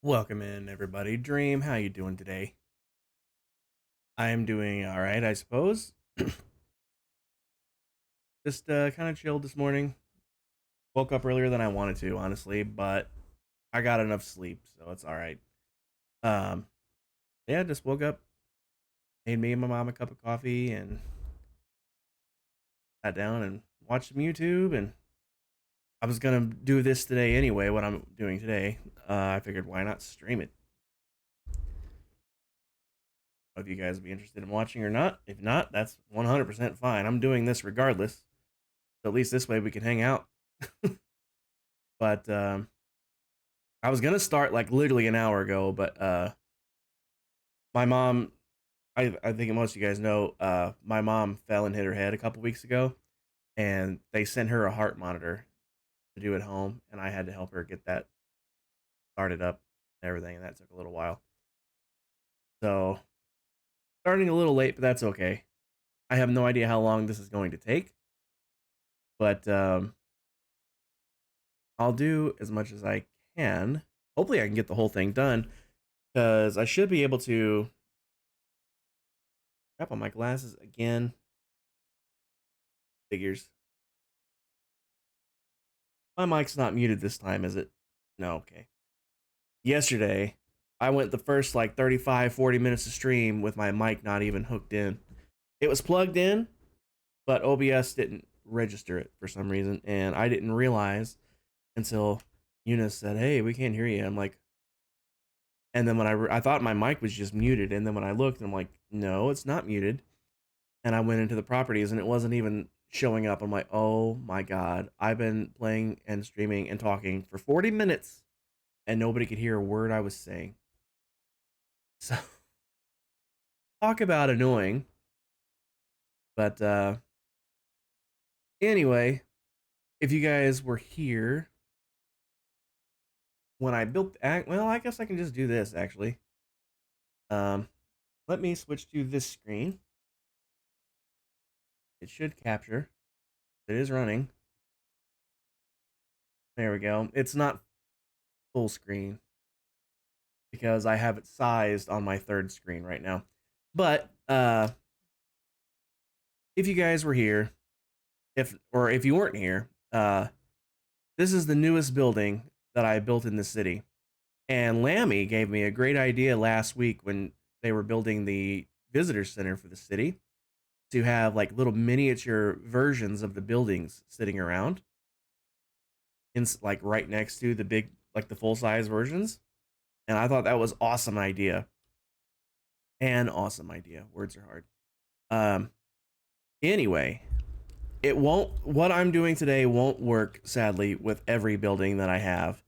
Welcome in, everybody. Dream, how you doing today? I am doing all right, I suppose. Just kind of chilled this morning. Woke up earlier than I wanted to, honestly, but I got enough sleep, so it's all right. Um, yeah, just woke up, made me and my mom a cup of coffee, and sat down and watched some YouTube. And I was gonna do this today anyway. What I'm doing today, I figured why not stream it? If you guys would be interested in watching or not. If not, that's 100% fine. I'm doing this regardless. So at least this way we can hang out. But I was gonna start like literally an hour ago, but my mom, I think most of you guys know, my mom fell and hit her head a couple weeks ago, and they sent her a heart monitor to do at home, and I had to help her get that started up and everything, and that took a little while. So starting a little late, but that's okay. I have no idea how long this is going to take, but I'll do as much as I can. Hopefully, I can get the whole thing done because I should be able to. Crap on my glasses again. Figures. My mic's not muted this time, is it? No, okay. Yesterday, I went the first like 35, 40 minutes of stream with my mic not even hooked in. It was plugged in, but OBS didn't register it for some reason, and I didn't realize until Eunice said, "Hey, we can't hear you." I'm like, and then when I thought my mic was just muted, and then when I looked, I'm like, "No, it's not muted." And I went into the properties, and it wasn't even showing up. I'm like, "Oh my god, I've been playing and streaming and talking for 40 minutes, and nobody could hear a word I was saying." So talk about annoying. But anyway, if you guys were here when I built the act, well, I guess I can just do this actually. Um, Let me switch to this screen. It should capture. It is running. There we go. It's not full screen because I have it sized on my third screen right now. But if you guys were here, if you weren't here, this is the newest building that I built in the city. And Lammy gave me a great idea last week when they were building the visitor center for the city to have like little miniature versions of the buildings sitting around in like right next to the big like the full size versions. And I thought that was awesome idea. An awesome idea. Words are hard. Um anyway, it won't what I'm doing today won't work sadly with every building that I have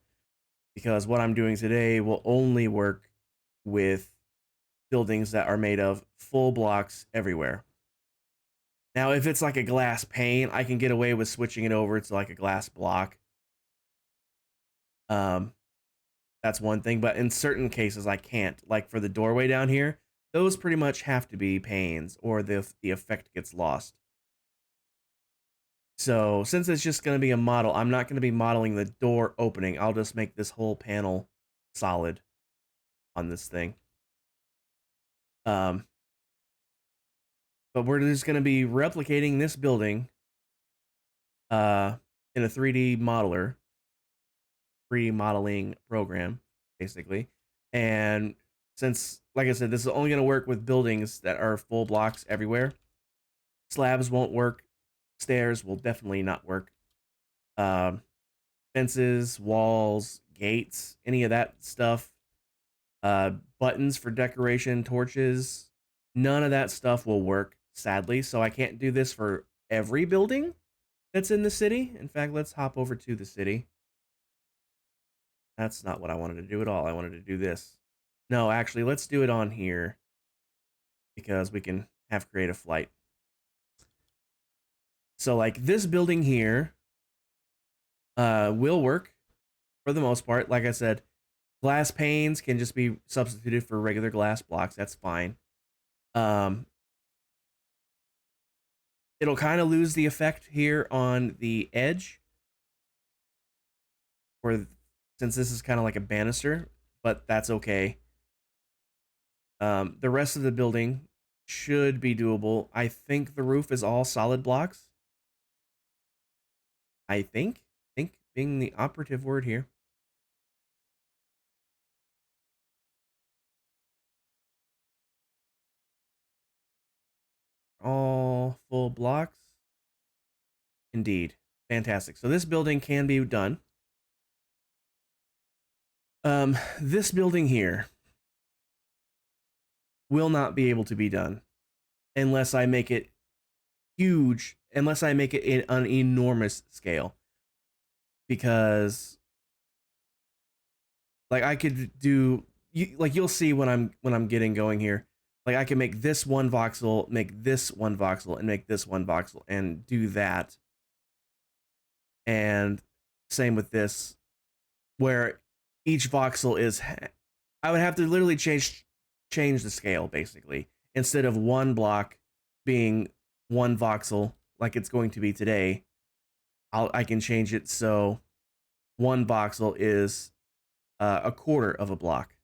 because what I'm doing today will only work with buildings that are made of full blocks everywhere. Now, if it's like a glass pane, I can get away with switching it over to like a glass block. Um, that's one thing, but in certain cases, I can't. Like for the doorway down here, those pretty much have to be panes, or the effect gets lost. So since it's just going to be a model, I'm not going to be modeling the door opening. I'll just make this whole panel solid on this thing. Um, but we're just going to be replicating this building in a 3D modeler, 3D modeling program, basically. And since, like I said, this is only going to work with buildings that are full blocks everywhere. Slabs won't work. Stairs will definitely not work. Um, Fences, walls, gates, any of that stuff. Buttons for decoration, torches. None of that stuff will work, sadly. So I can't do this for every building that's in the city. In fact, let's hop over to the city. That's not what I wanted to do at all. I wanted to do this. No, actually, let's do it on here because we can have creative flight. So like this building here will work for the most part. Like I said, glass panes can just be substituted for regular glass blocks. That's fine. Um, it'll kind of lose the effect here on the edge, or since this is kind of like a banister, but that's okay. The rest of the building should be doable. I think the roof is all solid blocks. I think being the operative word here. All full blocks. Indeed. Fantastic. So this building can be done. This building here will not be able to be done unless I make it huge, unless I make it in an enormous scale. Because like I could do like you'll see when I'm getting going here. Like I can make this one voxel, make this one voxel, and make this one voxel, and do that. And same with this, where each voxel is. I would have to literally change the scale basically. Instead of one block being one voxel like it's going to be today, I can change it so one voxel is a quarter of a block.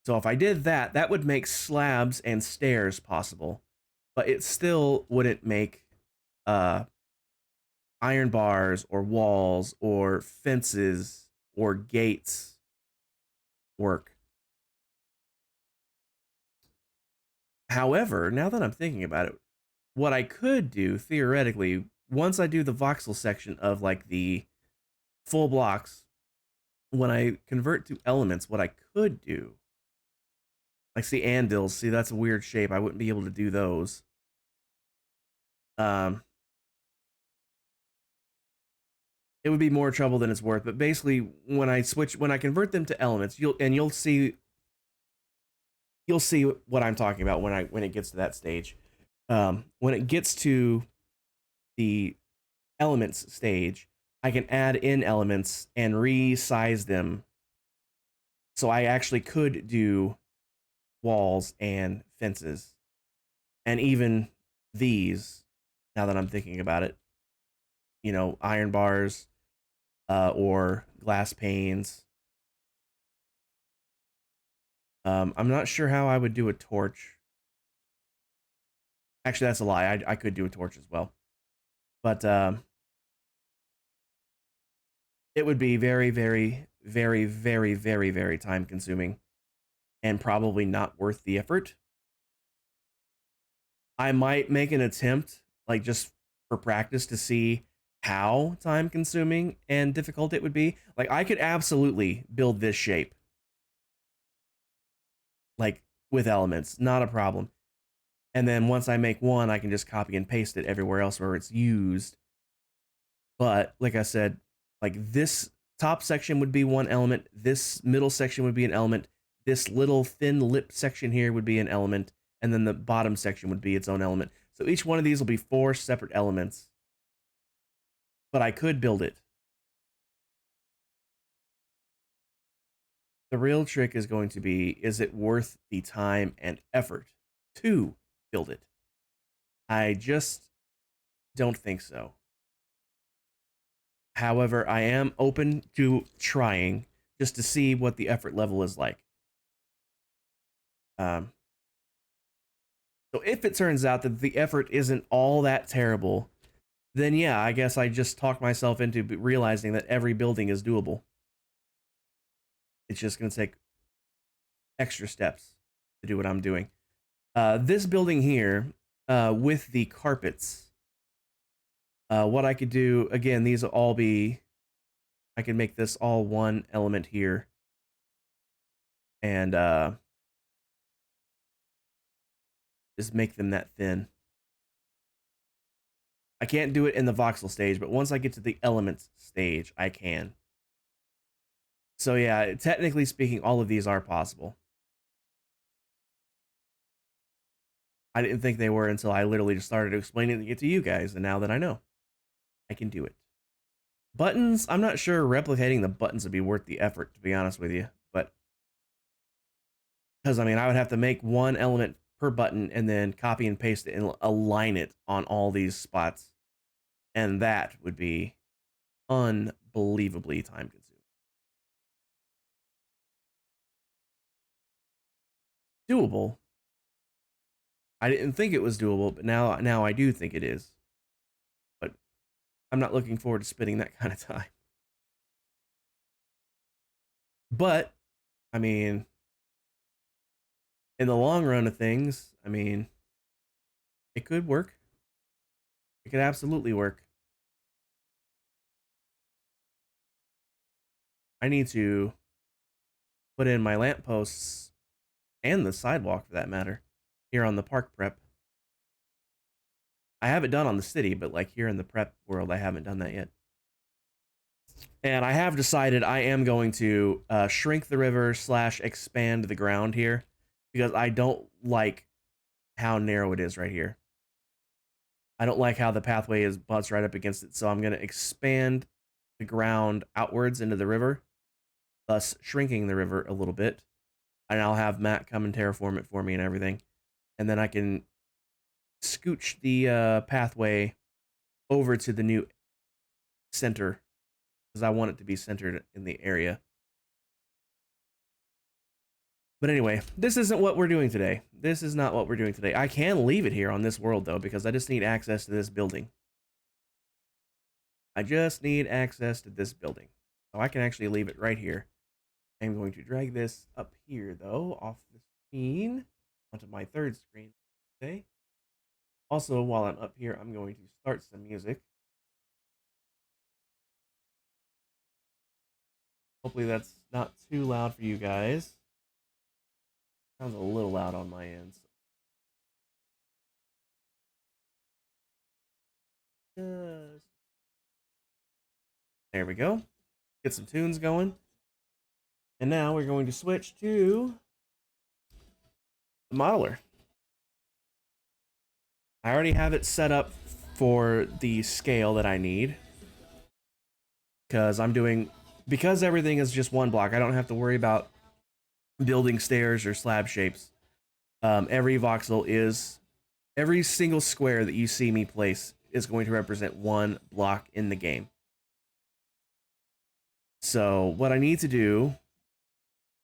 So if I did that, that would make slabs and stairs possible, but it still wouldn't make iron bars or walls or fences or gates work. However, now that I'm thinking about it, what I could do theoretically, once I do the voxel section of like the full blocks, when I convert to elements, what I could do, like see anvils, see that's a weird shape. I wouldn't be able to do those. It would be more trouble than it's worth. But basically, when I convert them to elements, you'll see what I'm talking about when it gets to that stage. When it gets to the elements stage, I can add in elements and resize them. So I actually could do walls and fences, and even these. Now that I'm thinking about it, iron bars, or glass panes. I'm not sure how I would do a torch. Actually, that's a lie. I could do a torch as well, but it would be very, very, very, very, very, very time consuming, and probably not worth the effort. I might make an attempt, like just for practice, to see how time consuming and difficult it would be. Like I could absolutely build this shape, like with elements, not a problem. And then once I make one, I can just copy and paste it everywhere else where it's used. But like I said, like this top section would be one element, this middle section would be an element, this little thin lip section here would be an element, and then the bottom section would be its own element. So each one of these will be 4 separate elements. But I could build it. The real trick is going to be, is it worth the time and effort to build it? I just don't think so. However, I am open to trying just to see what the effort level is like. So if it turns out that the effort isn't all that terrible, then yeah, I guess I just talked myself into realizing that every building is doable. It's just going to take extra steps to do what I'm doing. This building here, with the carpets, what I could do, again, these will all be, I can make this all one element here. And just make them that thin. I can't do it in the voxel stage, but once I get to the elements stage, I can. So yeah, technically speaking, all of these are possible. I didn't think they were until I literally just started explaining it to you guys, and now that I know, I can do it. Buttons, I'm not sure replicating the buttons would be worth the effort, to be honest with you, but because I mean, I would have to make one element per button and then copy and paste it and align it on all these spots, and that would be unbelievably time consuming. doable. I didn't think it was doable, but now I do think it is. But I'm not looking forward to spending that kind of time. But I mean, in the long run of things, I mean, it could work. It could absolutely work. I need to put in my lampposts and the sidewalk for that matter here on the park prep. I have it done on the city, but like here in the prep world, I haven't done that yet. And I have decided I am going to shrink the river / expand the ground here because I don't like how narrow it is right here. I don't like how the pathway is butts right up against it, so I'm going to expand the ground outwards into the river, thus shrinking the river a little bit. And I'll have Matt come and terraform it for me and everything. And then I can scooch the pathway over to the new center because I want it to be centered in the area. But anyway, this isn't what we're doing today. This is not what we're doing today. I can leave it here on this world, though, because I just need access to this building. I just need access to this building. So I can actually leave it right here. I'm going to drag this up here, though, off the screen onto my third screen. Okay. Also, while I'm up here, I'm going to start some music. Hopefully that's not too loud for you guys. Sounds a little loud on my end. So there we go. Get some tunes going. And now we're going to switch to the modeler. I already have it set up for the scale that I need. Because because everything is just one block, I don't have to worry about building stairs or slab shapes. Every voxel is, every single square that you see me place is going to represent one block in the game. So what I need to do,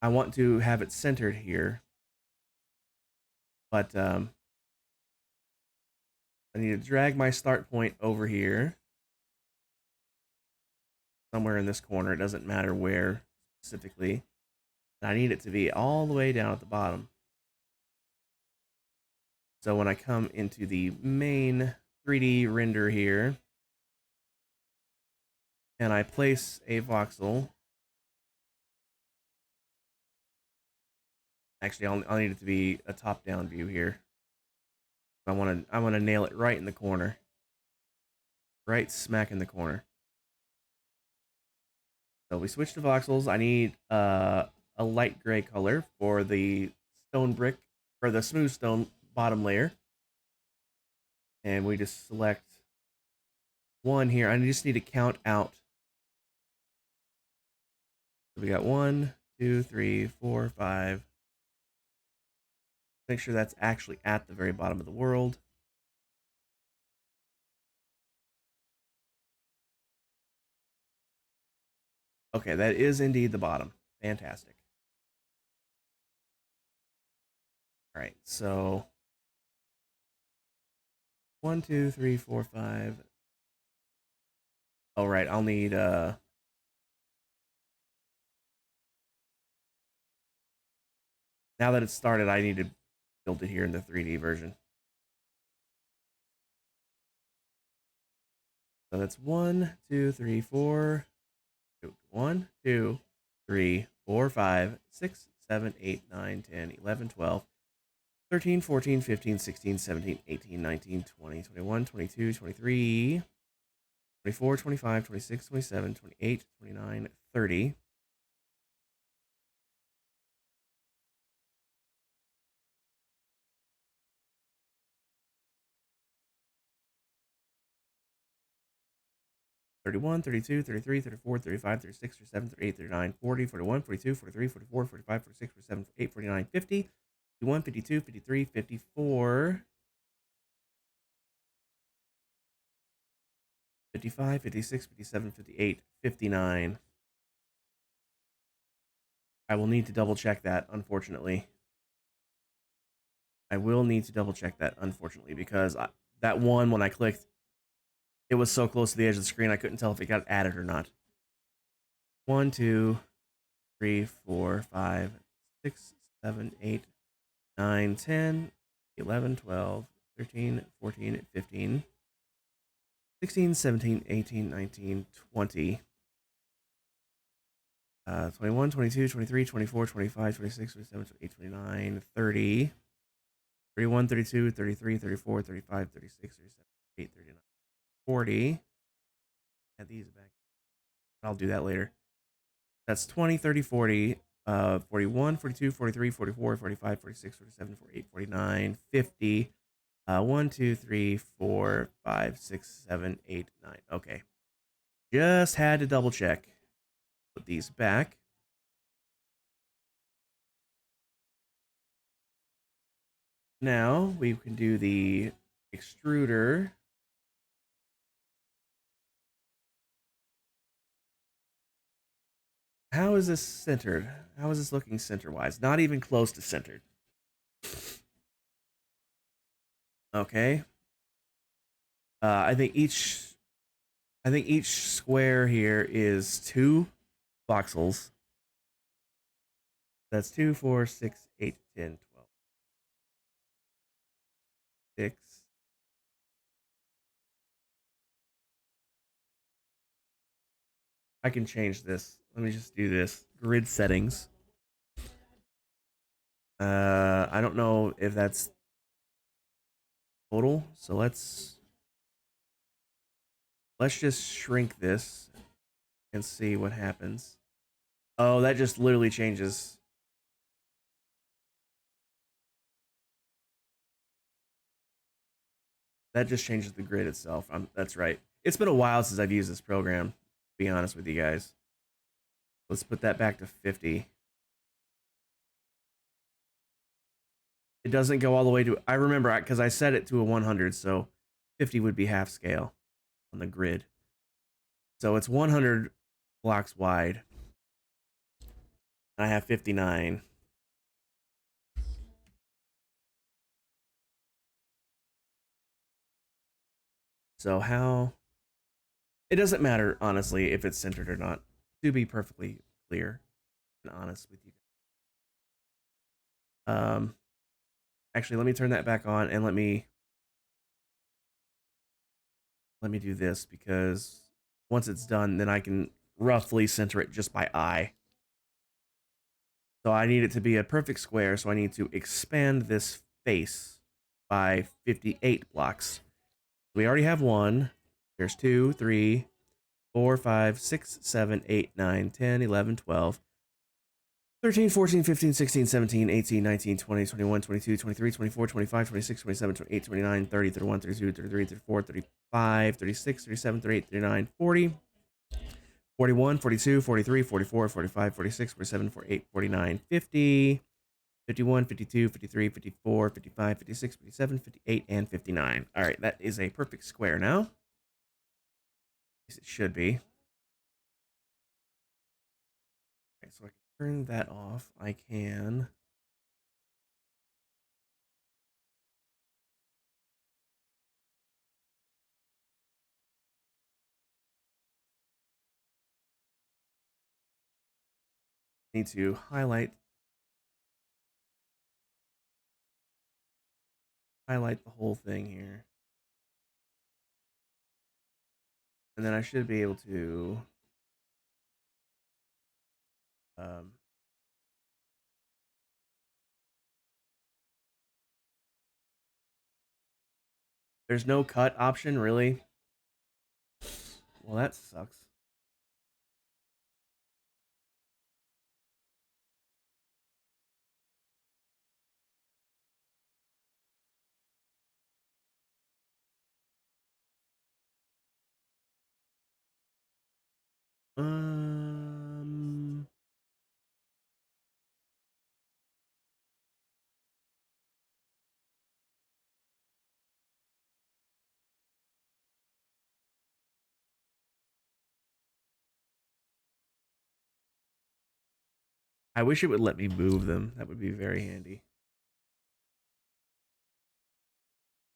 I want to have it centered here. But I need to drag my start point over here. Somewhere in this corner, it doesn't matter where specifically. And I need it to be all the way down at the bottom. So when I come into the main 3D render here, and I place a voxel, actually I'll need it to be a top-down view here. I want to nail it right in the corner, right smack in the corner. So we switch to voxels. I need a light gray color for the stone brick, or the smooth stone bottom layer. And we just select one here. I just need to count out. So we got 1, 2, 3, 4, 5. Make sure that's actually at the very bottom of the world. Okay, that is indeed the bottom. Fantastic. All right, so 1, 2, 3, 4, 5. All right, I'll need now that it's started, I need to build it here in the 3D version. So that's 1, 2, 3, 4. 1, 2, 3, 4, 5, 6, 7, 8, 9, 10, 11, 12, 13, 14, 15, 16, 17, 18, 19, 20, 21, 22, 23, 24, 25, 26, 27, 28, 29, 30. Thirty-one, 32, 33, 34, 35, 36, 37, 38, 39, 40, 41, 42, 43, 44, 45, 46, 47, 48, 49, 50, 51, 52, 53, 54, 55, 56, 57, 58, 59. I will need to double check that, unfortunately. I will need to double check that, unfortunately, because that one, when I clicked, it was so close to the edge of the screen, I couldn't tell if it got added or not. 1, 2, 3, 4, 5, 6, 7, 8, 9, 10, 11, 12, 13, 14, 15, 16, 17, 18, 19, 20. 21, 22, 23, 24, 25, 26, 27, 28, 29, 30, 31, 32, 33, 34, 35, 36, 37, 38, 39, 40. Add these back. I'll do that later. That's 20, 30, 40, 41, 42, 43, 44, 45, 46, 47, 48, 49, 50. 1, 2, 3, 4, 5, 6, 7, 8, 9. Okay. Just had to double check. Put these back. Now we can do the extruder. How is this centered? How is this looking center-wise? Not even close to centered. Okay. I think each square here is 2 voxels. That's 2, 4, 6, 8, 10, 12. 6. I can change this. Let me just do this. Grid settings. I don't know if that's total, so let's just shrink this and see what happens. Oh, that just literally changes. That just changes the grid itself. That's right. It's been a while since I've used this program, to be honest with you guys. Let's put that back to 50. It doesn't go all the way to, I remember, because I set it to a 100, so 50 would be half scale on the grid. So it's 100 blocks wide. I have 59. So how... It doesn't matter, honestly, if it's centered or not, to be perfectly clear and honest with you. Actually, let me turn that back on and let me do this, because once it's done, then I can roughly center it just by eye. So I need it to be a perfect square, so I need to expand this face by 58 blocks. We already have 1. There's 2, 3, 4, 5, 6, 7, 8, 9, 10, 11, 12, 13, 14, 15, 16, 17, 18, 19, 20, 21, 22, 23, 24, 25, 26, 27, 28, 29, 30, 31, 32, 33, 34, 35, 36, 37, 38, 39, 40, 41, 42, 43, 44, 45, 46, 47, 48, 49, 50, 51, 52, 53, 54, 55, 56, 57, 58, and 59. All right, that is a perfect square now. At least it should be. Okay, so I can turn that off. I can... need to highlight the whole thing here. And then I should be able to there's no cut option, really? Well, that sucks. Um, I wish it would let me move them. That would be very handy.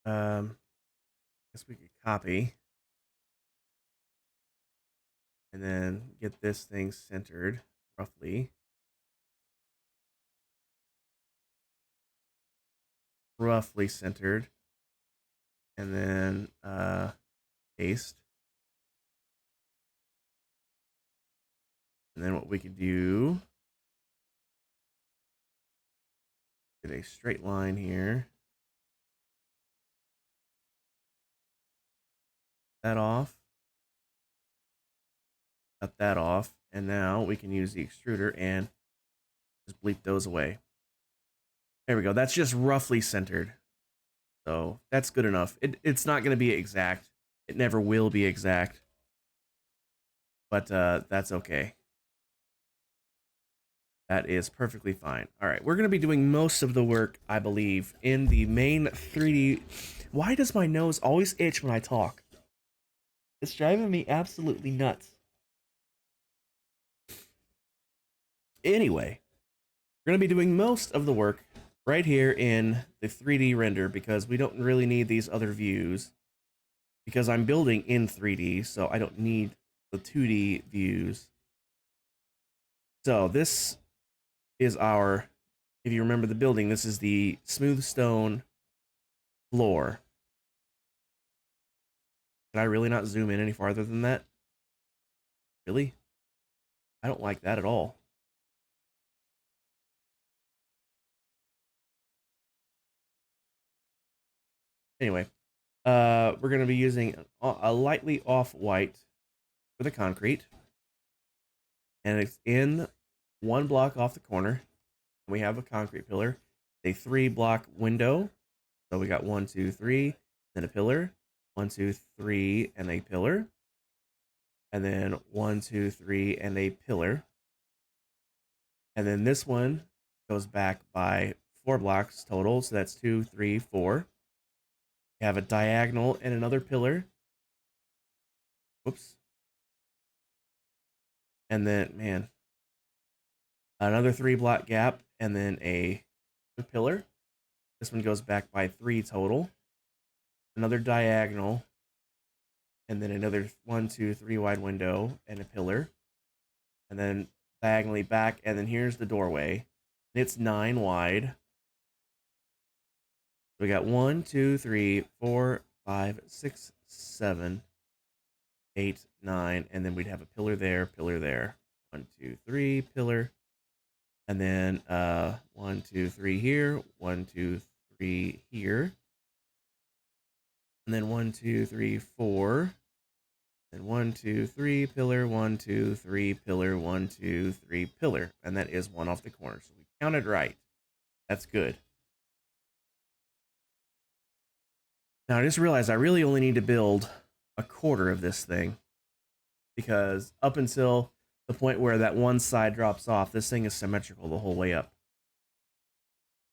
Guess we could copy and then get this thing centered roughly. Roughly centered. And then paste. And then what we could do, get a straight line here. That off. Cut that off. And now we can use the extruder and just bleep those away. There we go. That's just roughly centered. So that's good enough. It's not going to be exact. It never will be exact. But that's okay. That is perfectly fine. All right, we're going to be doing most of the work, I believe, in the main 3D. Why does my nose always itch when I talk? It's driving me absolutely nuts. Anyway, we're going to be doing most of the work right here in the 3D render because we don't really need these other views because I'm building in 3D, so I don't need the 2D views. So this is our, if you remember the building, this is the smooth stone floor. Can I really not zoom in any farther than that? Really? I don't like that at all. Anyway, we're going to be using a lightly off-white for the concrete. And it's in 1 block off the corner. We have a concrete pillar, a 3-block window. So we got 1, 2, 3, then a pillar, 1, 2, 3, and a pillar. And then 1, 2, 3, and a pillar. And then this one goes back by 4 blocks total. So that's 2, 3, 4. We have a diagonal and another pillar. Whoops. And then, man, another 3-block gap and then a pillar. This one goes back by 3 total. Another diagonal. And then another 1, 2, 3 wide window and a pillar. And then diagonally back. And then here's the doorway. It's 9 wide. We got 1, 2, 3, 4, 5, 6, 7, 8, 9. And then we'd have a pillar there, pillar there. 1, 2, 3, pillar. And then 1, 2, 3 here. 1, 2, 3 here. And then 1, 2, 3, 4. Then 1, 2, 3, pillar, 1, 2, 3, pillar, 1, 2, 3, pillar. And that is 1 off the corner. So we counted right. That's good. Now I just realized I really only need to build a quarter of this thing. Because up until the point where that one side drops off, this thing is symmetrical the whole way up.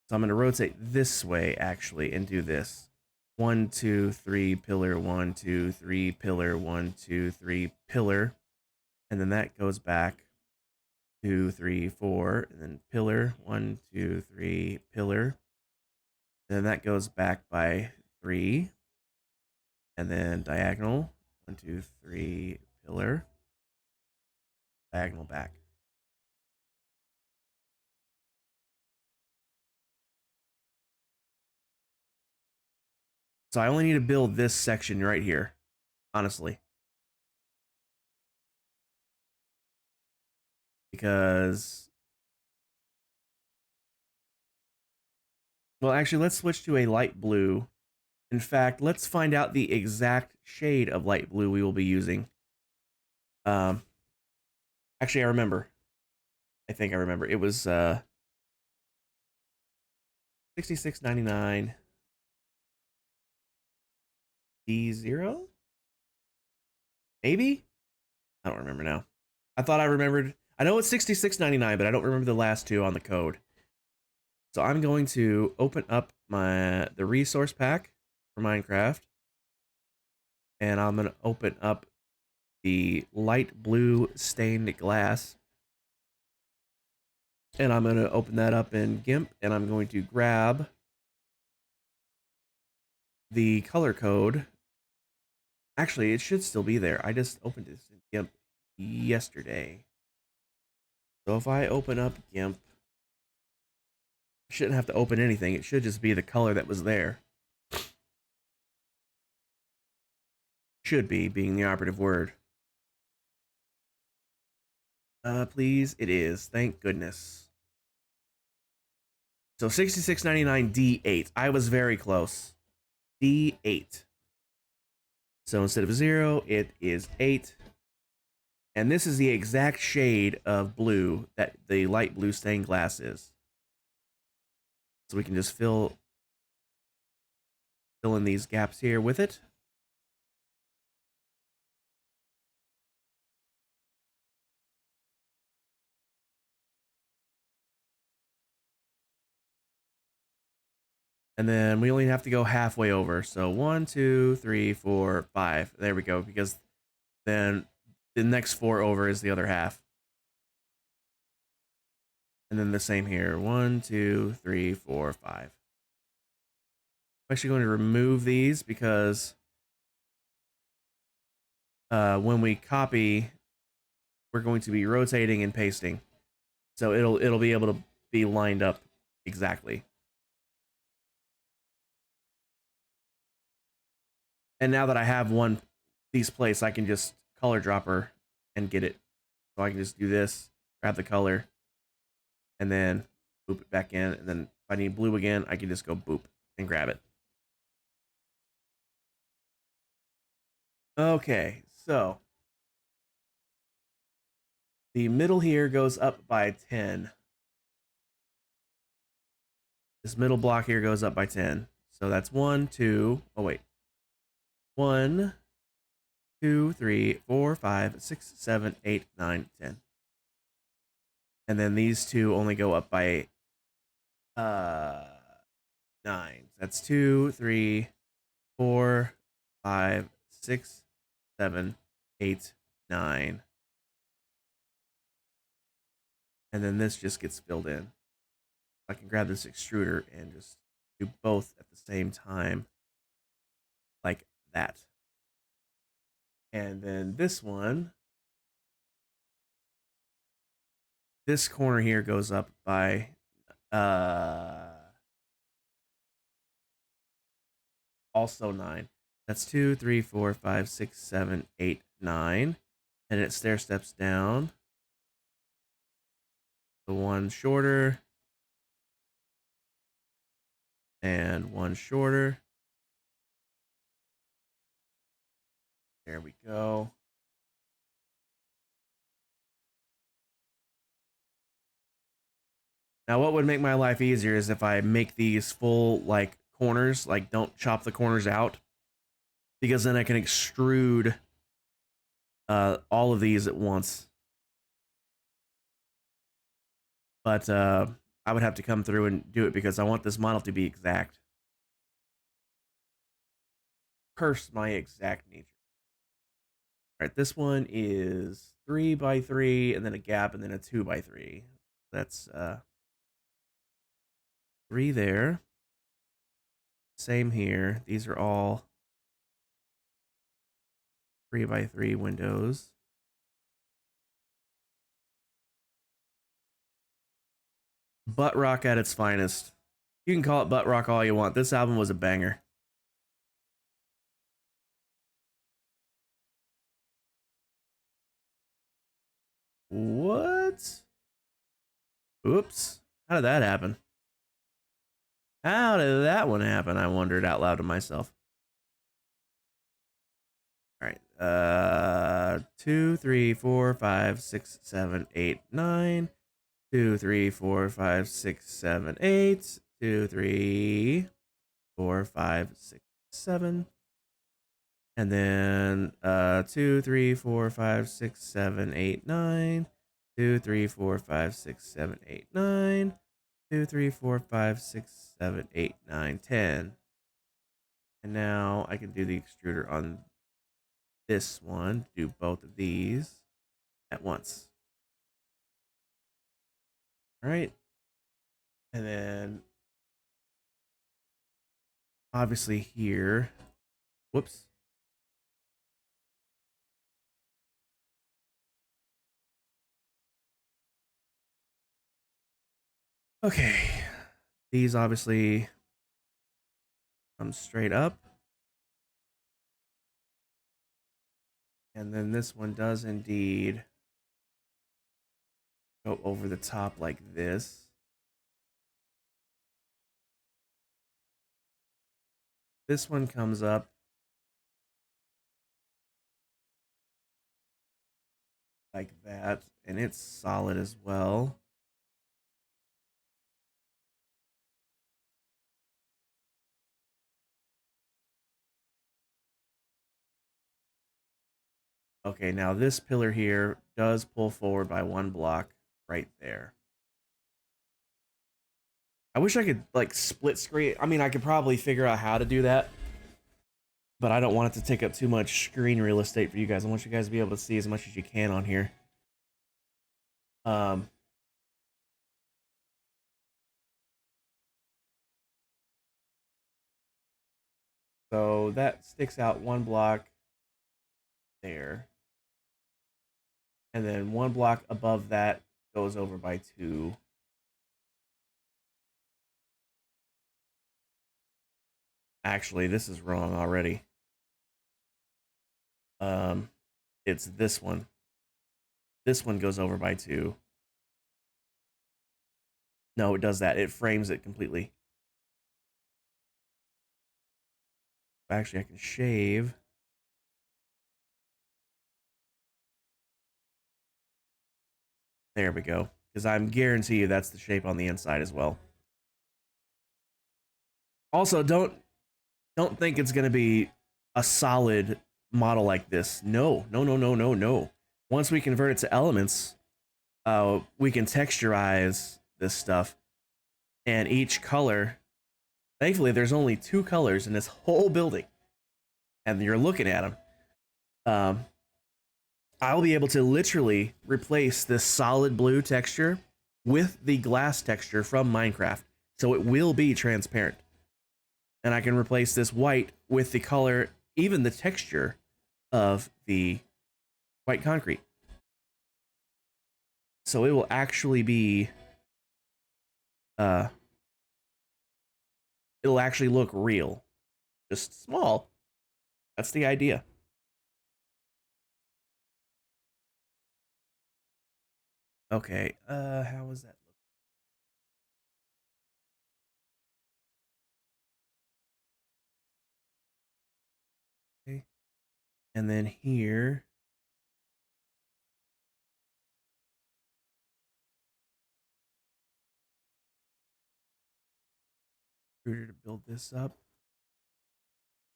So I'm going to rotate this way, actually, and do this. 1, 2, 3, pillar, 1, 2, 3, pillar, 1, 2, 3, pillar. And then that goes back 2, 3, 4, and then pillar, 1, 2, 3, pillar. And then that goes back by 3. And then diagonal, 1, 2, 3, pillar. Diagonal back. So I only need to build this section right here, honestly. Because, well, actually, let's switch to a light blue. In fact, let's find out the exact shade of light blue we will be using. Actually, I remember. I think I remember. It was $66.99 D0? Maybe? I don't remember now. I thought I remembered. I know it's $66.99, but I don't remember the last 2 on the code. So I'm going to open up the resource pack for Minecraft. And I'm going to open up the light blue stained glass. And I'm going to open that up in GIMP. And I'm going to grab the color code, actually, it should still be there. I just opened this in GIMP yesterday. So if I open up GIMP, I shouldn't have to open anything. It should just be the color that was there. Should be, being the operative word. Please, it is. Thank goodness. So 6699 D8. I was very close. D8. So instead of 0, it is 8. And this is the exact shade of blue that the light blue stained glass is. So we can just fill in these gaps here with it. And then we only have to go halfway over. So 1, 2, 3, 4, 5. There we go. Because then the next 4 over is the other half. And then the same here. 1, 2, 3, 4, 5. I'm actually going to remove these because when we copy, we're going to be rotating and pasting. So it'll be able to be lined up exactly. And now that I have these placed, I can just color dropper and get it. So I can just do this, grab the color, and then boop it back in. And then if I need blue again, I can just go boop and grab it. Okay, so the middle here goes up by 10. This middle block here goes up by 10. So that's 1, 2, oh wait. 1, 2, 3, 4, 5, 6, 7, 8, 9, 10. And then these two only go up by 9. That's 2, 3, 4, 5, 6, 7, 8, 9. And then this just gets filled in. I can grab this extruder and just do both at the same time, like that. And then this one, this corner here goes up by also 9. That's 2, 3, 4, 5, 6, 7, 8, 9. And it stair steps down. The one shorter. And one shorter. There we go. Now, what would make my life easier is if I make these full, like, corners, like, don't chop the corners out, because then I can extrude all of these at once. But I would have to come through and do it because I want this model to be exact. Curse my exact nature. All right, this one is 3 by 3, and then a gap, and then a 2 by 3. That's 3 there. Same here. These are all 3 by 3 windows. Butt rock at its finest. You can call it butt rock all you want. This album was a banger. What? Oops. How did that happen? How did that one happen? I wondered out loud to myself. All right. 2, 3, 4, 5, 6, 7, 8, 9. 2, 3, 4, 5, 6, 7, 8. 2, 3, 4, 5, 6, 7. And then 2, 3, 4, 5, 6, 7, 8, 9. 2, 3, 4, 5, 6, 7, 8, 9. 2, 3, 4, 5, 6, 7, 8, 9, 10. And now I can do the extruder on this one, do both of these at once. All right. And then obviously here. Whoops. Okay. These obviously come straight up. And then this one does indeed go over the top like this. This one comes up like that, and it's solid as well. Okay, now this pillar here does pull forward by 1 block right there. I wish I could like split screen. I mean, I could probably figure out how to do that, but I don't want it to take up too much screen real estate for you guys. I want you guys to be able to see as much as you can on here. Um, so that sticks out 1 block there. And then 1 block above that goes over by 2. Actually, this is wrong already. It's this one. This one goes over by 2. No, it does that. It frames it completely. Actually, I can shave. There we go. Because I'm guarantee you that's the shape on the inside as well. Also, don't think it's gonna be a solid model like this. No, no, no, no, no, no. Once we convert it to elements, we can texturize this stuff, and each color. Thankfully, there's only 2 colors in this whole building, and you're looking at them. Um, I'll be able to literally replace this solid blue texture with the glass texture from Minecraft, so it will be transparent. And I can replace this white with the color, even the texture of the white concrete. So it will actually be, uh, it'll actually look real, just small. That's the idea. Okay, how was that? Okay, and then here, to build this up.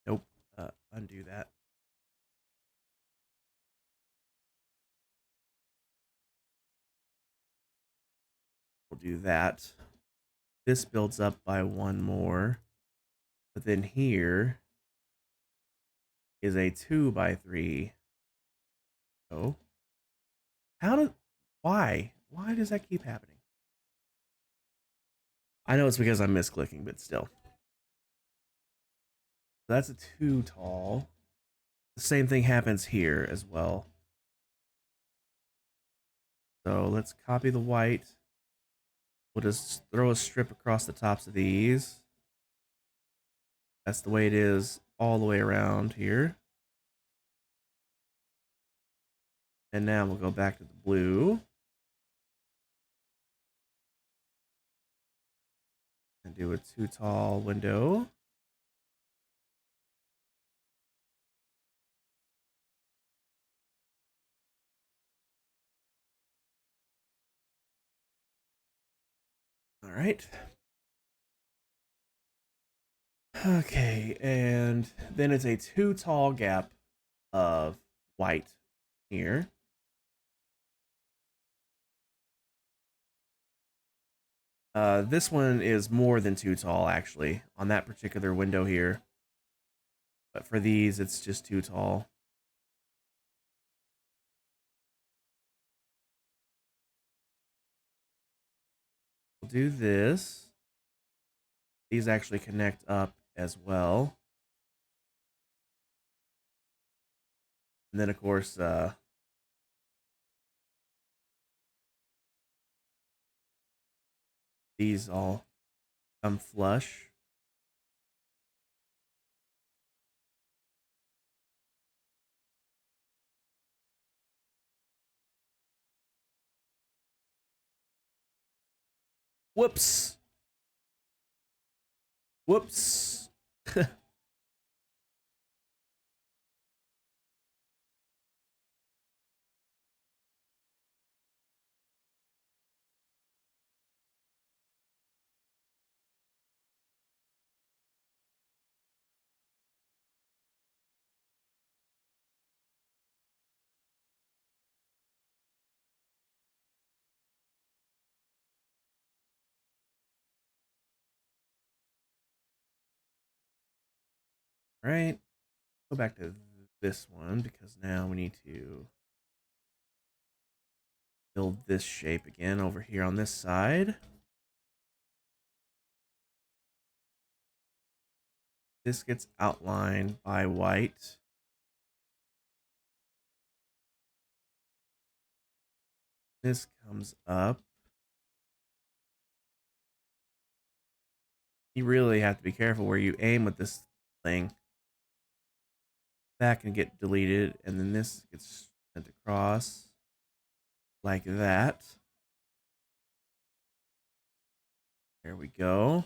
Nope. Undo that. We'll do that. This builds up by 1 more. But then here is a 2x3. Oh. How did... Why? Why does that keep happening? I know it's because I'm misclicking, but still. That's a 2 tall. The same thing happens here as well. So let's copy the white. We'll just throw a strip across the tops of these. That's the way it is all the way around here. And now we'll go back to the blue. And do a 2 tall window. All right. Okay, and then it's a 2 tall gap of white here. This one is more than 2 tall, actually, on that particular window here. But for these, it's just 2 tall. We'll do this. These actually connect up as well. And then, of course, these all come flush. Whoops. Whoops. All right. Go back to this one because now we need to build this shape again over here on this side. This gets outlined by white. This comes up. You really have to be careful where you aim with this thing. That can get deleted, and then this gets sent across like that. There we go.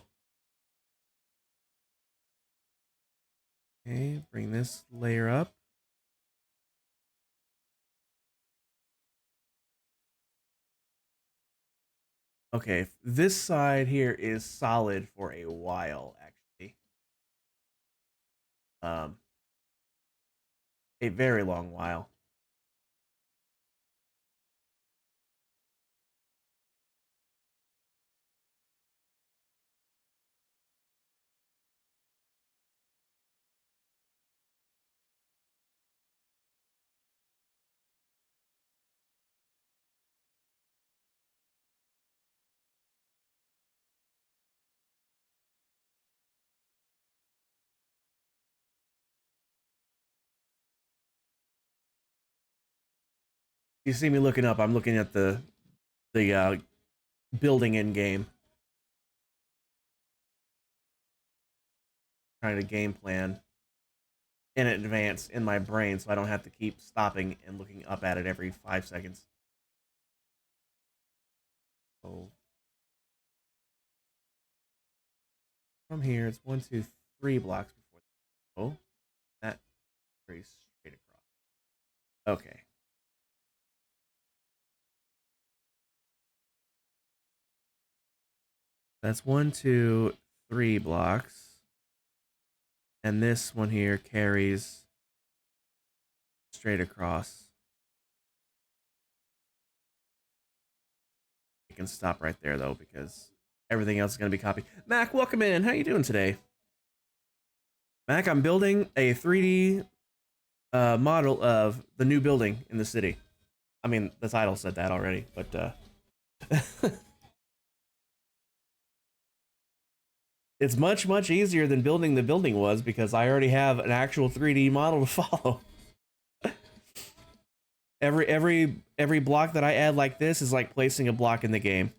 Okay, bring this layer up. Okay, this side here is solid for a while, actually. A very long while. You see me looking up, I'm looking at the building in game. Trying to game plan in advance in my brain so I don't have to keep stopping and looking up at it every 5 seconds. So from here, it's 1, 2, 3 blocks before. Oh, that very straight across. Okay. That's 1, 2, 3 blocks. And this one here carries straight across. You can stop right there though because everything else is going to be copied. Mac, welcome in. How you doing today? Mac, I'm building a 3D model of the new building in the city. I mean, the title said that already, but it's much, much easier than building the building was because I already have an actual 3D model to follow. every block that I add like this is like placing a block in the game.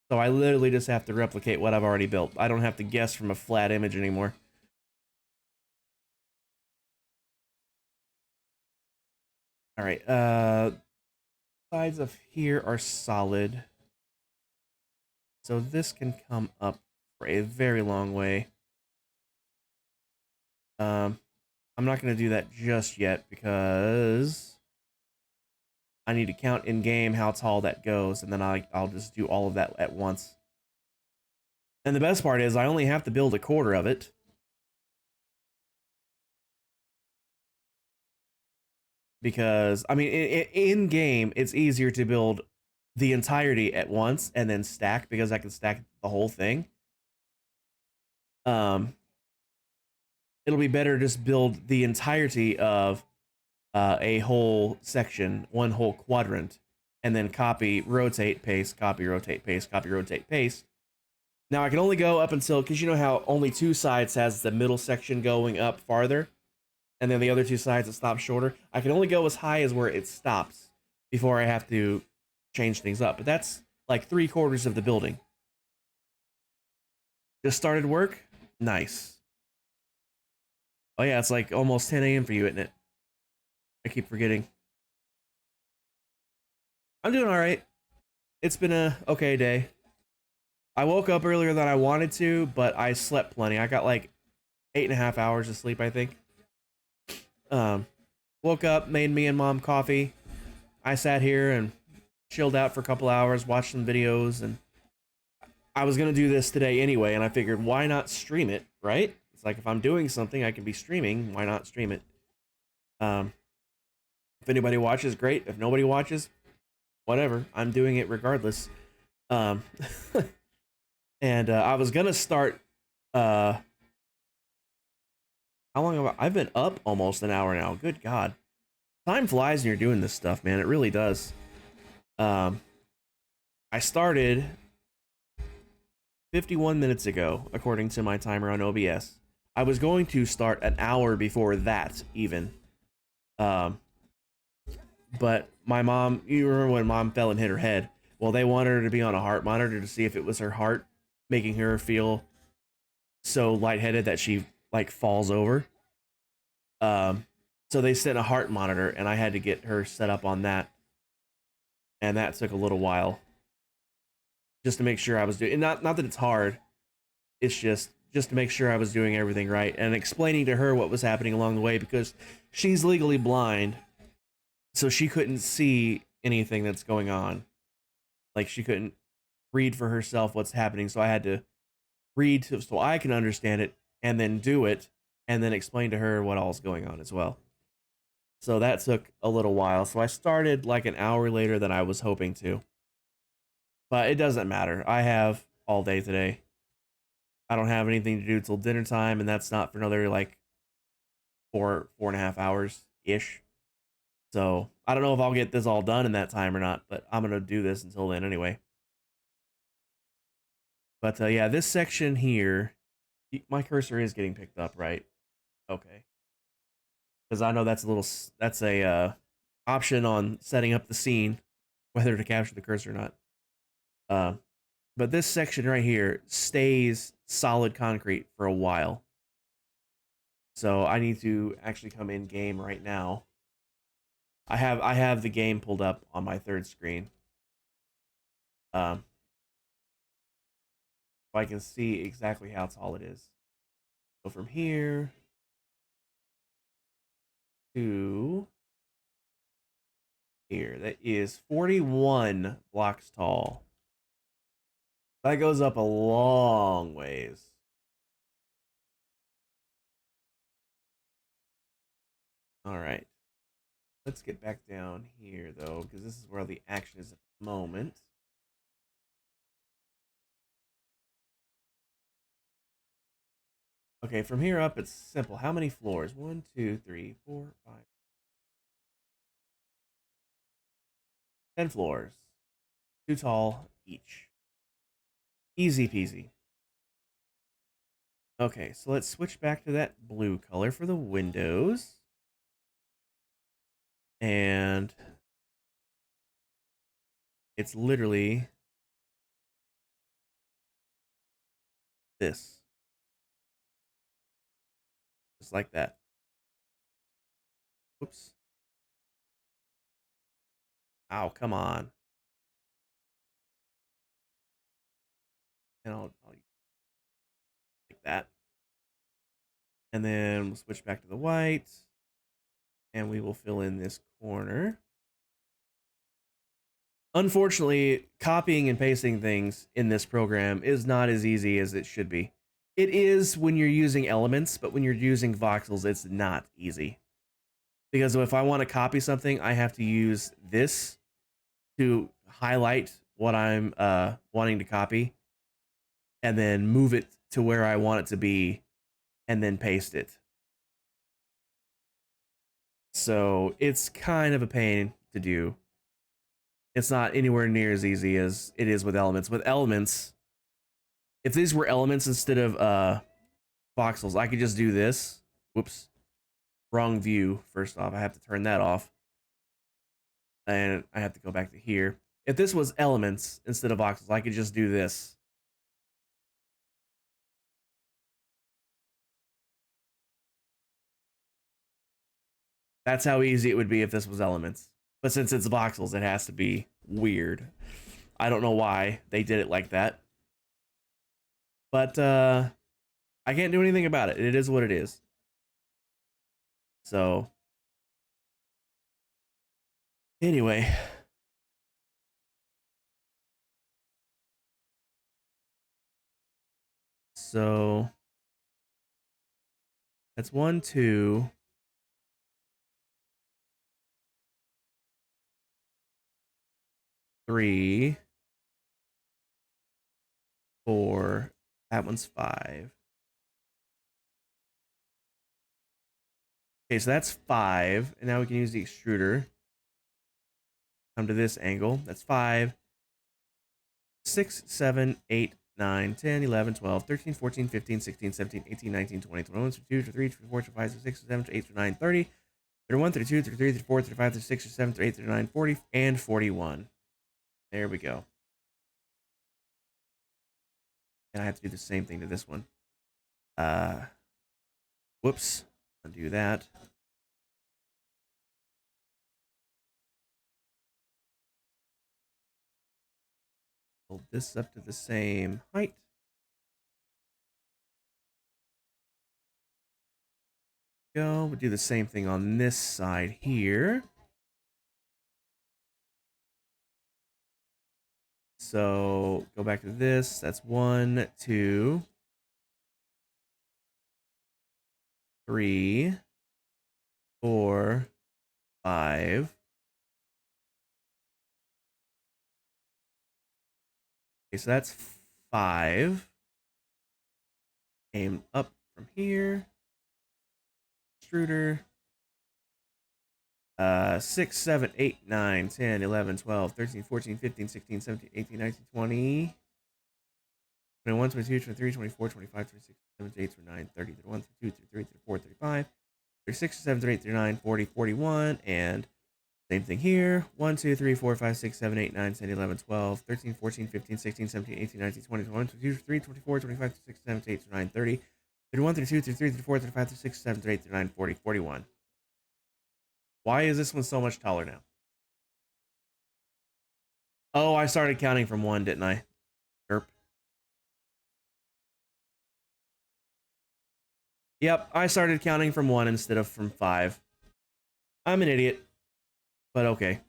So I literally just have to replicate what I've already built. I don't have to guess from a flat image anymore. All right, sides of here are solid. So this can come up for a very long way. I'm not going to do that just yet because I need to count in game how tall that goes, and then I'll just do all of that at once. And the best part is I only have to build a quarter of it. Because, I mean, in game, it's easier to build the entirety at once and then stack because I can stack the whole thing. It'll be better to just build the entirety of a whole section, one whole quadrant, and then copy, rotate, paste, copy, rotate, paste, copy, rotate, paste. Now I can only go up until, because you know how only two sides has the middle section going up farther, and then the other two sides it stops shorter. I can only go as high as where it stops before I have to change things up. But that's like 3/4 of the building. Just started work? Nice. Oh yeah, it's like almost 10 a.m. for you, isn't it? I keep forgetting. I'm doing all right. It's been a okay day. I woke up earlier than I wanted to, but I slept plenty. I got like 8.5 hours of sleep, I think. Um, Woke up, made me and mom coffee. I sat here and chilled out for a couple hours, watched some videos, and I was gonna do this today anyway. And I figured, why not stream it, right? It's like if I'm doing something, I can be streaming. Why not stream it? Um, if anybody watches, great. If nobody watches, whatever. I'm doing it regardless. Um, and I was gonna start. How long have I've been up? Almost an hour now. Good God, time flies when you're doing this stuff, man. It really does. Um, I started 51 minutes ago, according to my timer on OBS. I was going to start an hour before that, even. Um, but my mom, you remember when mom fell and hit her head? Well, they wanted her to be on a heart monitor to see if it was her heart making her feel so lightheaded that she like falls over. Um, so they sent a heart monitor, and I had to get her set up on that, and that took a little while just to make sure I was doing. Not that it's hard. It's just to make sure I was doing everything right and explaining to her what was happening along the way because she's legally blind, so she couldn't see anything that's going on. Like she couldn't read for herself what's happening, so I had to read so I can understand it and then do it and then explain to her what all's going on as well. So that took a little while. So I started like an hour later than I was hoping to. But it doesn't matter. I have all day today. I don't have anything to do till dinner time, and that's not for another like 4.5 hours ish. So I don't know if I'll get this all done in that time or not, but I'm gonna do this until then anyway. But yeah, this section here, my cursor is getting picked up, right? Okay, because I know that's a little that's a option on setting up the scene, whether to capture the cursor or not. Uh, but this section right here stays solid concrete for a while. So I need to actually come in game right now. I have the game pulled up on my third screen. So I can see exactly how tall it is. So from here to here, that is 41 blocks tall. That goes up a long ways. All right. Let's get back down here, though, because this is where the action is at the moment. Okay, from here up, it's simple. How many floors? 1, 2, 3, 4, 5, 10 floors. 2 tall each. Easy peasy. Okay, so let's switch back to that blue color for the windows. And it's literally this. Just like that. Oops. Ow, come on. And I'll like that. And then we'll switch back to the white. And we will fill in this corner. Unfortunately, copying and pasting things in this program is not as easy as it should be. It is when you're using elements, but when you're using voxels, it's not easy. Because if I want to copy something, I have to use this to highlight what I'm wanting to copy and then move it to where I want it to be and then paste it. So it's kind of a pain to do. It's not anywhere near as easy as it is with elements. With elements, if these were elements instead of voxels, I could just do this. Whoops. Wrong view. First off, I have to turn that off. And I have to go back to here. If this was elements instead of voxels, I could just do this. That's how easy it would be if this was elements. But since it's voxels, it has to be weird. I don't know why they did it like that. But I can't do anything about it. It is what it is. So anyway. So that's 1, 2. 3, 4. That one's 5. Okay, so that's 5. And now we can use the extruder. Come to this angle. That's 5, 6, 7, 8, 9, 10, 11, 12, 13, 14, 15, 16, 17, 18, 19, 20, 21, 22, 23, 24, 25, 26, 27, 28, 29, 30, 31, 32, 33, 34, 35, 36, 37, 38, 39, 40, and 41. There we go. And I have to do the same thing to this one. Whoops. Undo that. Hold this up to the same height. Go. We'll do the same thing on this side here. So go back to this. That's 1, 2, 3, 4, 5. Okay, so that's 5. Aim up from here. Extruder. 6, 7, 8, 9, 10, 11, 12, 13, 14, 15, 16, 17, 18, 19, 20, 21, 22, 23, 24, 25, 26, 27, 28, 29, 30, 31, 32, 33, 34, 35, 36, 37, 38, 39, 40, 41, and same thing here. 1, 2, 3, 4, 5, 6, 7, 8, 9, 10, 11, 12, 13, 14, 15, 16, 17, 18, 19, 20, 21, 22, 23, 24, 25, 26, 27, 28, 29, 30, 31, 32, 33, 34, 35, 36, 37, 38, 39, 40, 41. Why is this one so much taller now? Oh, I started counting from 1, didn't I? Derp. Yep, I started counting from 1 instead of from 5. I'm an idiot, but okay.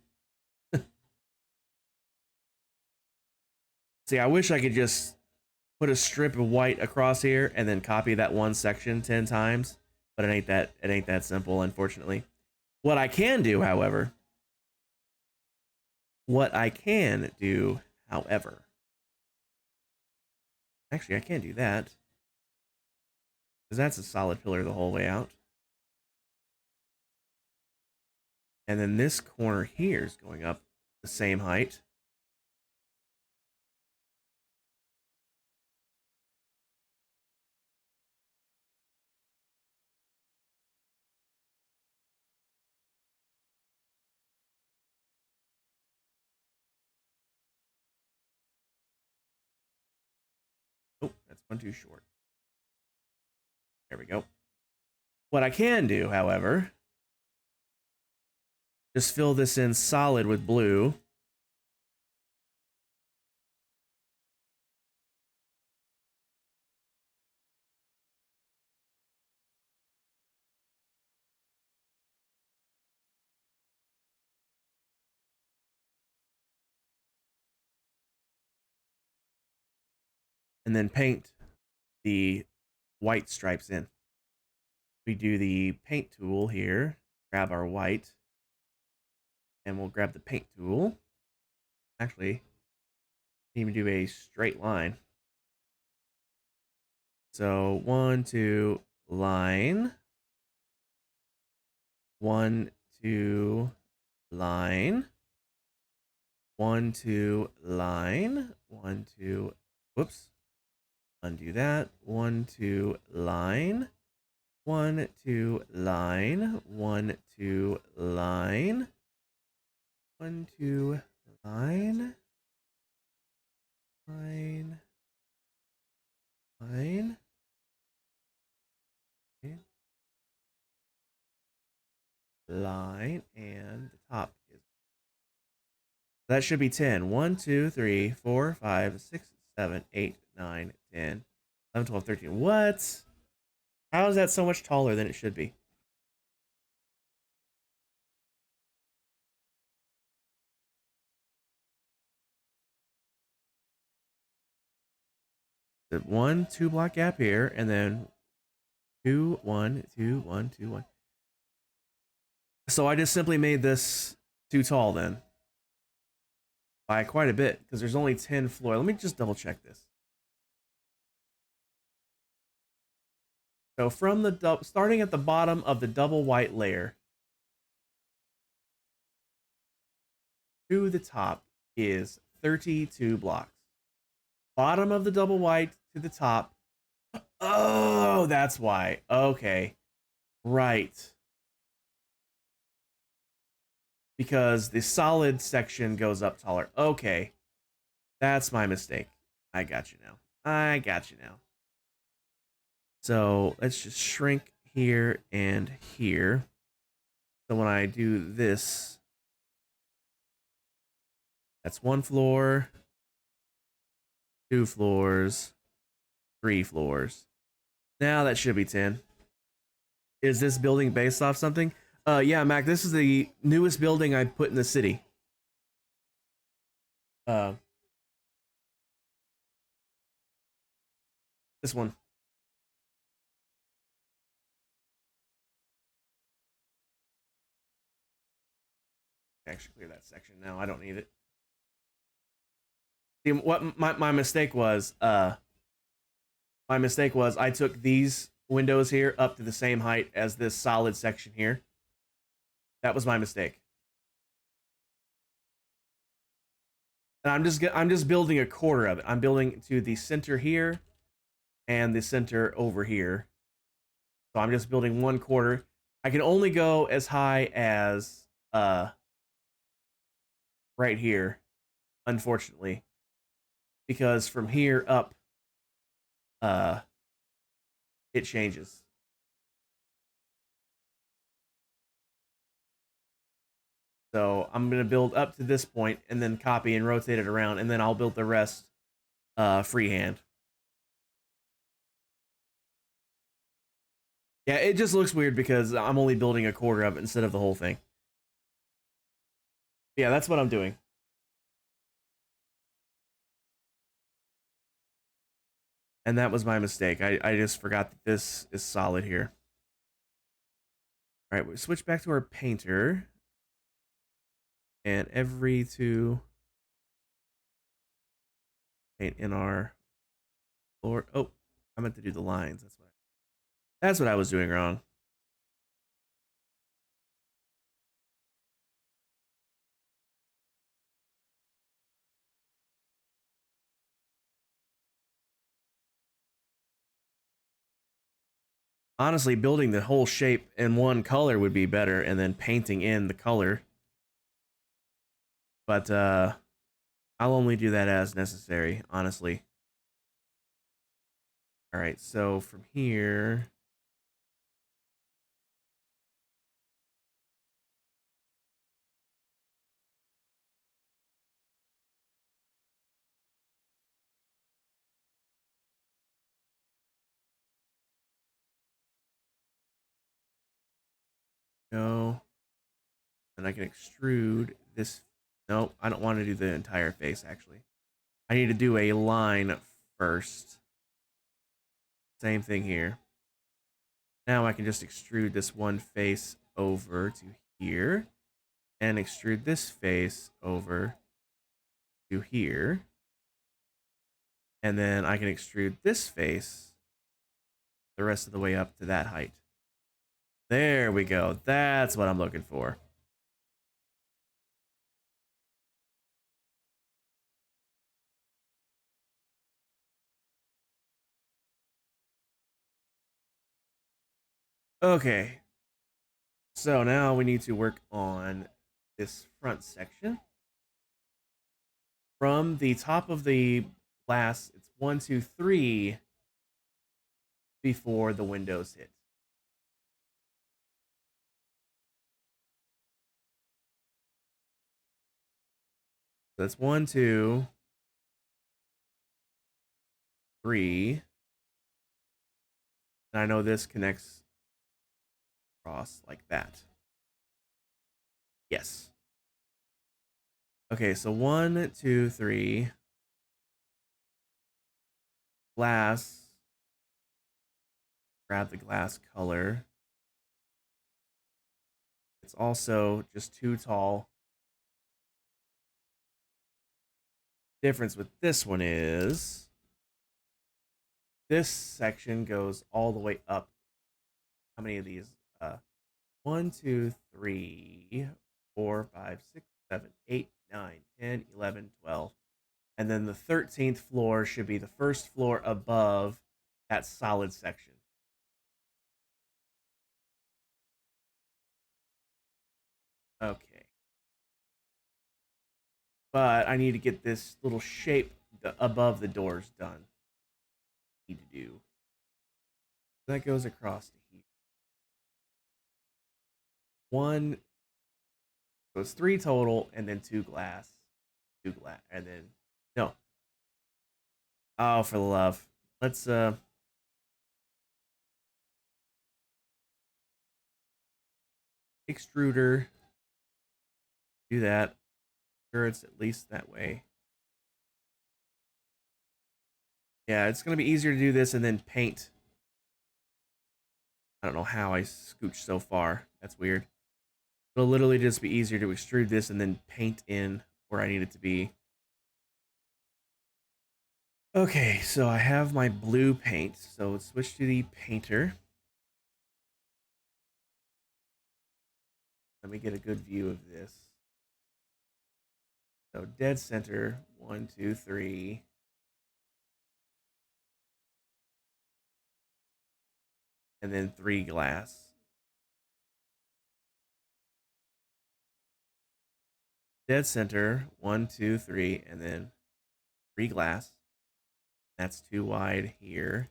See, I wish I could just put a strip of white across here and then copy that one section 10 times, but it ain't that simple, unfortunately. What I can do, however, actually, I can't do that because that's a solid pillar the whole way out. And then this corner here is going up the same height. Oh, that's one too short. There we go. What I can do, however, just fill this in solid with blue. And then paint the white stripes in. We do the paint tool here, grab our white, and we'll grab the paint tool. Actually, even do a straight line. So 1, 2, line. 1, 2, line. 1, 2, line. 1, 2, whoops. Undo that. 1, 2, line. 1, 2, line. 1, 2, line. 1, 2, line. Line. Line. Okay. Line. And the top is. That should be 10. 1, 2, 3, 4, 5, 6, 7, 8, 9, 10, 11, 12, 13. What? How is that so much taller than it should be? The 1, 2 block gap here, and then 2, 1, 2, 1, 2, 1. So I just simply made this too tall then. By quite a bit, because there's only 10 floor. Let me just double check this. So from the starting at the bottom of the double white layer to the top is 32 blocks. Bottom of the double white to the top. Oh, that's why. Okay. Right. Because the solid section goes up taller. Okay. That's my mistake. I got you now. I got you now. So let's just shrink here and here. So when I do this, that's 1 floor, 2 floors, 3 floors. Now that should be 10. Is this building based off something? Yeah, Mac, this is the newest building I put in the city. This one. Actually clear that section now. I don't need it. See, what my mistake was, I took these windows here up to the same height as this solid section here. That was my mistake. And I'm just building a quarter of it. I'm building to the center here and the center over here. So I'm just building 1/4. I can only go as high as right here, unfortunately. Because from here up it changes. So I'm gonna build up to this point and then copy and rotate it around, and then I'll build the rest freehand. Yeah, it just looks weird because I'm only building a quarter of it instead of the whole thing. Yeah, that's what I'm doing. And that was my mistake. I just forgot that this is solid here. All right, we switch back to our painter. And every two paint in our floor. Oh, I meant to do the lines. That's what I was doing wrong. Honestly, building the whole shape in one color would be better, and then painting in the color. But I'll only do that as necessary, honestly. All right, so from here, go, and I can extrude this. No, I don't want to do the entire face, actually. I need to do a line first. Same thing here. Now I can just extrude this one face over to here, and extrude this face over to here. And then I can extrude this face the rest of the way up to that height. There we go. That's what I'm looking for. Okay. So now we need to work on this front section. From the top of the glass, it's 1, 2, 3 before the windows hit. So that's 1, 2, 3. And I know this connects across like that. Yes. Okay, so 1, 2, 3. Glass. Grab the glass color. It's also just too tall. Difference with this one is this section goes all the way up. How many of these? 1, 2, 3, 4, 5, 6, 7, 8, 9, 10, 11, 12. And then the 13th floor should be the first floor above that solid section. Okay. But I need to get this little shape above the doors done. Need to do. That goes across to here. One, so it's 3 total, and then 2 glass. 2 glass, and then, no. Oh, for the love. Let's, extruder. Do that. Sure, it's at least that way. Yeah, it's going to be easier to do this and then paint. I don't know how I scooched so far. That's weird. It'll literally just be easier to extrude this and then paint in where I need it to be. Okay, so I have my blue paint. So let's switch to the painter. Let me get a good view of this. So dead center, 1, 2, 3. And then 3 glass. Dead center, 1, 2, 3, and then 3 glass. That's too wide here.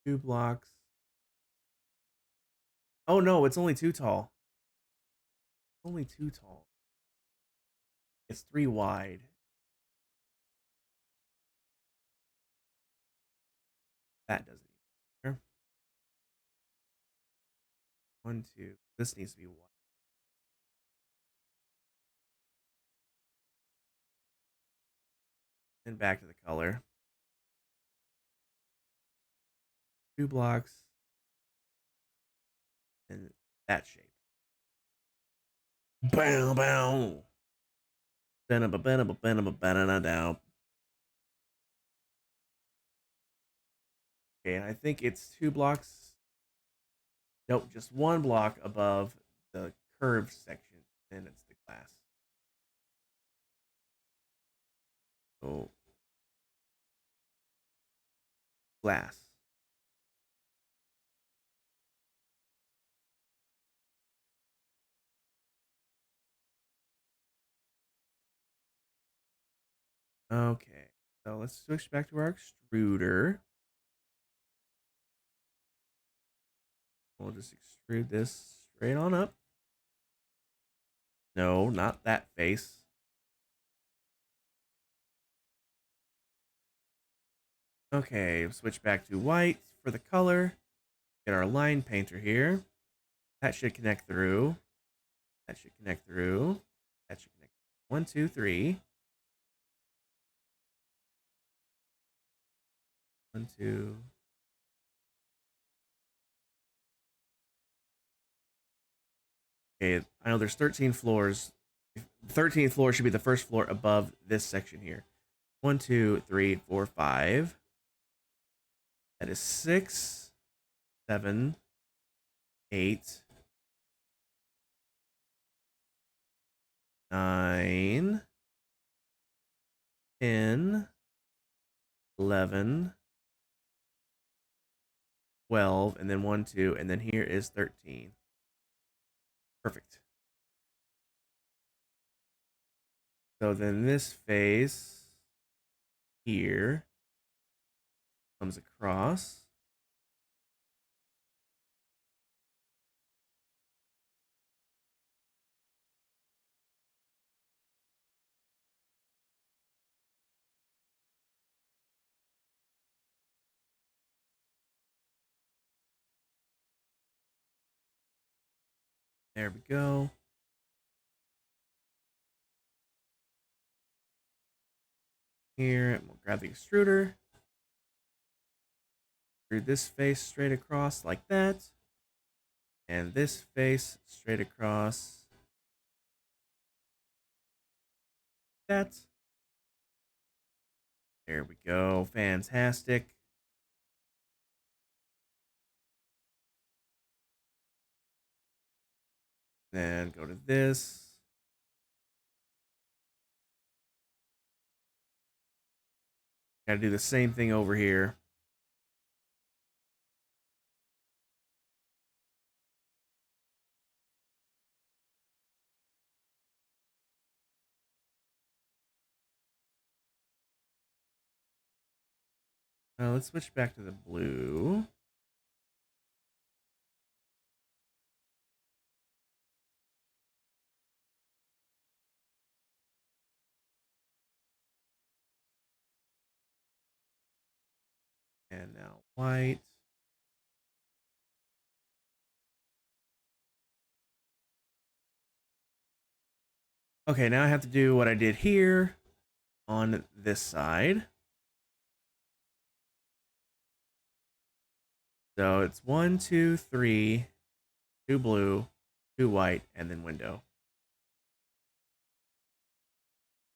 Two blocks. Oh no, it's only too tall. Only too tall. It's 3 wide. That doesn't even matter. 1, 2. This needs to be wide. And back to the color. 2 blocks. And that shape. Bow, bow. Okay, I think it's 2 blocks. Nope, just 1 block above the curved section. Then it's the glass. So, glass. Okay, so let's switch back to our extruder. We'll just extrude this straight on up. No, not that face. Okay, switch back to white for the color. Get our line painter here. That should connect through. That should connect through. That should connect. 1, 2, 3. 1, 2. Okay, I know there's 13 floors. 13th floor should be the first floor above this section here. 1, 2, 3, 4, 5. That is 6, 7, 8, 9, 10, 11, 12, and then 1, 2, and then here is 13. Perfect. So then this face here comes across. There we go. Here, and we'll grab the extruder. Extrude this face straight across like that. And this face straight across that. There we go. Fantastic. Then go to this. Gotta do the same thing over here. Now let's switch back to the blue. And now white. Okay, now I have to do what I did here on this side. So it's 1, 2, 3, 2 blue, 2 white, and then window.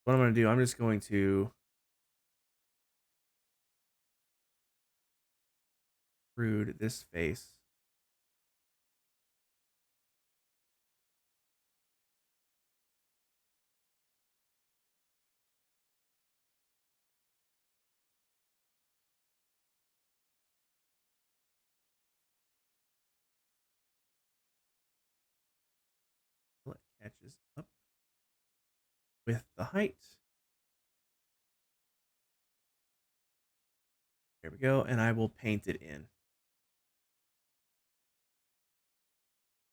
What I'm going to do, I'm just going to extrude this face. It catches up with the height. There we go, and I will paint it in.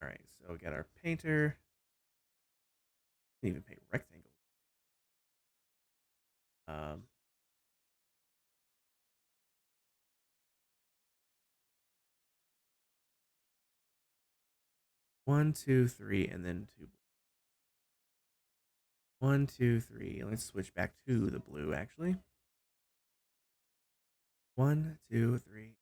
All right, so we got our painter. Can even paint rectangle. Um, one, two, three, and then two. 1, 2, 3. Let's switch back to the blue, actually. 1, 2, 3.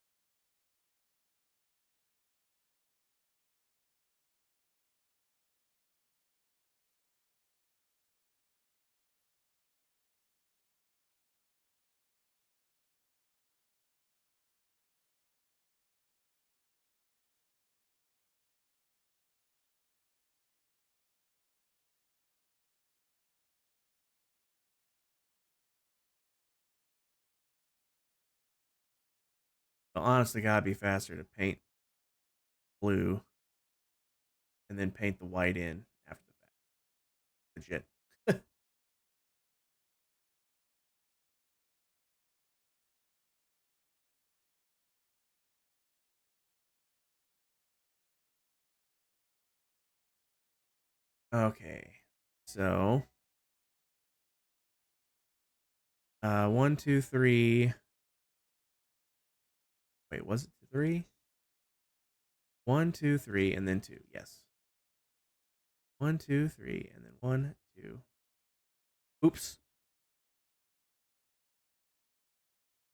So honestly, gotta be faster to paint blue and then paint the white in after the fact. Legit. Okay, so 1, 2, 3. Wait, was it 3? 1, 2, 3, and then 2. Yes. 1, 2, 3, and then 1, 2. Oops.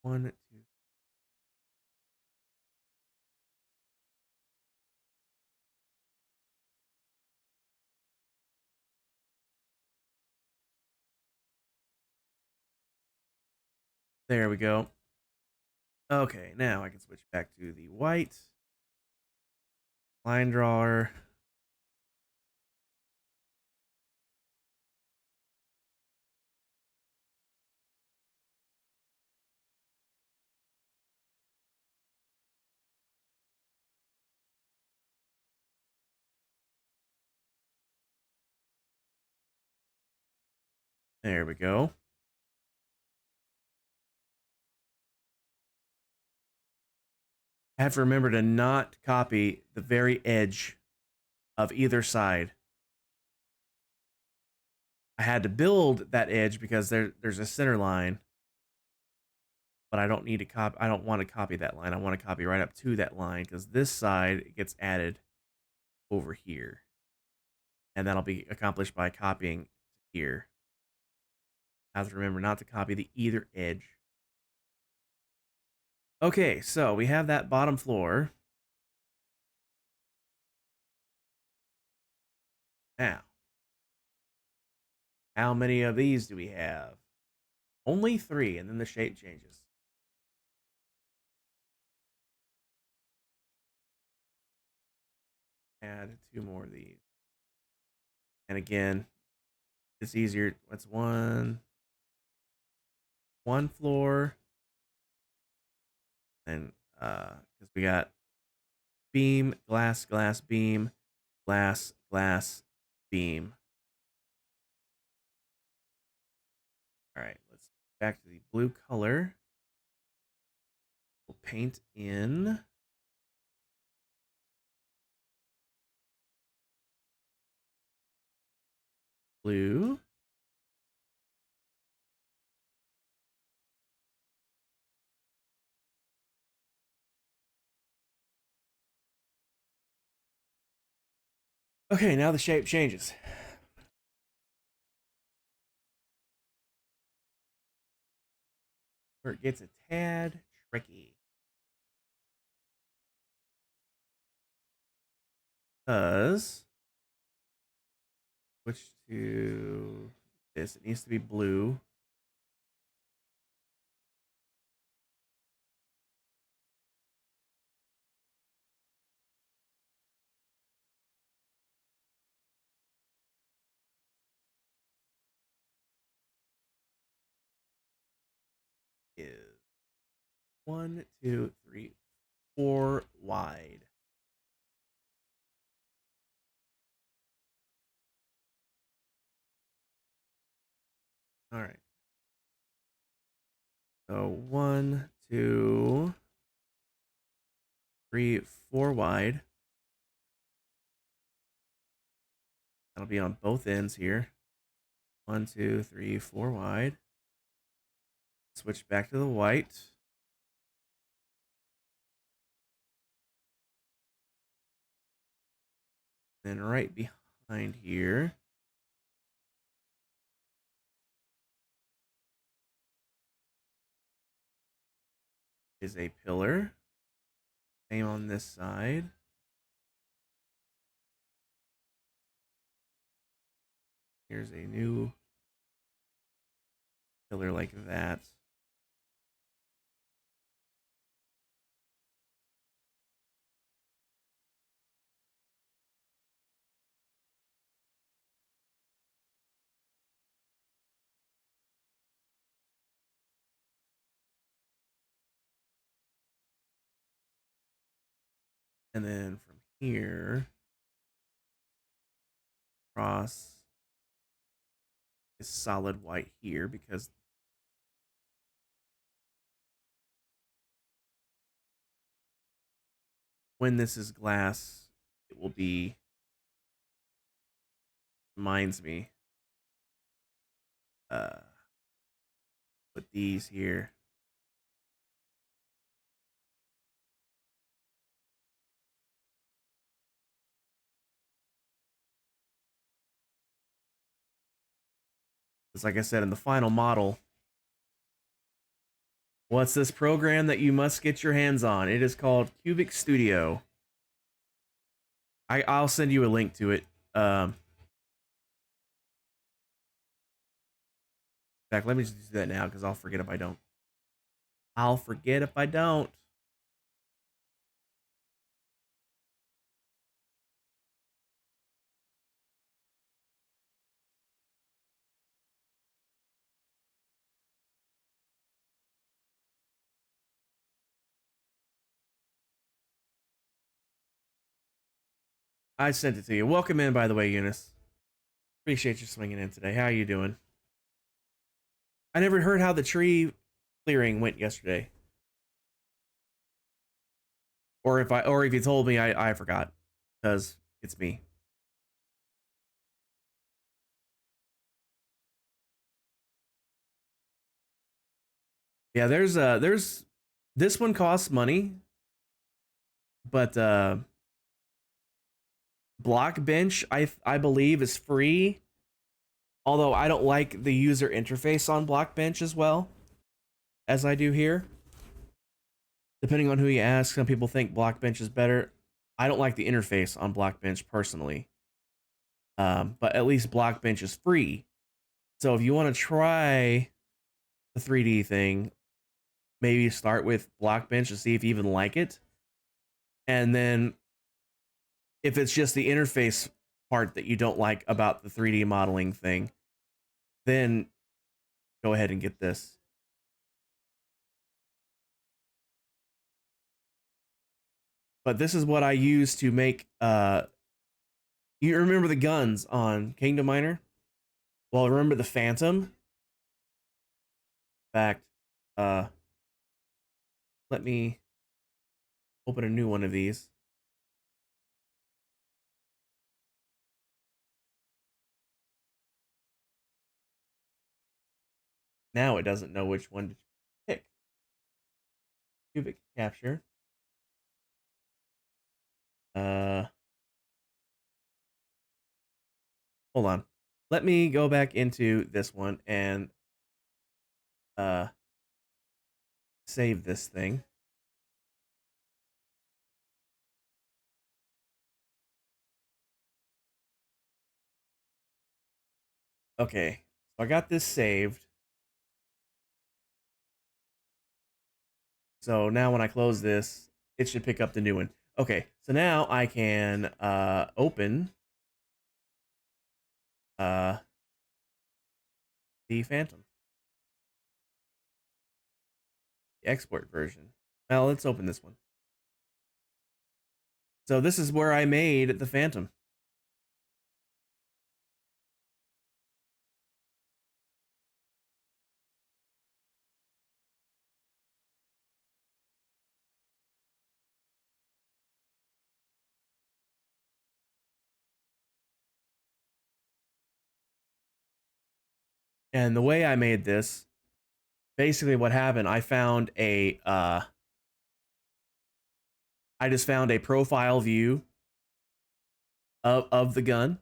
1, 2. There we go. Okay, now I can switch back to the white line drawer. There we go. I have to remember to not copy the very edge of either side. I had to build that edge because there's a center line, but I don't need to copy. I don't want to copy that line. I want to copy right up to that line because this side gets added over here, and that'll be accomplished by copying here. I have to remember not to copy the either edge. Okay, so we have that bottom floor. Now, how many of these do we have? Only 3, and then the shape changes. Add 2 more of these. And again, it's easier. What's one floor? And because we got beam, glass, glass, beam, glass, glass, beam. All right, let's back to the blue color. We'll paint in blue. Okay, now the shape changes. Where it gets a tad tricky. Because switch to this. It needs to be blue. Is 1, 2, 3, 4 wide. All right. So 1, 2, 3, 4 wide. That'll be on both ends here. 1, 2, 3, 4 wide. Switch back to the white. Then right behind here is a pillar. Same on this side. Here's a new pillar like that. And then from here, across is solid white here because when this is glass, it will be, reminds me, put these here. Because like I said, in the final model, what's this program that you must get your hands on? It is called Cubic Studio. I'll send you a link to it. In fact, let me just do that now because I'll forget if I don't. I'll forget if I don't. I sent it to you. Welcome in, by the way, Eunice. Appreciate you swinging in today. How you doing? I never heard how the tree clearing went yesterday, or if you told me, I forgot because it's me. Yeah, there's this one costs money, but Blockbench I believe is free. Although I don't like the user interface on Blockbench as well as I do here. Depending on who you ask, some people think Blockbench is better. I don't like the interface on Blockbench personally. But at least Blockbench is free. So if you want to try the 3D thing, maybe start with Blockbench to see if you even like it. And then if it's just the interface part that you don't like about the 3D modeling thing, then go ahead and get this. But this is what I use to make you remember the guns on Kingdom Miner? Well, remember the Phantom? In fact, let me open a new one of these. Now it doesn't know which one to pick. Cubic capture. Uh, Hold on. Let me go back into this one and uh save this thing. Okay, so I got this saved. So now when I close this, it should pick up the new one. Okay, so now I can open uh the Phantom, the export version. Now let's open this one. So this is where I made the Phantom. And the way I made this, basically what happened, I just found a profile view of the gun,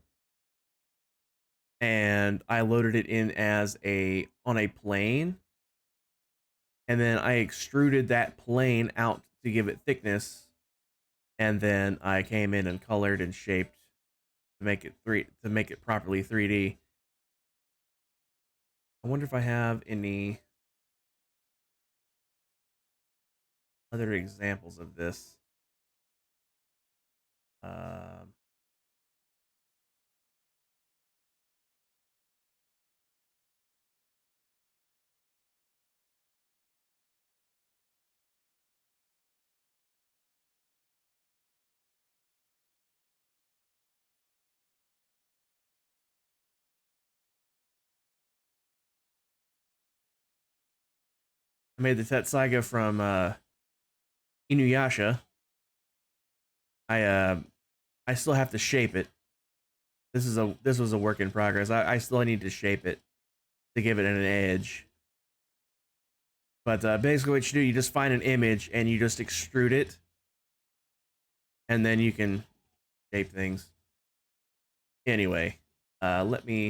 and I loaded it in as on a plane, and then I extruded that plane out to give it thickness, and then I came in and colored and shaped to make it properly 3D. I wonder if I have any other examples of this. Um, I made the Tetsaiga from Inuyasha. I uh, I still have to shape it. This was a work in progress. I still need to shape it to give it an edge. But basically, what you do, you just find an image and you just extrude it, and then you can shape things. Anyway, let's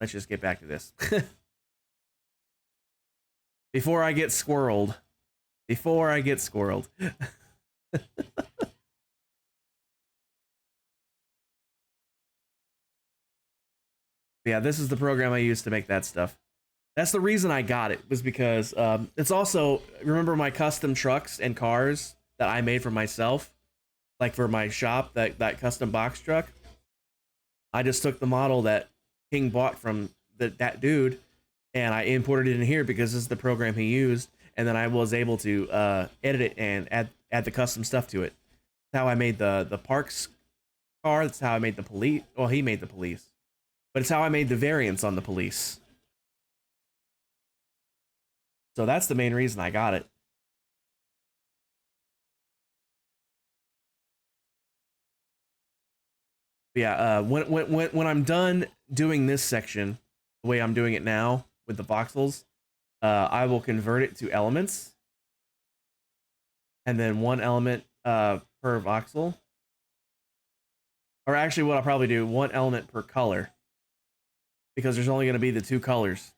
just get back to this before I get squirreled. Before I get squirreled. Yeah, this is the program I use to make that stuff. That's the reason I got it, was because it's also, remember my custom trucks and cars that I made for myself, like for my shop, that custom box truck. I just took the model that King bought from that dude, and I imported it in here because this is the program he used, and then I was able to edit it and add the custom stuff to it. That's how I made the parks car. That's how I made the police. Well, he made the police, but it's how I made the variants on the police. So that's the main reason I got it. But yeah, when I'm done doing this section, the way I'm doing it now with the voxels, I will convert it to elements, and then one element per voxel. Or actually, what I'll probably do, one element per color, because there's only going to be the two colors.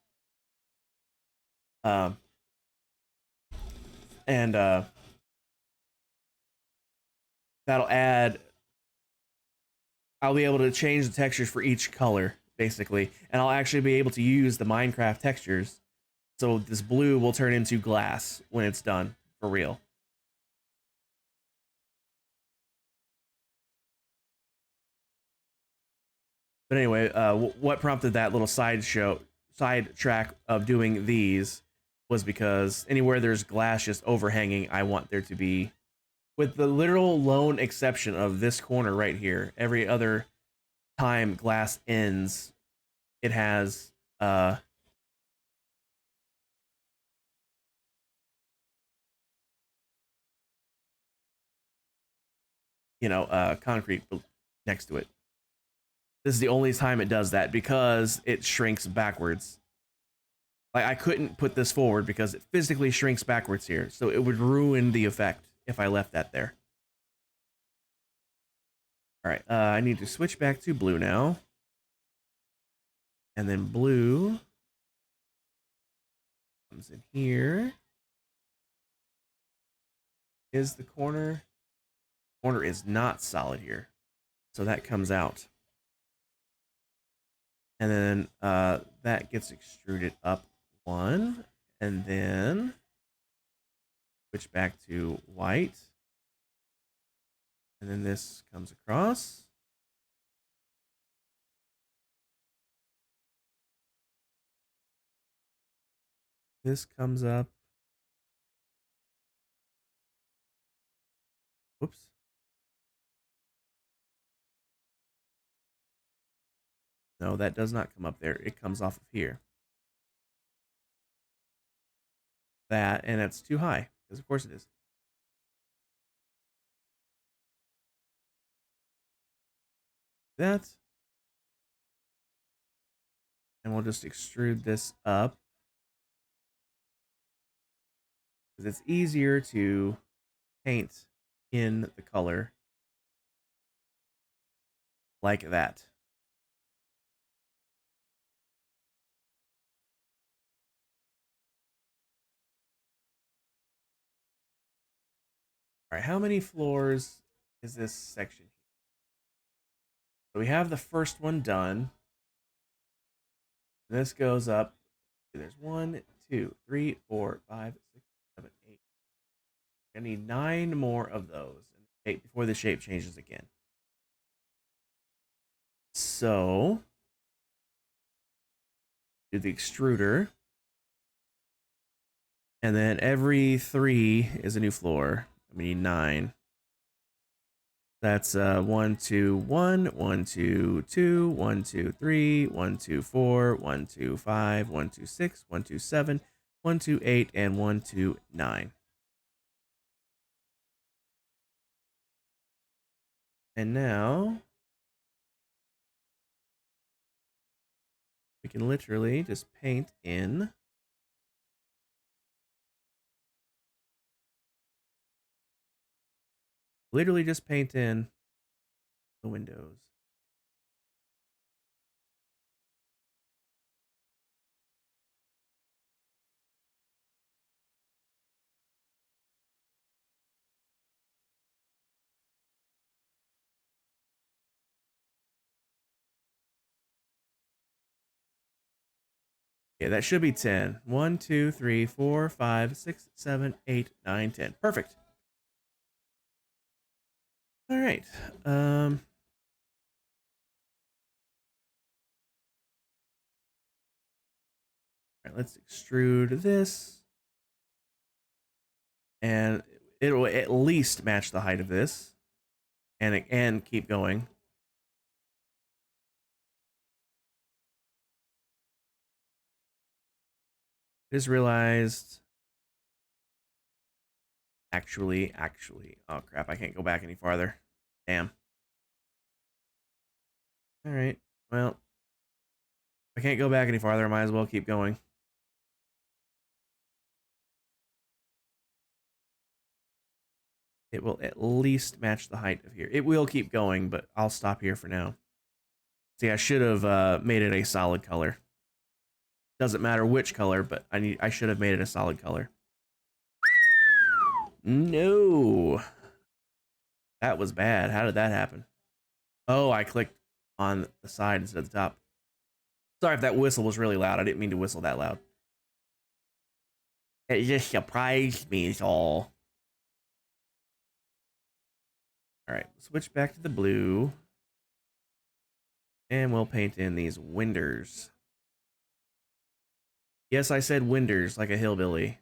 Um, and that'll add. I'll be able to change the textures for each color, basically, and I'll actually be able to use the Minecraft textures. So this blue will turn into glass when it's done for real. But anyway, what prompted that little side track of doing these was because anywhere there's glass just overhanging, I want there to be, with the literal lone exception of this corner right here, every other time glass ends, it has concrete next to it. This is the only time it does that because it shrinks backwards. Like, I couldn't put this forward because it physically shrinks backwards here, so it would ruin the effect if I left that there. All right, I need to switch back to blue now. And then blue comes in here. Is the corner? Corner is not solid here, so that comes out. And then that gets extruded up one, and then switch back to white. And then this comes across. This comes up. Whoops. No, that does not come up there. It comes off of here. That, and it's too high, because of course it is. That. And we'll just extrude this up, because it's easier to paint in the color like that. All right, how many floors is this section? So we have the first one done. This goes up. There's 1, 2, 3, 4, 5, 6, 7, 8. I need 9 more of those before the shape changes again. So do the extruder, and then every 3 is a new floor. We need 9. That's 1, 2, 1, 1, 2, 2, 1, 2, 3, 1, 2, 4, 1, 2, 5, 1, 2, 6, 1, 2, 7, 1, 2, 8, and 1, 2, 9. And now we can literally just paint in the windows. Okay, that should be 10. 1, 2, 3, 4, 5, 6, 7, 8, 9, 10. Perfect. All right. All right, let's extrude this. And it will at least match the height of this. And keep going. Just realized. Actually. Oh crap! I can't go back any farther. Damn. All right. Well, I can't go back any farther. I might as well keep going. It will at least match the height of here. It will keep going, but I'll stop here for now. See, I should have made it a solid color. Doesn't matter which color, but I should have made it a solid color. No. That was bad. How did that happen? Oh, I clicked on the side instead of the top. Sorry if that whistle was really loud. I didn't mean to whistle that loud. It just surprised me, it's all. Alright, switch back to the blue. And we'll paint in these winders. Yes, I said winders like a hillbilly.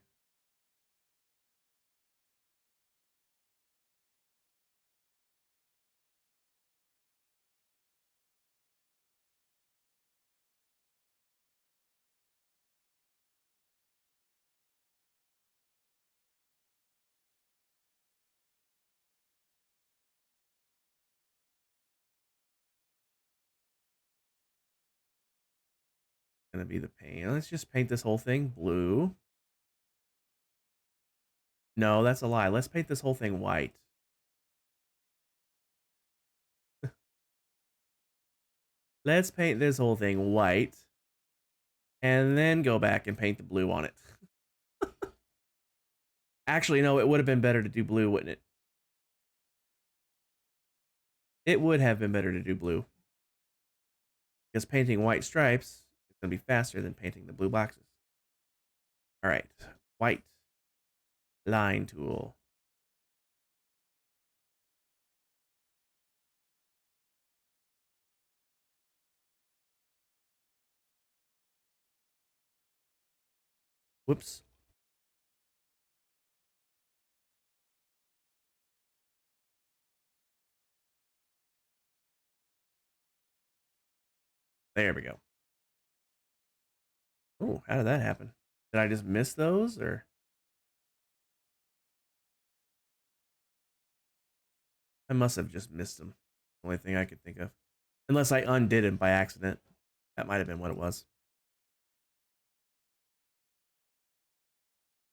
Gonna be the paint. Let's just paint this whole thing blue. No, that's a lie. Let's paint this whole thing white. Let's paint this whole thing white. And then go back and paint the blue on it. Actually, no, it would have been better to do blue, wouldn't it? It would have been better to do blue. Because painting white stripes is going to be faster than painting the blue boxes. All right, white line tool. Whoops. There we go. Oh, how did that happen? Did I just miss those or? I must have just missed them. Only thing I could think of. Unless I undid them by accident. That might have been what it was.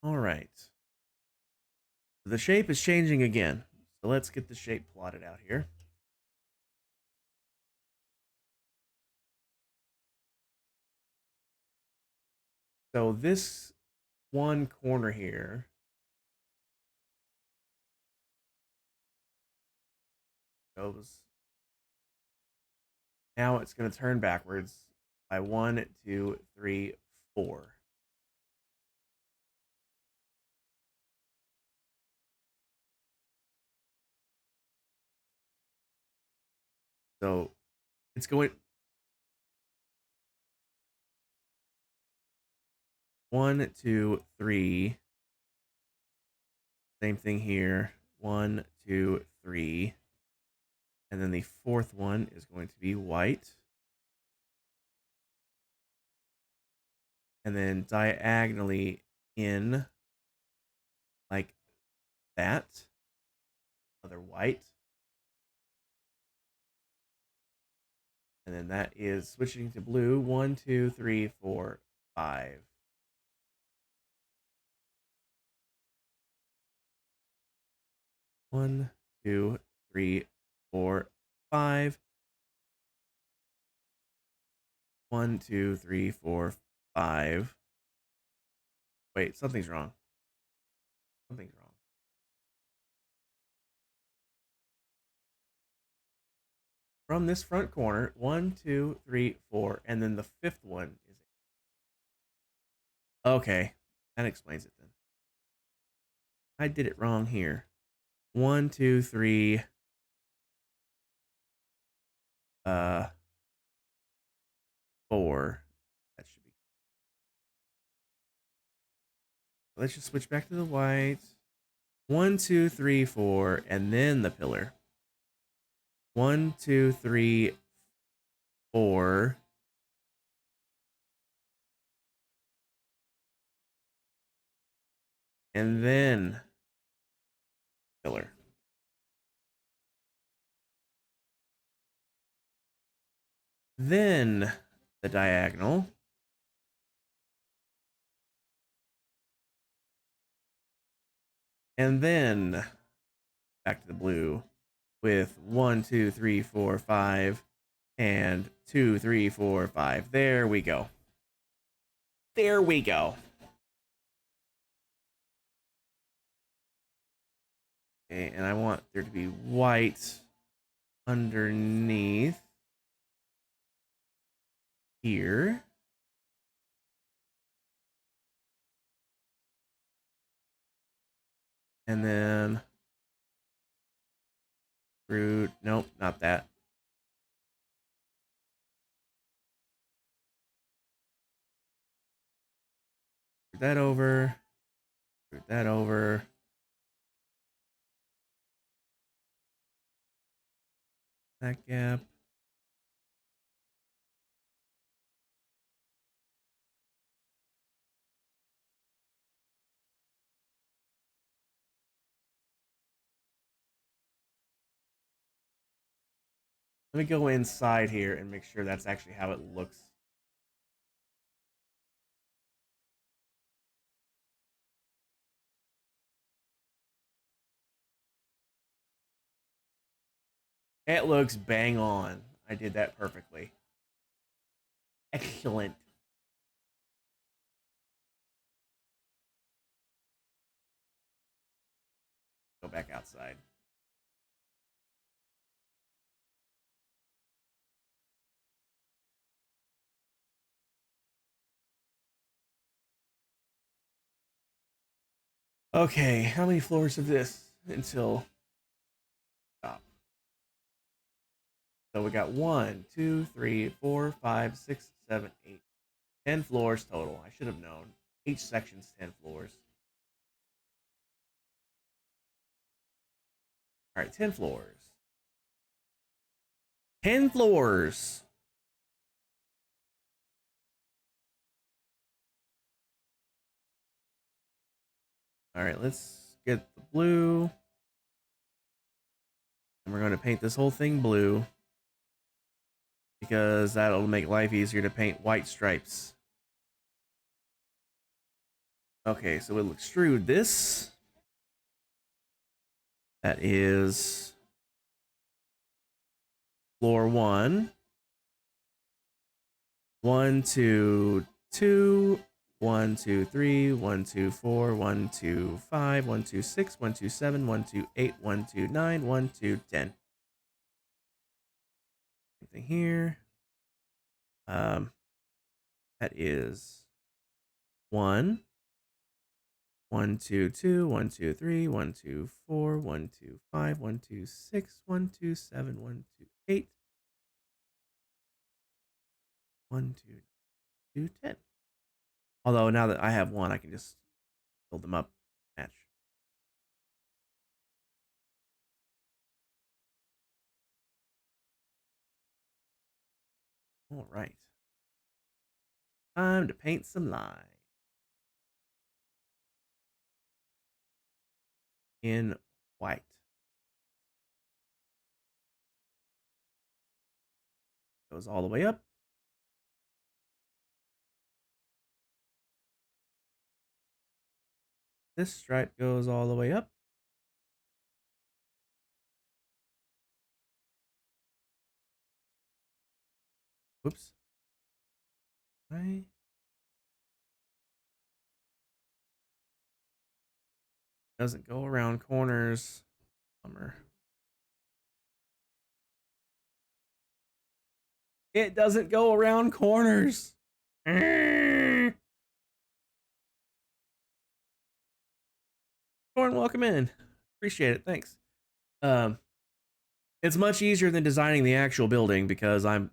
All right. The shape is changing again. So let's get the shape plotted out here. So this one corner here goes. Now it's going to turn backwards by 1, 2, 3, 4. So it's going 1, 2, 3. Same thing here. 1, 2, 3. And then the fourth one is going to be white. And then diagonally in like that. Another white. And then that is switching to blue. 1, 2, 3, 4, 5. One, 2, 3, 4, 5. 1, 2, 3, 4, 5. Wait, something's wrong. Something's wrong. From this front corner, 1, 2, 3, 4, and then the fifth one is Okay, that explains it then. I did it wrong here. 1, 2, 3. 4. That should be. Let's just switch back to the white. 1, 2, 3, 4, and then the pillar. 1, 2, 3, 4. And then pillar. Then the diagonal. And then back to the blue with 1, 2, 3, 4, 5, and 2, 3, 4, 5. There we go. There we go. Okay, and I want there to be white underneath here. And then root. Nope, not that. Root that over. Root that over. That gap. Let me go inside here and make sure that's actually how it looks. It looks bang on. I did that perfectly. Excellent. Go back outside. Okay, how many floors of this until stop? So we got 1, 2, 3, 4, 5, 6, 7, 8. 10 floors total. I should have known. Each section's 10 floors. All right, 10 floors. 10 floors. All right, let's get the blue. And we're going to paint this whole thing blue because that'll make life easier to paint white stripes. Okay, so we'll extrude this. That is floor 1. 1, 2, 2. 1, 2, 3, 1, 2, 4, 1, 2, 5, 1, 2, 6, 1, 2, 7, 1, 2, 8, 1, 2, 9, 1, 2, 10. Anything here. That is 1, 1, 2, 2, 1, 2, 3, 1, 2, 4, 1, 2, 5, 1, 2, 6, 1, 2, 7, 1, 2, 8, 1, 2, 2, 10. Although now that I have one, I can just build them up. Match. All right. Time to paint some lines. In white. Goes all the way up. This stripe goes all the way up. Whoops. Right. Doesn't go around corners. Bummer. It doesn't go around corners. Corn, welcome in. Appreciate it. Thanks. Um, it's much easier than designing the actual building because I'm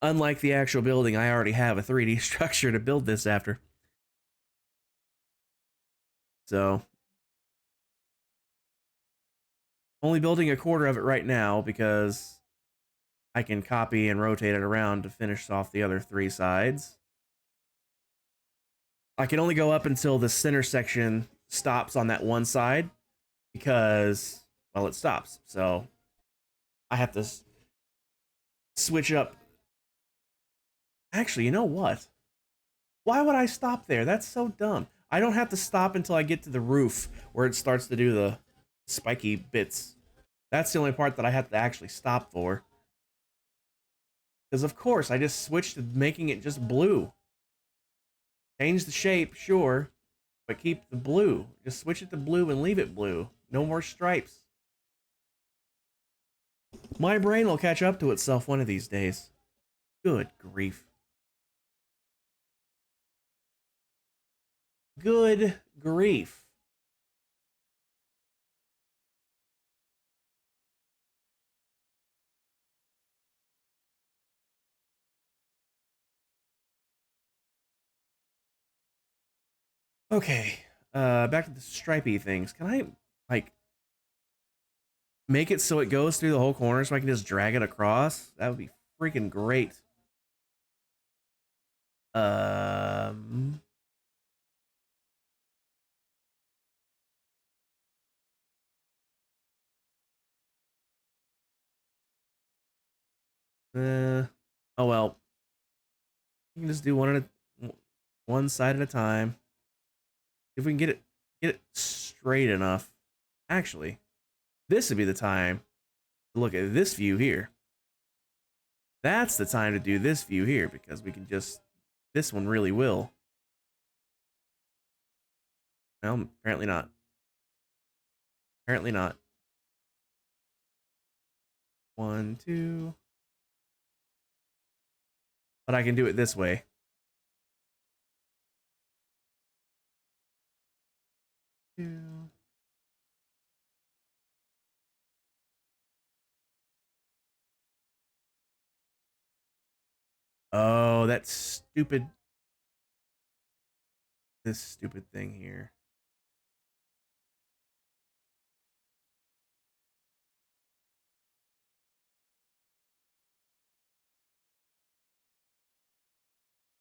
unlike the actual building. I already have a 3D structure to build this after. So only building a quarter of it right now because I can copy and rotate it around to finish off the other 3 sides. I can only go up until the center section stops on that one side because, well, it stops. So I have to switch up. Actually, you know what? Why would I stop there? That's so dumb. I don't have to stop until I get to the roof where it starts to do the spiky bits. That's the only part that I have to actually stop for. Because of course, I just switched to making it just blue. Change the shape, sure, but keep the blue. Just switch it to blue and leave it blue. No more stripes. My brain will catch up to itself one of these days. Good grief. Good grief. Okay, back to the stripey things. Can I, like, make it so it goes through the whole corner so I can just drag it across? That would be freaking great. Um... oh well. You can just do one side at a time. If we can get it straight enough. Actually, this would be the time to look at this view here. That's the time to do this view here because we can just, this one really will. Well, apparently not. Apparently not. 1, 2. But I can do it this way. 2. Oh, that's stupid. This stupid thing here.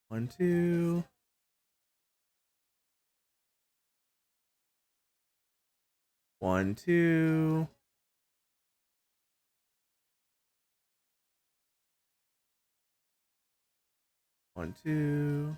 One, 2. 1, 2. 1, 2.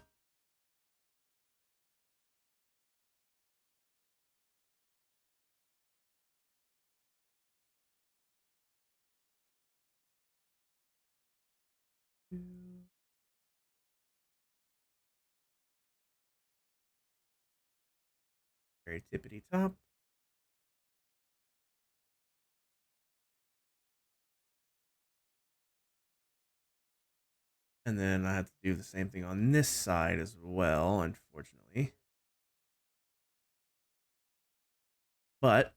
Very tippity top. And then I have to do the same thing on this side as well, unfortunately. But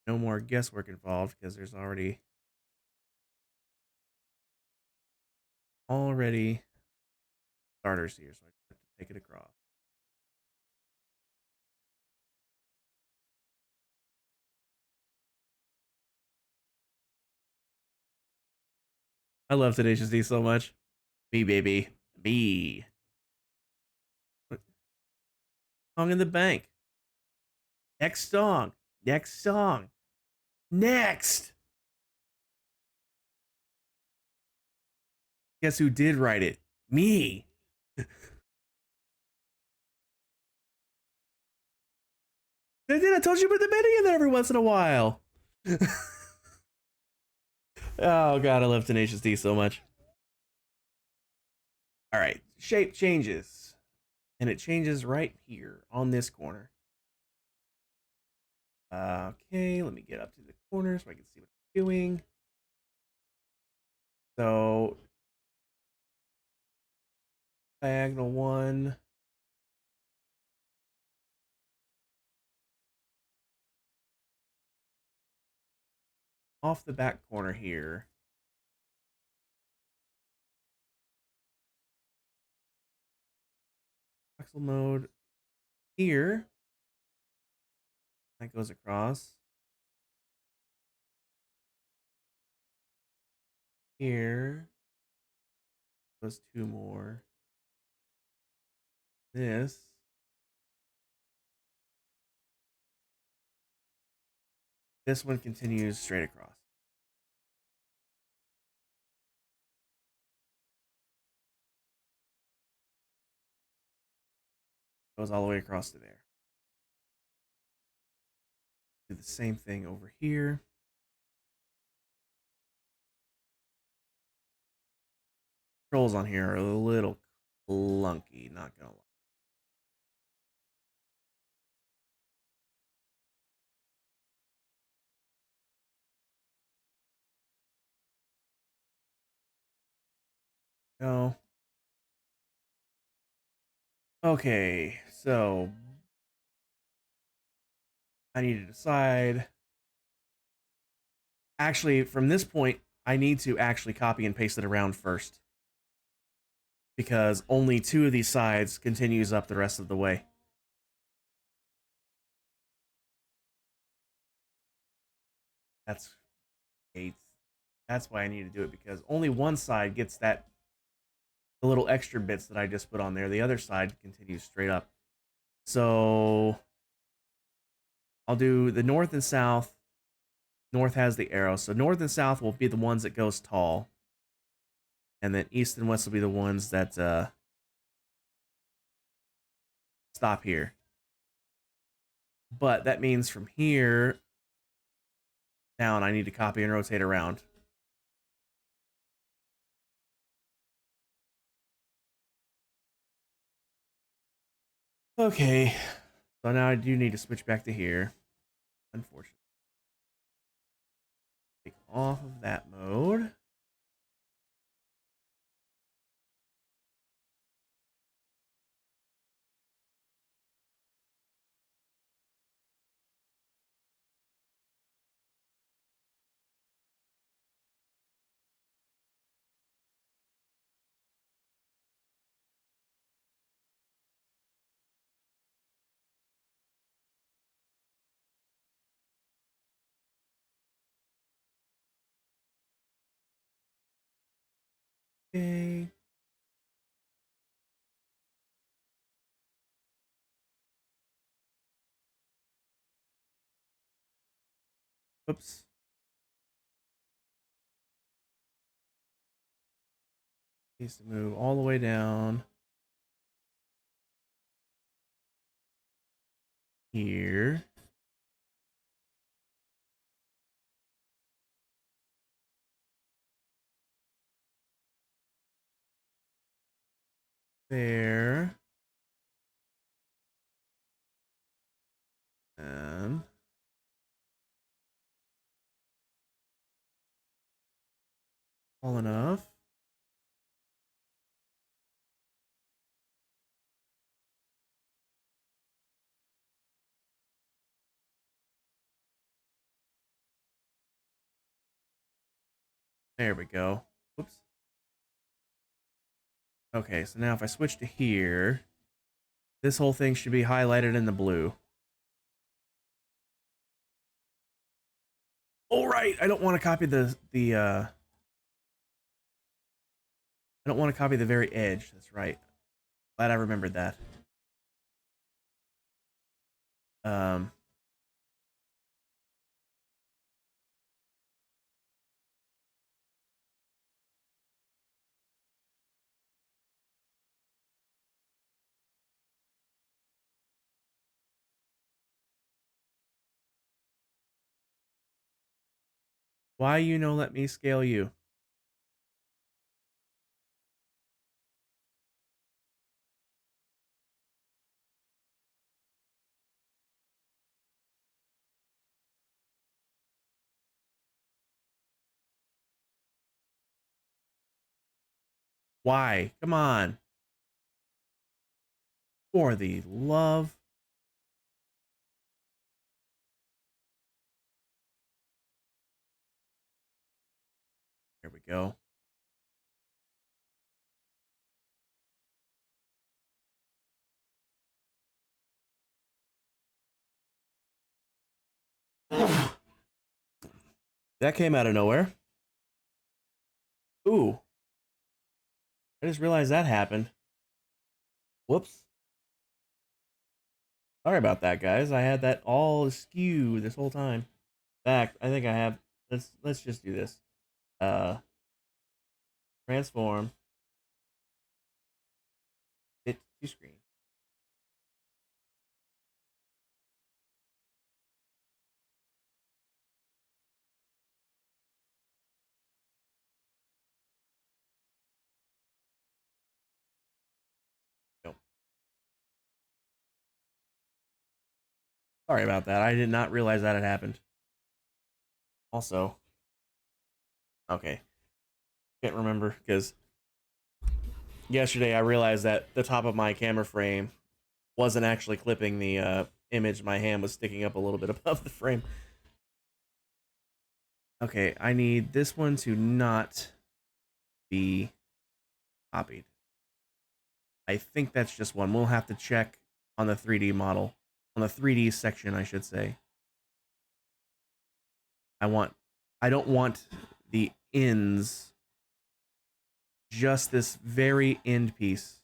no more guesswork involved because there's already starters here, so I just have to take it across. I love Tenacious D so much. Me, baby. Me. Song in the bank. Next song. Next song. Next. Guess who did write it? Me. I did. I told you about the MIDI in there every once in a while. Oh god, I love Tenacious D so much. All right, shape changes, and it changes right here on this corner. Okay, let me get up to the corner so I can see what I'm doing. So diagonal one. Off the back corner here. Pixel mode here. That goes across. Here. Goes two more. This. This one continues straight across. Goes all the way across to there. Do the same thing over here. Controls on here are a little clunky, not gonna lie. No. Okay, so I need to decide. Actually, from this point, I need to actually copy and paste it around first. Because only two of these sides continues up the rest of the way. That's eight. That's why I need to do it, because only one side gets that the little extra bits that I just put on there. The other side continues straight up. So I'll do the north and south. North has the arrow, so north and south will be the ones that goes tall, and then east and west will be the ones that stop here. But that means from here down, I need to copy and rotate around. Okay, so now I do need to switch back to here. Unfortunately. Take off of that mode. Okay. Oops. Needs to move all the way down here. There. And all enough. There we go. Whoops. Okay, so now if I switch to here, this whole thing should be highlighted in the blue. All right, I don't want to copy I don't want to copy the very edge. That's right. Glad I remembered that. Um why let me scale you? Why? Come on. For the love. There we go. That came out of nowhere. Ooh. I just realized that happened. Whoops. Sorry about that, guys. I had that all askew this whole time. Back, I think I have. Let's just do this. Uh, transform. Fit to screen. Nope. Sorry about that. I did not realize that had happened. Also, okay, can't remember because yesterday I realized that the top of my camera frame wasn't actually clipping the image. My hand was sticking up a little bit above the frame. Okay, I need this one to not be copied. I think that's just one. We'll have to check on the 3D model, on the 3D section, I should say. I don't want the ends, just this very end piece.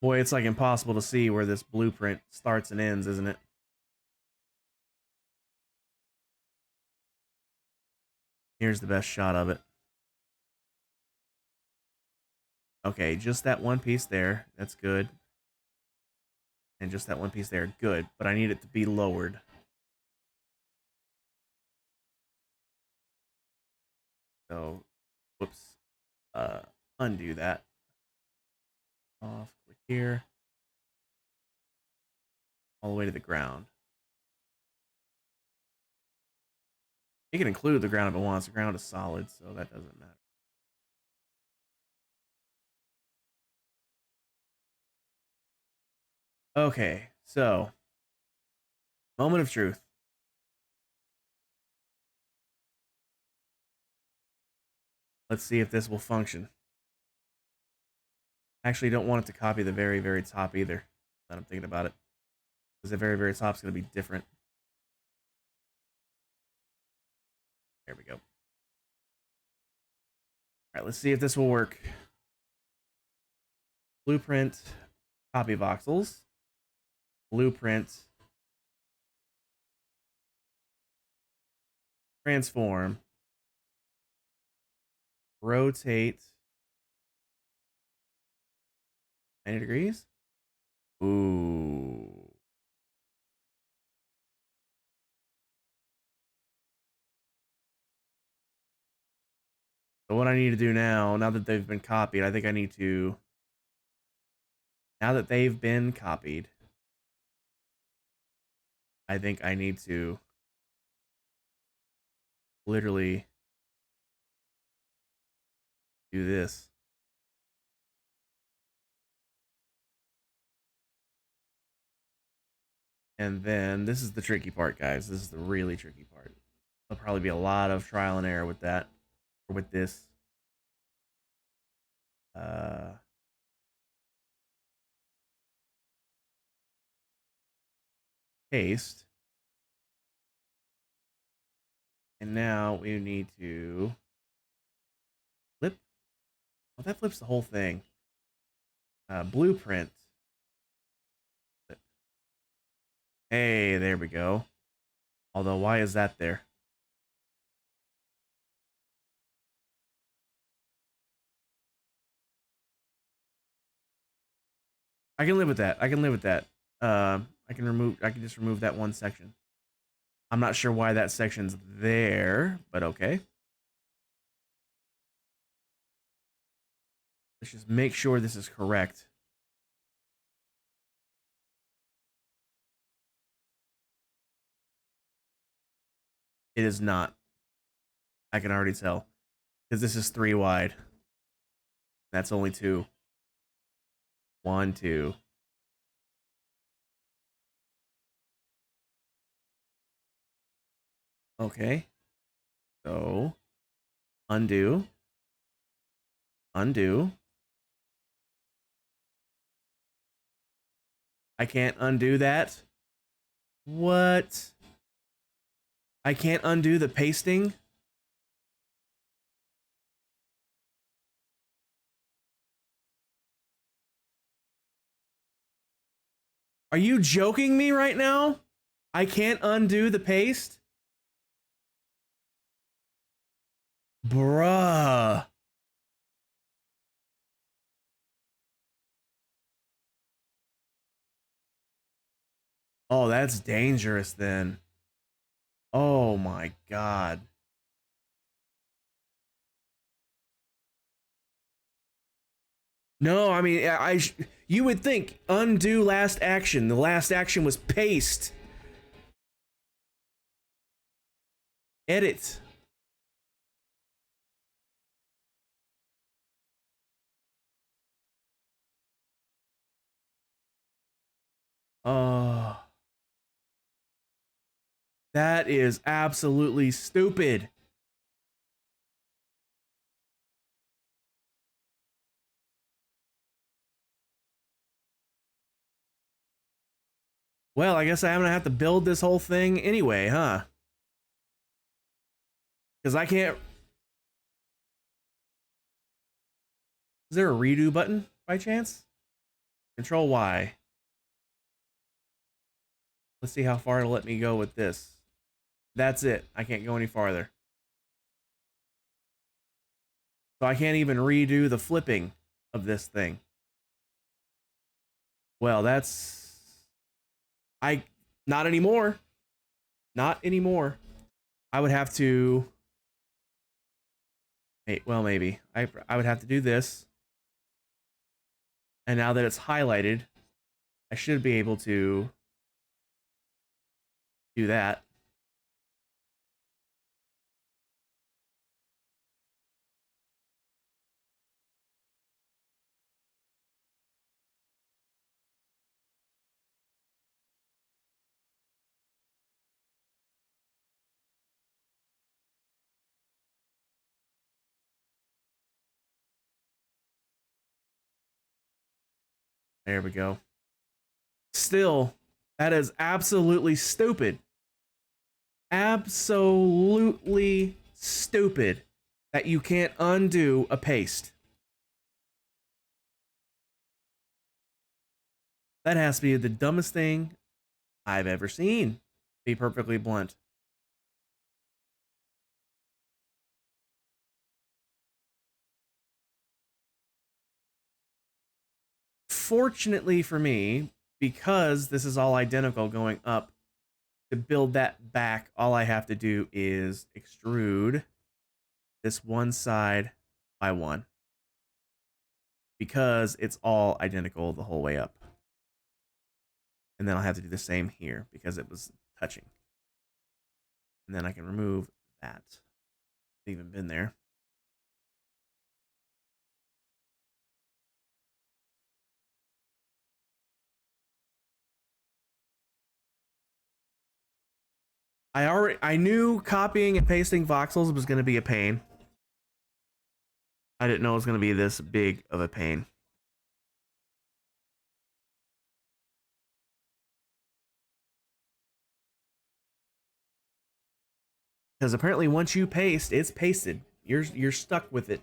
Boy, it's like impossible to see where this blueprint starts and ends, isn't it? Here's the best shot of it. Okay, just that one piece there. That's good. And just that one piece there. Good. But I need it to be lowered. So, whoops. Undo that. Off. Click here. All the way to the ground. You can include the ground if it wants. The ground is solid, so that doesn't matter. Okay, so moment of truth. Let's see if this will function. I actually don't want it to copy the very, very top either. That I'm thinking about it. Because the very, very top is going to be different. There we go. All right, let's see if this will work. Blueprint, copy voxels. Blueprint, transform, rotate 90 degrees. Ooh. So what I need to do now that they've been copied, I think I need to, now that they've been copied, I think I need to literally do this. And then this is the tricky part, guys. This is the really tricky part. There'll probably be a lot of trial and error with that, or with this. Paste. And now we need to flip. Well, that flips the whole thing. Blueprint. Flip. Hey, there we go. Although, why is that there? I can live with that. I can live with that. I can just remove that one section. I'm not sure why that section's there, but okay. Let's just make sure this is correct. It is not. I can already tell. Because this is 3 wide. That's only 2. 1, 2. Okay. So, undo. Undo. I can't undo that. What? I can't undo the pasting? Are you joking me right now? I can't undo the paste? Bruh. Oh, that's dangerous then. Oh my god. No, I mean, you would think undo last action. The last action was paste. Edit. Oh, that is absolutely stupid. Well, I guess I'm gonna have to build this whole thing anyway, huh? Because I can't. Is there a redo button by chance? Control Y. Let's see how far it'll let me go with this. That's it. I can't go any farther. So I can't even redo the flipping of this thing. Well, that's... Not anymore. Not anymore. I would have to... Well, maybe. I would have to do this. And now that it's highlighted, I should be able to do that. There we go. Still, that is absolutely stupid. Absolutely stupid that you can't undo a paste. That has to be the dumbest thing I've ever seen, to be perfectly blunt. Fortunately for me, because this is all identical going up, to build that back, all I have to do is extrude this one side by 1. Because it's all identical the whole way up. And then I'll have to do the same here because it was touching. And then I can remove that. It's even been there. I knew copying and pasting voxels was going to be a pain. I didn't know it was going to be this big of a pain. Because apparently once you paste, it's pasted. You're stuck with it.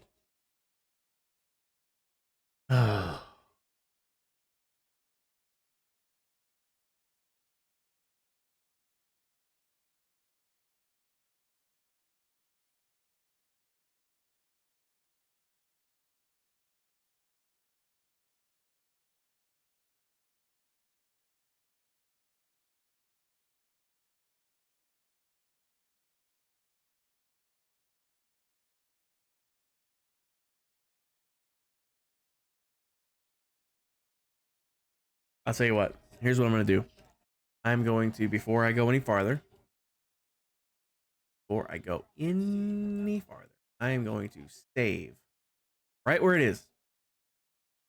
I'll tell you what. Here's what I'm going to do. I'm going to, before I go any farther, I am going to save right where it is.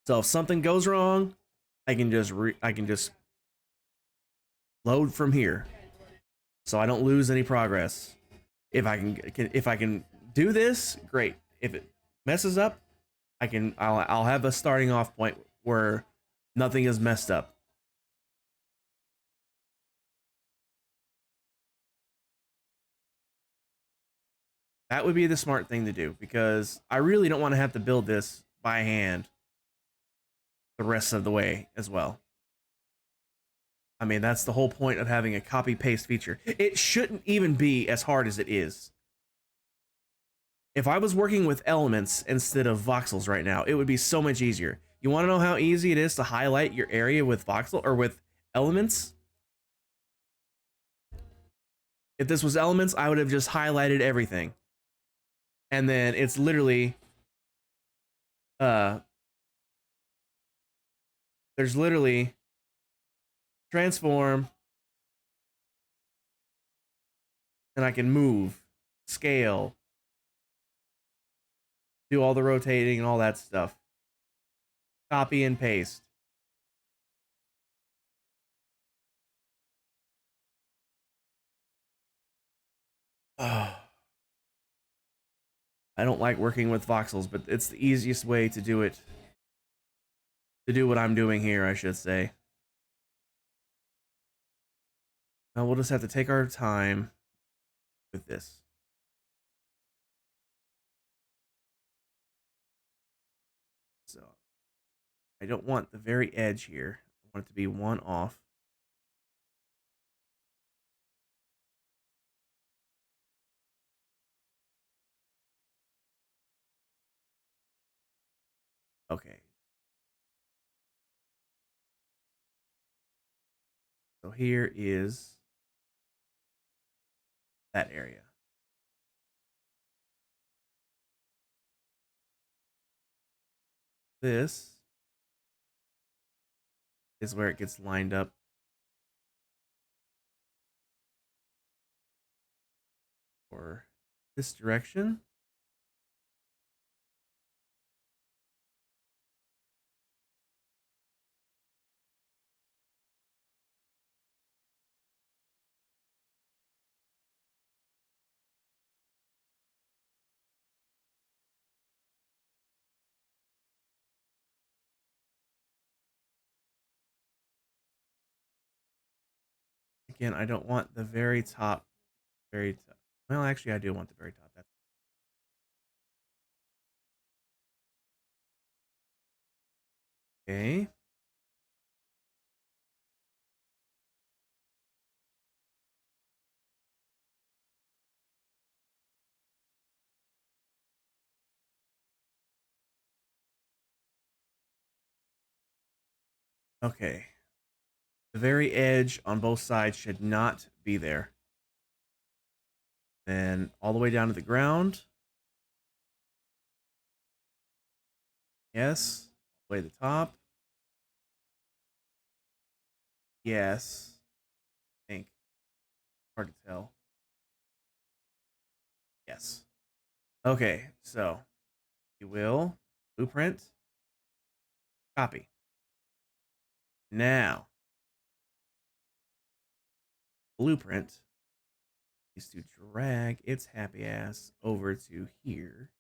So if something goes wrong, I can just load from here, so I don't lose any progress. If I can do this, great. If it messes up, I'll have a starting off point where nothing is messed up. That would be the smart thing to do, because I really don't want to have to build this by hand the rest of the way as well. I mean, that's the whole point of having a copy paste feature. It shouldn't even be as hard as it is. If I was working with elements instead of voxels right now, it would be so much easier. You want to know how easy it is to highlight your area with voxel or with elements? If this was elements, I would have just highlighted everything. And then it's literally there's literally transform, and I can move, scale, do all the rotating and all that stuff. Copy and paste. Oh. I don't like working with voxels, but it's the easiest way to do it. To do what I'm doing here, I should say. Now we'll just have to take our time with this. So I don't want the very edge here. I want it to be one off. Okay. So here is that area. This is where it gets lined up. For this direction. Again, I don't want the very top. Well, actually, I do want the very top. That's okay. Okay. The very edge on both sides should not be there. Then all the way down to the ground. Yes. All the way to the top. Yes. I think. Hard to tell. Yes. Okay, so you will blueprint, copy. Now, blueprint is to drag its happy ass over to here.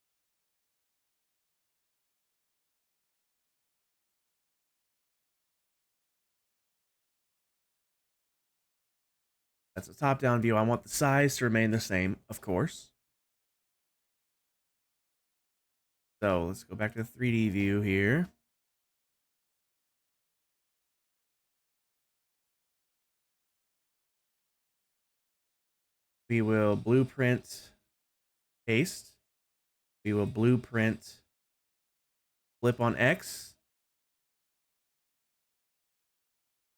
That's a top-down view. I want the size to remain the same, of course. So let's go back to the 3D view here. We will blueprint paste. We will blueprint flip on X.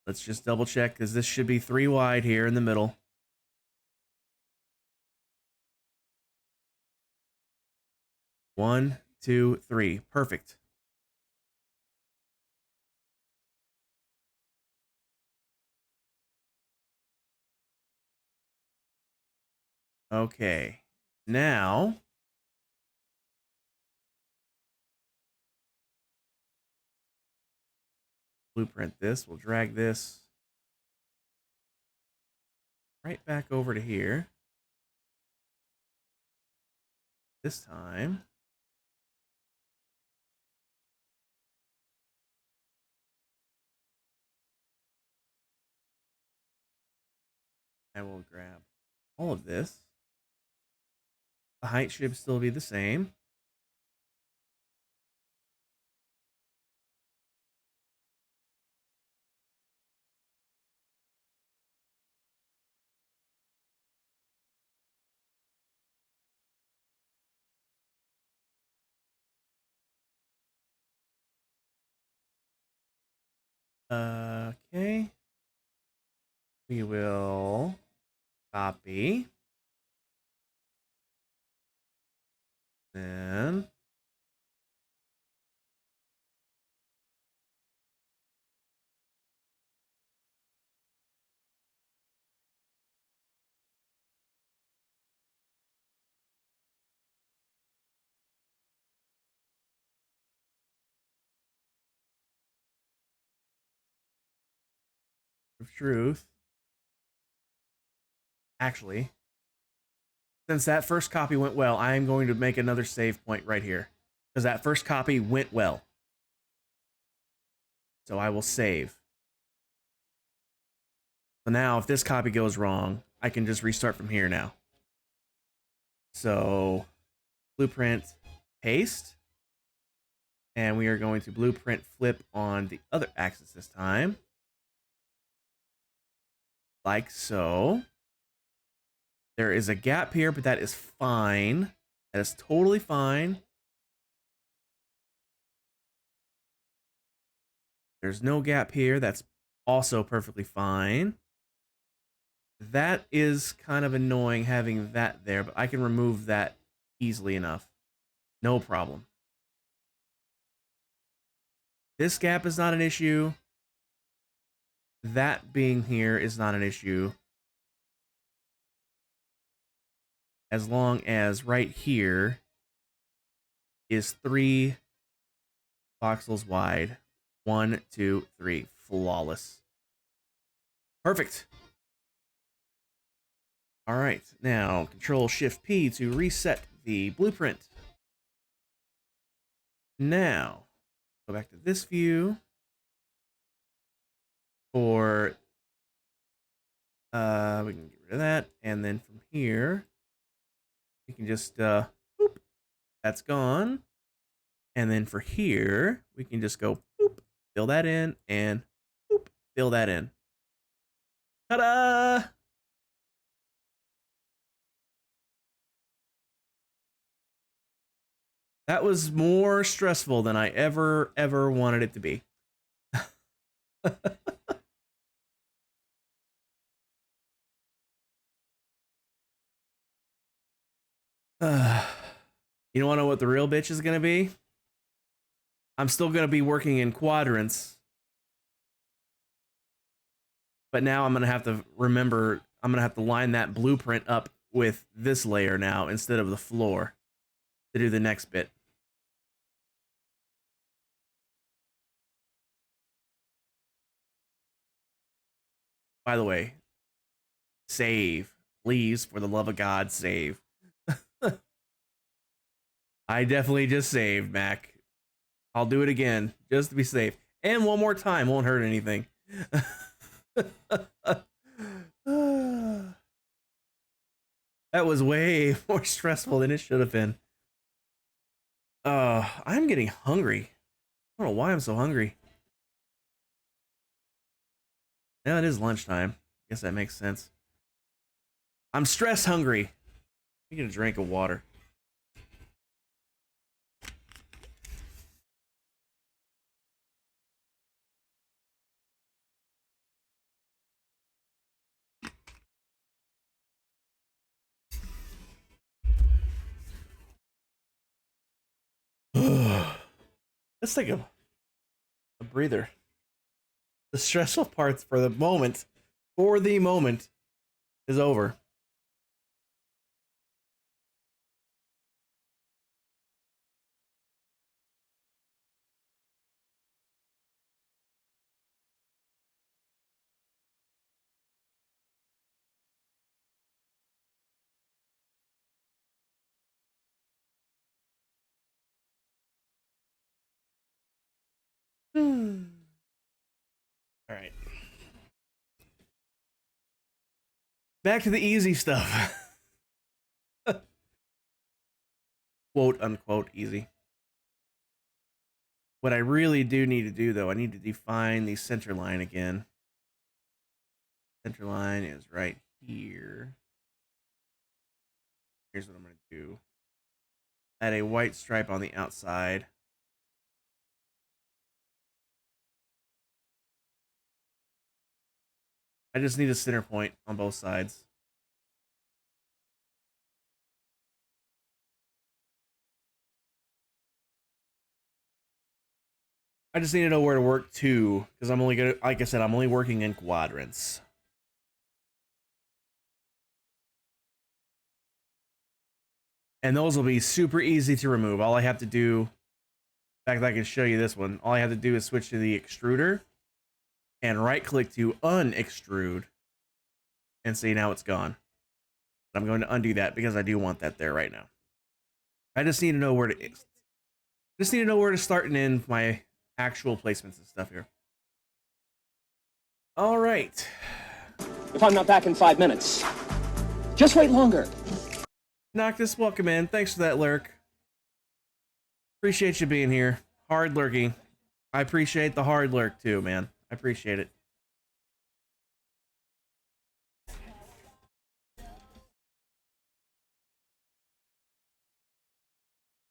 Let's just double check, because this should be 3 wide here in the middle. One, two, three. Perfect. Okay. Now, blueprint this. We'll drag this right back over to here. This time, I will grab all of this. The height should still be the same. Okay. We will copy. Then of truth. Actually, since that first copy went well, I am going to make another save point right here. Because that first copy went well. So I will save. So now if this copy goes wrong, I can just restart from here now. So blueprint, paste. And we are going to blueprint flip on the other axis this time. Like so. There is a gap here, but that is fine. That is totally fine. There's no gap here. That's also perfectly fine. That is kind of annoying having that there, but I can remove that easily enough. No problem. This gap is not an issue. That being here is not an issue. As long as right here is 3 voxels wide. 1, 2, 3. Flawless. Perfect. All right, now Control-Shift-P to reset the blueprint. Now, go back to this view. For, we can get rid of that. And then from here, we can just, boop, that's gone. And then for here, we can just go, boop, fill that in, and boop, fill that in. Ta-da! That was more stressful than I ever wanted it to be. You want to know what the real bitch is going to be? I'm still going to be working in quadrants. But now I'm going to have to remember, I'm going to have to line that blueprint up with this layer now instead of the floor to do the next bit. By the way, save. Please, for the love of God, save. I definitely just saved, Mac. I'll do it again, just to be safe. And one more time, won't hurt anything. That was way more stressful than it should have been. I'm getting hungry. I don't know why I'm so hungry. Now it is lunchtime. Guess that makes sense. I'm stress hungry. I get a drink of water. Let's take a breather. The stressful parts for the moment is over. All right. Back to the easy stuff. Quote unquote easy. What I really do need to do, though, I need to define the center line again. Center line is right here. Here's what I'm going to do. Add a white stripe on the outside. I just need a center point on both sides. I just need to know where to work to, because I'm only gonna, like I said, I'm only working in quadrants. And those will be super easy to remove. All I have to do, in fact, I can show you this one. All I have to do is switch to the extruder and right click to unextrude, and see now it's gone. I'm going to undo that because I do want that there right now. I just need to know where to start and end my actual placements and stuff here. All right. If I'm not back in 5 minutes, just wait longer. Noctis, welcome in. Thanks for that lurk. Appreciate you being here. Hard lurking. I appreciate the hard lurk too, man. I appreciate it.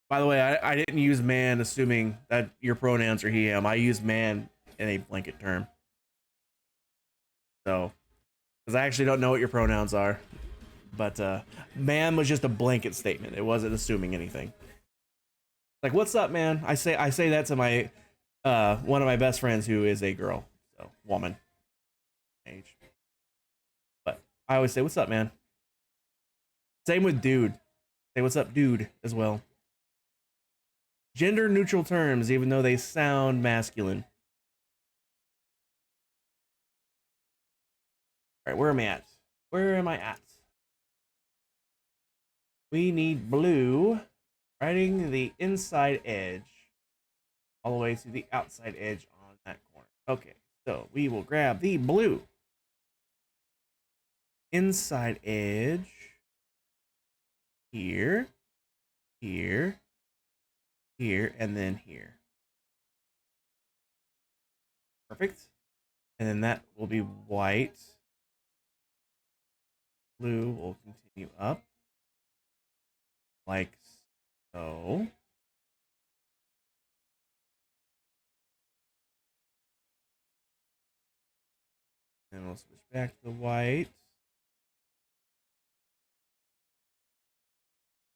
By the way, I didn't use man assuming that your pronouns are he, him. I use man in a blanket term. So, because I actually don't know what your pronouns are. But man was just a blanket statement. It wasn't assuming anything. Like, what's up, man? I say that to my one of my best friends who is a girl, so woman age. But I always say, what's up, man? Same with dude. Say what's up, dude, as well. Gender neutral terms, even though they sound masculine. All right, where am I at? Where am I at? We need blue, writing the inside edge all the way to the outside edge on that corner. Okay, so we will grab the blue inside edge here, here, here, and then here. Perfect. And then that will be white. Blue will continue up like so. And we'll switch back to the white.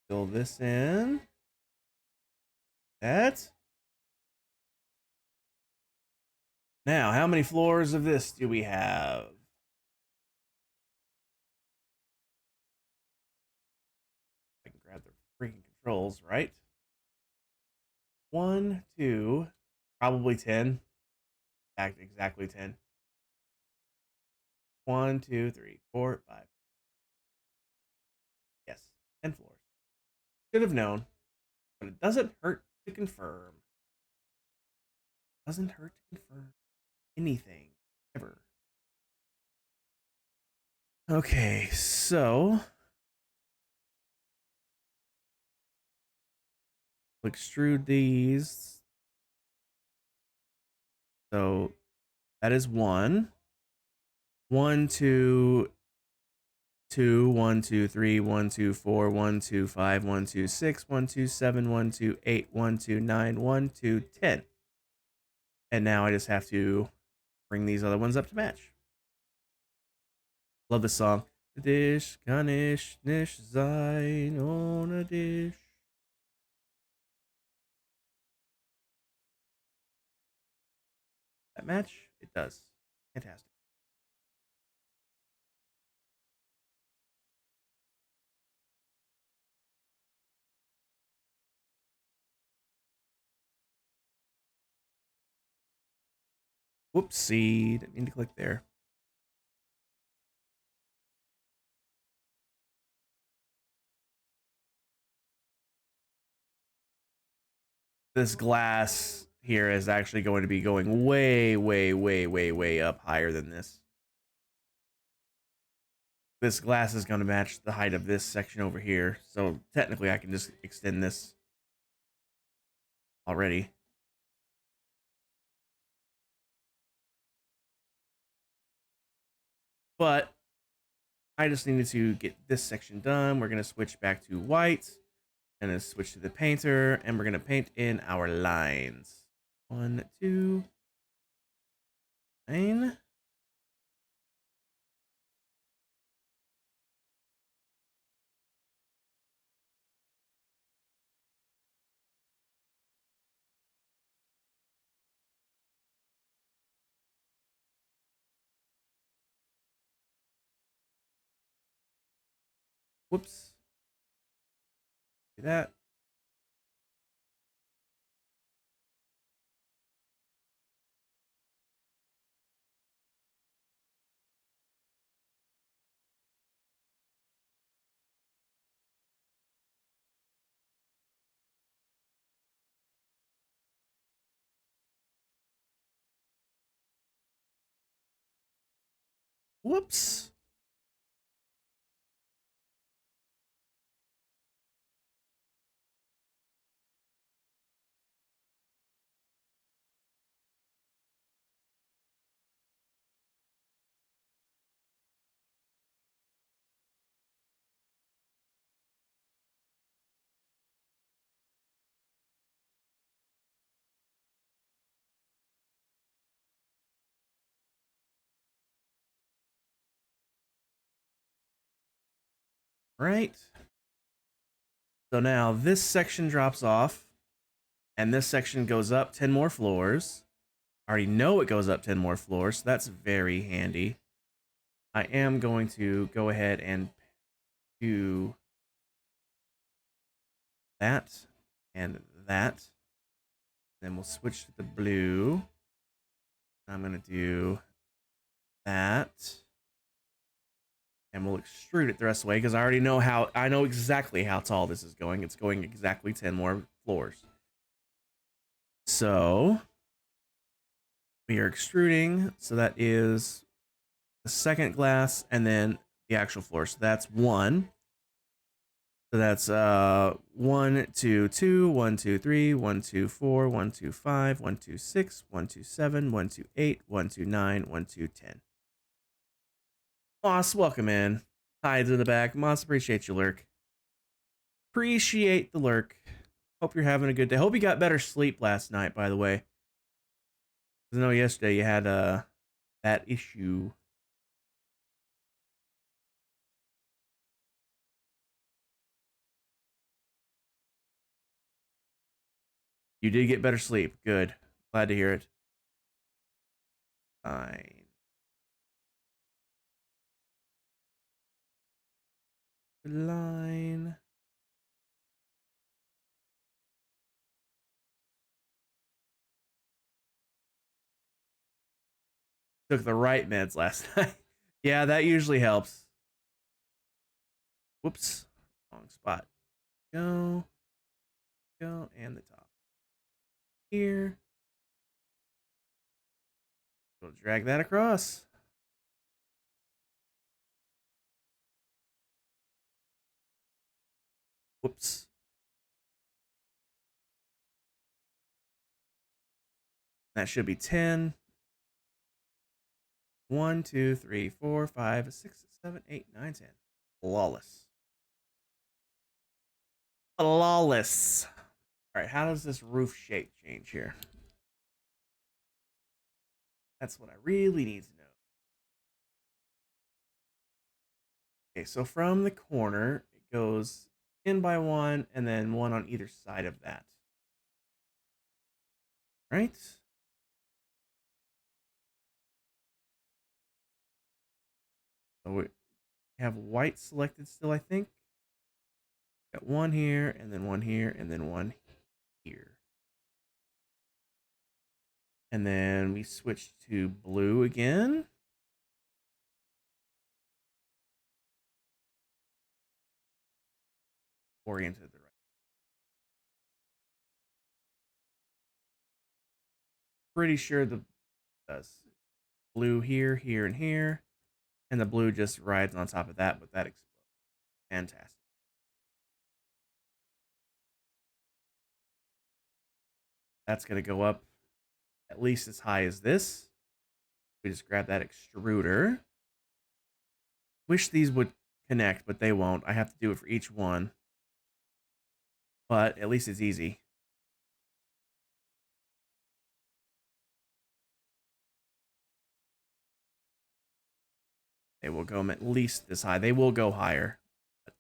Fill this in. That. Now, how many floors of this do we have? I can grab the freaking controls, right? 1, 2, probably 10. In fact, exactly 10. 1, 2, 3, 4, 5. Yes, 10 floors. Should have known, but it doesn't hurt to confirm. Doesn't hurt to confirm anything ever. Okay, so we'll extrude these. So that is 1. 1, 2, 2, 1, 2, 3, 1, 2, 4, 1, 2, 5, 1, 2, 6, 1, 2, 7, 1, 2, 8, 1, 2, 9, 1, 2, 10. And now I just have to bring these other ones up to match. Love this song. The dish, garnish, nish, sein on a dish. That match? It does. Fantastic. Whoopsie. Didn't mean to click there. This glass here is actually going to be going way, way, way, way, way up higher than this. This glass is going to match the height of this section over here. So technically I can just extend this already. But I just needed to get this section done. We're going to switch back to white. And then switch to the painter. And we're going to paint in our lines. 1, 2, line. Whoops. Do that. Whoops. Right. So now this section drops off. And this section goes up 10 more floors. I already know it goes up 10 more floors, so that's very handy. I am going to go ahead and do that and that. Then we'll switch to the blue. I'm going to do that. And we'll extrude it the rest of the way because I know exactly how tall this is going. It's going exactly 10 more floors. So we are extruding. So that is the second glass and then the actual floor. So that's 1. So that's 1, 2, 2, 1, 2, 3, 1, 2, 4, 1, 2, 5, 1, 2, 6, 1, 2, 7, 1, 2, 8, 1, 2, 9, 1, 2, 10. Moss, welcome in. Hi to the back. Moss, appreciate you, lurk. Appreciate the lurk. Hope you're having a good day. Hope you got better sleep last night, by the way. I know yesterday you had that issue. You did get better sleep. Good. Glad to hear it. Fine. Line. Took the right meds last night. Yeah, that usually helps. Whoops. Wrong spot. Go. Go. And the top. Here. We'll drag that across. Whoops. That should be 10. 1, 2, 3, 4, 5, 6, 7, 8, 9, 10. Flawless. Flawless. All right, how does this roof shape change here? That's what I really need to know. Okay, so from the corner, it goes in by 1 and then 1 on either side of that. Right? So we have white selected still, I think. Got 1 here, and then 1 here, and then 1 here. And then we switch to blue again. Oriented the right. pretty sure the blue here, here, and here, and the blue just rides on top of that, but that explodes. Fantastic. That's going to go up at least as high as this. We just grab that extruder. Wish these would connect, but they won't. I have to do it for each one. But at least it's easy. They will go at least this high. They will go higher. But...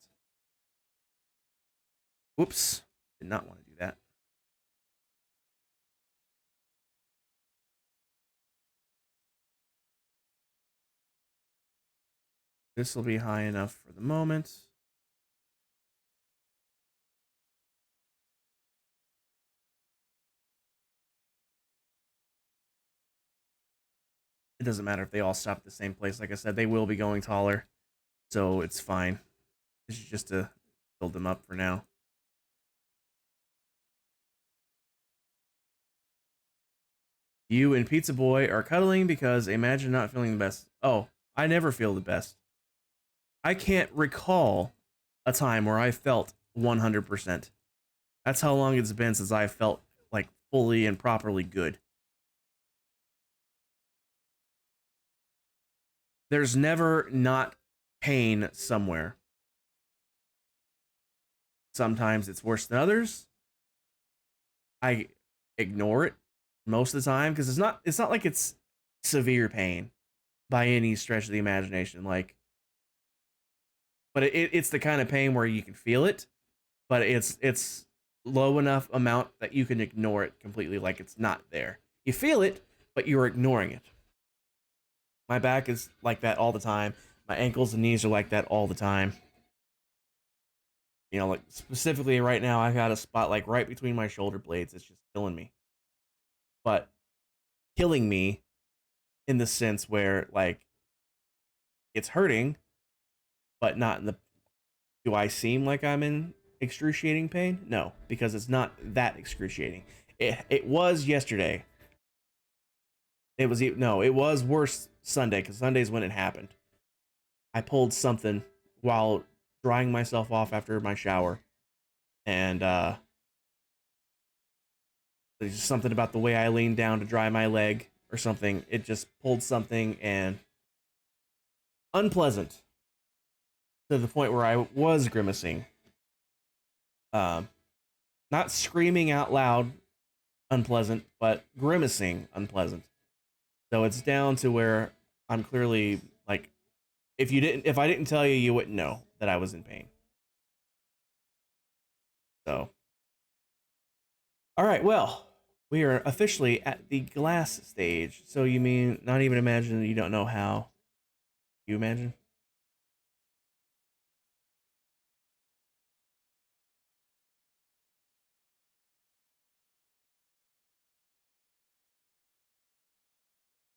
Whoops. Did not want to do that. This will be high enough for the moment. It doesn't matter if they all stop at the same place. Like I said, they will be going taller. So it's fine. This is just to build them up for now. You and Pizza Boy are cuddling because imagine not feeling the best. Oh, I never feel the best. I can't recall a time where I felt 100%. That's how long it's been since I felt like fully and properly good. There's never not pain somewhere. Sometimes it's worse than others. I ignore it most of the time because it's not like it's severe pain by any stretch of the imagination. Like, but it's the kind of pain where you can feel it, but it's low enough amount that you can ignore it completely, like it's not there. You feel it, but you're ignoring it. My back is like that all the time. My ankles and knees are like that all the time. You know, like specifically right now, I've got a spot like right between my shoulder blades. It's just killing me. But killing me in the sense where like it's hurting, but not in the. Do I seem like I'm in excruciating pain? No, because it's not that excruciating. It was yesterday. It was worse Sunday because Sunday's when it happened. I pulled something while drying myself off after my shower, and there's just something about the way I leaned down to dry my leg or something. It just pulled something and unpleasant to the point where I was grimacing. Not screaming out loud, unpleasant, but grimacing, unpleasant. So it's down to where I'm clearly like, if I didn't tell you, you wouldn't know that I was in pain. So, all right, well, we are officially at the glass stage. So you mean not even imagine? You don't know how? You imagine?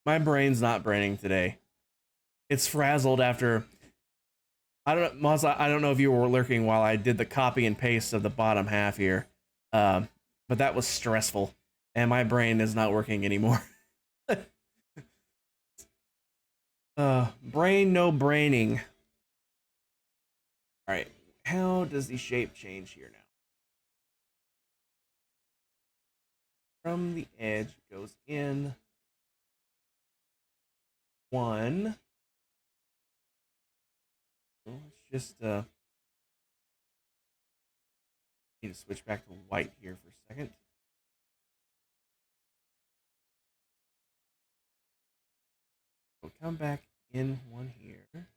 My brain's not braining today. It's frazzled after. I don't know, Moz, I don't know if you were lurking while I did the copy and paste of the bottom half here, but that was stressful, and my brain is not working anymore. Brain no braining. All right, how does the shape change here now? From the edge goes in one. Let's just need to switch back to white here for a second. We'll come back in one here.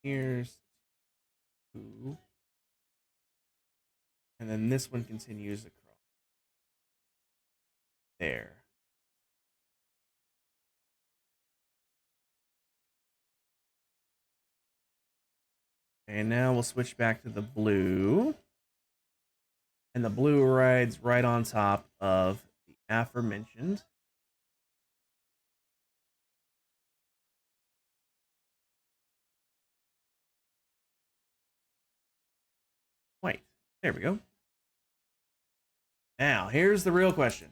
Here's two. And then this one continues across. There. And now we'll switch back to the blue. And the blue rides right on top of the aforementioned white. There we go. Now, here's the real question.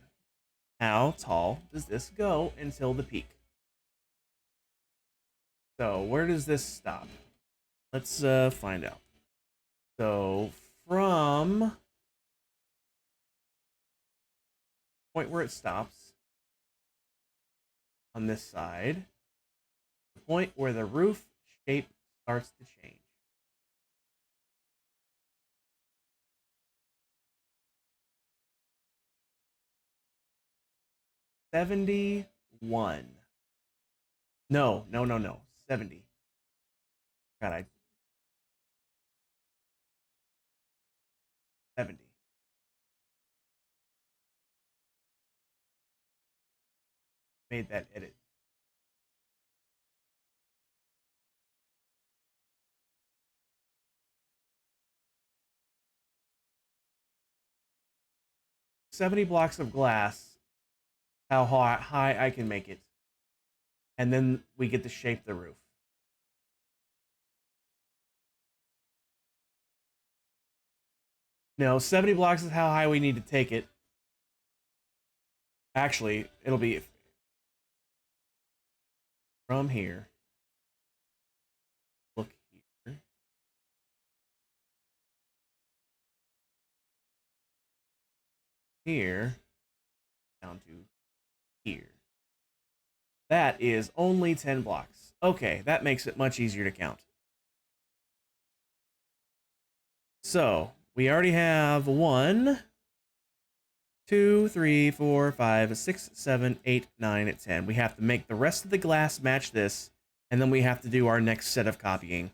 How tall does this go until the peak? So, where does this stop? Let's find out. So, from the point where it stops on this side, the point where the roof shape starts to change. $71. No. 70. God, I 70. Made that edit. $70 blocks of glass, how high I can make it. And then we get to shape the roof. No, 70 blocks is how high we need to take it. Actually, it'll be from here. Look here. Here. Down to here. That is only 10 blocks. Okay, that makes it much easier to count. So, we already have 1, 2, 3, 4, 5, 6, 7, 8, 9, 10. We have to make the rest of the glass match this, and then we have to do our next set of copying.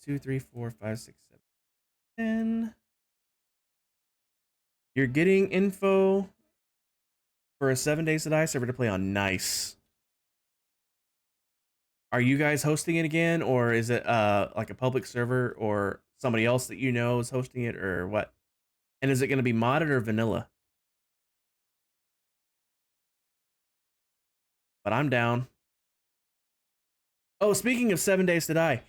Two, 3, 4, 5, 6, 7, 10. You're getting info for a 7 Days to Die server to play on. Nice. Are you guys hosting it again, or is it like a public server, or somebody else that you know is hosting it, or what? And is it going to be modded or vanilla? But I'm down. Oh, speaking of 7 Days to Die,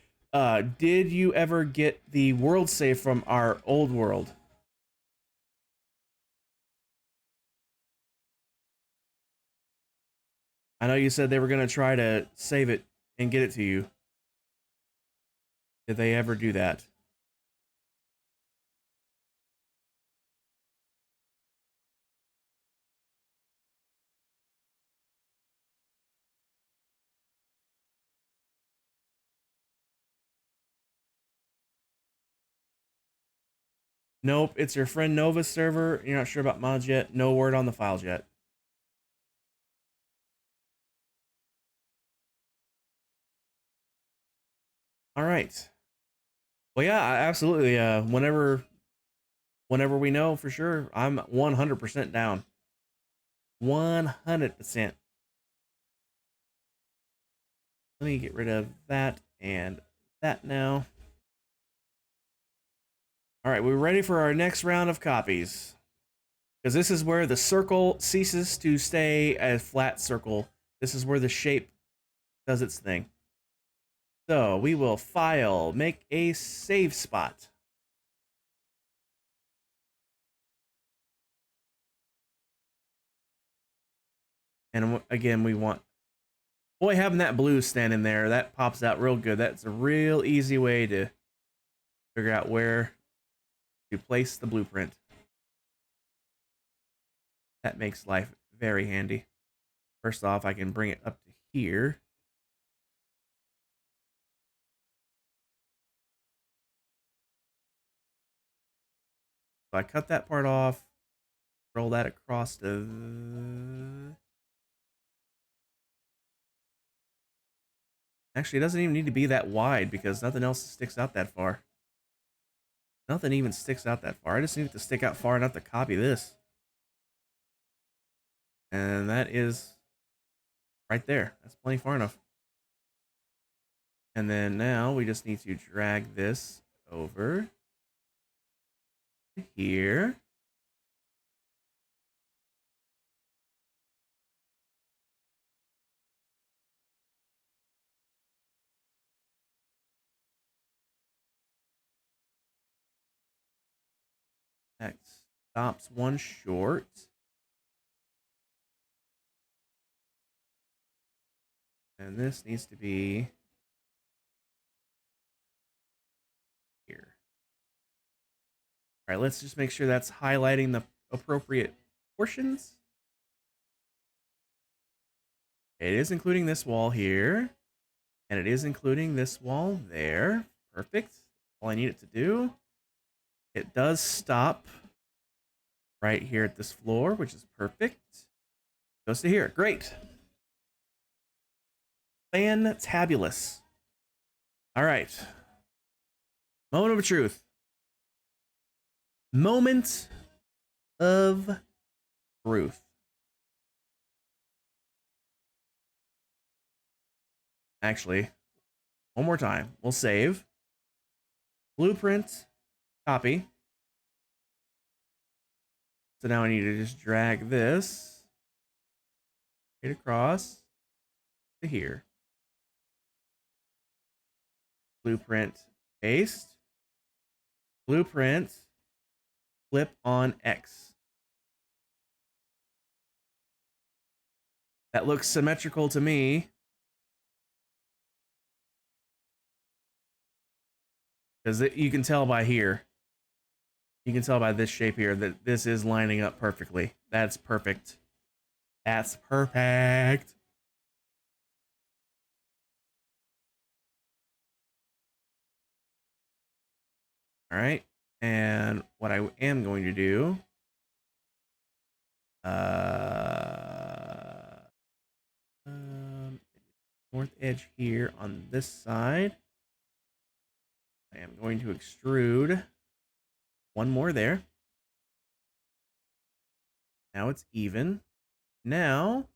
did you ever get the world save from our old world? I know you said they were going to try to save it and get it to you. Did they ever do that? Nope, it's your friend Nova's server. You're not sure about mods yet. No word on the files yet. All right. Well, yeah, absolutely. Whenever we know for sure, I'm 100% down. 100%. Let me get rid of that and that now. All right, we're ready for our next round of copies. Because this is where the circle ceases to stay a flat circle. This is where the shape does its thing. So we will file, make a save spot. And again, we want, boy, having that blue standing there, that pops out real good. That's a real easy way to figure out where to place the blueprint. That makes life very handy. First off, I can bring it up to here. So I cut that part off, roll that across the... Actually, it doesn't even need to be that wide because nothing else sticks out that far. Nothing even sticks out that far. I just need it to stick out far enough to copy this. And that is right there. That's plenty far enough. And then now we just need to drag this over to here. stops one short. And this needs to be here. All right, let's just make sure that's highlighting the appropriate portions. It is including this wall here. And it is including this wall there. Perfect. All I need it to do. It does stop right here at this floor, which is perfect. Goes to here. Great. Fantabulous. All right. Moment of truth. Moment of truth. Actually, one more time. We'll save. Blueprint. Copy. So now I need to just drag this straight across to here. Blueprint, paste. Blueprint, flip on X. That looks symmetrical to me. Because you can tell by here. You can tell by this shape here that this is lining up perfectly. That's perfect. That's perfect. All right. And what I am going to do, north edge here on this side. I am going to extrude one more there. Now it's even. Now,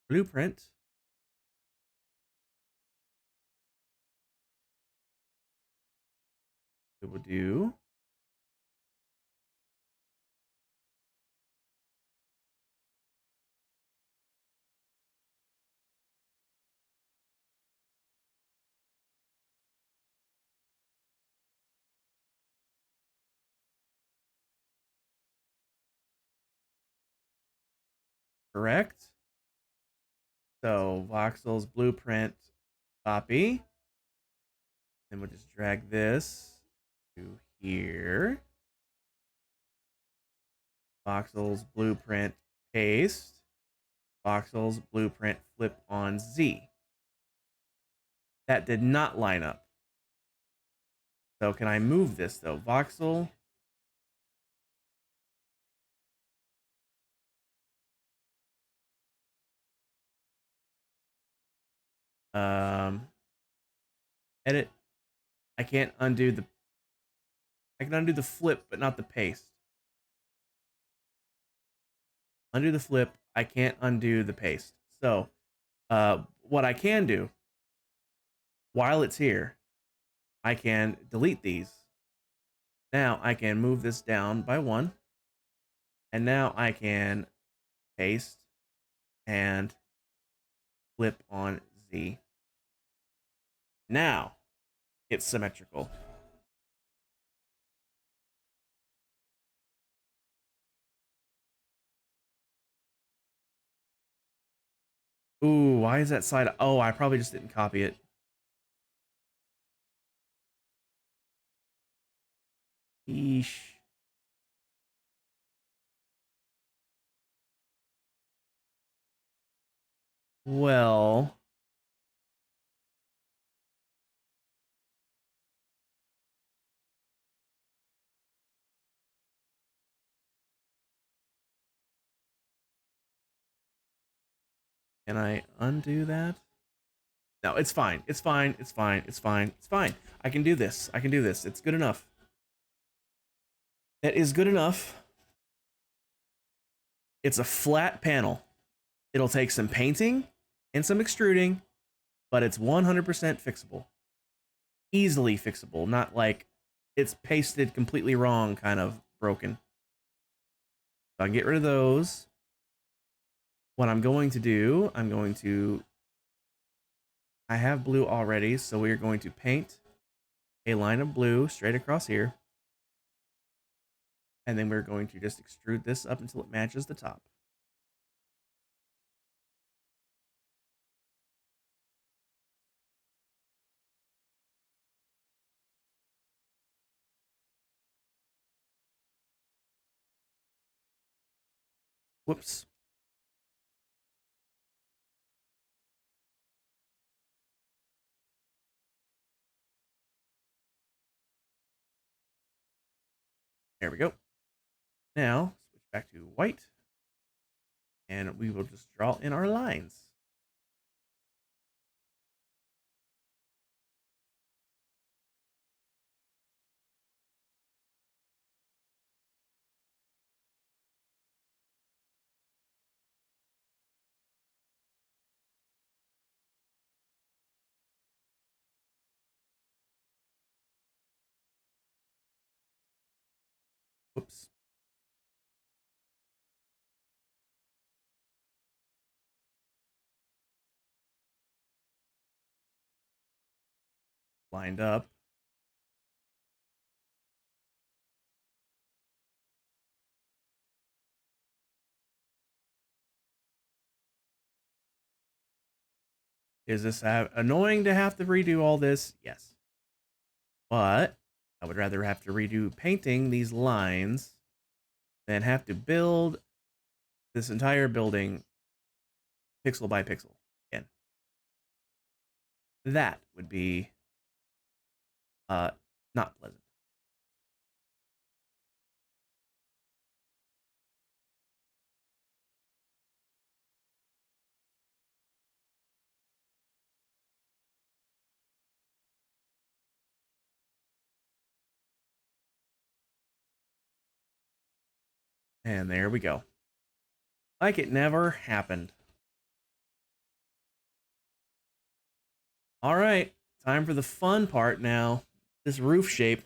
blueprint. We will do correct. So voxel's blueprint copy. Then we'll just drag this to here. Voxel's blueprint paste. Voxel's blueprint flip on Z. That did not line up. So can I move this though? Voxel. Edit. I can't undo the. I can undo the flip, but not the paste. Undo the flip. I can't undo the paste. So, what I can do while it's here, I can delete these. Now I can move this down by one. And now I can paste and flip on Z. Now it's symmetrical. Ooh, why is that side? Oh, I probably just didn't copy it. Eesh. Well, can I undo that? No, it's fine. It's fine. It's fine. It's fine. It's fine. I can do this. I can do this. It's good enough. That is good enough. It's a flat panel. It'll take some painting and some extruding, but it's 100% fixable. Easily fixable, not like it's pasted completely wrong, kind of broken. So I can get rid of those. What I'm going to do, I have blue already, so we are going to paint a line of blue straight across here. And then we're going to just extrude this up until it matches the top. Whoops. There we go. Now, switch back to white. And we will just draw in our lines. Whoops. Lined up. Is this annoying to have to redo all this? Yes. But I would rather have to redo painting these lines than have to build this entire building pixel by pixel again. That would be not pleasant. And there we go. Like it never happened. All right, time for the fun part now. This roof shape.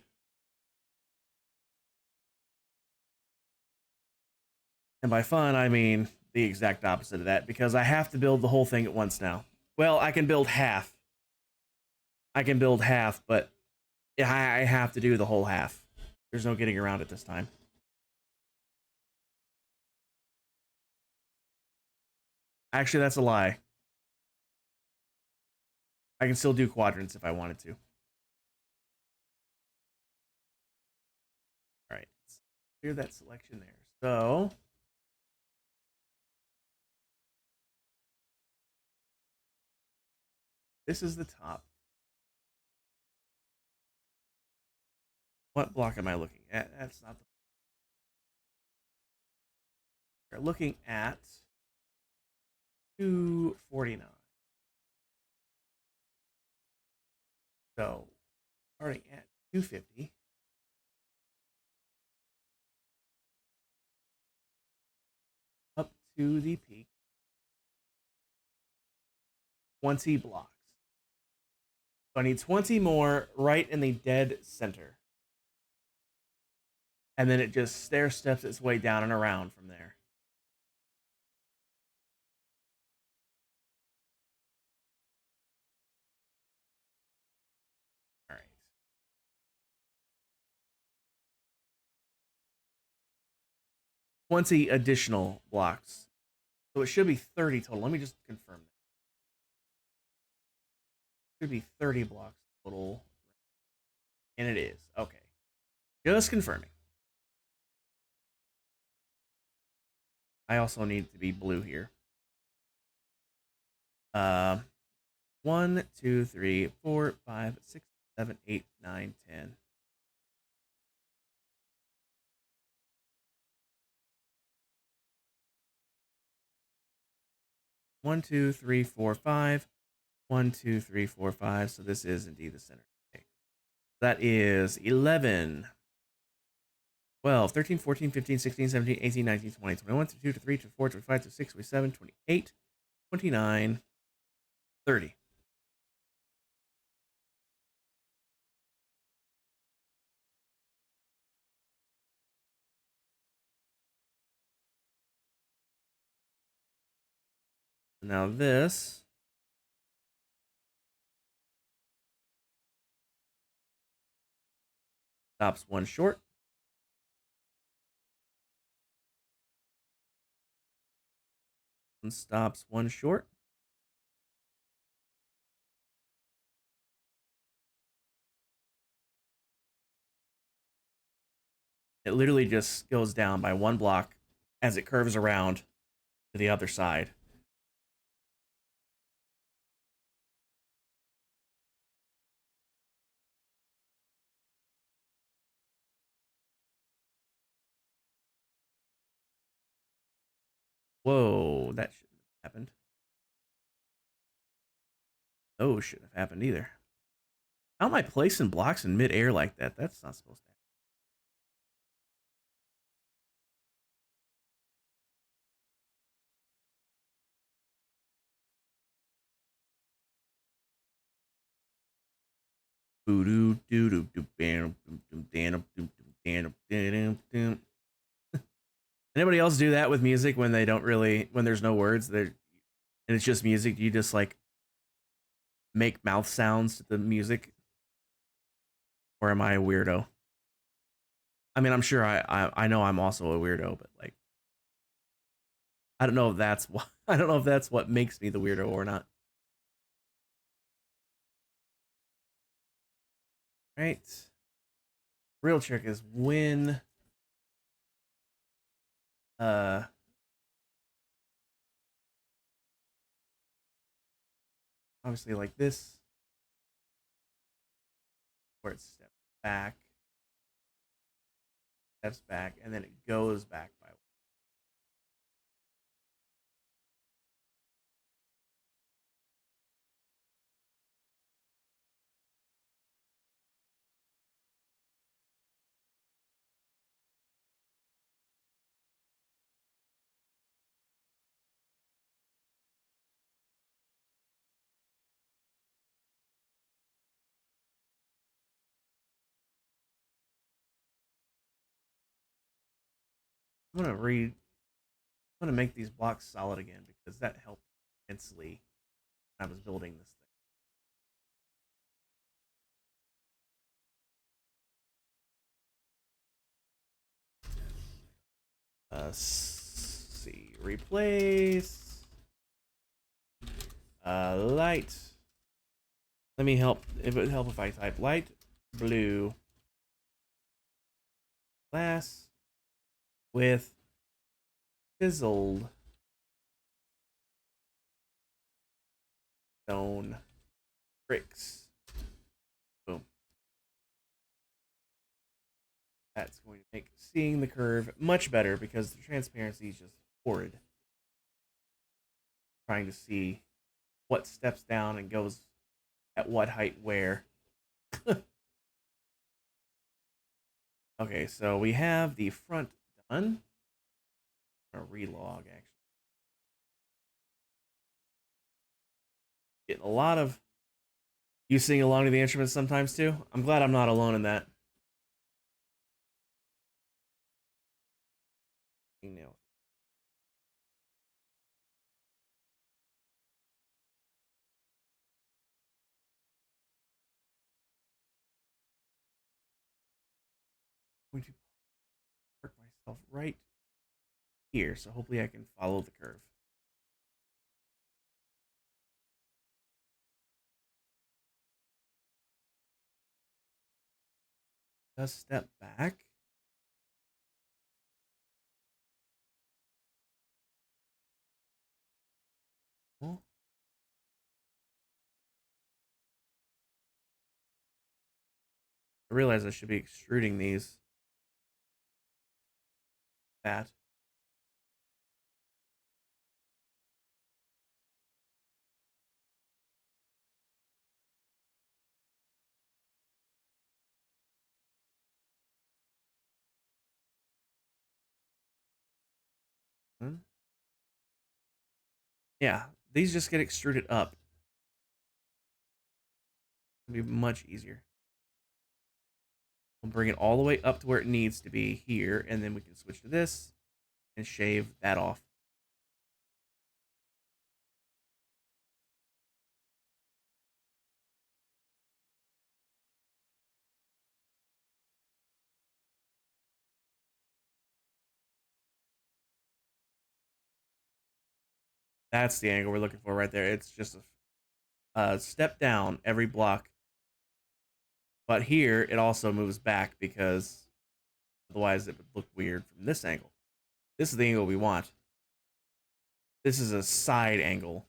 And by fun, I mean the exact opposite of that, because I have to build the whole thing at once now. Well, I can build half. But I have to do the whole half. There's no getting around it this time. Actually, that's a lie. I can still do quadrants if I wanted to. All right, let's clear that selection there. So this is the top. What block am I looking at? That's not the. We're looking at 249. So starting at 250. Up to the peak. 20 blocks. So I need 20 more right in the dead center. And then it just stair steps its way down and around from there. All right. 20 additional blocks. So it should be 30 total. Let me just confirm that. It should be 30 blocks total. And it is. Okay. Just confirming. I also need to be blue here. 1, 2, 3, 4, 5, 6, 7, 8, 9, 10. One, two, three, four, five. 1, 2, 3, 4, 5. So this is indeed the center. Okay. That is 11, 12, 13, 14, 15, 16, 17, 18, 19, 20, 21, 22, 23, 24, 25, 26, 27, 28, 29, 30. Now this stops one short. One stops, one short. It literally just goes down by one block as it curves around to the other side. Whoa, that shouldn't have happened. Those shouldn't have happened either. How am I placing blocks in midair like that? That's not supposed to happen. Anybody else do that with music when they don't really when there's no words there and it's just music? You just like make mouth sounds to the music, or am I a weirdo? I mean, I'm sure I know I'm also a weirdo, but like I don't know if that's what I don't know if that's what makes me the weirdo or not. Right. Real trick is when uh obviously like this where it steps back, and then it goes back by I'm gonna make these blocks solid again because that helped immensely when I was building this thing. See, replace light. Let me help. If it would help if I type light blue glass with chiseled stone bricks. Boom. That's going to make seeing the curve much better because the transparency is just horrid. Trying to see what steps down and goes at what height where. Okay, so we have the front done. A relog actually. Getting a lot of you sing along to the instruments sometimes too. I'm glad I'm not alone in that. Nail. I'm going to park myself right here, so hopefully I can follow the curve. Just step back. Well, I realize I should be extruding these. That. Hmm? Yeah, these just get extruded up. It'll be much easier. We'll bring it all the way up to where it needs to be here, and then we can switch to this and shave that off. That's the angle we're looking for right there. It's just a step down every block. But here, it also moves back because otherwise it would look weird from this angle. This is the angle we want. This is a side angle.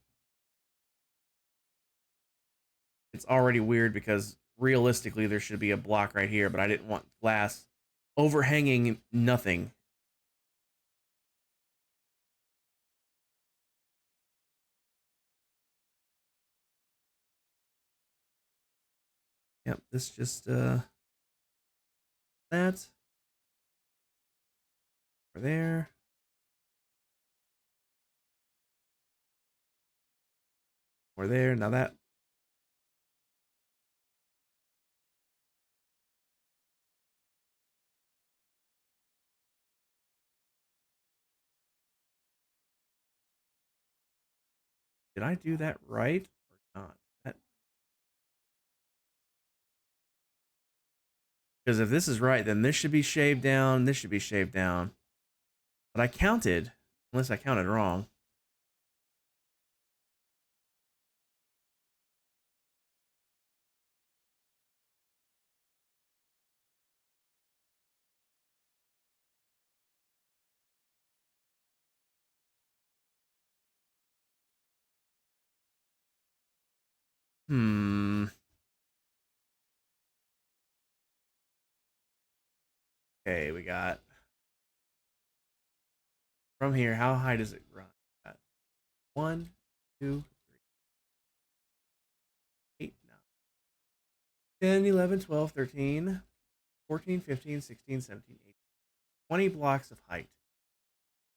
It's already weird because realistically there should be a block right here, but I didn't want glass overhanging nothing. Yep, this just that over there. Over there. Now that did I do that right or not? That because if this is right, then this should be shaved down, this should be shaved down. But I counted, unless I counted wrong. Hmm. Okay, we got from here. How high does it run? Got 1, 2, 3, 8, 9, 10, 11, 12, 13, 14, 15, 16, 17, 18, 20 blocks of height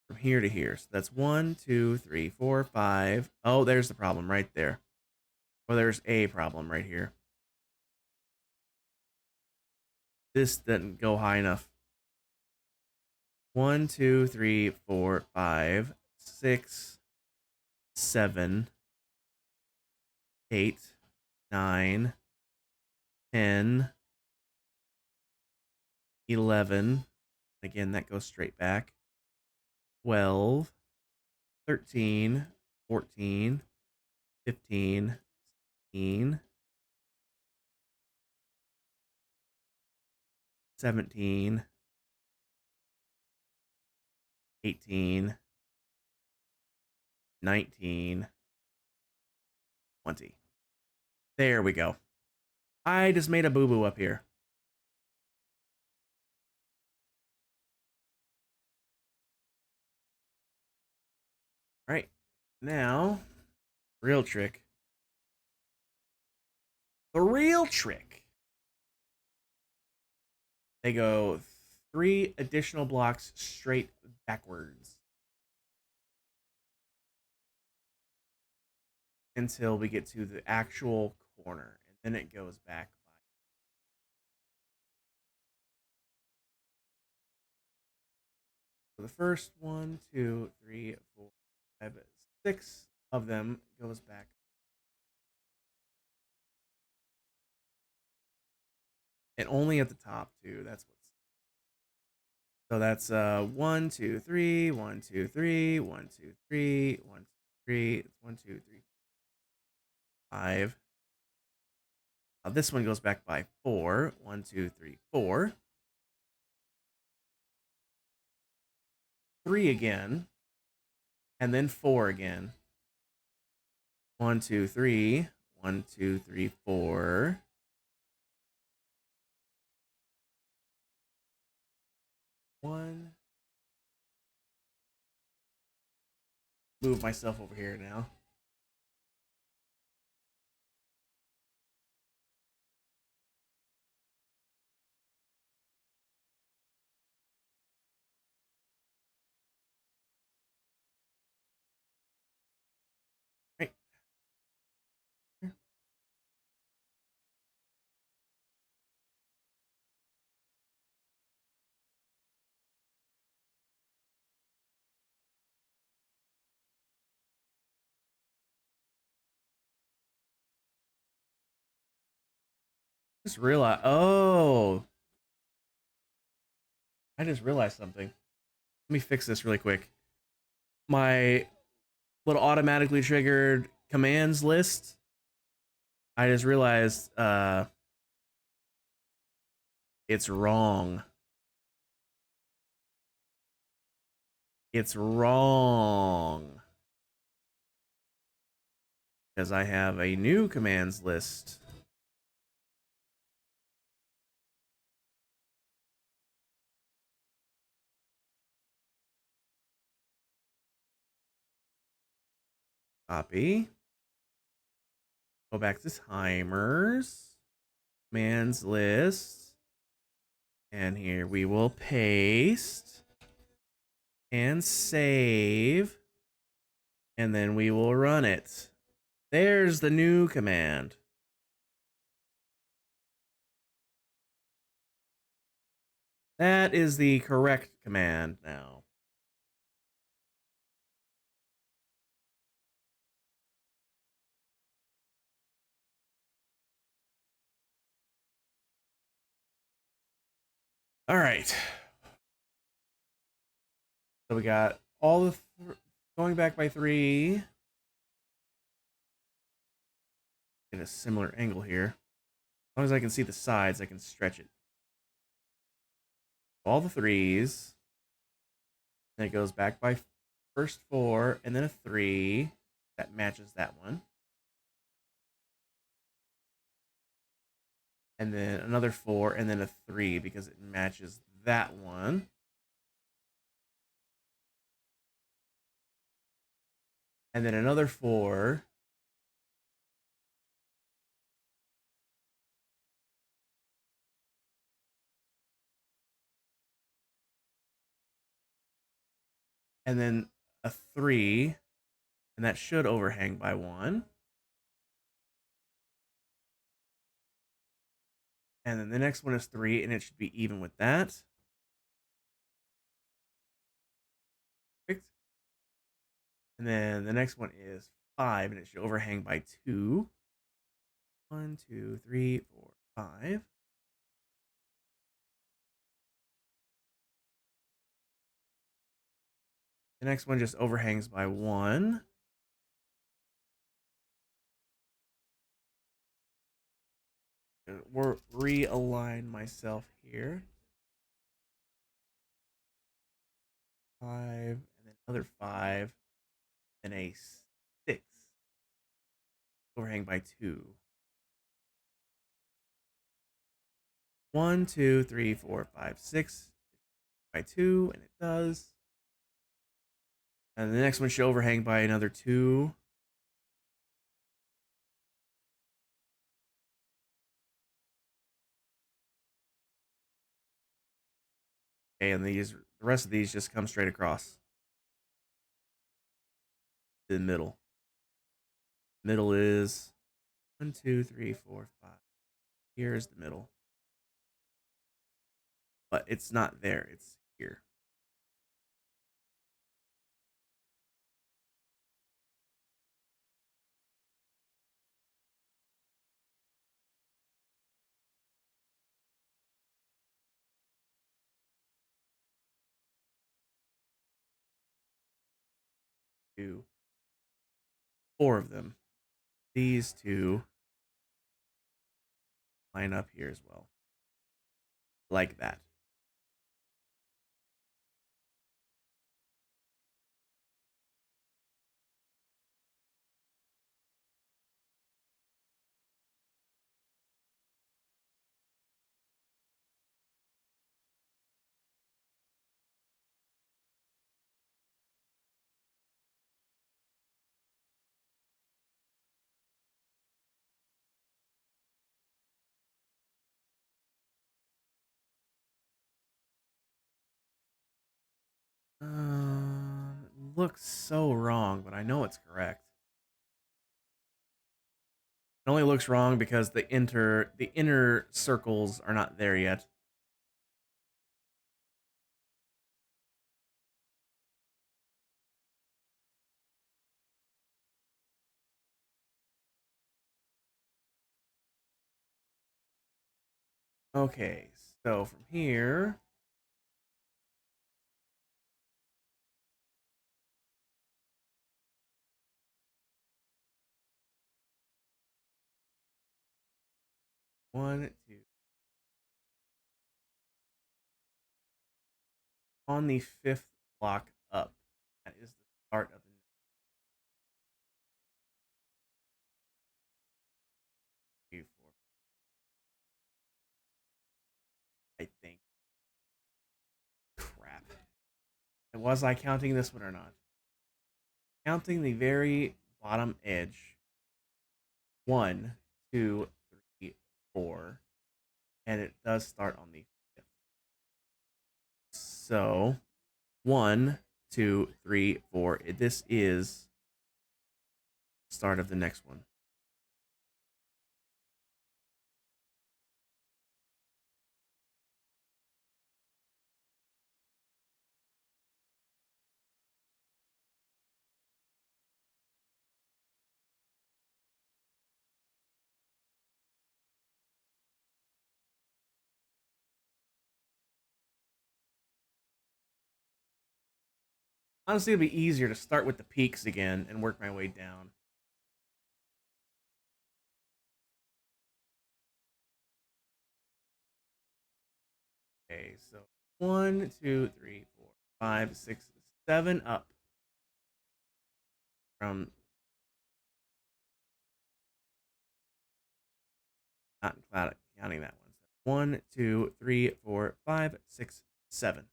from here to here. So that's 1, 2, 3, 4, 5. Oh, there's the problem right there. Well, there's a problem right here. This didn't go high enough. 1, 2, 3, 4, 5, 6, 7, 8, 9, 10, 11. Again, that goes straight back. 12, 13, 14, 15, 16, 17, 18, 19, 20. There we go. I just made a boo-boo up here. All right. Now, real trick. The real trick. They go 3 additional blocks straight backwards until we get to the actual corner, and then it goes back. So the first 1, 2, 3, 4, 5, 6 of them goes back. And only at the top too. That's what's so that's 1, 2, 3, 1, 2, 3, 1, 2, 3, 1, 2, 3. It's 1, 2, 3, 5. Now this one goes back by 4. 1, 2, 3, 4. 3 again. And then 4 again. 1, 2, 3. 1, 2, 3, 4. One. Move myself over here now. Right. Here. Just realized. Oh, I just realized something. Let me fix this really quick. My little automatically triggered commands list. I just realized it's wrong. It's wrong. Because I have a new commands list. Copy. Go back to timers. Commands list. And here we will paste. And save. And then we will run it. There's the new command. That is the correct command now. All right. So we got all the going back by 3. Get a similar angle here. As long as I can see the sides, I can stretch it. All the 3s. Then it goes back by first 4, and then a 3. That matches that one. And then another 4, and then a 3 because it matches that one. And then another 4. And then a 3. And that should overhang by 1. And then the next one is 3, and it should be even with that. Perfect. And then the next one is 5, and it should overhang by 2. 1, 2, 3, 4, 5. The next one just overhangs by 1. We'll realign myself here. 5, and then another 5, and a 6. Overhang by 2. 1, 2, 3, 4, 5, 6 by 2, and it does. And the next one should overhang by another 2. Okay, and the rest of these just come straight across to the middle. Middle is 1, 2, 3, 4, 5. Here's the middle. But it's not there, it's here. Two, 4 of them. These 2 line up here as well. Like that. Looks so wrong, but I know it's correct. It only looks wrong because the inner circles are not there yet. Okay, so from here, 1, 2. On the 5th block up. That is the start of the next 2, 4. I think. Crap. Was I counting this one or not? Counting the very bottom edge. 1, 2, 3, 4. And it does start on the 5th. So 1, 2, 3, 4. This is start of the next one. Honestly, it'd be easier to start with the peaks again and work my way down. Okay, so 1, 2, 3, 4, 5, 6, 7 up from not counting that one. So 1, 2, 3, 4, 5, 6, 7.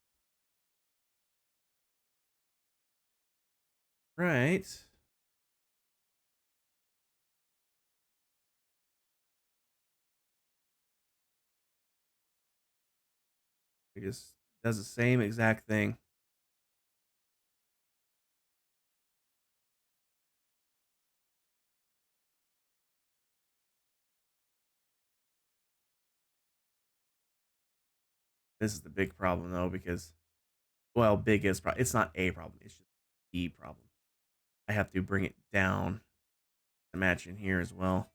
Right. It just does the same exact thing. This is the big problem though, because well, big is it's not a problem. It's just the problem. I have to bring it down to match in here as well.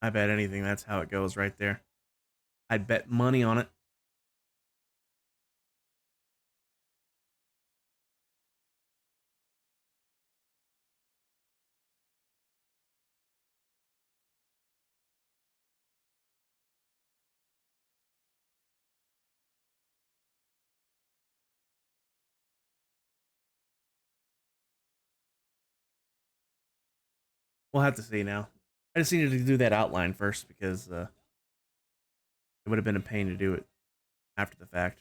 I bet anything that's how it goes right there. I'd bet money on it. We'll have to see now. I just needed to do that outline first because it would have been a pain to do it after the fact.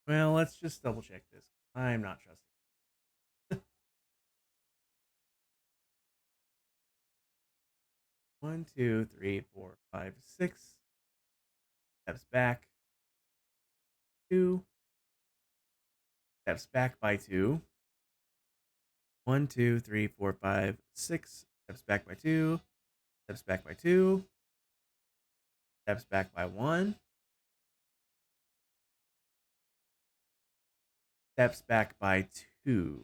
Well, let's just double check this. I'm not trusting. 1, 2, 3, 4, 5, 6. Steps back. 2. Steps back by 2. 1, 2, 3, 4, 5, 6. Steps back by 2. Steps back by 2. Steps back by 1. Steps back by 2.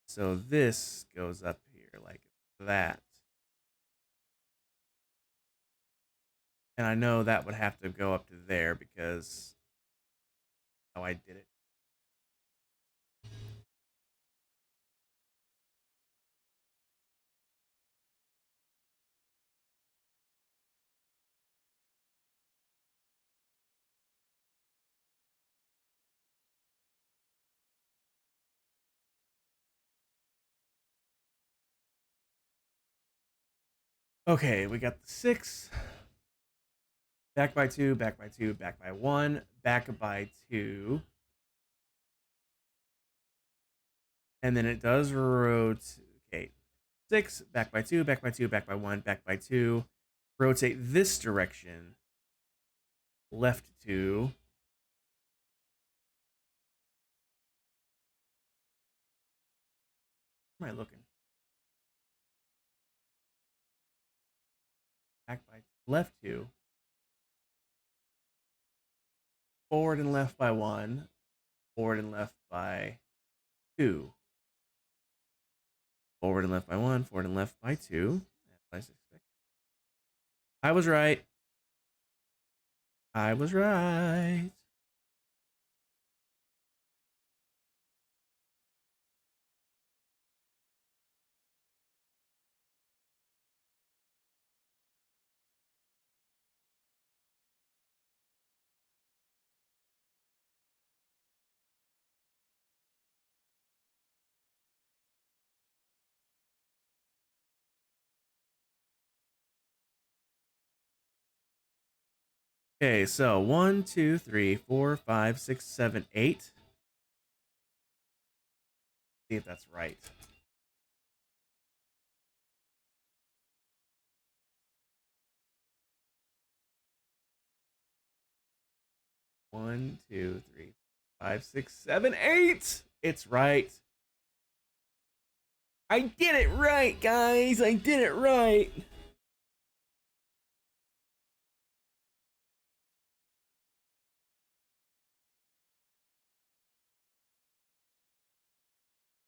So this goes up here like that. And I know that would have to go up to there because how I did it. Okay, we got the 6. Back by 2, back by 2, back by 1, back by 2. And then it does rotate. 6, back by 2, back by 2, back by 1, back by 2. Rotate this direction. Left 2. Where am I looking? Back by left 2. Forward and left by 1. Forward and left by 2. Forward and left by 1. Forward and left by 2. As I expected. I was right. I was right. Okay, so 1, 2, 3, 4, 5, 6, 7, 8. See if that's right. One, 2, 3, 5, 6, 7, 8. It's right. I did it right, guys. I did it right.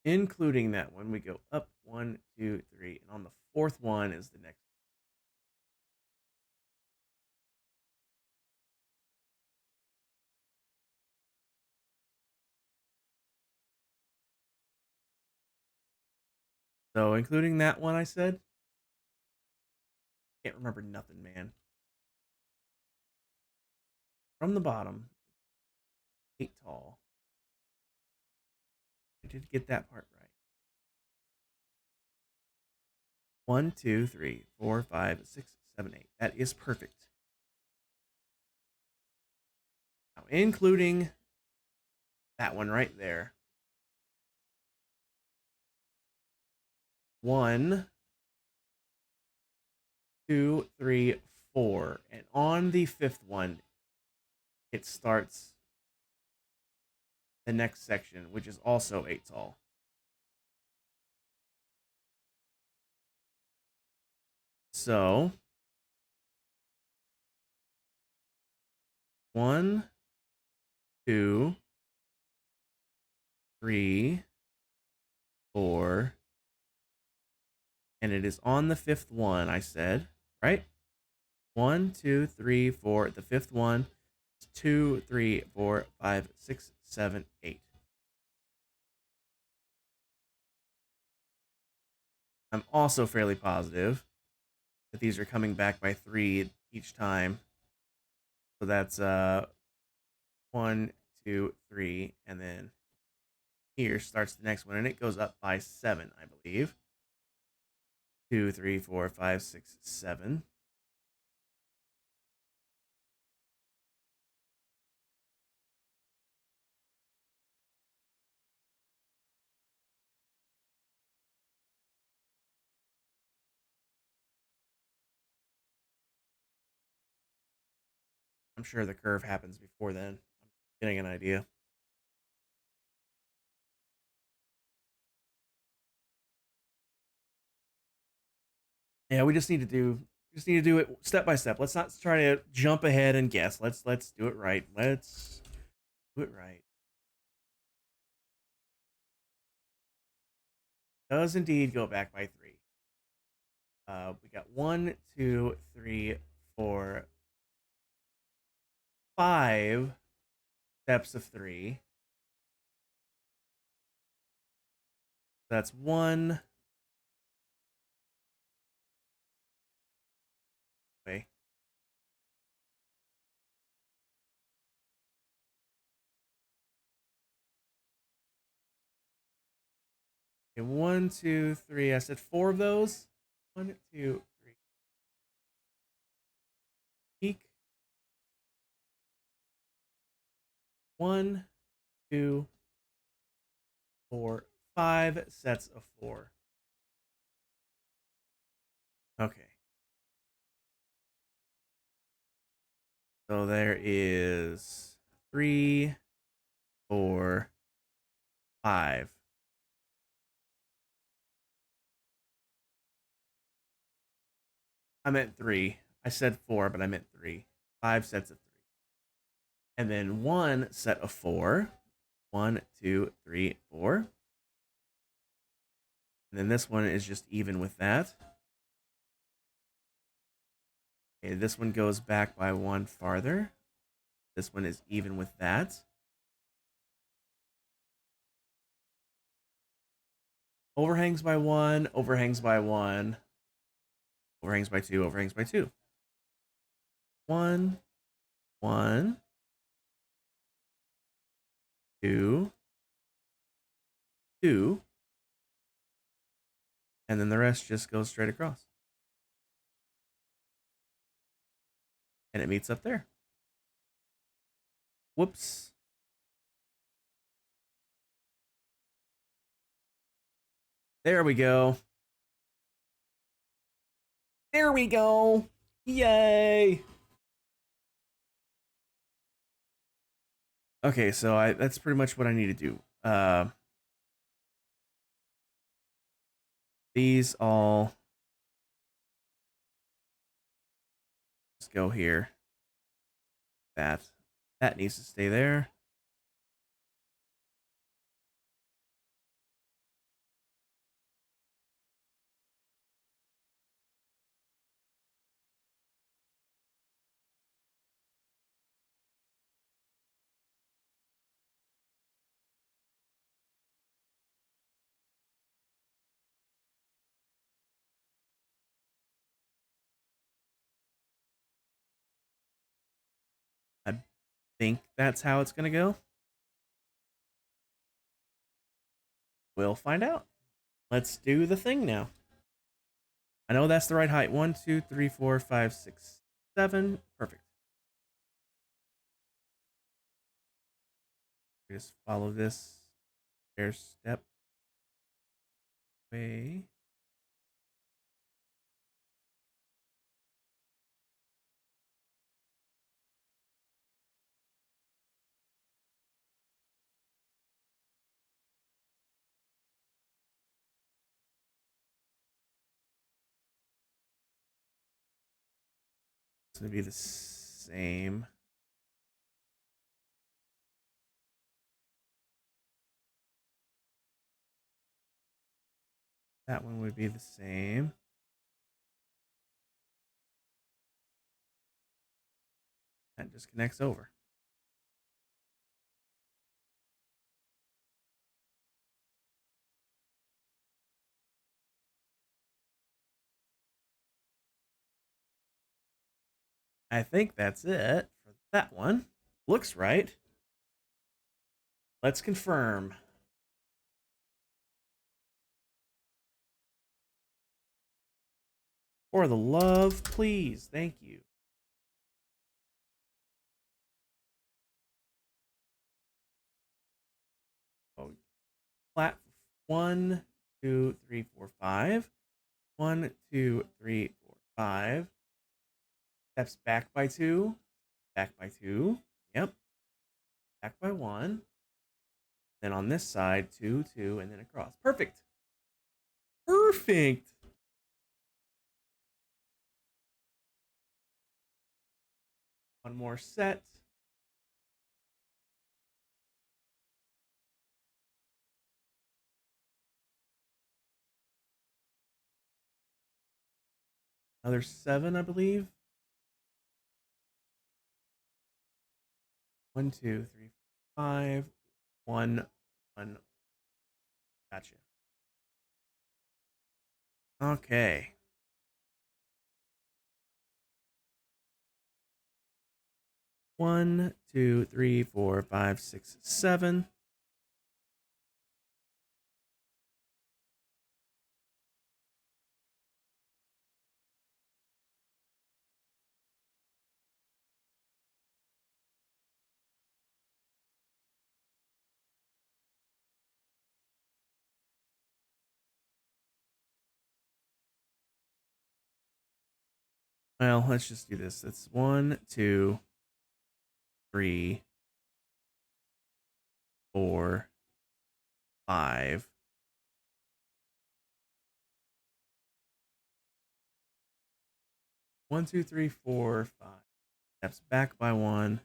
Including that one, we go up 1, 2, 3, and on the 4th one is the next. So including that one, I said. Can't remember nothing, man. From the bottom, 8 tall. I did get that part right. 1, 2, 3, 4, 5, 6, 7, 8. That is perfect. Now, including that one right there. 1, 2, 3, 4. And on the 5th one, it starts the next section, which is also 8 tall. So 1, 2, 3, 4, and it is on the 5th one, I said, right? 1, 2, 3, 4. The 5th one, 2, 3, 4, 5, 6, 7, 8. I'm also fairly positive that these are coming back by 3 each time. So that's 1, 2, 3, and then here starts the next one, and it goes up by 7, I believe. 2, 3, 4, 5, 6, 7. I'm sure the curve happens before then. I'm getting an idea. Yeah, we just need to do it step by step. Let's not try to jump ahead and guess. Let's do it right. Let's do it right. Does indeed go back by 3. We got 1, 2, 3, 4, 5 steps of 3. That's 1. Wait. Okay, 1, 2, 3. I said 4 of those. 1, 2, 3. Peak. 1, 2, 4, 5 sets of 4. Okay. So there is 3, 4, 5. I meant 3. I said 4, but I meant 3. 5 sets of 3. And then 1 set of 4. 1, 2, 3, 4. And then this one is just even with that. Okay, this one goes back by 1 farther. This one is even with that. Overhangs by 1, overhangs by 1, overhangs by 2, overhangs by 2. 1, 1, 2, 2, and then the rest just goes straight across. And it meets up there. Whoops. There we go. There we go. Yay. Okay, so that's pretty much what I need to do. These all just go here. That needs to stay there. I think that's how it's gonna go. We'll find out. Let's do the thing now. I know that's the right height. 1, 2, 3, 4, 5, 6, 7. Perfect. Just follow this stair step way. It's gonna be the same. That one would be the same. That just connects over. I think that's it for that one. Looks right. Let's confirm. For the love, please. Thank you. Oh, flat 1, 2, 3, 4, 5. 1, 2, 3, 4, 5. Steps back by 2. Back by 2. Yep. Back by 1. Then on this side, 2, 2, and then across. Perfect. Perfect. One more set. Another 7, I believe. 1, 2, 3, 5, 1, 1. Gotcha. Okay. One, two, three, four, five, six, 7. Well, let's just do this. It's 1, 2, 3, 4, 5. 1, 2, 3, 4, 5. Steps back by 1.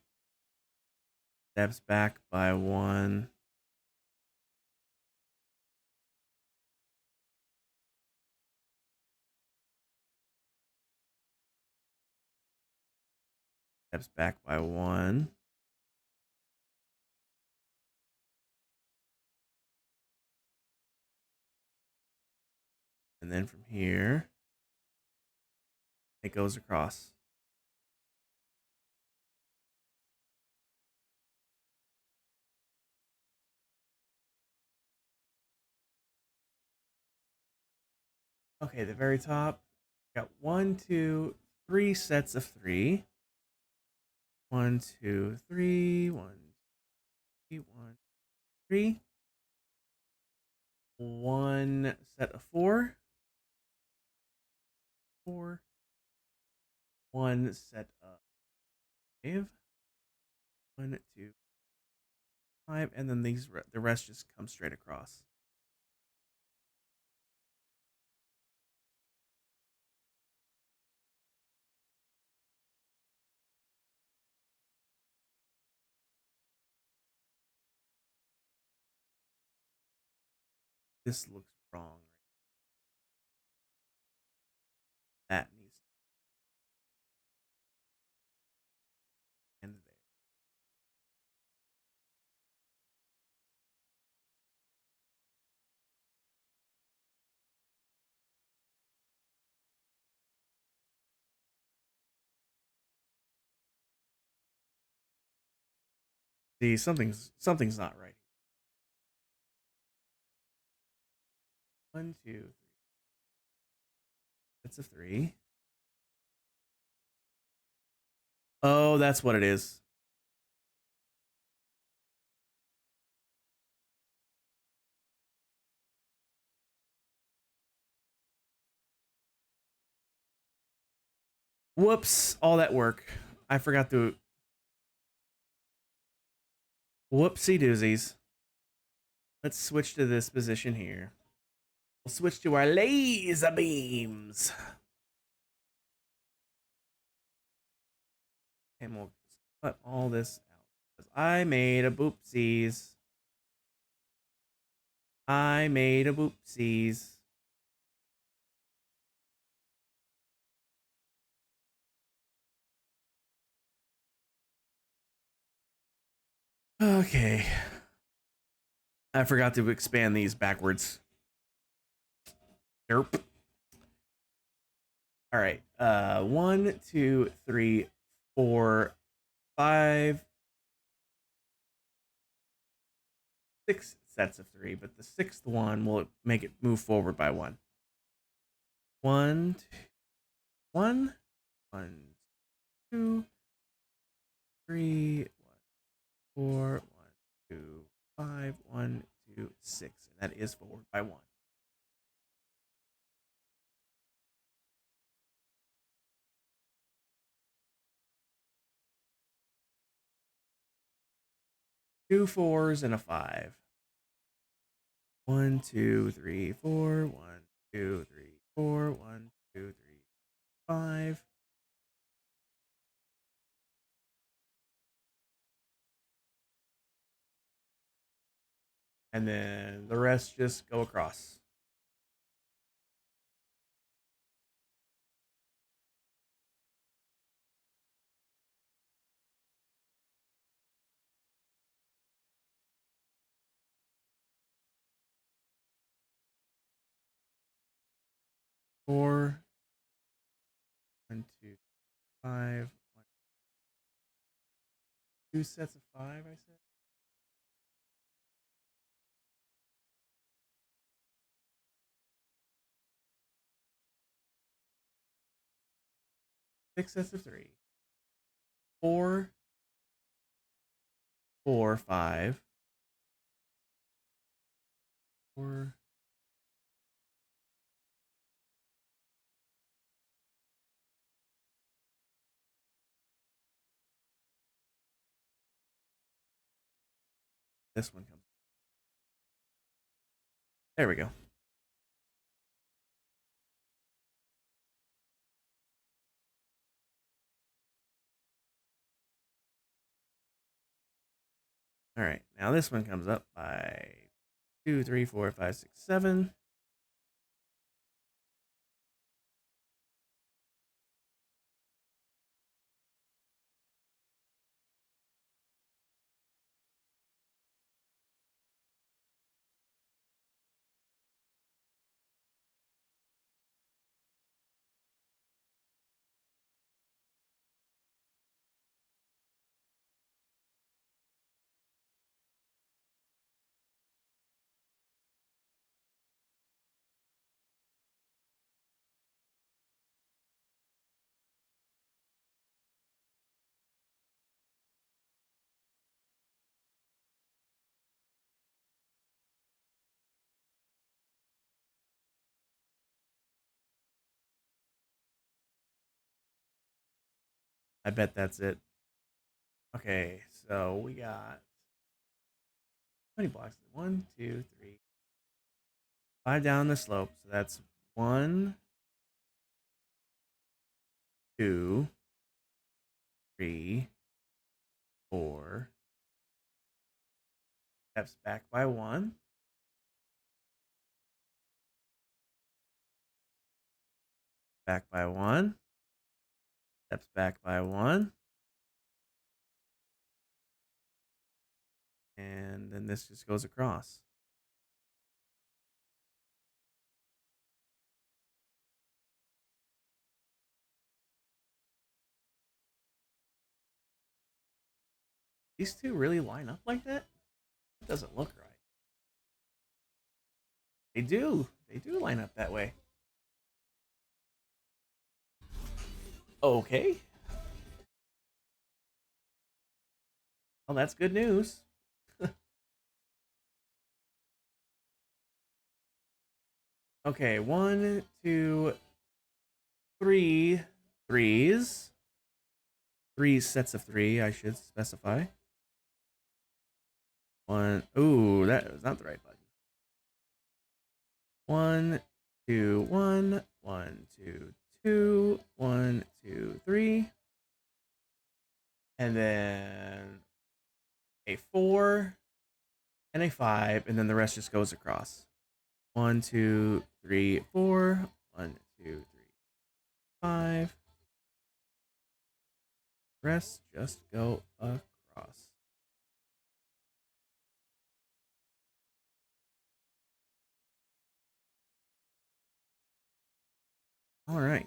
Steps back by 1. Steps back by 1. And then from here, it goes across. Okay, the very top. Got 1, 2, 3 sets of 3. 1, 2, 3. 1, 2, 1, 3. 1 set of 4. 4. 1 set of 5. 1, 2, 5. And then the rest just come straight across. This looks wrong. That needs to end there. See, something's not right. 1, 2, 3. That's a 3. Oh, that's what it is. Whoops, all that work. I forgot to. Whoopsie doozies. Let's switch to this position here. We'll switch to our laser beams. And we'll cut all this out. I made a boopsies. I made a boopsies. Okay. I forgot to expand these backwards. Derp. All right. 1, 2, 3, 4, 5, 6 sets of 3, but the 6th one will make it move forward by 1. 1, 1, 1, 2, 3, 1, 4, 1, 2, 5, 1, 2, 6. And that is forward by 1. Two 4s and a 5. 1, 2, 3, 4. 1, 2, 3, 4. 1, 2, 3, 5. And then the rest just go across. 4, 1, 2, 5, 1, 2 sets of 5, I said. 6 sets of 3. 4, 4, 5. 4. This one comes. There we go. All right, now this one comes up by 2, 3, 4, 5, 6, 7. I bet that's it. Okay, so we got how many blocks? 1, 2, 3, 5 down the slope. So that's 1, 2, 3, 4. Steps back by 1. Back by 1. Steps back by 1. And then this just goes across. These two really line up like that? It doesn't look right. They do. They do line up that way. Okay. Well, that's good news. Okay, 1, 2, 3 threes. 3 sets of 3, I should specify. 1. Ooh, that was not the right button. 1, 2, 1, 1, 2, 2, 1, 2, 3. And then a 4 and a 5, and then the rest just goes across. 1, 2, 3, 4. 1, 2, 3, 5. Rest just go across. All right.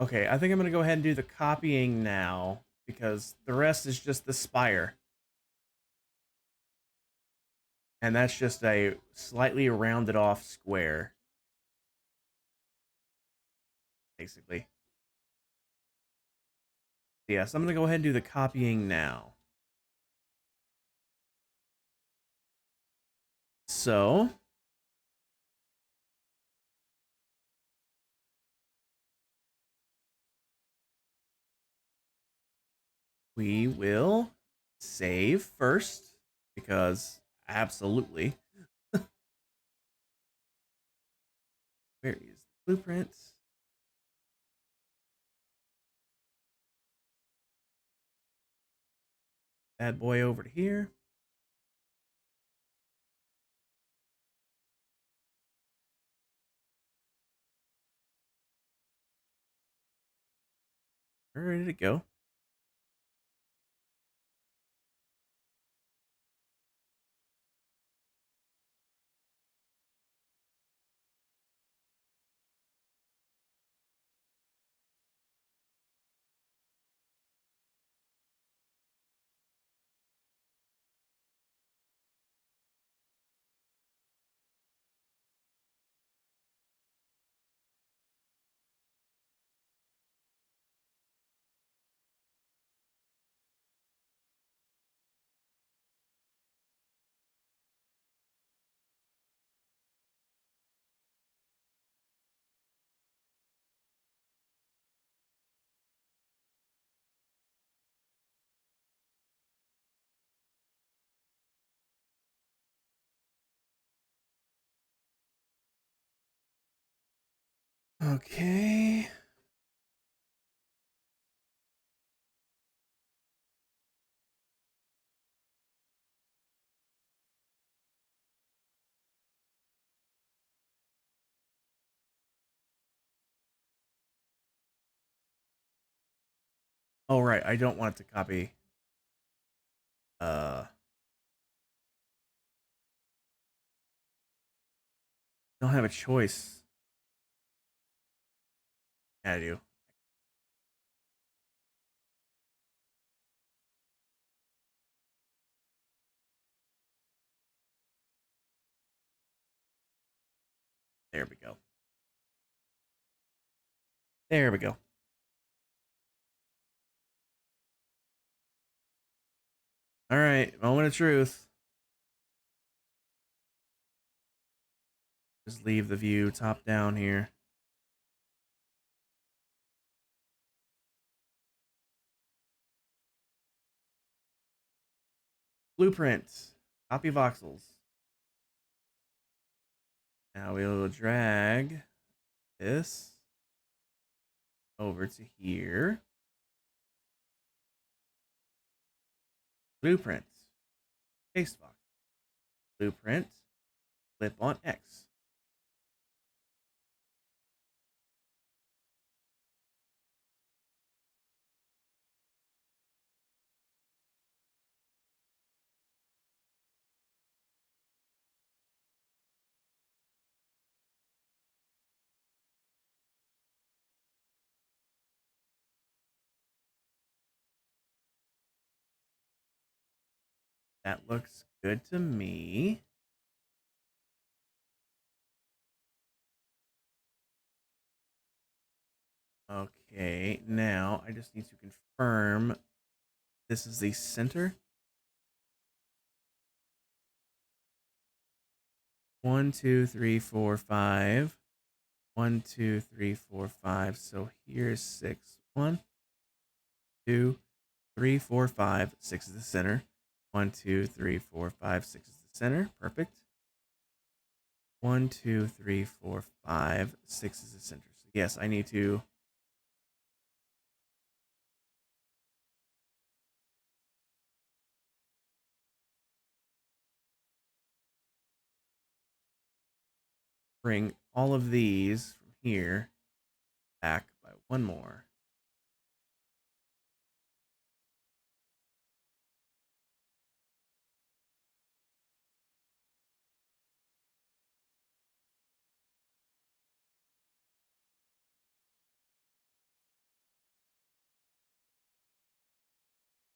Okay, I think I'm going to go ahead and do the copying now because the rest is just the spire. And that's just a slightly rounded off square, basically. Yeah, so I'm going to go ahead and do the copying now. So we will save first because absolutely. Where is the blueprint? Bad boy over to here. Where did it go? Okay. Oh, right. I don't want it to copy. Don't have a choice. Yeah, I do. There we go. There we go. All right. Moment of truth. Just leave the view top down here. Blueprint. Copy voxels. Now we will drag this over to here. Blueprint. Paste box. Blueprint. Flip on X. That looks good to me. Okay, now I just need to confirm this is the center. 1, 2, 3, 4, 5. 1, 2, 3, 4, 5. So here's 6. 1, 2, 3, 4, 5. 6 is the center. 1, 2, 3, 4, 5. 6 is the center. Perfect. 1, 2, 3, 4, 5. 6 is the center. So yes, I need to bring all of these from here back by one more.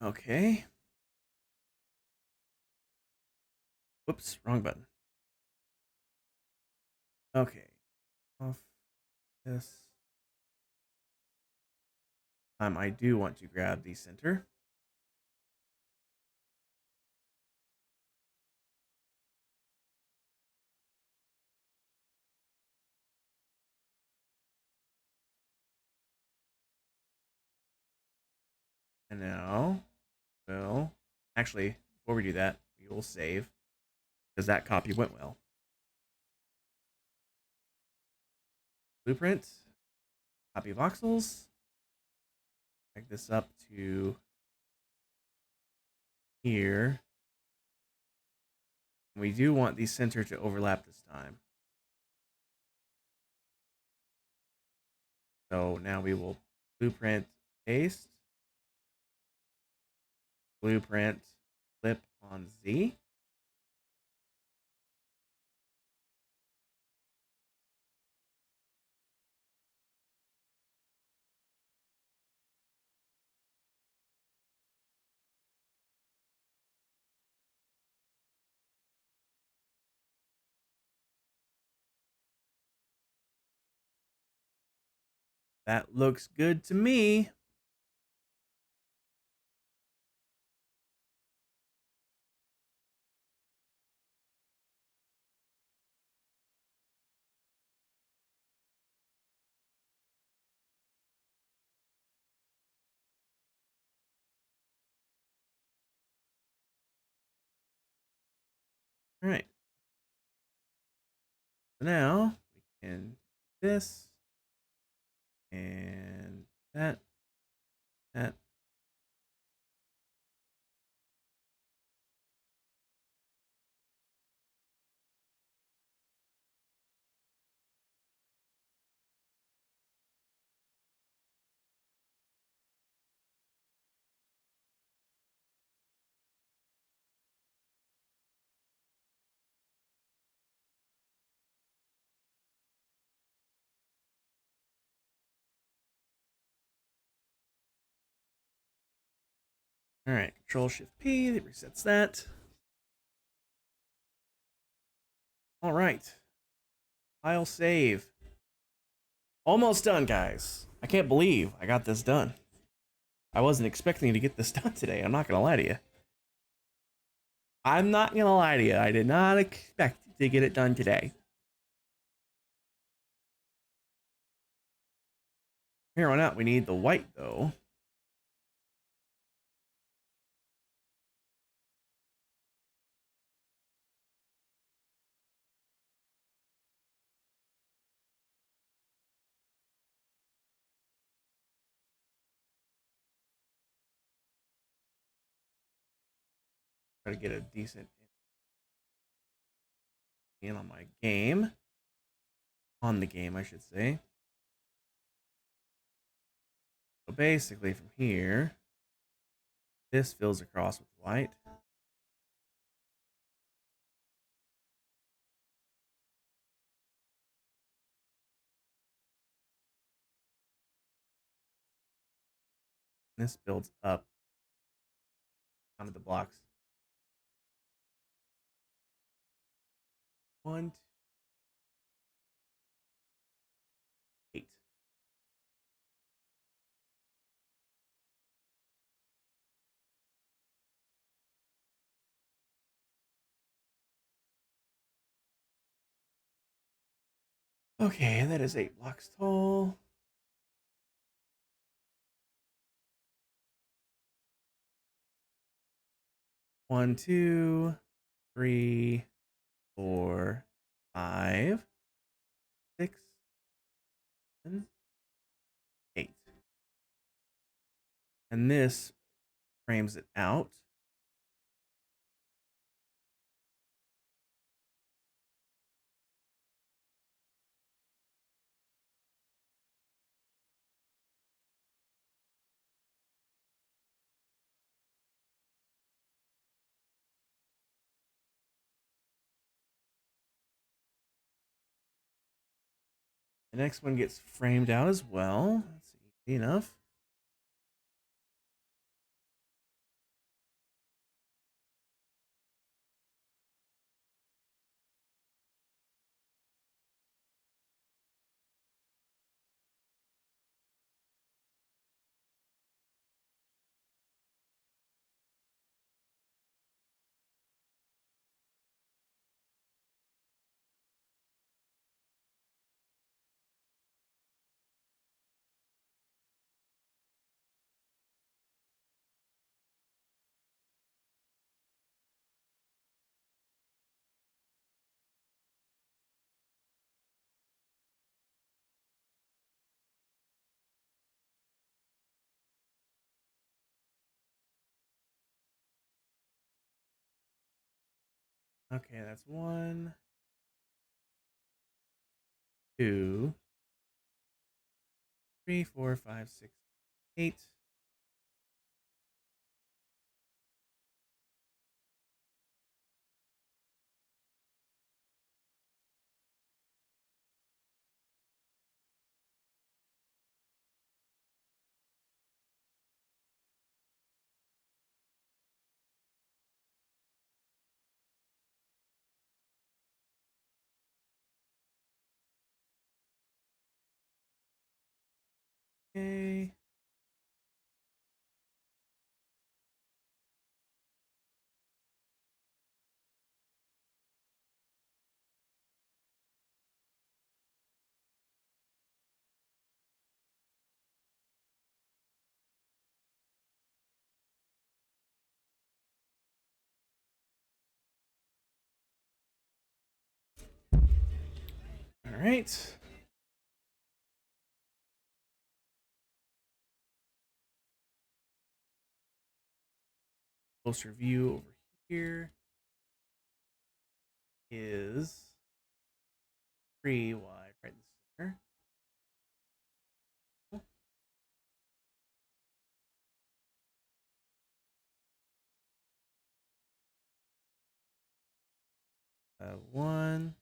Okay. Whoops, wrong button. Okay. Off this. I do want to grab the center. And now we'll actually, before we do that, we will save because that copy went well. Blueprint, copy voxels, drag this up to here. We do want the center to overlap this time. So now we will blueprint, paste. Blueprint, flip on Z. That looks good to me. All right. So now we can do this and that. All right, Control Shift P, that resets that. All right, I'll save. Almost done, guys. I can't believe I got this done. I wasn't expecting to get this done today. I'm not gonna lie to you. I'm not gonna lie to you. I did not expect to get it done today. Here on out, we need the white though. Try to get a decent in on my game. On the game, I should say. So basically, from here, this fills across with white. This builds up onto the blocks. 1, 2, 8. Okay, that is 8 blocks tall. One, 2, 3, 4, 5, 6, 7, 8. And this frames it out. The next one gets framed out as well. That's easy enough. Okay, that's 1, 2, 3, 4, 5, 6, 8. Okay. All right. Closer view over here is pretty wide right in the center. One,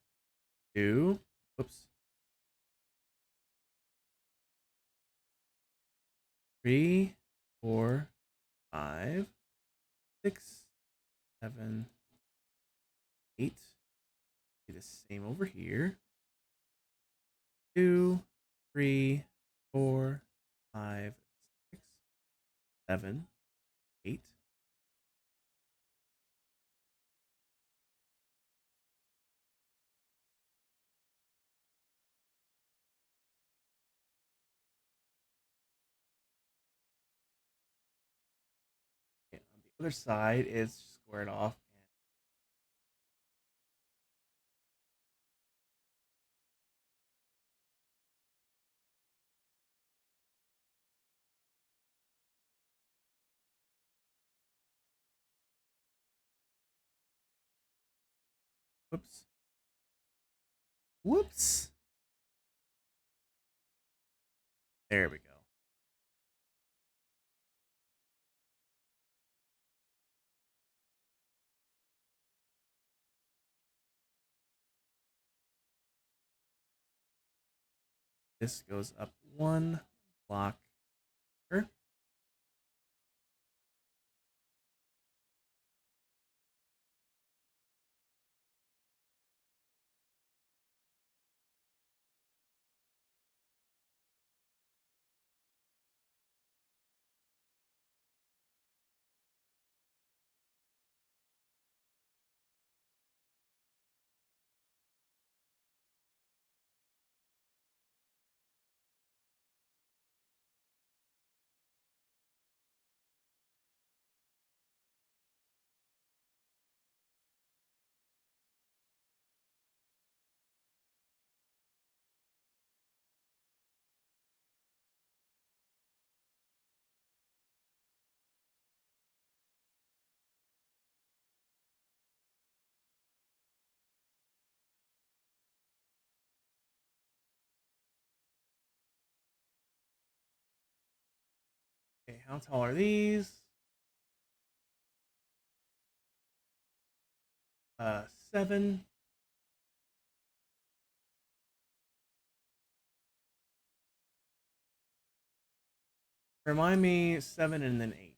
two, oops, three, four, five, six, seven, eight. Do the same over here. 2, 3, 4, 5, 6, 7, 8. Okay, on the other side is squared off. Whoops. Whoops. There we go. This goes up one block. Here. Okay, how tall are these? 7. Remind me 7 and then 8.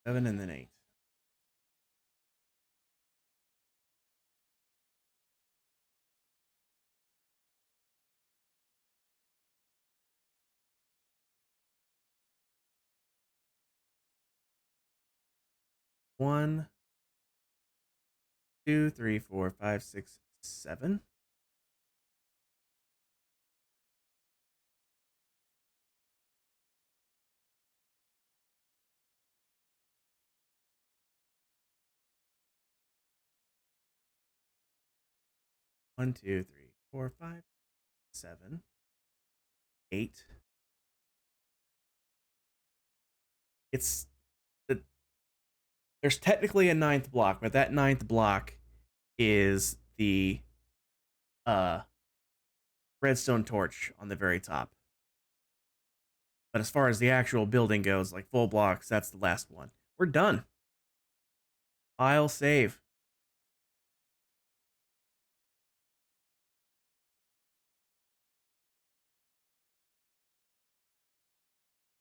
7 and then 8. One, two, three, four, five, six, 7. 1, 2, 3, 4, 5, 7, 8. It's the there's technically a ninth block, but that ninth block is the uh redstone torch on the very top. But as far as the actual building goes, like full blocks, that's the last one. We're done. File save.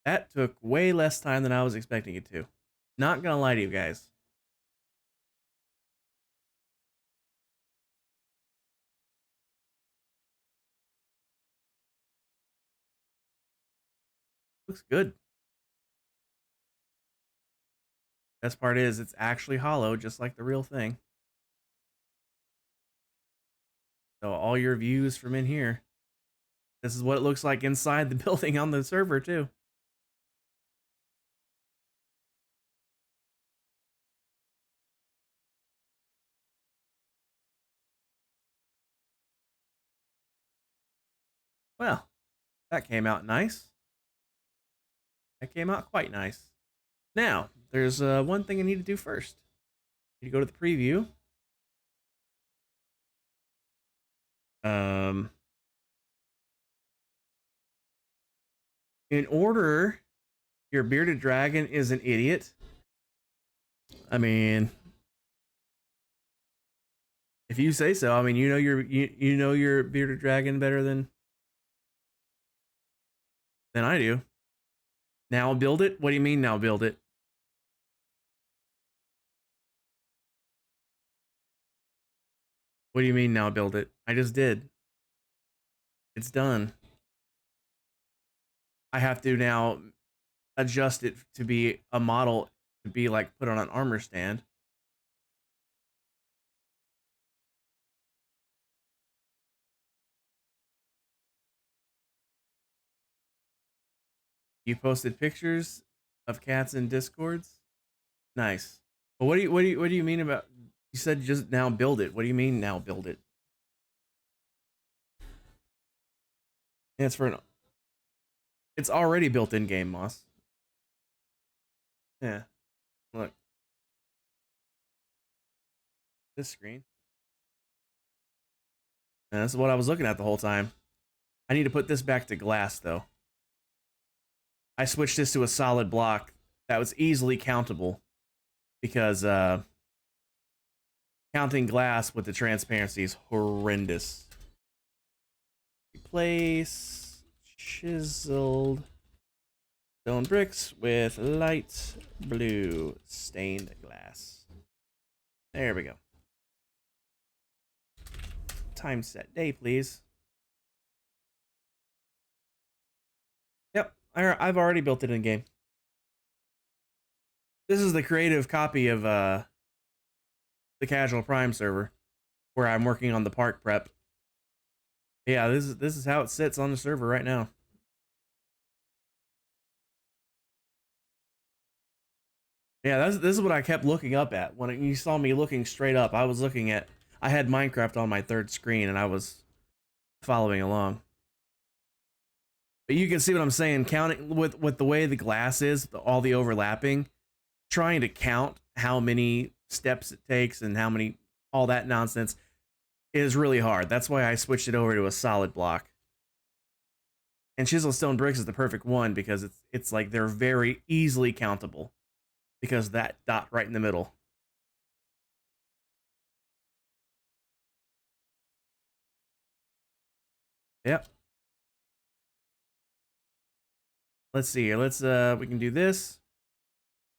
That took way less time than I was expecting it to. Not gonna lie to you guys. Looks good. Best part is it's actually hollow, just like the real thing. So all your views from in here. This is what it looks like inside the building on the server too. Well, that came out nice. That came out quite nice. Now, there's one thing I need to do first. I need to go to the preview. In order, your bearded dragon is an idiot. I mean, if you say so. I mean, you know your bearded dragon better than I do. Now build it? What do you mean now build it? What do you mean now build it? I just did. It's done. I have to now adjust it to be a model to be like put on an armor stand. You posted pictures of cats in Discords? Nice. But what do you mean about, you said just now build it. What do you mean now build it? Yeah, it's already built in game, Moss. Yeah. Look. This screen. And that's what I was looking at the whole time. I need to put this back to glass though. I switched this to a solid block that was easily countable because counting glass with the transparency is horrendous. Replace chiseled stone bricks with light blue stained glass. There we go. Time set day, please. Yep, I've already built it in game. This is the creative copy of the Casual Prime server where I'm working on the park prep. Yeah, this is how it sits on the server right now. Yeah, this is what I kept looking up at when you saw me looking straight up. I was looking at, I had Minecraft on my third screen and I was following along. But you can see what I'm saying. Counting with the way the glass is, all the overlapping, trying to count how many steps it takes and how many, all that nonsense is really hard. That's why I switched it over to a solid block. And chisel stone bricks is the perfect one because it's like they're very easily countable because that dot right in the middle. Yep. Let's see here. Let's we can do this.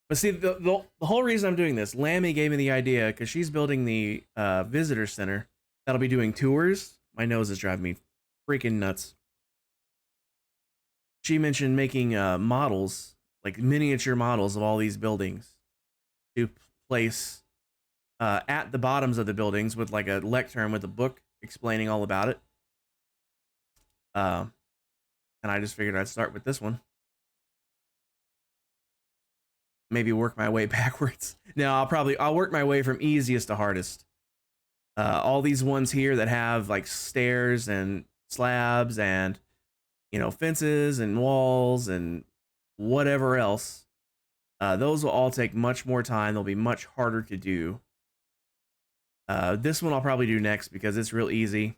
But see, the whole reason I'm doing this, Lammy gave me the idea because she's building the visitor center that'll be doing tours. My nose is driving me freaking nuts. She mentioned making models, like miniature models of all these buildings to place at the bottoms of the buildings with like a lectern with a book explaining all about it. And I just figured I'd start with this one. Maybe work my way backwards. No, I'll work my way from easiest to hardest. All these ones here that have like stairs and slabs and, you know, fences and walls and whatever else, those will all take much more time. They'll be much harder to do. This one I'll probably do next because it's real easy.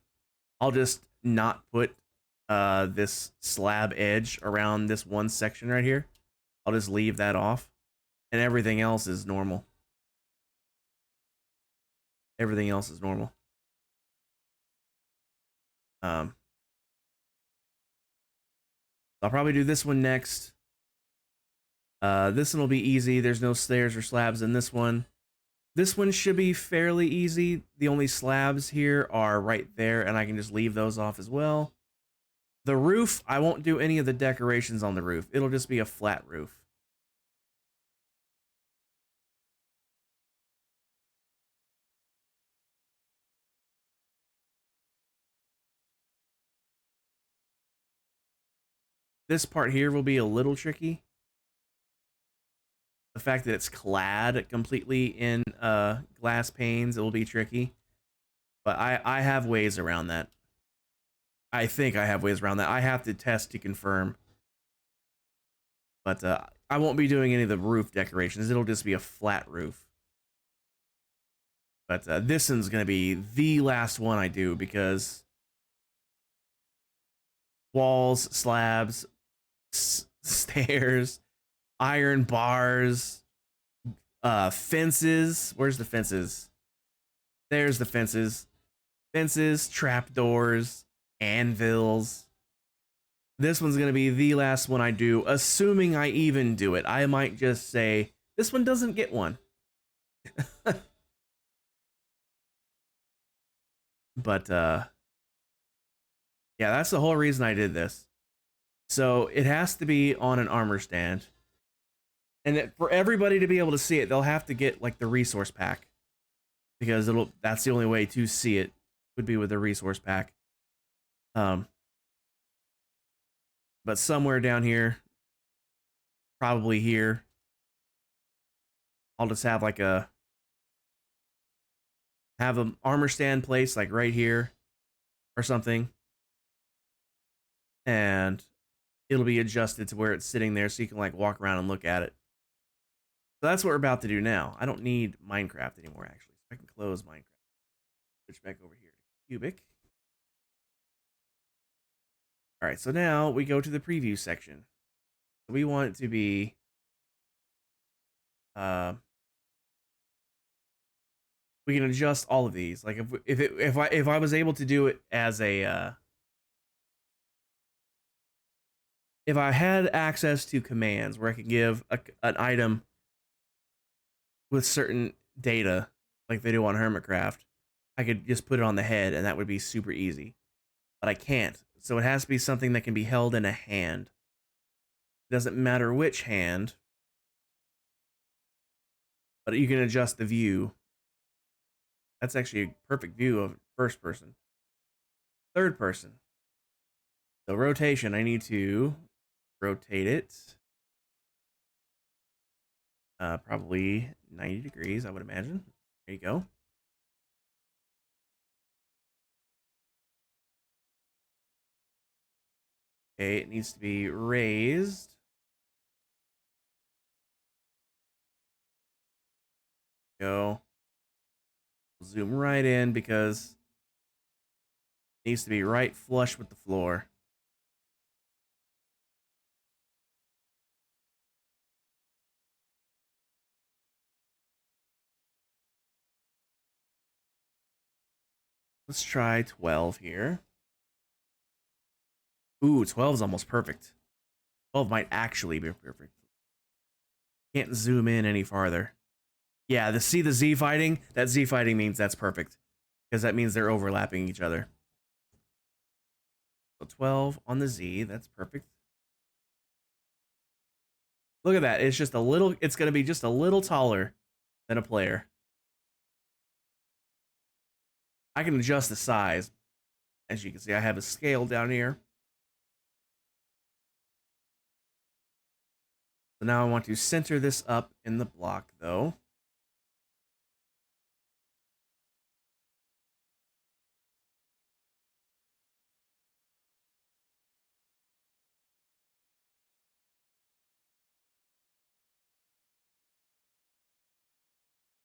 I'll just not put this slab edge around this one section right here. I'll just leave that off. And everything else is normal. Everything else is normal. I'll probably do this one next. This one will be easy. There's no stairs or slabs in this one. This one should be fairly easy. The only slabs here are right there, and I can just leave those off as well. The roof, I won't do any of the decorations on the roof. It'll just be a flat roof. This part here will be a little tricky. The fact that it's clad completely in glass panes, it will be tricky. But I have ways around that. I think I have ways around that. I have to test to confirm. But I won't be doing any of the roof decorations. It'll just be a flat roof. But this one's going to be the last one I do because walls, slabs, stairs, iron bars, fences. Where's the fences? There's the fences. Fences, trapdoors, anvils. This one's going to be the last one I do, assuming I even do it. I might just say, this one doesn't get one. But, yeah, that's the whole reason I did this. So it has to be on an armor stand. And for everybody to be able to see it, they'll have to get, like, the resource pack. Because that's the only way to see it, would be with the resource pack. But somewhere down here, probably here, I'll just have like have an armor stand place like right here or something. And it'll be adjusted to where it's sitting there so you can like walk around and look at it. So that's what we're about to do now. I don't need Minecraft anymore, actually. So I can close Minecraft. Switch back over here to Cubic. All right, so now we go to the preview section. We want it to be we can adjust all of these. Like if I was able to do it as a if I had access to commands where I could give an item with certain data like they do on Hermitcraft, I could just put it on the head and that would be super easy. But I can't. So it has to be something that can be held in a hand. It doesn't matter which hand, but you can adjust the view. That's actually a perfect view of first person. Third person. So rotation, I need to rotate it. Probably 90 degrees, I would imagine. There you go. Okay, it needs to be raised. Go. Zoom right in because it needs to be right flush with the floor. Let's try 12 here. Ooh, 12 is almost perfect. 12 might actually be perfect. Can't zoom in any farther. Yeah, see the Z fighting? That Z fighting means that's perfect. Because that means they're overlapping each other. So 12 on the Z, that's perfect. Look at that. It's just a little, it's going to be just a little taller than a player. I can adjust the size. As you can see, I have a scale down here. So now I want to center this up in the block, though.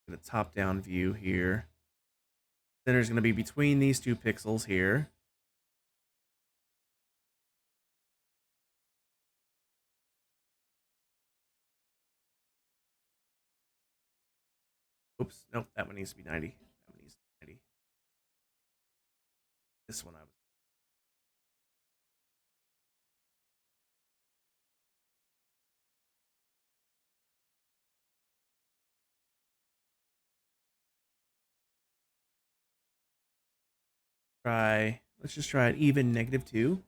The top-down view here. Center is going to be between these two pixels here. Oops, nope, that one needs to be 90. That one needs to be 90. This one I was. let's just try it even -2.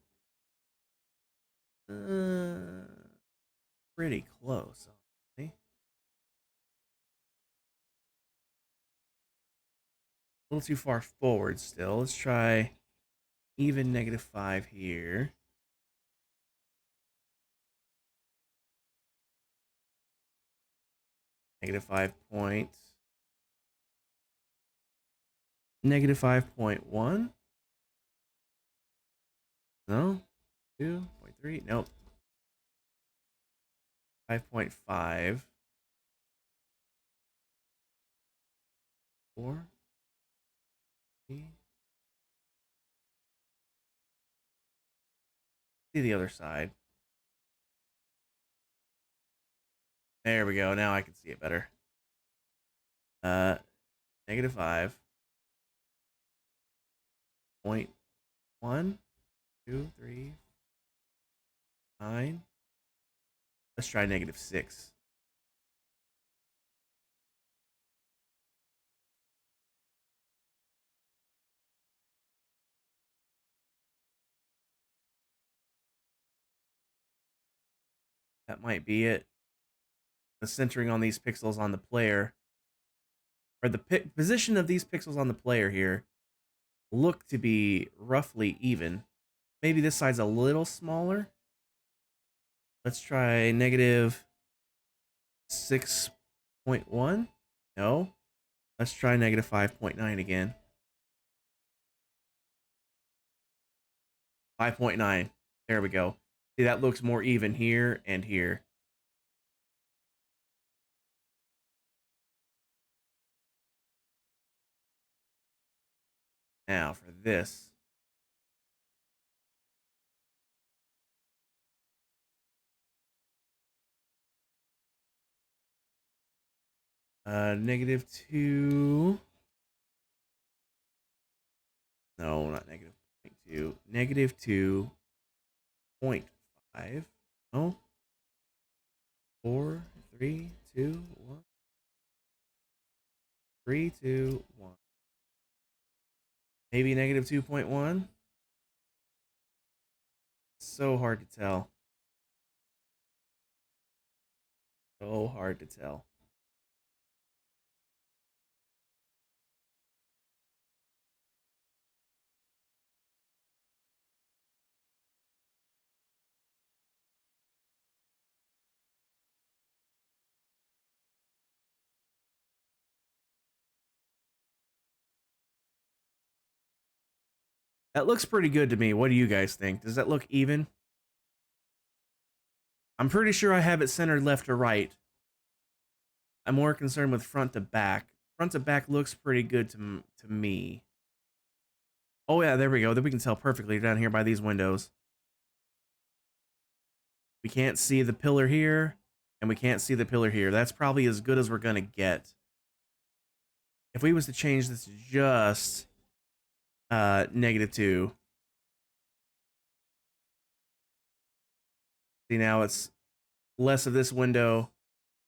Pretty close, honestly. A little too far forward still. Let's try even -5 here. -5 point. -5.1. No. 2.3. Nope. 5.5. 4. 3. See the other side. There we go. Now I can see it better. -5. 0.1, 2, 3, 9. Let's try -6. That might be it. The centering on these pixels on the player, or the position of these pixels on the player here, look to be roughly even. Maybe this side's a little smaller. Let's try -6.1. No. Let's try -5.9 again. 5.9. There we go. See, that looks more even here and here. Now for this. -2. No, not -0.2. -2.5. No. 4, 3, 2, 1. 3, 2, 1. Maybe -2.1. So hard to tell. So hard to tell. That looks pretty good to me. What do you guys think? Does that look even? I'm pretty sure I have it centered left to right. I'm more concerned with front to back. Front to back looks pretty good to me. Oh yeah, there we go. Then we can tell perfectly down here by these windows. We can't see the pillar here, and we can't see the pillar here. That's probably as good as we're gonna get. If we was to change this to just -2. See, now it's less of this window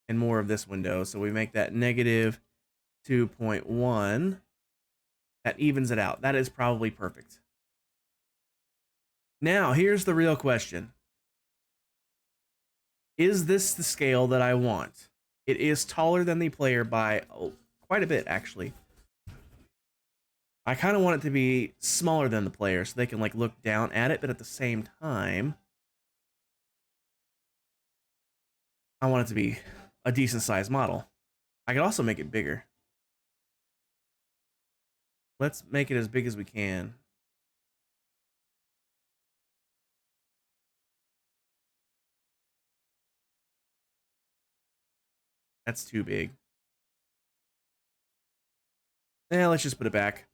and more of this window. So we make that -2.1. That evens it out. That is probably perfect. Now, here's the real question. Is this the scale that I want? It is taller than the player by quite a bit, actually. I kind of want it to be smaller than the player so they can like look down at it, but at the same time, I want it to be a decent sized model. I could also make it bigger. Let's make it as big as we can. That's too big. Yeah, let's just put it back.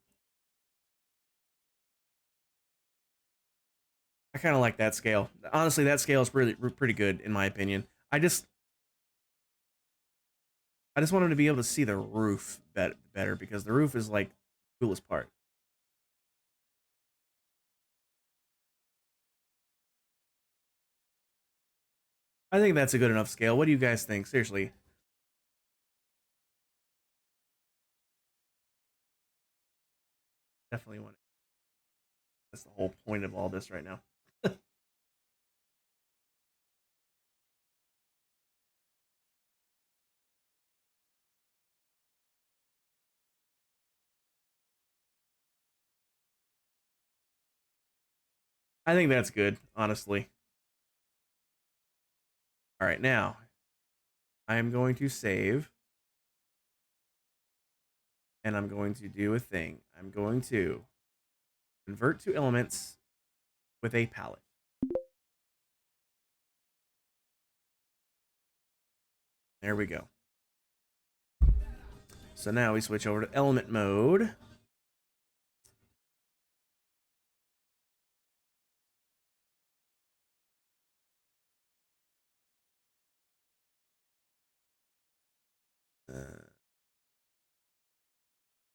I kind of like that scale. Honestly, that scale is pretty good in my opinion. I just wanted to be able to see the roof better because the roof is like the coolest part. I think that's a good enough scale. What do you guys think? Seriously. Definitely want it. That's the whole point of all this right now. I think that's good, honestly. All right, now I am going to save and I'm going to do a thing. I'm going to convert to elements with a palette. There we go. So now we switch over to element mode.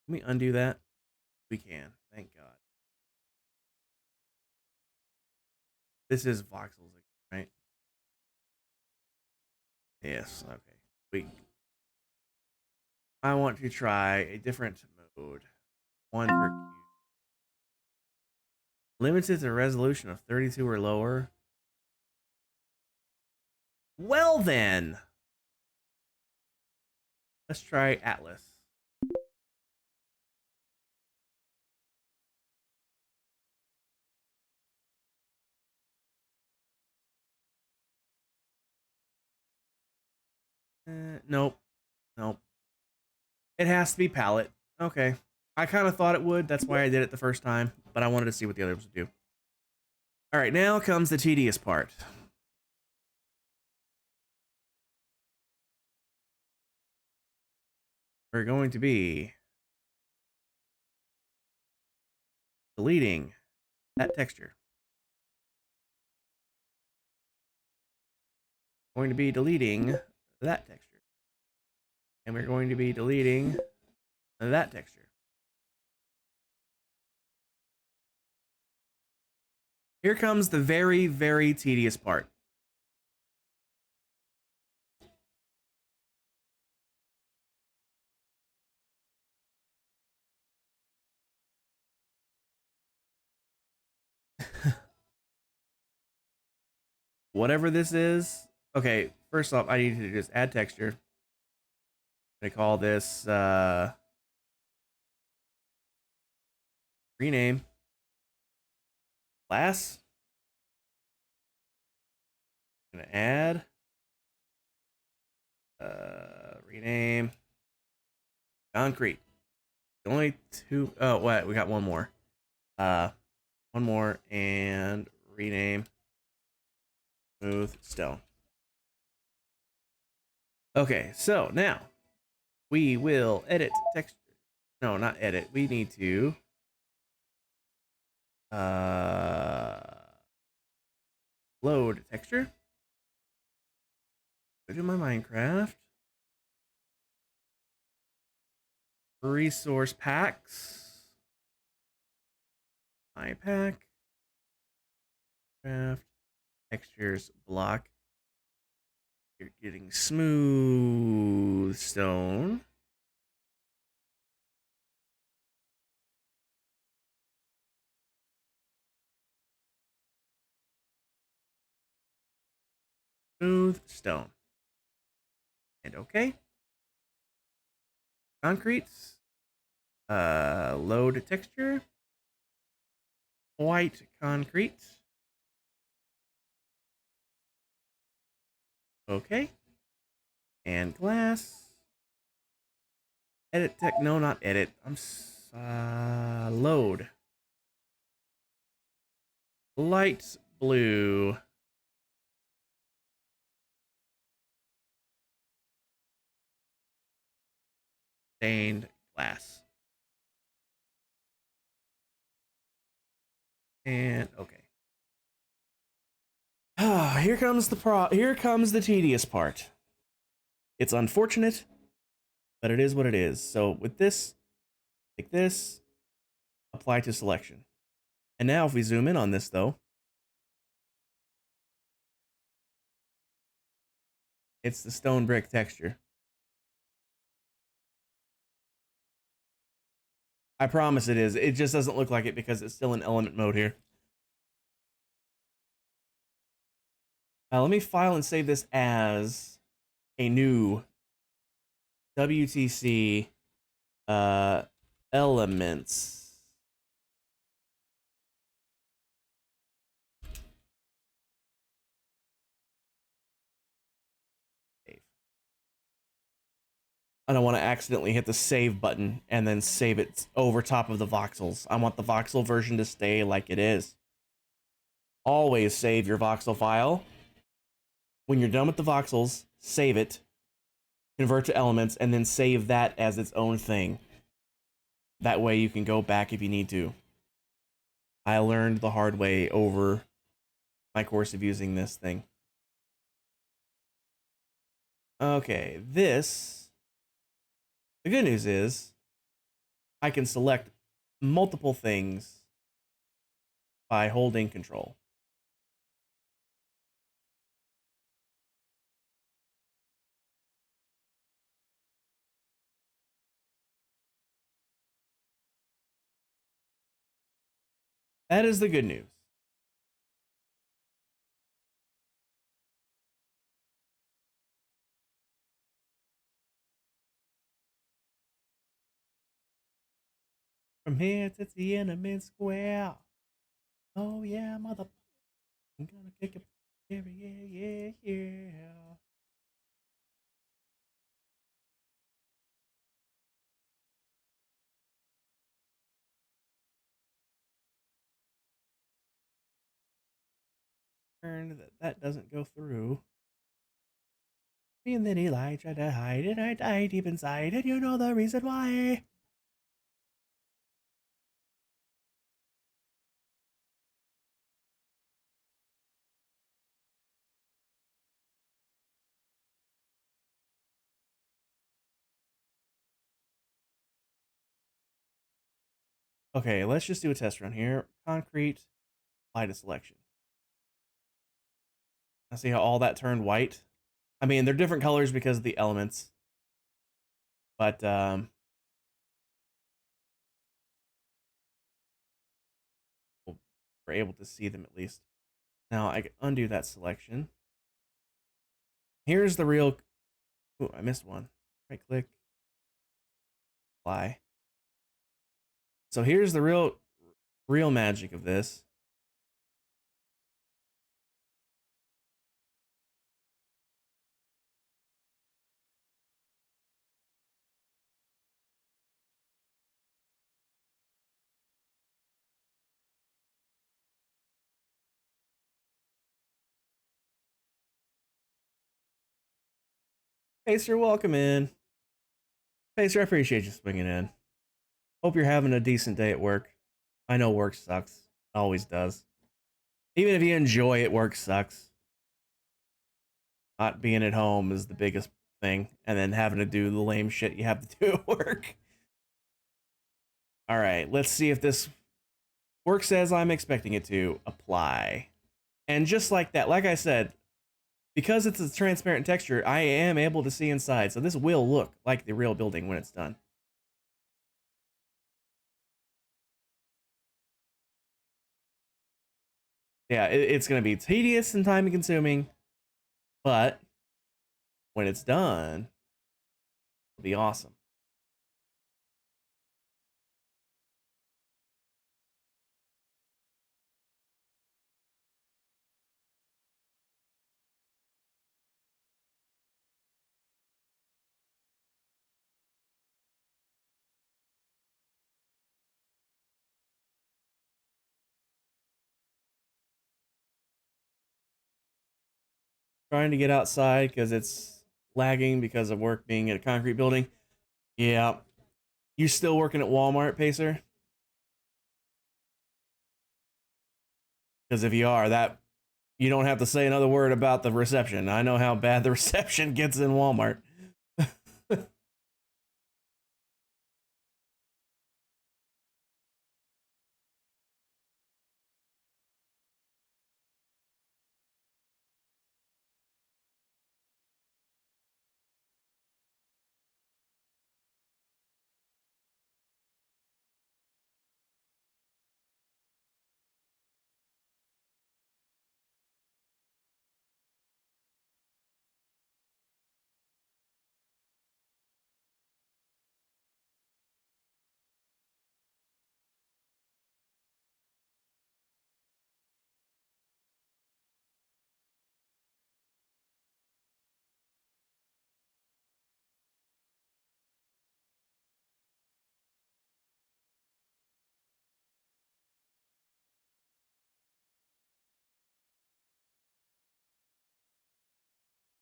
Let me undo that. We can. Thank God. This is voxels, right? Yes. Okay. I want to try a different mode. One per cube. Limited to resolution of 32 or lower. Well then. Let's try Atlas. Nope. Nope. It has to be palette. Okay. I kind of thought it would. That's why I did it the first time. But I wanted to see what the others would do. All right, now comes the tedious part. We're going to be deleting that texture. Going to be deleting that texture. And we're going to be deleting that texture. Here comes the very, very tedious part. Whatever this is. Okay, first off, I need to just add texture. I call this rename class. I'm gonna add rename concrete. Only two. Oh, wait, we got one more. One more and rename smooth stone. Okay, so now we will edit texture. No, not edit. We need to load texture. Go to my Minecraft. Resource packs. My pack. Craft. Textures block. You're getting smooth stone. Smooth stone. And okay. Concretes. Load texture. White concrete. Okay. And glass. Edit tech. No, not edit. Load. Light blue. Stained glass. And okay. Here comes the tedious part. It's unfortunate, but it is what it is. So with this, take this, apply to selection. And now if we zoom in on this though, it's the stone brick texture. I promise it is. It just doesn't look like it because it's still in element mode here. Let me file and save this as a new WTC elements. I don't want to accidentally hit the save button and then save it over top of the voxels. I want the voxel version to stay like it is. Always save your voxel file. When you're done with the voxels, save it, convert to elements, and then save that as its own thing. That way you can go back if you need to. I learned the hard way over my course of using this thing. Okay, this... The good news is I can select multiple things by holding control. That is the good news. From here to Tiananmen Square. Oh yeah, mother. I'm gonna kick it. Yeah, yeah, yeah. That doesn't go through. And then Eli tried to hide, and I died deep inside, and you know the reason why. Okay, let's just do a test run here. Concrete, apply to selection. I see how all that turned white. I mean, they're different colors because of the elements, but we're able to see them at least. Now I can undo that selection. Here's the real. Ooh, I missed one. Right click, apply. So here's the real magic of this. Pacer, welcome in. Pacer, I appreciate you swinging in. Hope you're having a decent day at work. I know work sucks. It always does. Even if you enjoy it, work sucks. Not being at home is the biggest thing, and then having to do the lame shit you have to do at work. All right, let's see if this works as I'm expecting it to. Apply. And just like that, like I said, because it's a transparent texture, I am able to see inside. So this will look like the real building when it's done. Yeah, it's going to be tedious and time consuming, but when it's done, it'll be awesome. Trying to get outside because it's lagging because of work being in a concrete building. Yeah. You still working at Walmart, Pacer? Because if you are, that you don't have to say another word about the reception. I know how bad the reception gets in Walmart.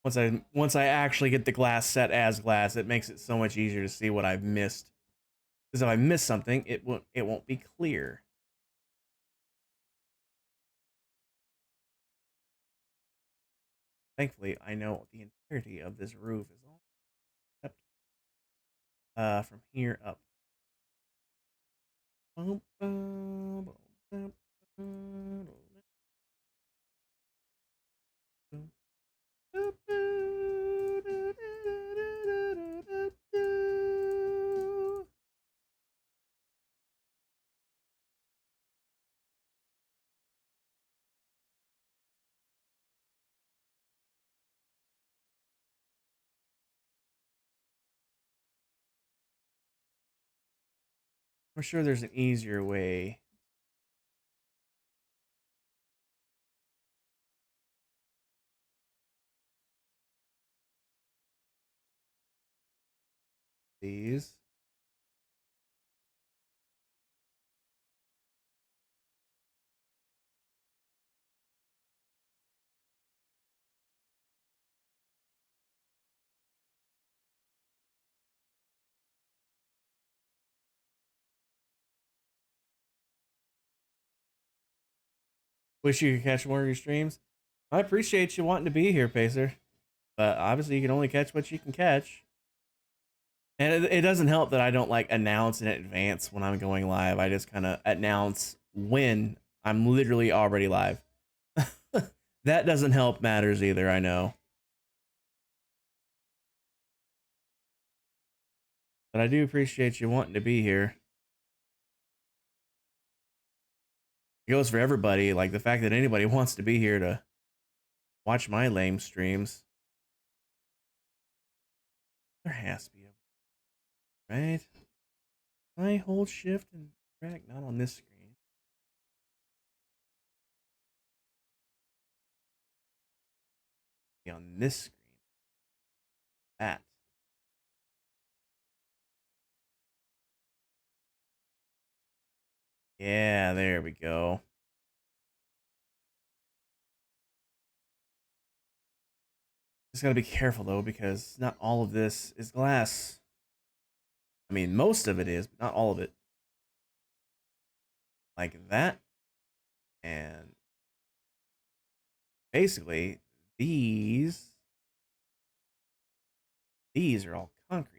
Once I actually get the glass set as glass, it makes it so much easier to see what I've missed. Because if I miss something, it won't be clear. Thankfully, I know the entirety of this roof is all except from here up. I'm sure there's an easier way. These. Wish you could catch more of your streams. I appreciate you wanting to be here, Pacer. But obviously, you can only catch what you can catch. And it doesn't help that I don't like announce in advance when I'm going live. I just kind of announce when I'm literally already live. That doesn't help matters either, I know. But I do appreciate you wanting to be here. It goes for everybody. Like the fact that anybody wants to be here to watch my lame streams. There has to be a right. I hold shift and drag, not on this screen. Be on this screen. That. Yeah, there we go. Just gotta be careful though, because not all of this is glass. I mean, most of it is, but not all of it. Like that. And basically, these are all concrete.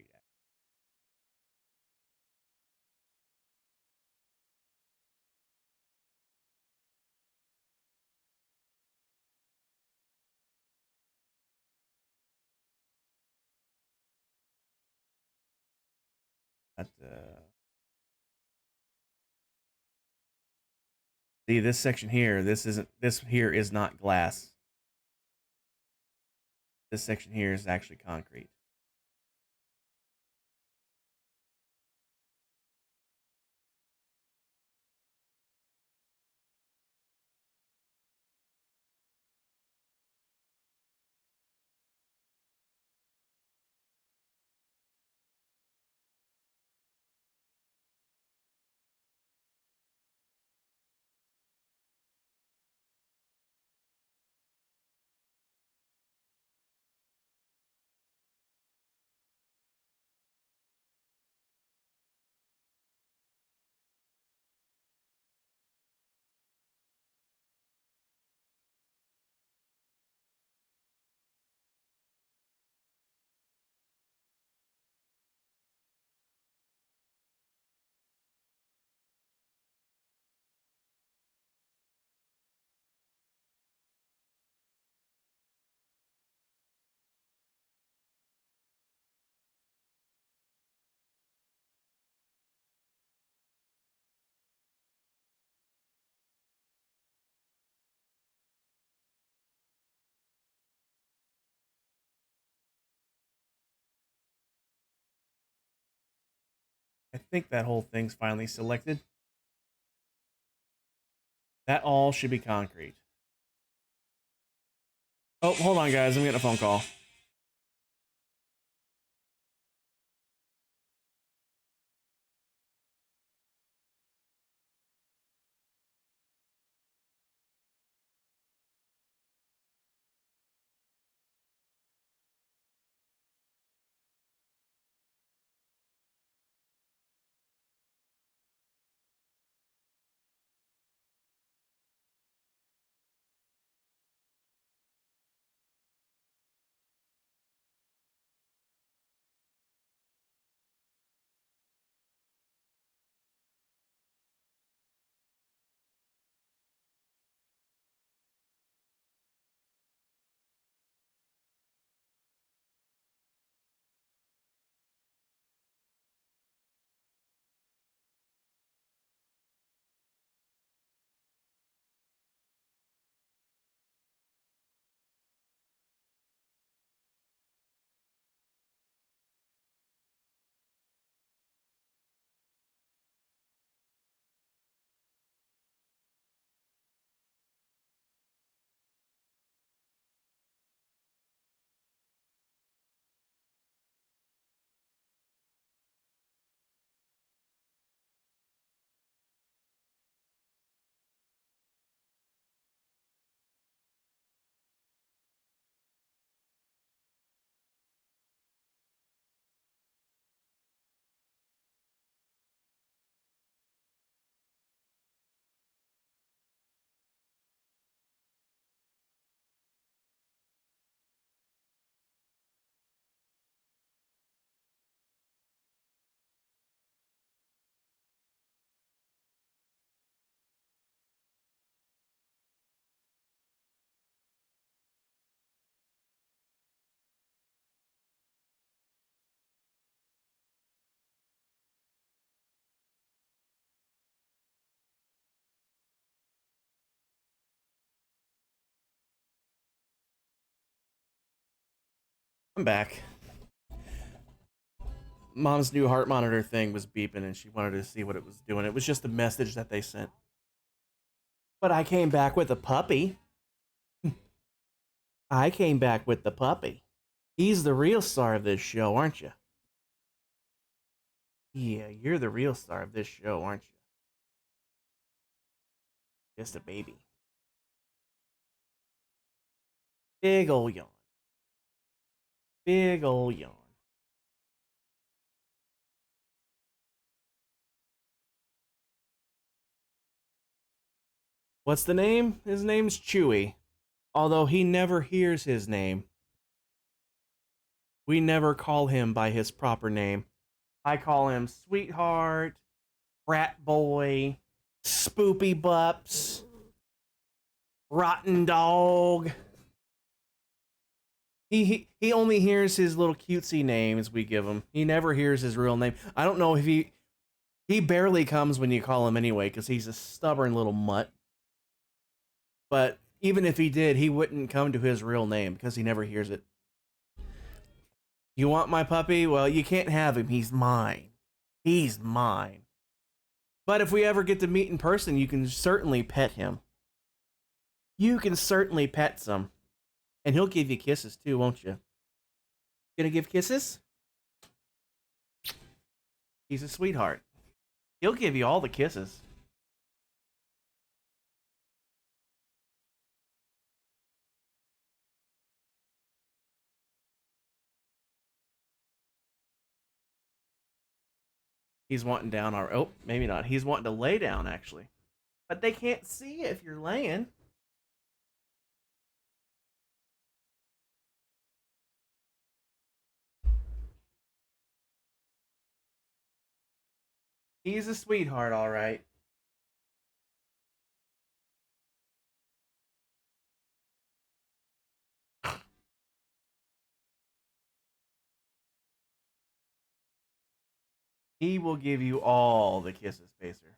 But, see, this section here, this here is not glass. This section here is actually concrete. I think that whole thing's finally selected. That all should be concrete. Oh, hold on, guys. I'm getting a phone call. I'm back. Mom's new heart monitor thing was beeping and she wanted to see what it was doing. It was just a message that they sent. But I came back with a puppy. I came back with the puppy. He's the real star of this show, aren't you? Yeah, you're the real star of this show, aren't you? Just a baby. Big ol' yawn. Big ol' yawn. What's the name? His name's Chewy. Although he never hears his name. We never call him by his proper name. I call him Sweetheart, Brat Boy, Spoopy Bups, Rotten Dog. He only hears his little cutesy names we give him. He never hears his real name. I don't know if he barely comes when you call him anyway, because he's a stubborn little mutt. But even if he did, he wouldn't come to his real name because he never hears it. You want my puppy? Well, you can't have him. He's mine. He's mine. But if we ever get to meet in person, you can certainly pet him. You can certainly pet some. And he'll give you kisses too, won't you? Gonna give kisses? He's a sweetheart. He'll give you all the kisses. He's wanting down our... Oh, maybe not. He's wanting to lay down, actually. But they can't see if you're laying. He's a sweetheart, all right. He will give you all the kisses, Pacer.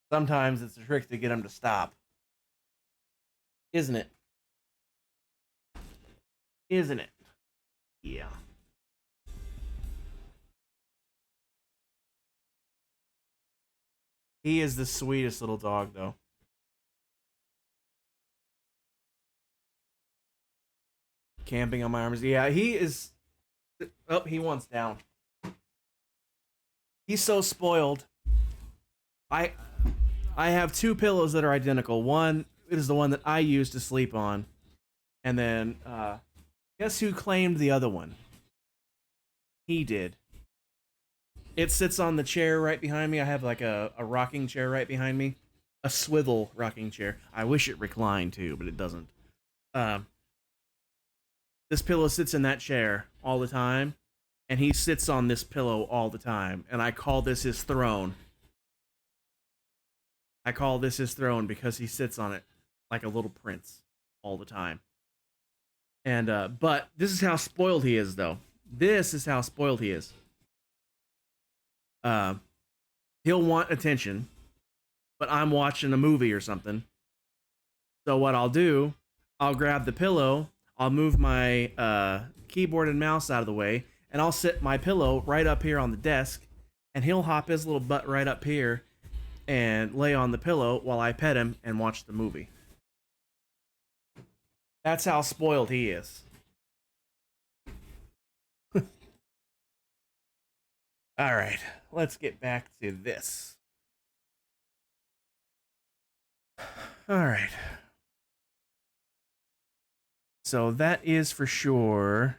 Sometimes it's a trick to get him to stop. Isn't it? Isn't it? Yeah. He is the sweetest little dog, though. Camping on my arms. Yeah, he is... Oh, he wants down. He's so spoiled. I I have two pillows that are identical. One is the one that I use to sleep on. And then guess who claimed the other one? He did. It sits on the chair right behind me. I have like a rocking chair right behind me. A swivel rocking chair. I wish it reclined too, but it doesn't. Um this pillow sits in that chair all the time, and he sits on this pillow all the time, and I call this his throne. I call this his throne because he sits on it like a little prince all the time. And but this is how spoiled he is, though. This is how spoiled he is. Uh, he'll want attention, but I'm watching a movie or something. So what I'll do, I'll grab the pillow, I'll move my keyboard and mouse out of the way, and I'll sit my pillow right up here on the desk, and he'll hop his little butt right up here and lay on the pillow while I pet him and watch the movie. That's how spoiled he is. All right, let's get back to this. All right. So that is for sure.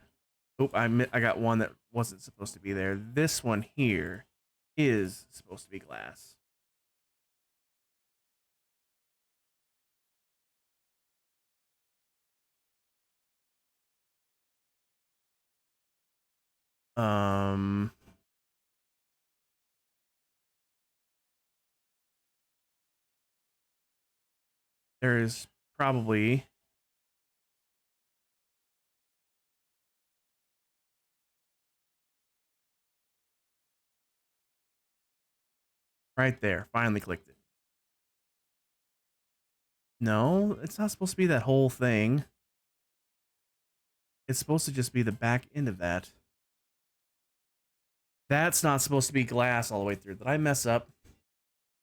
Oh, I got one that wasn't supposed to be there. This one here is supposed to be glass. Um, there's probably right there. Finally clicked it. No, it's not supposed to be that whole thing. It's supposed to just be the back end of that. That's not supposed to be glass all the way through. Did I mess up?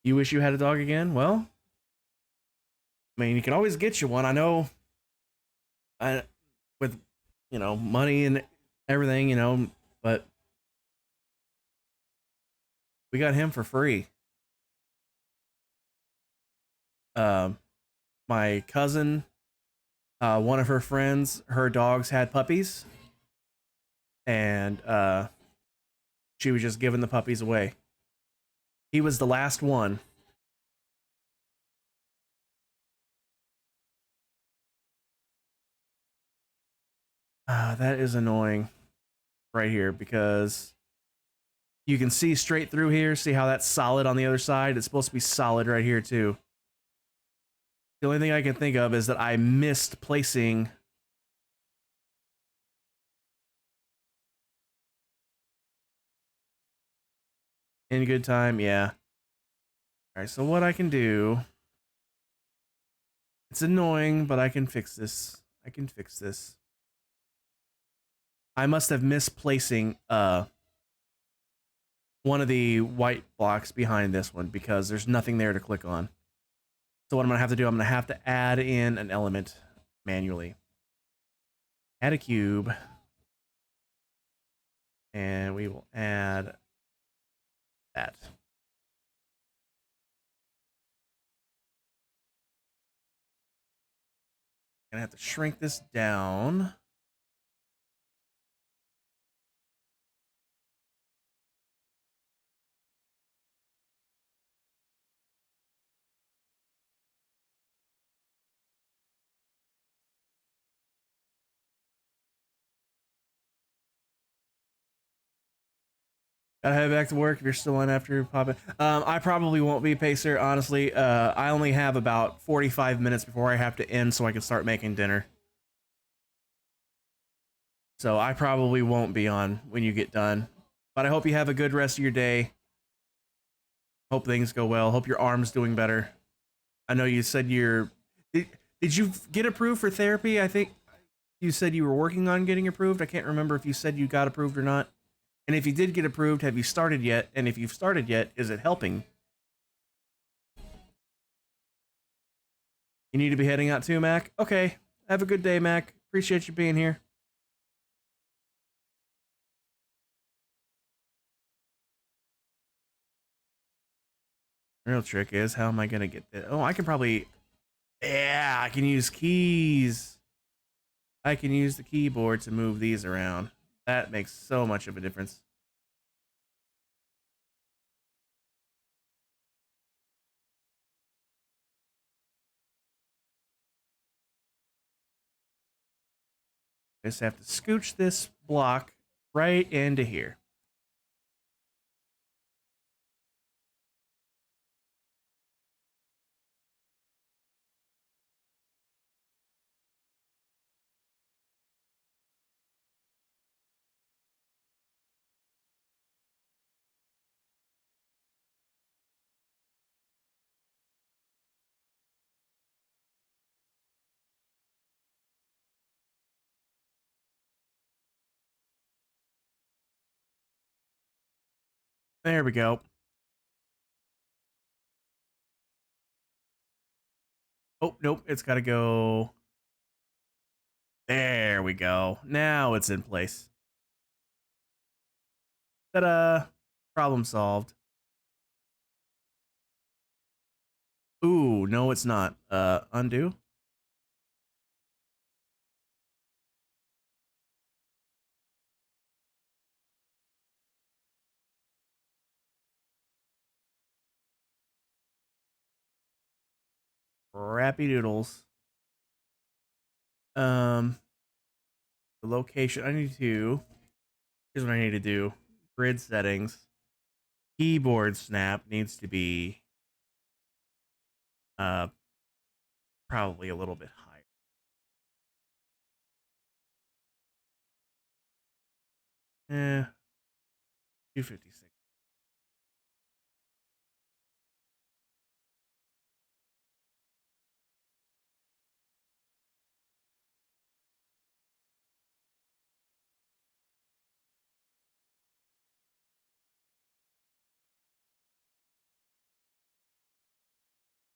You wish you had a dog again? Well, I mean, you can always get you one. I know, with money and everything, but we got him for free. My cousin, one of her friends, her dogs had puppies, and she was just giving the puppies away. He was the last one. That is annoying right here because you can see straight through here. See how that's solid on the other side? It's supposed to be solid right here too. The only thing I can think of is that I missed placing in good time. Yeah. All right, so what I can do, it's annoying, but I can fix this. I can fix this. I must have misplacing one of the white blocks behind this one because there's nothing there to click on. So what I'm gonna have to do, I'm gonna have to add in an element manually. Add a cube. And we will add that. Gonna have to shrink this down. Gotta head back to work if you're still on after popping. I probably won't be, Pacer, honestly. I only have about 45 minutes before I have to end so I can start making dinner. So I probably won't be on when you get done. But I hope you have a good rest of your day. Hope things go well. Hope your arm's doing better. I know you said did you get approved for therapy? I think you said you were working on getting approved. I can't remember if you said you got approved or not. And if you did get approved, have you started yet? And if you've started yet, is it helping? You need to be heading out too, Mac? Okay. Have a good day, Mac. Appreciate you being here. The real trick is, how am I going to get this? Oh, I can probably... Yeah, I can use keys. I can use the keyboard to move these around. That makes so much of a difference. Just have to scooch this block right into here. There we go. Oh, nope. It's got to go. There we go. Now it's in place. Ta-da! Problem solved. Ooh, no, it's not. Undo. Crappy doodles. The location. Here's what I need to do. Grid settings. Keyboard snap needs to be probably a little bit higher. Eh, 256.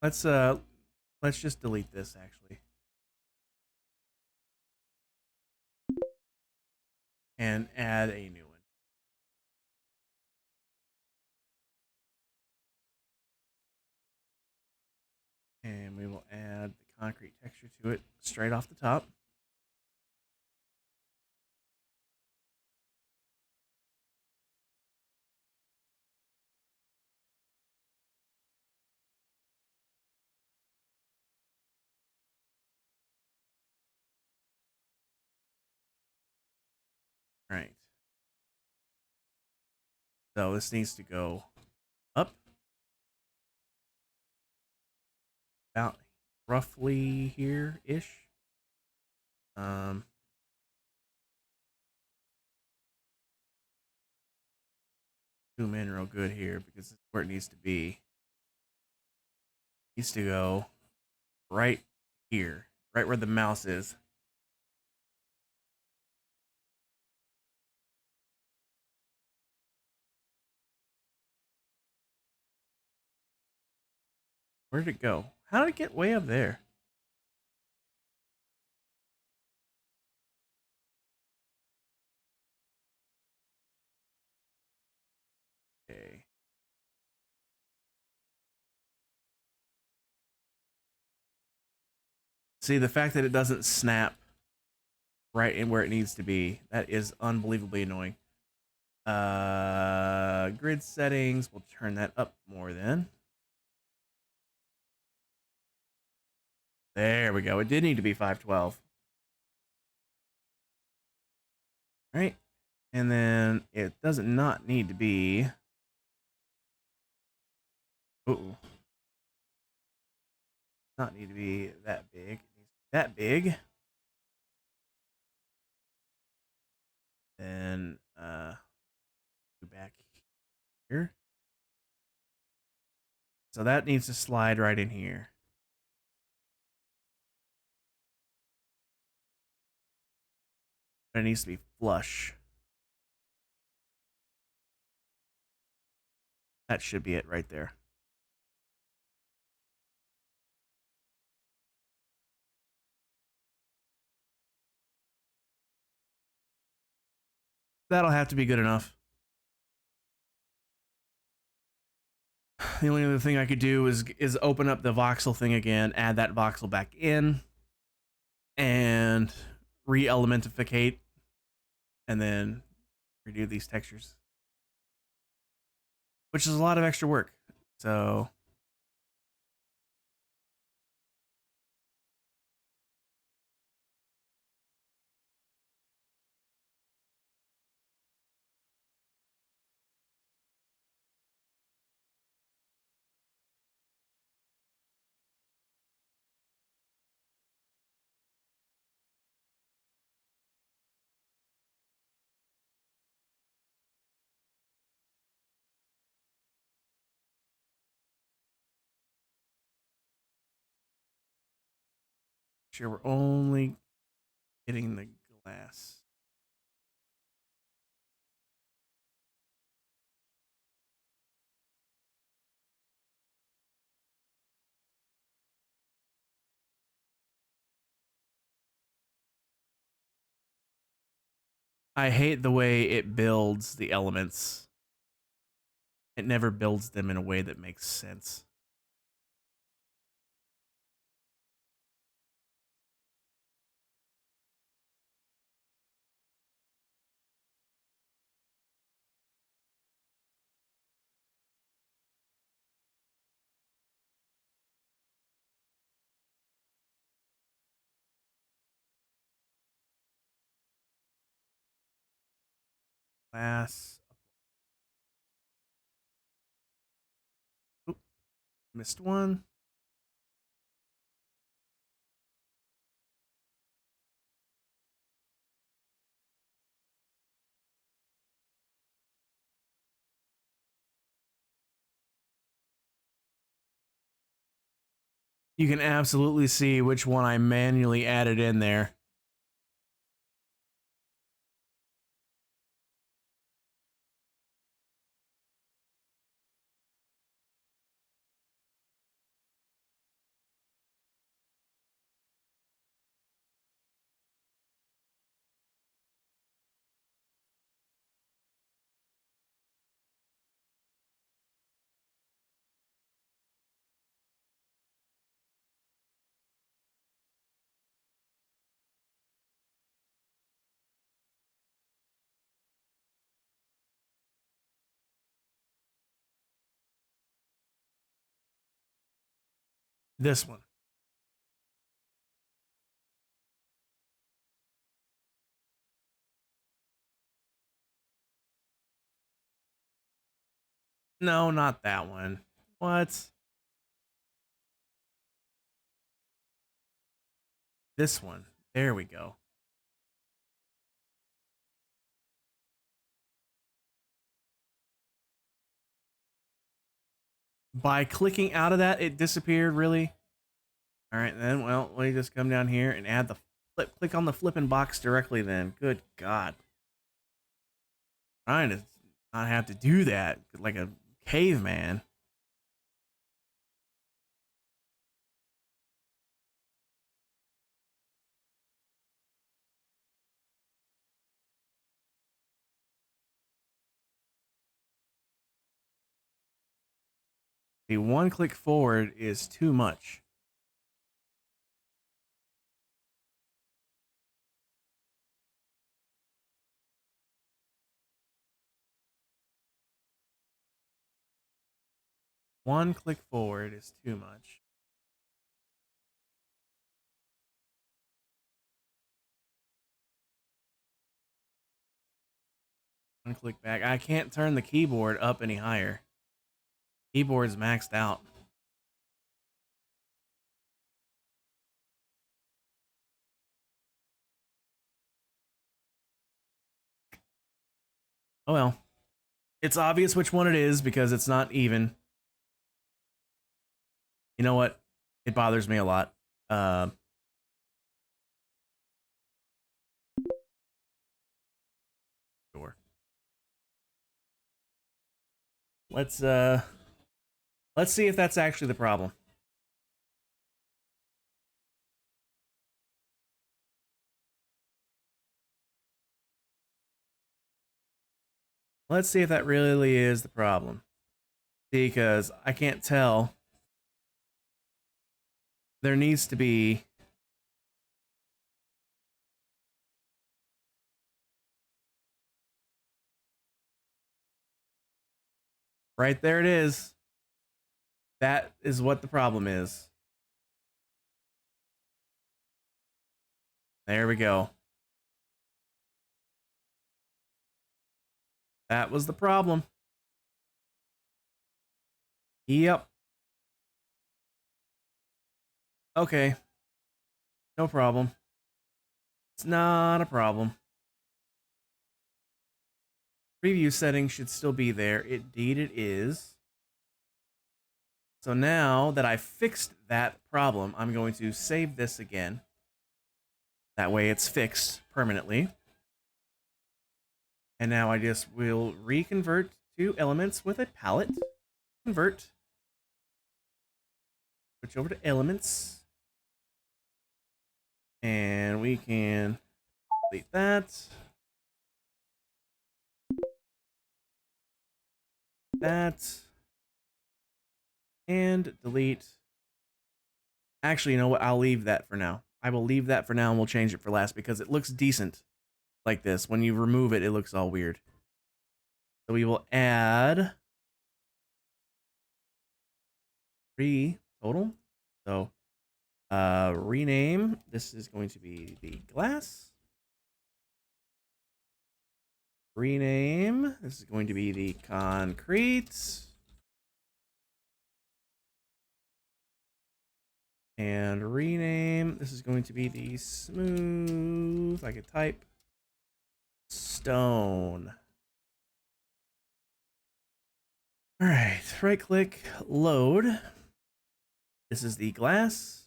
let's just delete this actually. And add a new one. And we will add the concrete texture to it straight off the top. All right. So this needs to go up about roughly here-ish. Zoom in real good here because this is where it needs to be. It needs to go right here, right where the mouse is. Where did it go? How did it get way up there? Okay. See, the fact that it doesn't snap right in where it needs to be, that is unbelievably annoying. Grid settings, we'll turn that up more then. There we go. It did need to be 512. Right? And then it doesn't not need to be. Ooh. Not need to be that big. It needs to be that big. Then go back here. So that needs to slide right in here. But it needs to be flush. That should be it right there. That'll have to be good enough. The only other thing I could do is open up the voxel thing again, add that voxel back in, and re-elementificate, and then redo these textures, which is a lot of extra work. So sure we're only getting the glass. I hate the way it builds the elements. It never builds them in a way that makes sense. Glass. Oop, missed one. You can absolutely see which one I manually added in there. This one. No, not that one. What? This one. There we go. By clicking out of that, it disappeared, really? All right, then, well, let me just come down here and add the flip. Click on the flipping box directly then. Good God. Trying to not have to do that like a caveman. The one click forward is too much. One click forward is too much. One click back. I can't turn the keyboard up any higher. Keyboard's maxed out. Oh well. It's obvious which one it is because it's not even. You know what? It bothers me a lot. Sure. Let's see if that's actually the problem. Let's see if that really is the problem. Because I can't tell. There needs to be right there. It is. That is what the problem is. There we go. That was the problem. Yep. Okay. No problem. It's not a problem. Preview settings should still be there. Indeed it is. So now that I fixed that problem, I'm going to save this again. That way it's fixed permanently. And now I just will reconvert to elements with a palette. Convert. Switch over to elements. And we can delete that. That. And delete. Actually, you know what? I'll leave that for now. I will leave that for now and we'll change it for last because it looks decent like this. When you remove it, it looks all weird. So we will add 3 total. So rename. This is going to be the glass. Rename. This is going to be the concrete. And rename. This is going to be the smooth. I could type stone. All right. Right click. Load. This is the glass.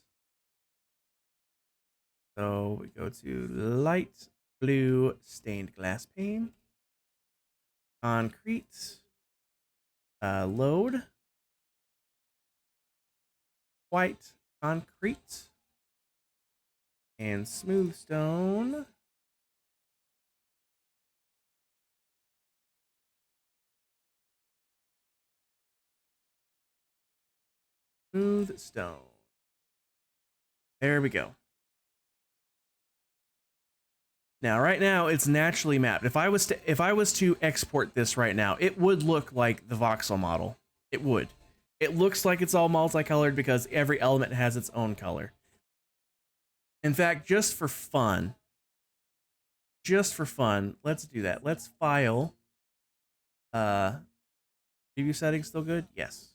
So we go to light blue stained glass pane. Concrete. Load. White concrete. And smooth stone. Smooth stone. There we go. Now, right now, it's naturally mapped. If I was to export this right now, it would look like the voxel model. It would. It looks like it's all multicolored because every element has its own color. In fact, just for fun, let's do that. Let's file. Preview settings still good? Yes.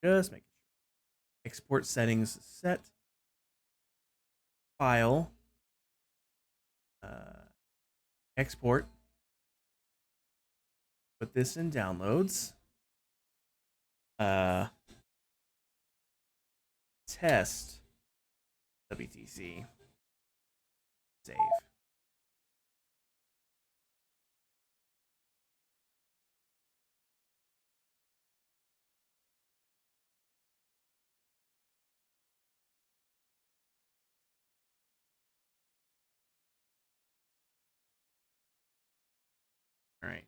Just making sure. Export settings set. File. Export. Put this in downloads. Test. WTC. Save. All right.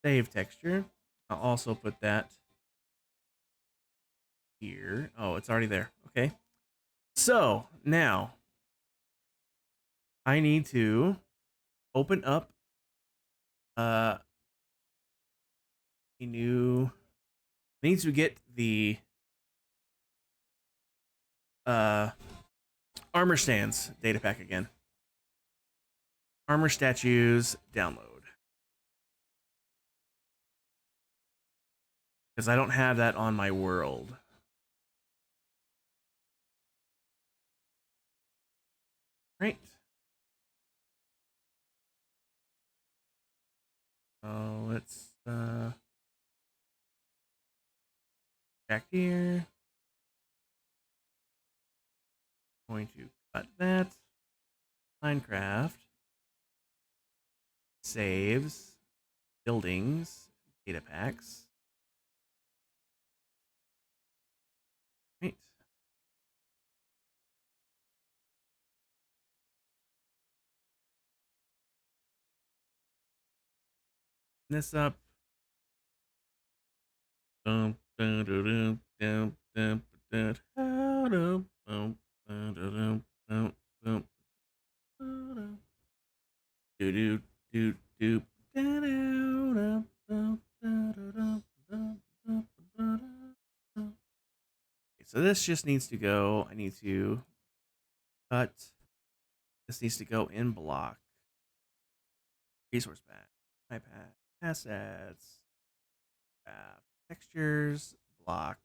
Save texture. I'll also put that here. Oh, it's already there. Okay. So now I need to open up a new. I need to get the armor stands data pack again. Armor statues download. Because I don't have that on my world. Right. Oh, let's back here. Going to cut that. Minecraft. Saves. Buildings. Data packs. Right. This up. So this just needs to go. I need to cut. This needs to go in block. Resource pack. iPad. Assets. Textures. Block.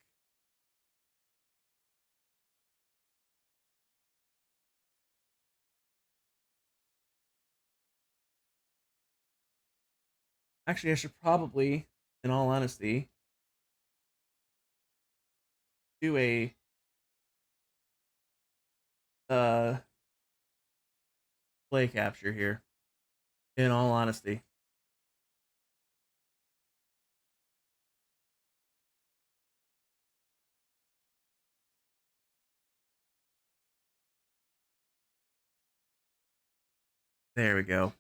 Actually, I should probably, in all honesty, do a play capture here. In all honesty. There we go.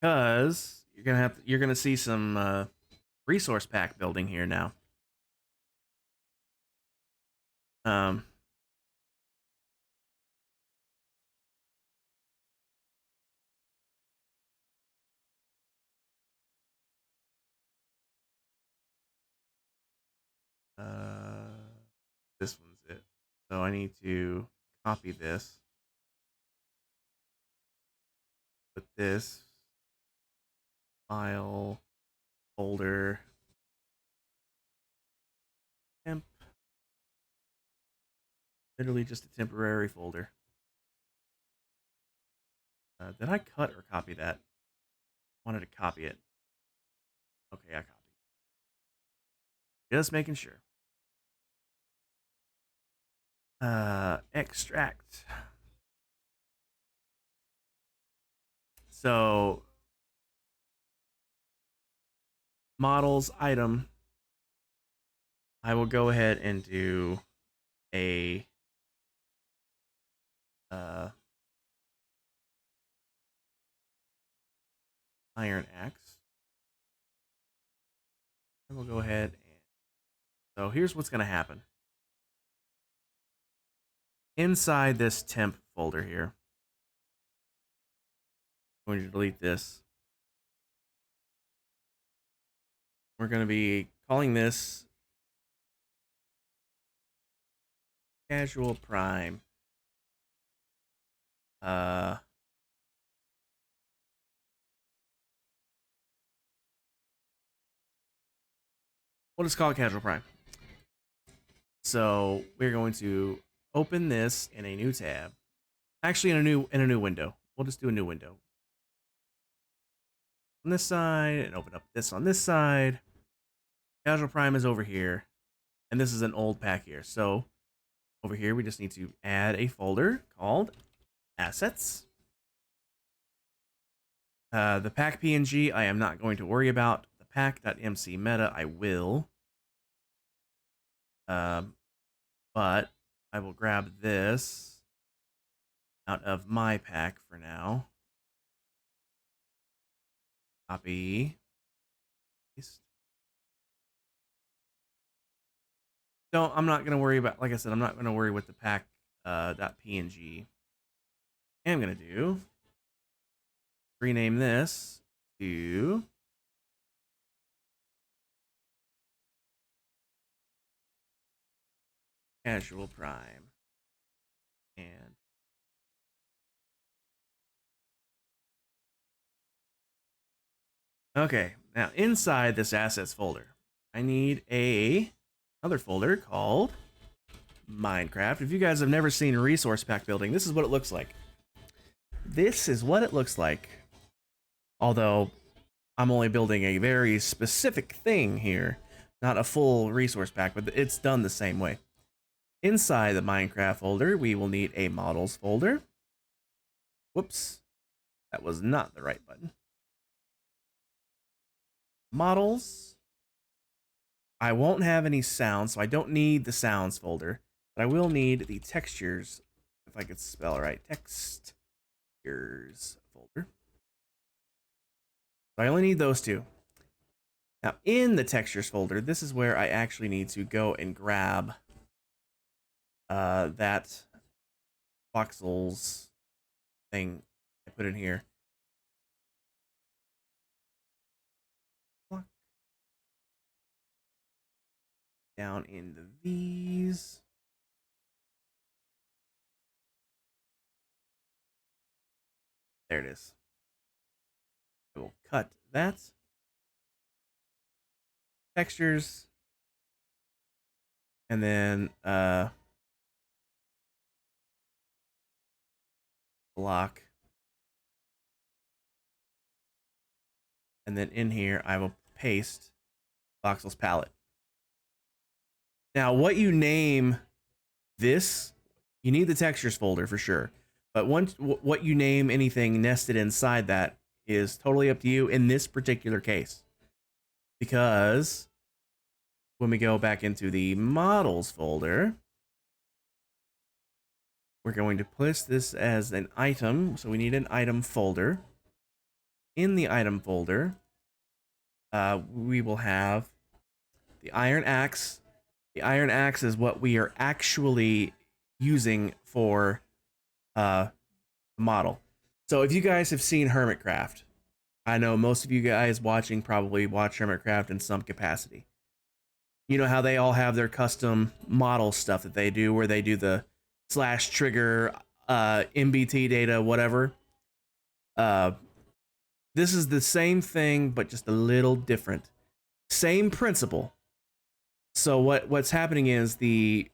Because you're gonna see some resource pack building here now. Um, this one's it. So I need to copy this. Put this file folder temp. Literally just a temporary folder. Did I cut or copy that? I wanted to copy it. Okay, I copied. Just making sure. Extract. So models item. I will go ahead and do a iron axe. And we'll go ahead and so here's what's going to happen. Inside this temp folder here, going to delete this. We're going to be calling this Casual Prime. We'll just call it Casual Prime. So we're going to open this in a new tab. Actually, in a new window. We'll just do a new window. On this side, and open up this on this side. Casual Prime is over here, and this is an old pack here. So over here, we just need to add a folder called Assets. The pack PNG, I am not going to worry about. The pack.mc meta, I will. But I will grab this out of my pack for now. Copy. Paste. So I'm not going to worry about, like I said, I'm not going to worry with the pack .png. I'm going to do rename this to Casual Prime. And okay, now inside this assets folder, I need another folder called Minecraft. If you guys have never seen resource pack building, this is what it looks like. This is what it looks like. Although I'm only building a very specific thing here, not a full resource pack, but it's done the same way. Inside the Minecraft folder, we will need a models folder. Whoops, that was not the right button. Models. I won't have any sounds, so I don't need the sounds folder, but I will need the textures, if I could spell it right, textures folder. So I only need those two. Now in the textures folder, this is where I actually need to go and grab that voxels thing I put in here. Down in the V's. There it is. I will cut that. Textures. And then block. And then in here, I will paste voxels palette. Now, what you name this, you need the textures folder for sure. But what you name anything nested inside that is totally up to you in this particular case. Because when we go back into the models folder, we're going to place this as an item. So we need an item folder. In the item folder, we will have the iron axe. The iron axe is what we are actually using for the model. So if you guys have seen Hermitcraft, I know most of you guys watching probably watch Hermitcraft in some capacity. You know how they all have their custom model stuff that they do, where they do the slash trigger, MBT data, whatever. This is the same thing, but just a little different. Same principle. So what's happening is the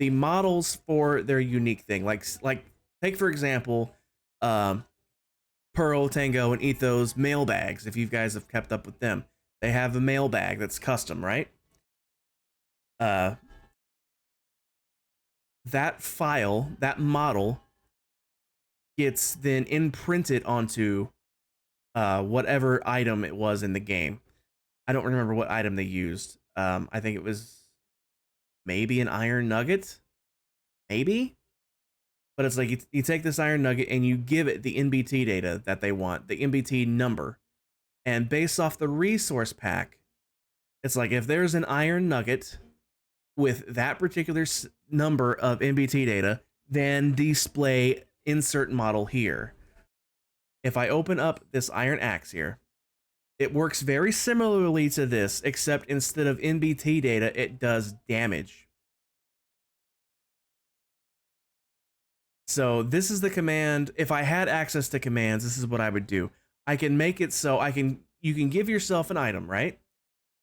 models for their unique thing, like take for example, Pearl, Tango, and Ethos mailbags. If you guys have kept up with them, they have a mailbag that's custom, right? That file, that model, gets then imprinted onto whatever item it was in the game. I don't remember what item they used. I think it was maybe an iron nugget, maybe. But it's like you take this iron nugget and you give it the NBT data that they want, the NBT number, and based off the resource pack, it's like if there's an iron nugget with that particular number of NBT data, then display insert model here. if I open up this iron axe here, it works very similarly to this, except instead of NBT data, it does damage. So this is the command. If I had access to commands, this is what I would do. I can make it so you can give yourself an item, right?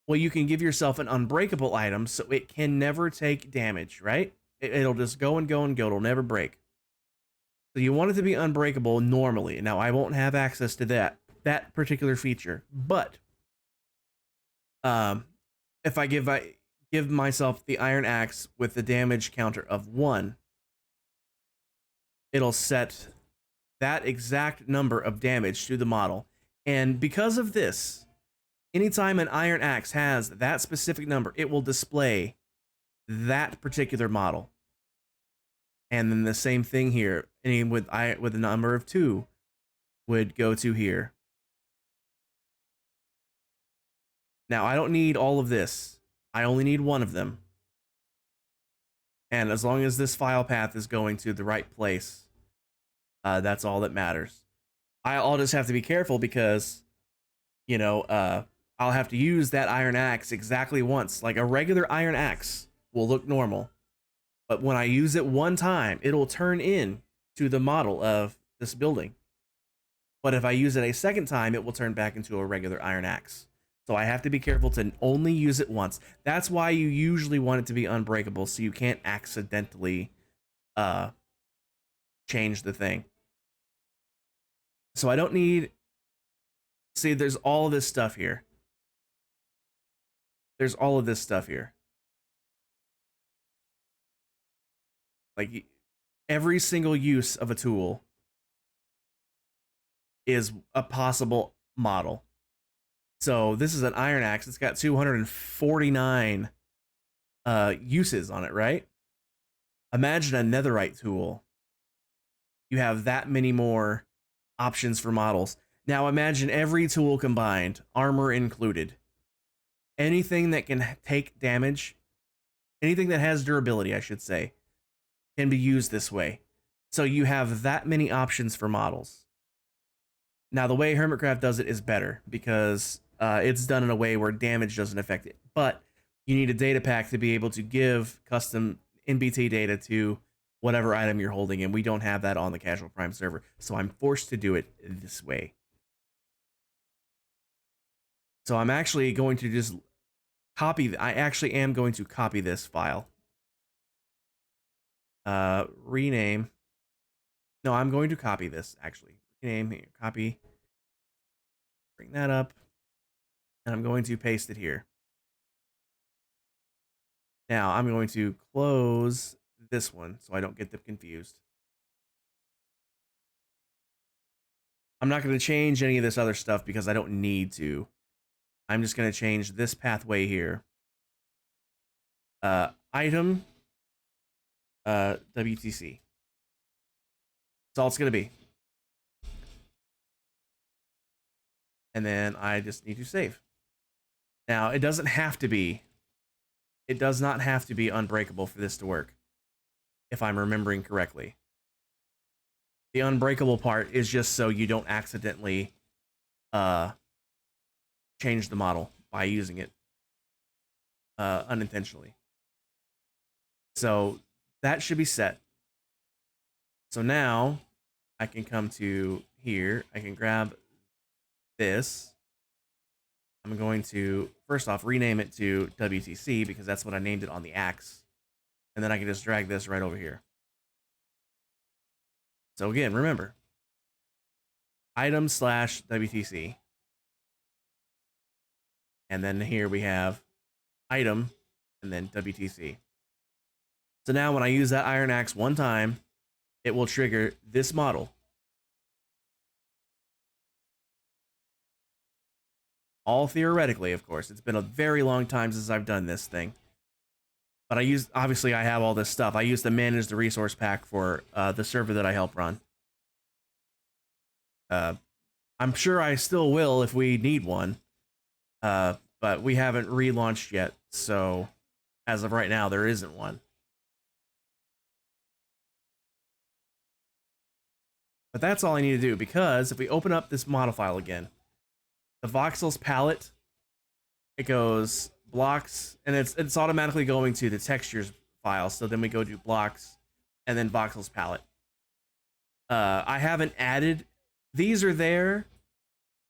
Well, you can give yourself an unbreakable item so it can never take damage, right? It'll just go and go and go. It'll never break. So you want it to be unbreakable normally. Now, I won't have access to that particular feature, but if I give myself the iron axe with the damage counter of 1, it'll set that exact number of damage to the model. And because of this, anytime an iron axe has that specific number, it will display that particular model. And then the same thing here, with a number of 2 would go to here. Now, I don't need all of this. I only need one of them. And as long as this file path is going to the right place, that's all that matters. I'll just have to be careful because, I'll have to use that iron axe exactly once. Like a regular iron axe will look normal. But when I use it one time, it'll turn in to the model of this building. But if I use it a second time, it will turn back into a regular iron axe. So I have to be careful to only use it once. That's why you usually want it to be unbreakable, so you can't accidentally change the thing. So I don't need... See, there's all of this stuff here. There's all of this stuff here. Like, every single use of a tool is a possible model. So this is an iron axe. It's got 249 uses on it, right? Imagine a netherite tool. You have that many more options for models. Now imagine every tool combined, armor included. Anything that can take damage, anything that has durability, I should say, can be used this way. So you have that many options for models. Now the way Hermitcraft does it is better because it's done in a way where damage doesn't affect it. But you need a data pack to be able to give custom NBT data to whatever item you're holding, and we don't have that on the Casual Prime server. So I'm forced to do it this way. So I'm actually going to just copy. I actually am going to copy this file. Rename. No, I'm going to copy this actually. Rename here, copy. Bring that up. And I'm going to paste it here. Now I'm going to close this one so I don't get them confused. I'm not going to change any of this other stuff because I don't need to. I'm just going to change this pathway here. Item WTC. That's all it's going to be. And then I just need to save. Now, it doesn't have to be. It does not have to be unbreakable for this to work, if I'm remembering correctly. The unbreakable part is just so you don't accidentally change the model by using it unintentionally. So that should be set. So now I can come to here. I can grab this. I'm going to, first off, rename it to WTC because that's what I named it on the axe. And then I can just drag this right over here. So again, remember, item / WTC. And then here we have item and then WTC. So now when I use that iron axe one time, it will trigger this model. All theoretically, of course. It's been a very long time since I've done this thing. But obviously I have all this stuff. I used to manage the resource pack for the server that I help run. I'm sure I still will if we need one. But we haven't relaunched yet, so as of right now, there isn't one. But that's all I need to do, because if we open up this model file again, the voxels palette, it goes blocks, and it's automatically going to the textures file. So then we go to blocks and then voxels palette. I haven't added, these are there.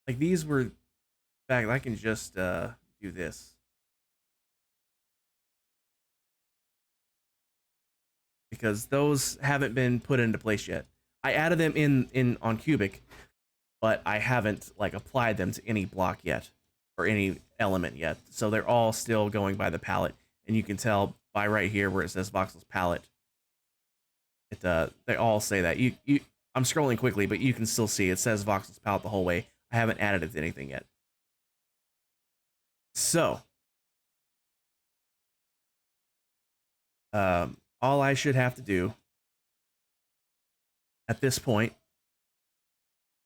Like these were back, I can just do this. Because those haven't been put into place yet. I added them in on Cubic, but I haven't like applied them to any block yet or any element yet. So they're all still going by the palette, and you can tell by right here where it says voxels palette. It they all say that. I'm scrolling quickly, but you can still see it says voxels palette the whole way. I haven't added it to anything yet. So all I should have to do at this point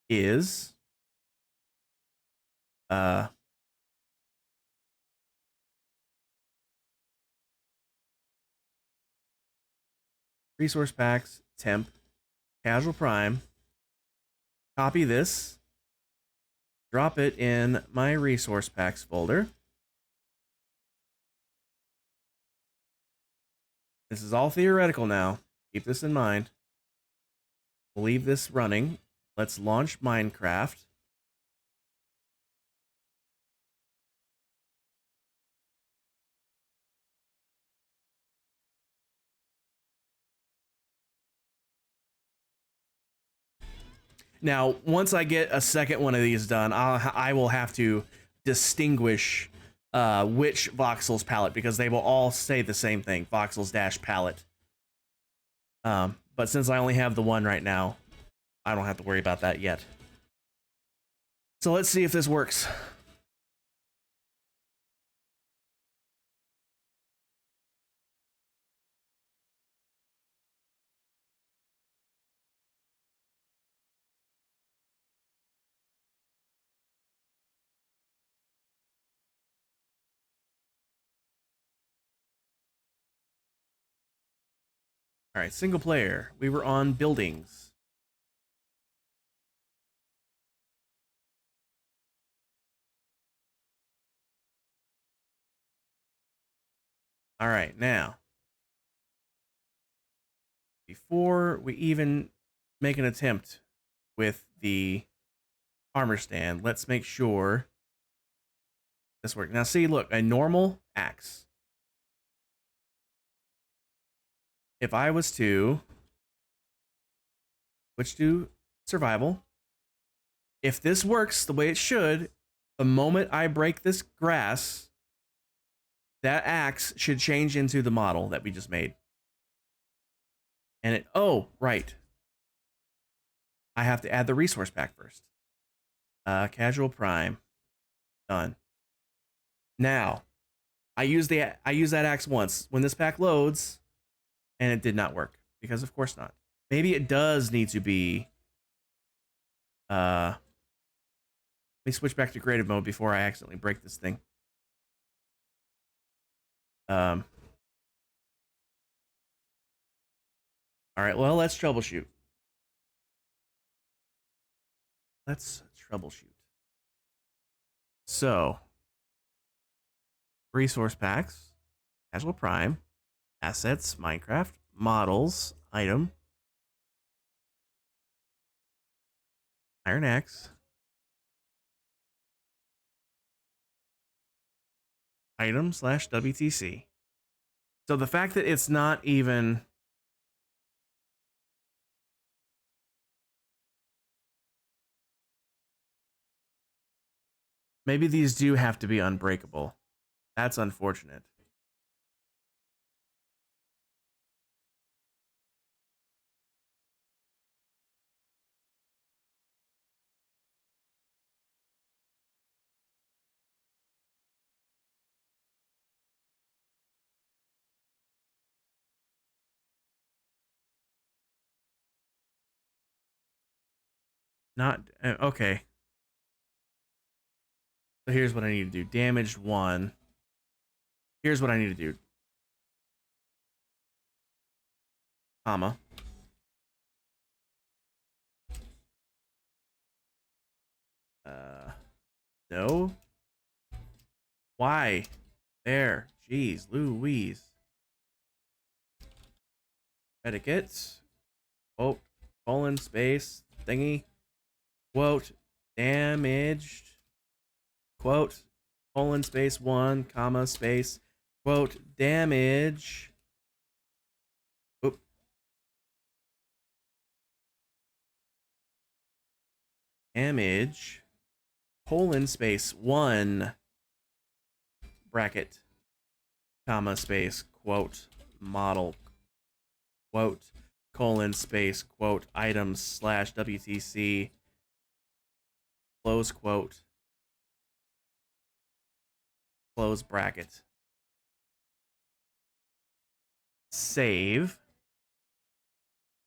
is resource packs, temp, casual prime, copy this, drop it in my resource packs folder. This is all theoretical now. Keep this in mind. We'll leave this running. Let's launch Minecraft. Now, once I get a second one of these done, I will have to distinguish which voxels palette, because they will all say the same thing, voxels palette. But since I only have the one right now, I don't have to worry about that yet. So let's see if this works. All right, single player. We were on buildings. All right, now, before we even make an attempt with the armor stand, let's make sure this works. Now, see, look, a normal axe. If I was to switch to survival, if this works the way it should, the moment I break this grass, that axe should change into the model that we just made. And it, oh, right. I have to add the resource pack first. Casual prime. Done. Now, I use that axe once. When this pack loads, and it did not work, because of course not. Maybe it does need to be let me switch back to creative mode before I accidentally break this thing. All right, well, let's troubleshoot. So, resource packs, casual prime, assets, Minecraft, models, item, iron axe, item / WTC. So the fact that it's not even maybe these do have to be unbreakable. That's unfortunate. Not okay. So here's what I need to do. Damaged 1. Here's what I need to do. Comma. No. Why? There. Jeez, Louise. Etiquette. Quote, colon, space, thingy. Quote, damaged. Quote, colon, space, 1, comma, space. Quote, damage. Oop. Damage. Colon, space, 1. Bracket. Comma, space, quote, model. Quote, colon, space, quote, items slash WTC. Close quote. Close bracket. Save.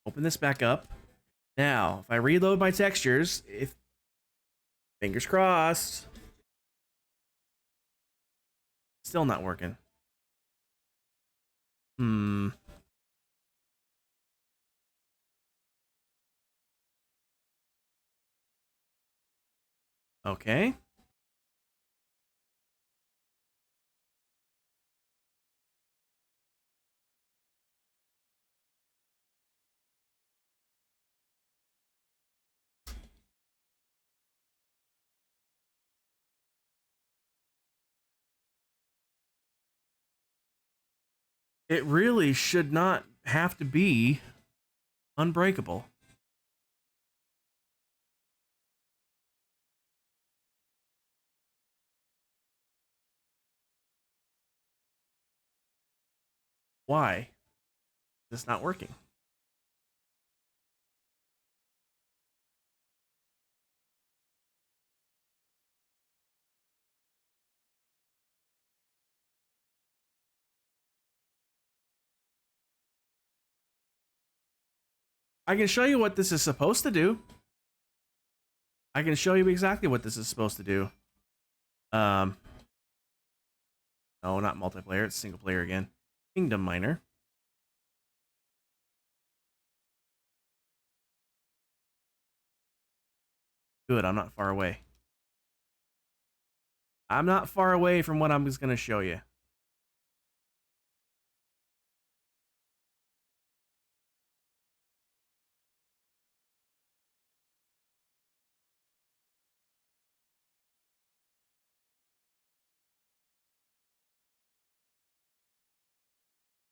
Open this back up. Now, if I reload my textures, if fingers crossed, still not working. Okay. It really should not have to be unbreakable. Why? It's not working. I can show you what this is supposed to do. I can show you exactly what this is supposed to do. No, not multiplayer. It's single player again. Kingdom Miner. Good, I'm not far away. I'm not far away from what I'm just going to show you.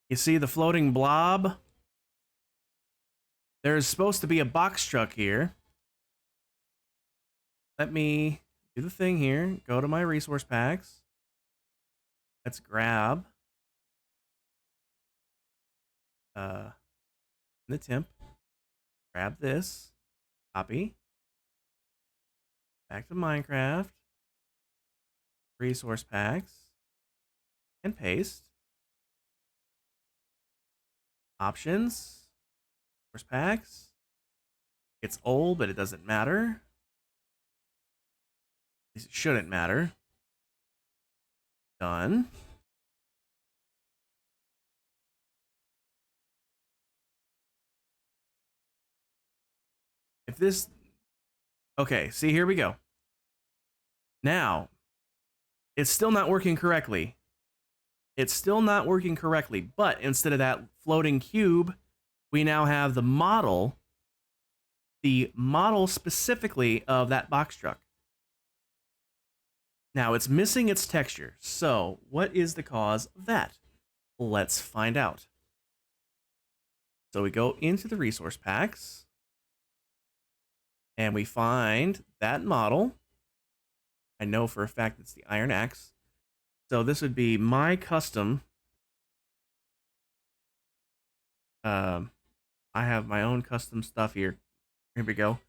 You see the floating blob? There's supposed to be a box truck here. Let me do the thing here. Go to my resource packs. Let's grab the temp. Grab this. Copy. Back to Minecraft. Resource packs. And paste. Options. Resource packs. It's old, but it doesn't matter. It shouldn't matter. Done. If this... Okay, see, here we go. Now, it's still not working correctly. It's still not working correctly, but instead of that floating cube, we now have the model specifically of that box truck. Now, it's missing its texture. So, what is the cause of that? Let's find out. So, we go into the resource packs, and we find that model. I know for a fact it's the Iron Axe. So, this would be my custom. I have my own custom stuff here. Here we go.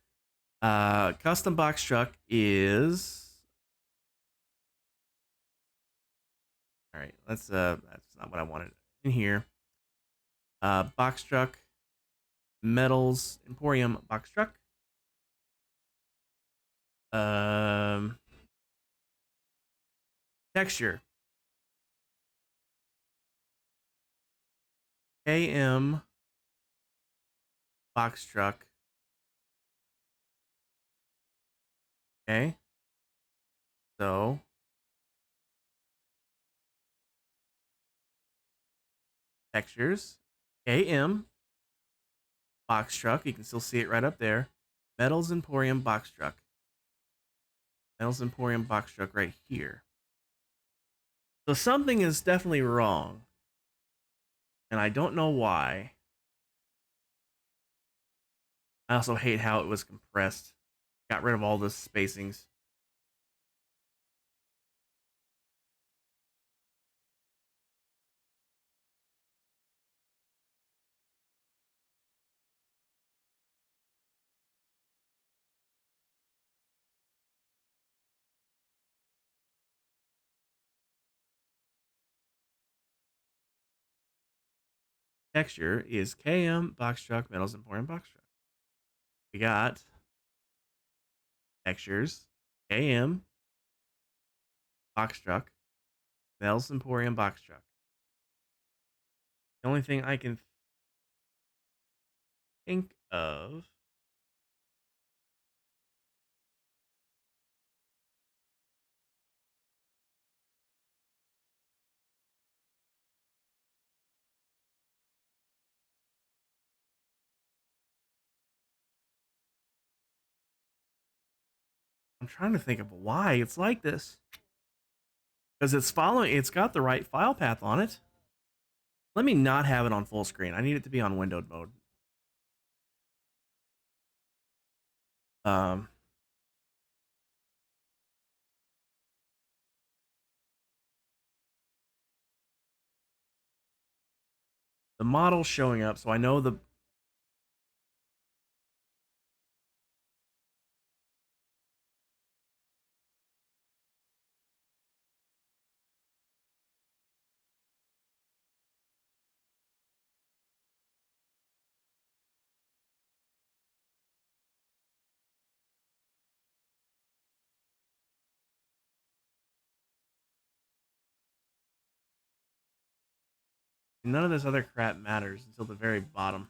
Custom box truck is... All right, that's not what I wanted in here. Box truck, metals, Emporium box truck. Texture. KM box truck. Okay. So textures, KM box truck. You can still see it right up there. Metals Emporium box truck. Metals Emporium box truck right here. So something is definitely wrong. And I don't know why. I also hate how it was compressed. Got rid of all the spacings. Texture is KM box truck, Metals Emporium box truck. We got textures, KM box truck, Metals Emporium box truck. The only thing I can think of. I'm trying to think of why it's like this. Because it's got the right file path on it. Let me not have it on full screen. I need it to be on windowed mode. Um, the model's showing up, so I know the. None of this other crap matters until the very bottom.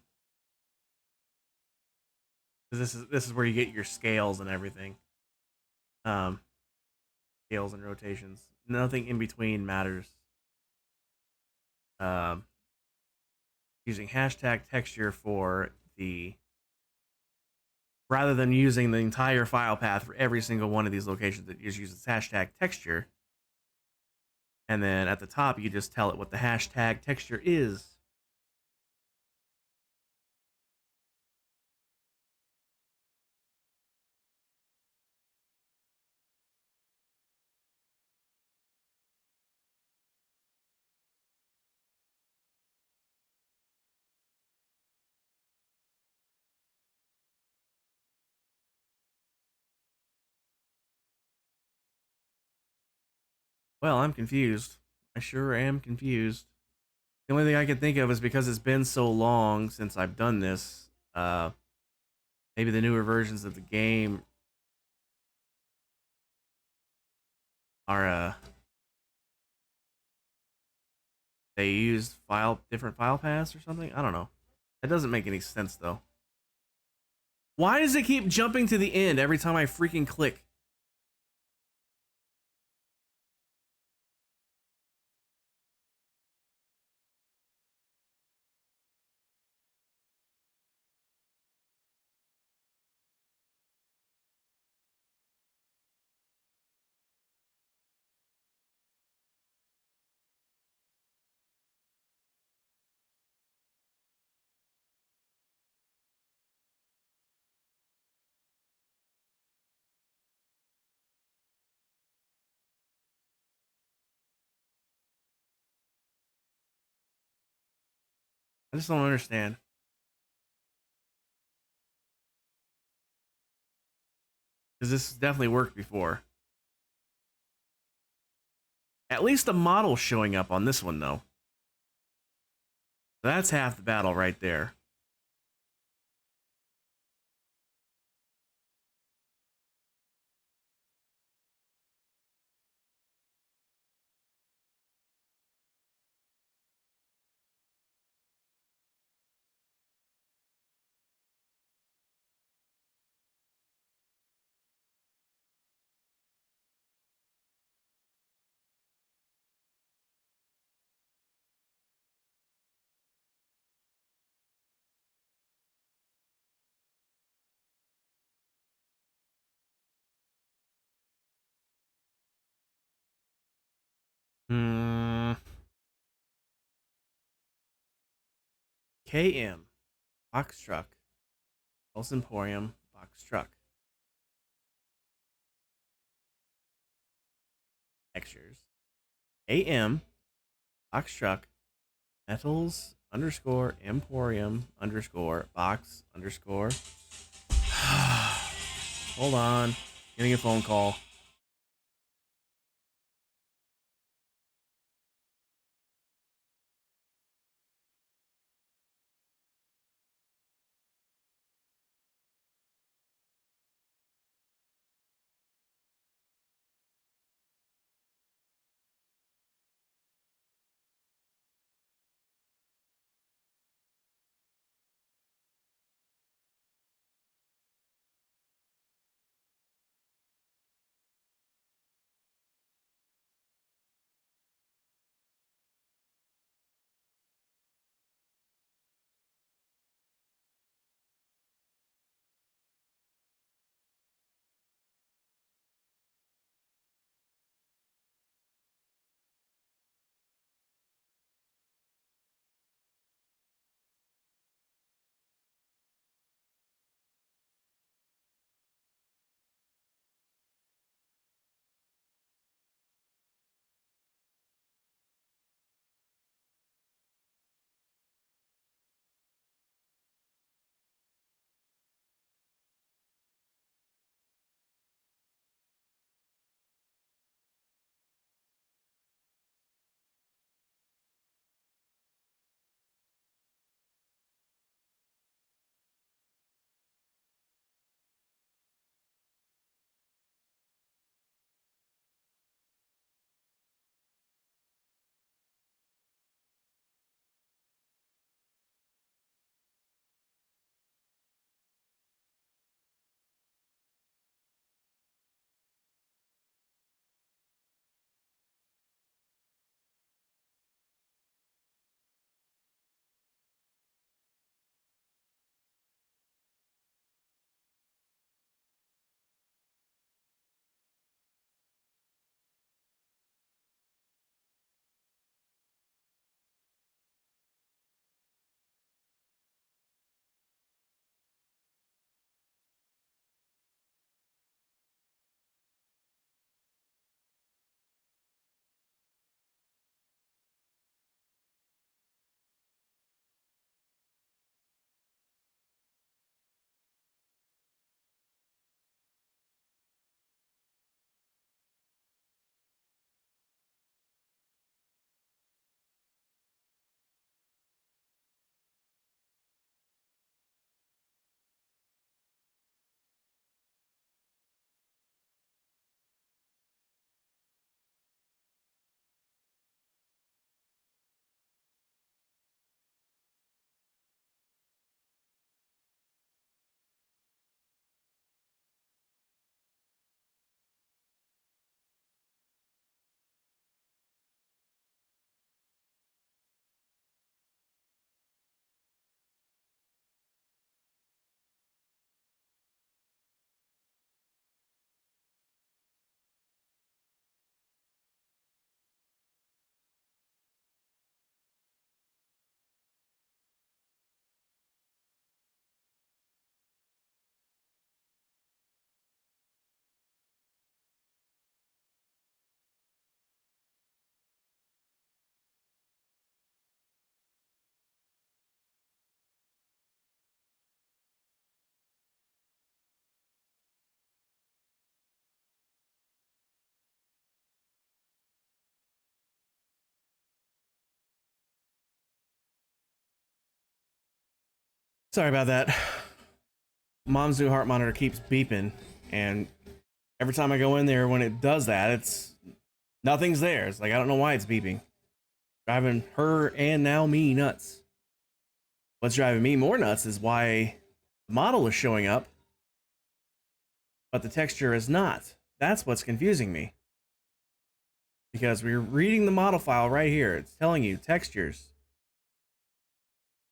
Because this is where you get your scales and everything. Um, Scales and rotations. Nothing in between matters. Um, Using hashtag texture for the rather than using the entire file path for every single one of these locations, that just uses hashtag texture. And then at the top, you just tell it what the hashtag texture is. Well, I'm confused. I sure am confused. The only thing I can think of is because it's been so long since I've done this. Maybe the newer versions of the game are they used different file paths or something. I don't know. That doesn't make any sense though. Why does it keep jumping to the end every time I freaking click? I just don't understand. Because this definitely worked before. At least the model's showing up on this one though. That's half the battle right there. KM box truck, Pulse Emporium box truck. Textures. AM box truck, metals underscore emporium underscore box underscore. Hold on. Getting a phone call. Sorry about that. Mom's new heart monitor keeps beeping, and every time I go in there, when it does that, it's nothing's there. It's like I don't know why it's beeping. Driving her and now me nuts. What's driving me more nuts is why the model is showing up, but the texture is not. That's what's confusing me. Because we're reading the model file right here. It's telling you textures.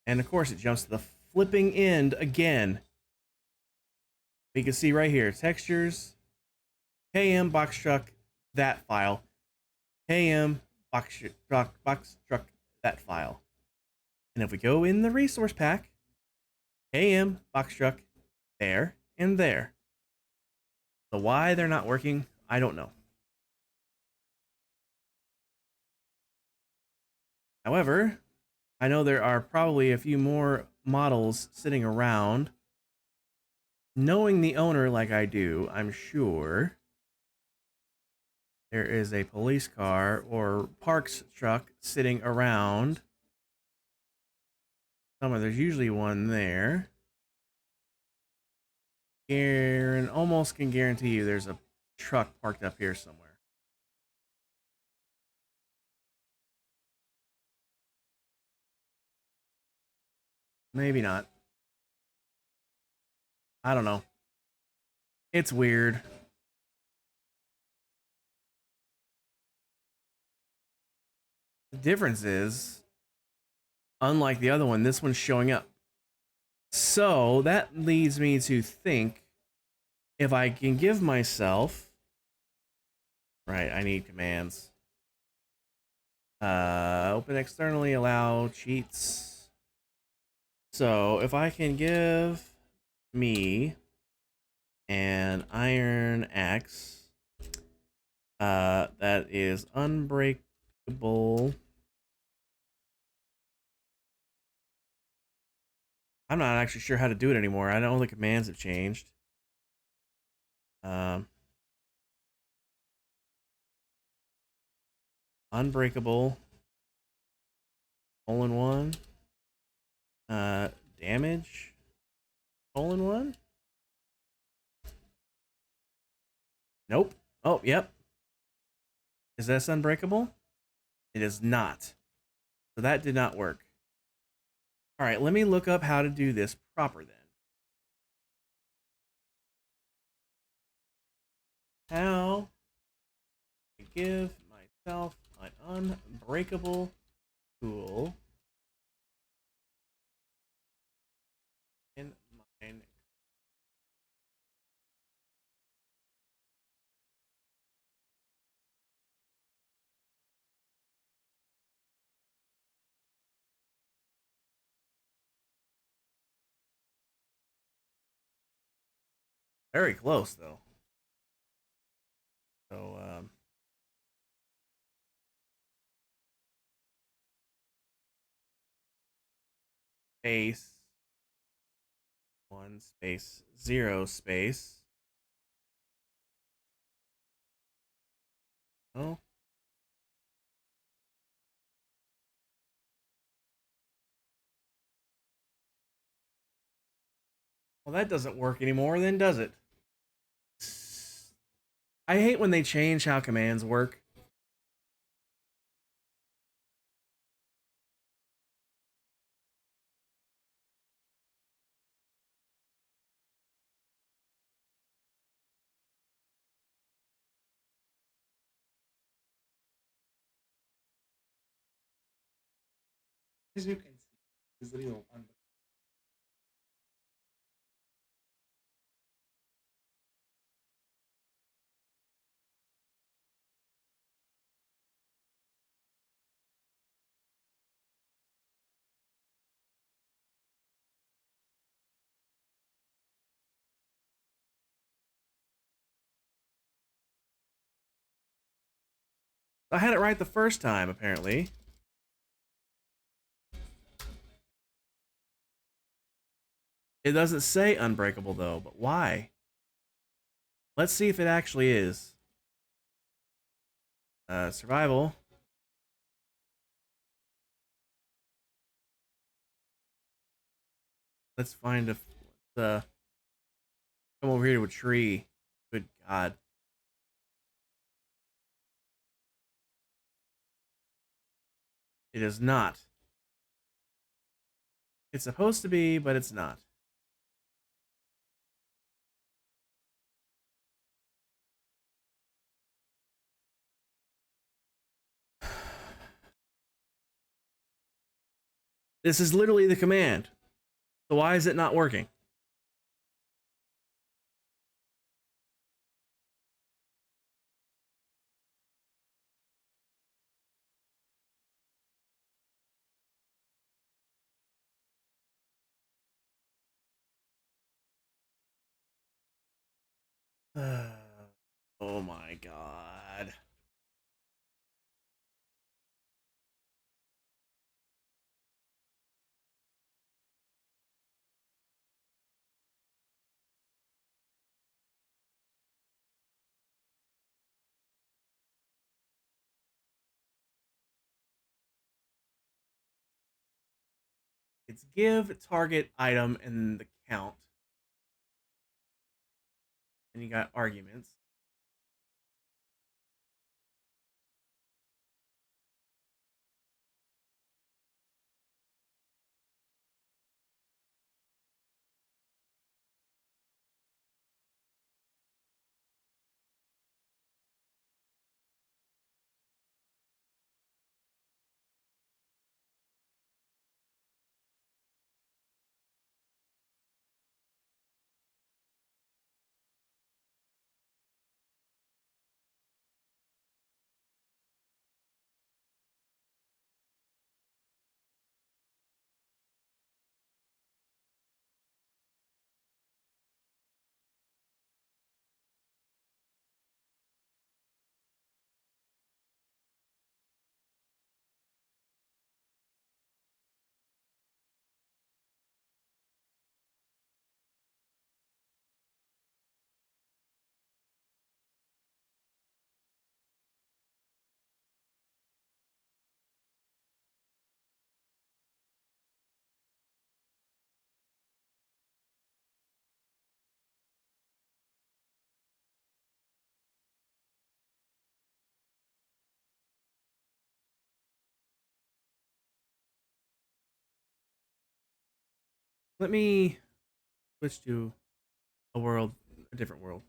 And of course, it jumps to the flipping end again. You can see right here, textures, KM box truck, that file, KM box truck, that file. And if we go in the resource pack, AM, box truck, there, and there. So why they're not working, I don't know. However, I know there are probably a few more models sitting around. Knowing the owner like I do, I'm sure there is a police car or parks truck sitting around. Somewhere, there's usually one there. Almost can guarantee you there's a truck parked up here somewhere. Maybe not. I don't know. It's weird. The difference is, unlike the other one, this one's showing up. So that leads me to think if I can give myself. Right, I need commands. Open externally, allow cheats. So if I can give me an iron axe that is unbreakable. I'm not actually sure how to do it anymore. I know the commands have changed. Unbreakable. Hole in one. Damage. Hole in one. Nope. Oh, yep. Is this unbreakable? It is not. So that did not work. All right, let me look up how to do this proper then. How to give myself an unbreakable tool in mine. Very close though. So space 1 space 0 space. Oh. Well, that doesn't work anymore, then, does it? I hate when they change how commands work. As you can see, this little I had it right the first time, apparently. It doesn't say unbreakable, though, but why? Let's see if it actually is. Survival. Let's find a... come over here to a tree. Good God. It is not. It's supposed to be, but it's not. This is literally the command. So why is it not working? Oh my god. It's give, target, item, and the count. And you got arguments. Let me switch to a different world.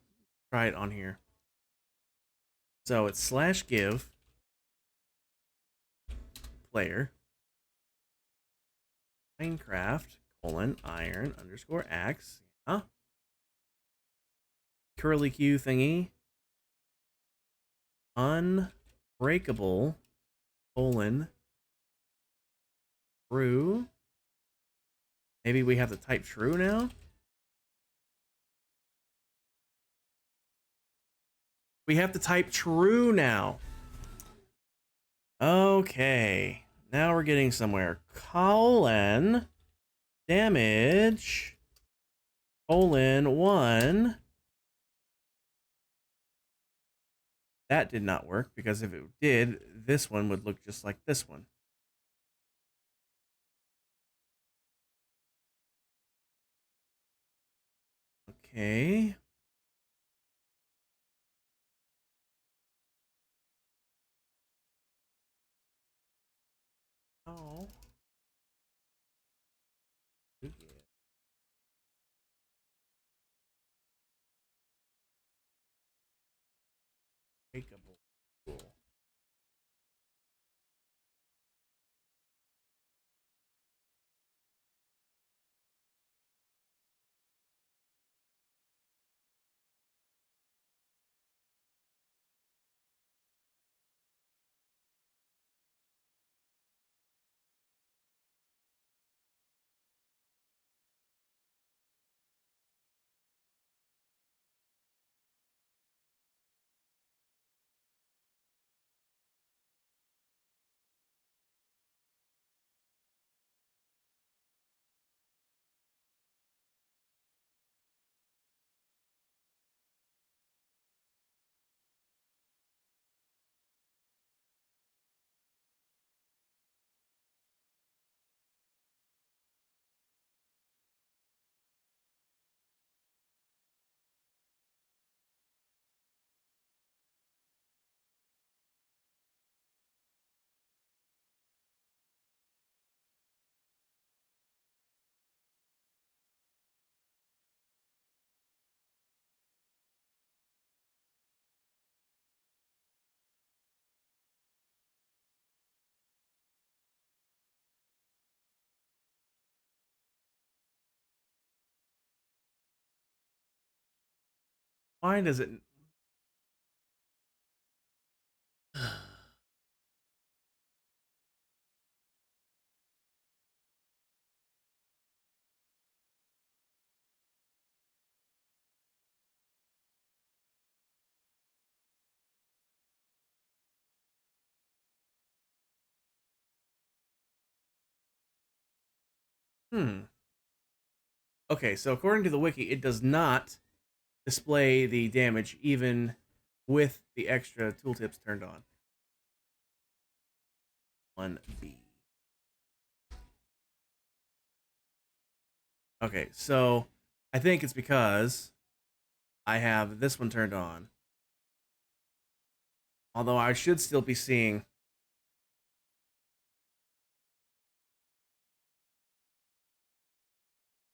Try it on here. So it's slash give player Minecraft iron underscore axe. Yeah. Curly Q thingy. Unbreakable true. Maybe we have to type true now. We have to type true now. Okay. Now we're getting somewhere. Colon damage (1). That did not work because if it did, this one would look just like this one. Okay. Oh. Breakable. Cool. Why does it Okay, so according to the wiki, it does not display the damage even with the extra tooltips turned on. 1B. Okay, so I think it's because I have this one turned on. Although I should still be seeing...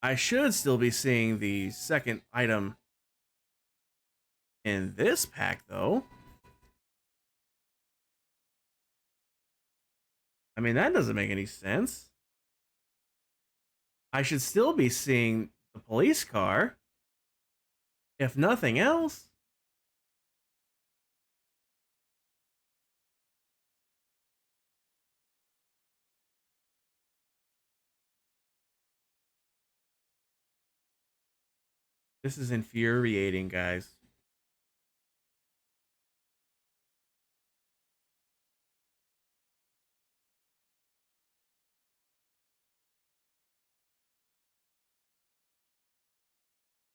I should still be seeing the second item in this pack, though. I mean, that doesn't make any sense. I should still be seeing the police car, if nothing else. This is infuriating, guys.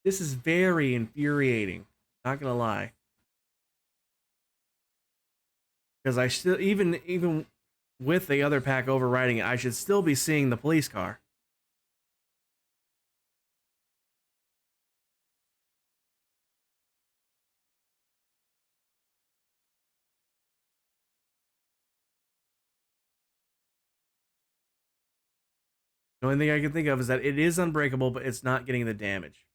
This is very infuriating. Not gonna lie. Because I still, even with the other pack overriding it, I should still be seeing the police car. The only thing I can think of is that it is unbreakable, but it's not getting the damage.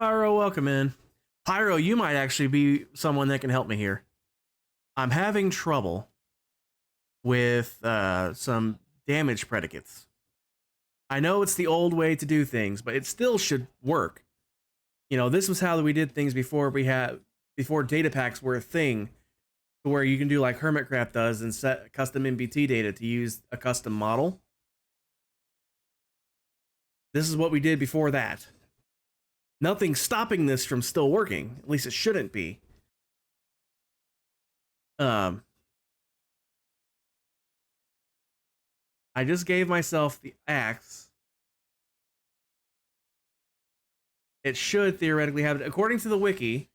Pyro, welcome in. Pyro, you might actually be someone that can help me here. I'm having trouble with some damage predicates. I know it's the old way to do things, but it still should work. You know, this was how we did things before data packs were a thing, where you can do like Hermitcraft does and set custom NBT data to use a custom model. This is what we did before that. Nothing's stopping this from still working. At least it shouldn't be. I just gave myself the axe. It should theoretically have it. According to the wiki,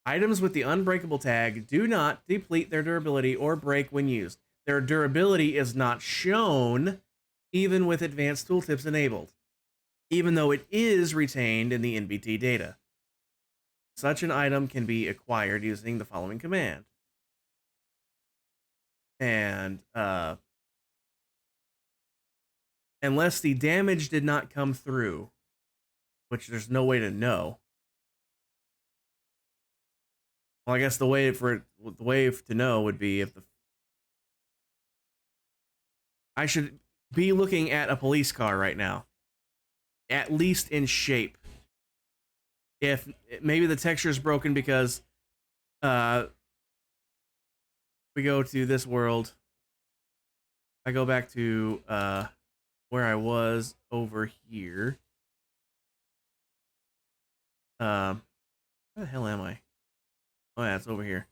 items with the unbreakable tag do not deplete their durability or break when used. Their durability is not shown even with advanced tooltips enabled, even though it is retained in the NBT data. Such an item can be acquired using the following command. And unless the damage did not come through, which there's no way to know. Well, I guess the way to know would be if I should be looking at a police car right now, at least in shape. If maybe the texture is broken because we go to this world, I go back to where I was over here. Where the hell am I? Oh yeah, it's over here.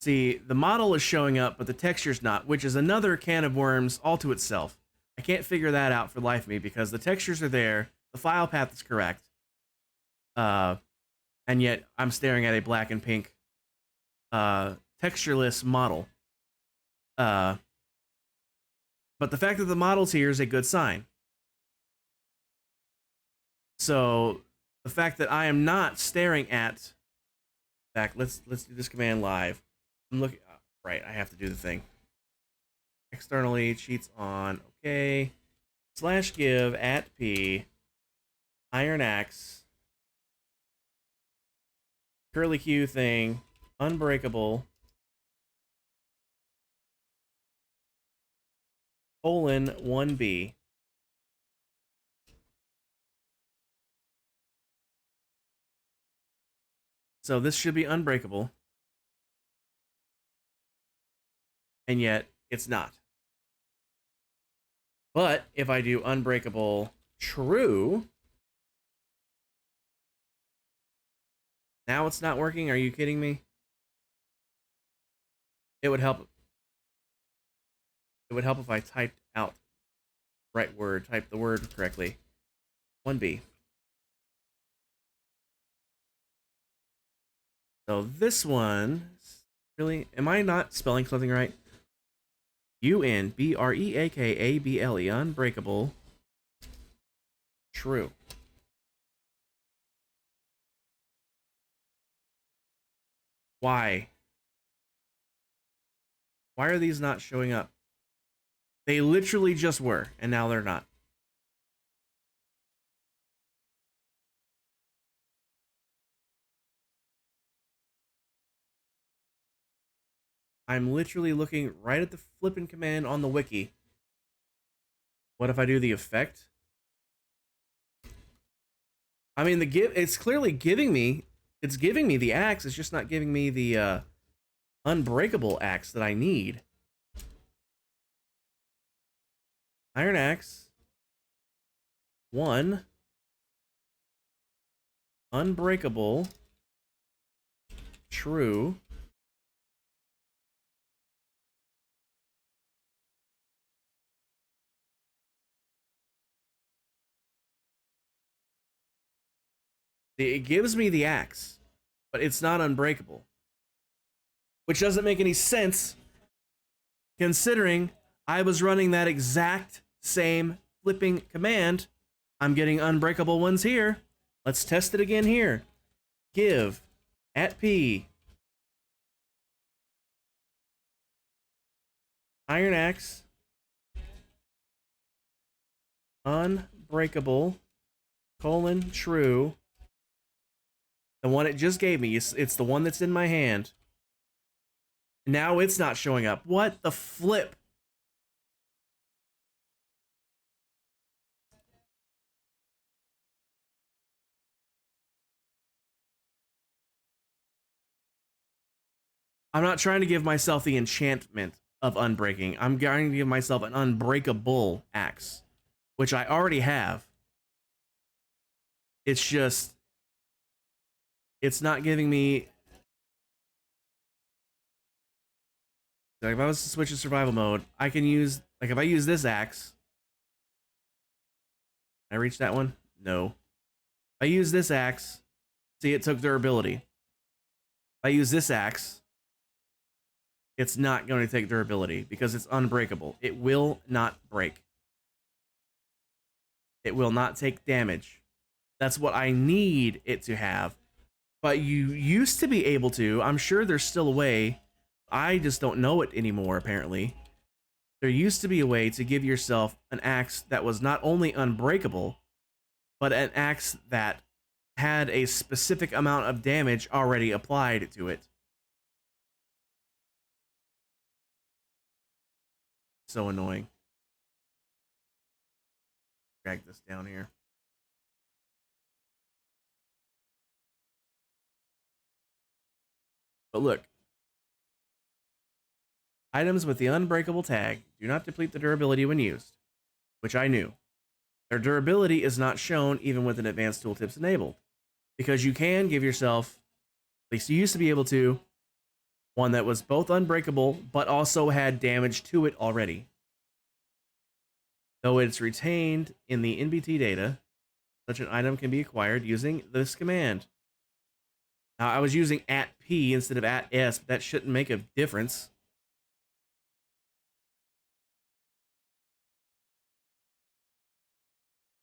See, the model is showing up, but the texture's not, which is another can of worms all to itself. I can't figure that out for the life of me because the textures are there, the file path is correct, and yet I'm staring at a black and pink textureless model. But the fact that the model's here is a good sign. So the fact that I am not staring at... Back, let's do this command live. I'm looking... Right, I have to do the thing. Externally, cheats on, okay. /give @p iron axe curly Q thing, unbreakable, colon 1B. So this should be unbreakable. And yet it's not. But if I do unbreakable true, now it's not working. Are you kidding me? It would help. It would help if I typed out the right word, typed the word correctly. 1B. So this one, really, am I not spelling something right? UNBREAKABLE, unbreakable. True. Why? Why are these not showing up? They literally just were, and now they're not. I'm literally looking right at the flipping command on the wiki. What if I do the effect? I mean, it's clearly giving me, it's giving me the axe. It's just not giving me the unbreakable axe that I need. Iron axe. 1. Unbreakable. True. It gives me the axe, but it's not unbreakable. Which doesn't make any sense, considering I was running that exact same flipping command. I'm getting unbreakable ones here. Let's test it again here. Give at P. Iron axe. Unbreakable. Colon true. The one it just gave me, it's the one that's in my hand. Now it's not showing up. What the flip? I'm not trying to give myself the enchantment of unbreaking. I'm trying to give myself an unbreakable axe, which I already have. It's just, it's not giving me. Like if I was to switch to survival mode, I can use, like if I use this axe. Can I reach that one? No. If I use this axe, see, it took durability. If I use this axe, it's not going to take durability because it's unbreakable. It will not break. It will not take damage. That's what I need it to have. But you used to be able to. I'm sure there's still a way. I just don't know it anymore, apparently. There used to be a way to give yourself an axe that was not only unbreakable, but an axe that had a specific amount of damage already applied to it. So annoying. Drag this down here. But look. Items with the unbreakable tag do not deplete the durability when used, which I knew. Their durability is not shown even with an advanced tooltips enabled, because you can give yourself, at least you used to be able to, one that was both unbreakable but also had damage to it already. Though it's retained in the NBT data, such an item can be acquired using this command. Now, I was using @P instead of @S, but that shouldn't make a difference.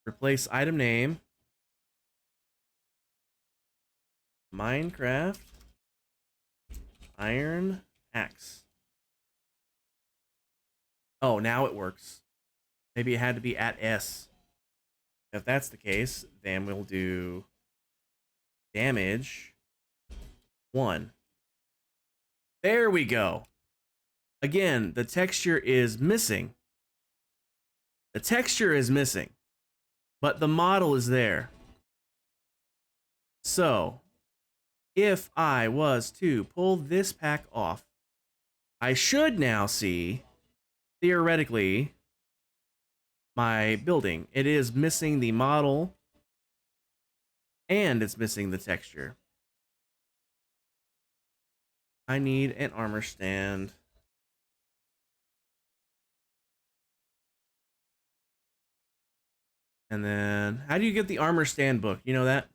Replace item name. Minecraft Iron Axe. Oh, now it works. Maybe it had to be @S. If that's the case, then we'll do damage 1. There we go. Again, the texture is missing. The texture is missing, but the model is there. So, if I was to pull this pack off, I should now see, theoretically, my building. It is missing the model, and it's missing the texture. I need an armor stand. And then, how do you get the armor stand book? You know that?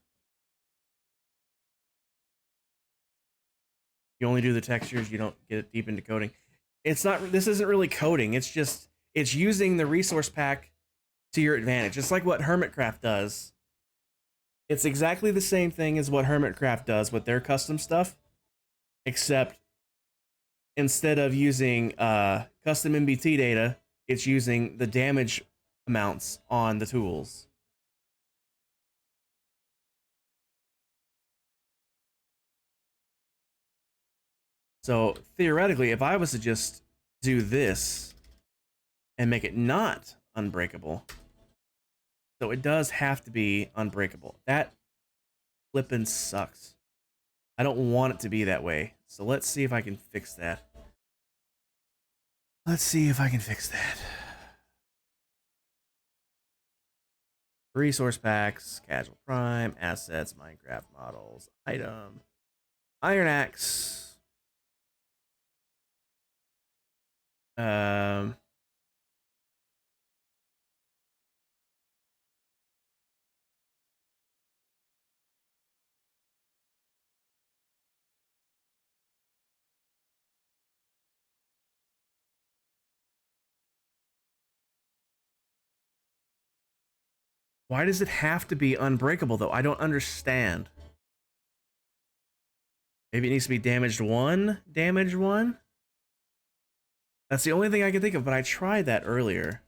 You only do the textures, you don't get deep into coding. It's not, this isn't really coding, it's just, it's using the resource pack to your advantage. It's like what Hermitcraft does. It's exactly the same thing as what Hermitcraft does with their custom stuff, except instead of using custom MBT data, it's using the damage amounts on the tools. So theoretically, if I was to just do this and make it not unbreakable, so it does have to be unbreakable. That flippin' sucks. I don't want it to be that way. So let's see if I can fix that. Let's see if I can fix that. Resource packs, casual prime, assets, Minecraft models, item, iron axe. Why does it have to be unbreakable though? I don't understand. Maybe it needs to be damaged 1, damage 1? That's the only thing I can think of, but I tried that earlier.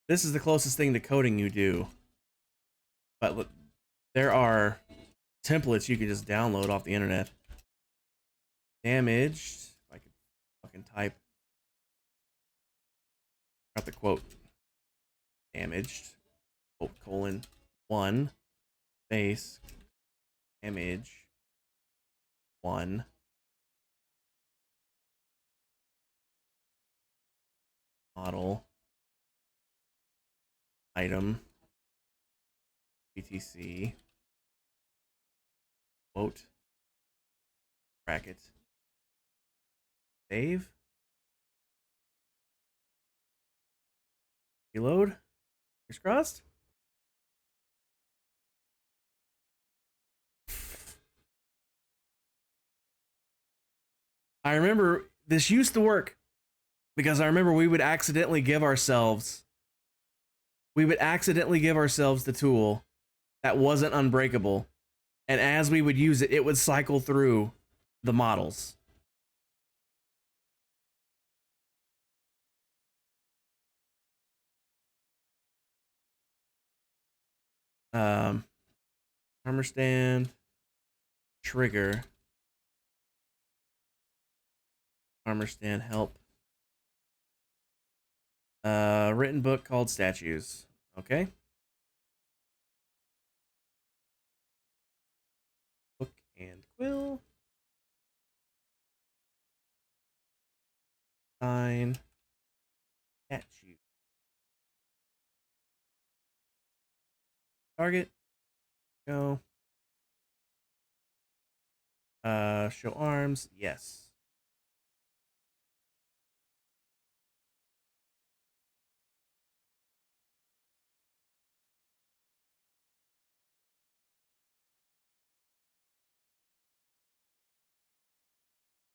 This is the closest thing to coding you do. But look, there are templates you can just download off the internet. Damaged. If I could fucking type. Got the quote. Damaged. Quote colon 1. Space. Damage. 1. Model. Item. BTC. Quote. Bracket. Save. Reload. Fingers crossed. I remember this used to work because I remember we would accidentally give ourselves the tool that wasn't unbreakable, and as we would use it, it would cycle through the models. Armor stand, trigger, armor stand, help. Written book called Statues. Okay. Book and quill. Sign. Statue. Target. Go. Show arms. Yes.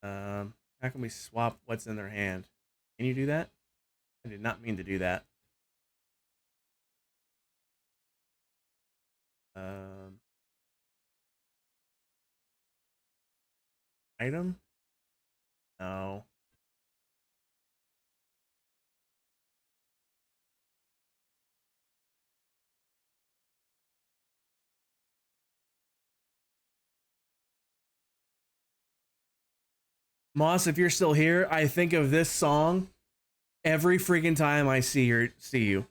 How can we swap what's in their hand? Can you do that? I did not mean to do that. Item? No. Moss, if you're still here, I think of this song every freaking time I see you.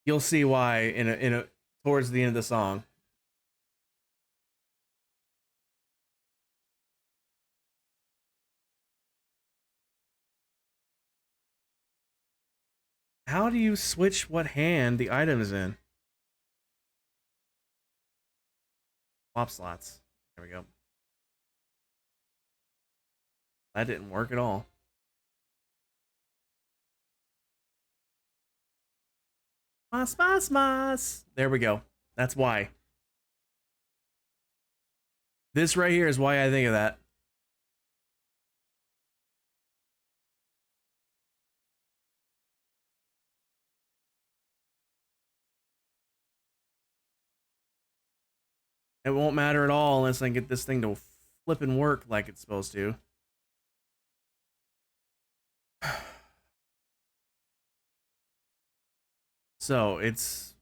You'll see why in a towards the end of the song. How do you switch what hand the item is in? Swap slots. There we go. That didn't work at all. Mas. There we go. That's why. This right here is why I think of that. It won't matter at all unless I get this thing to flip and work like it's supposed to. So it's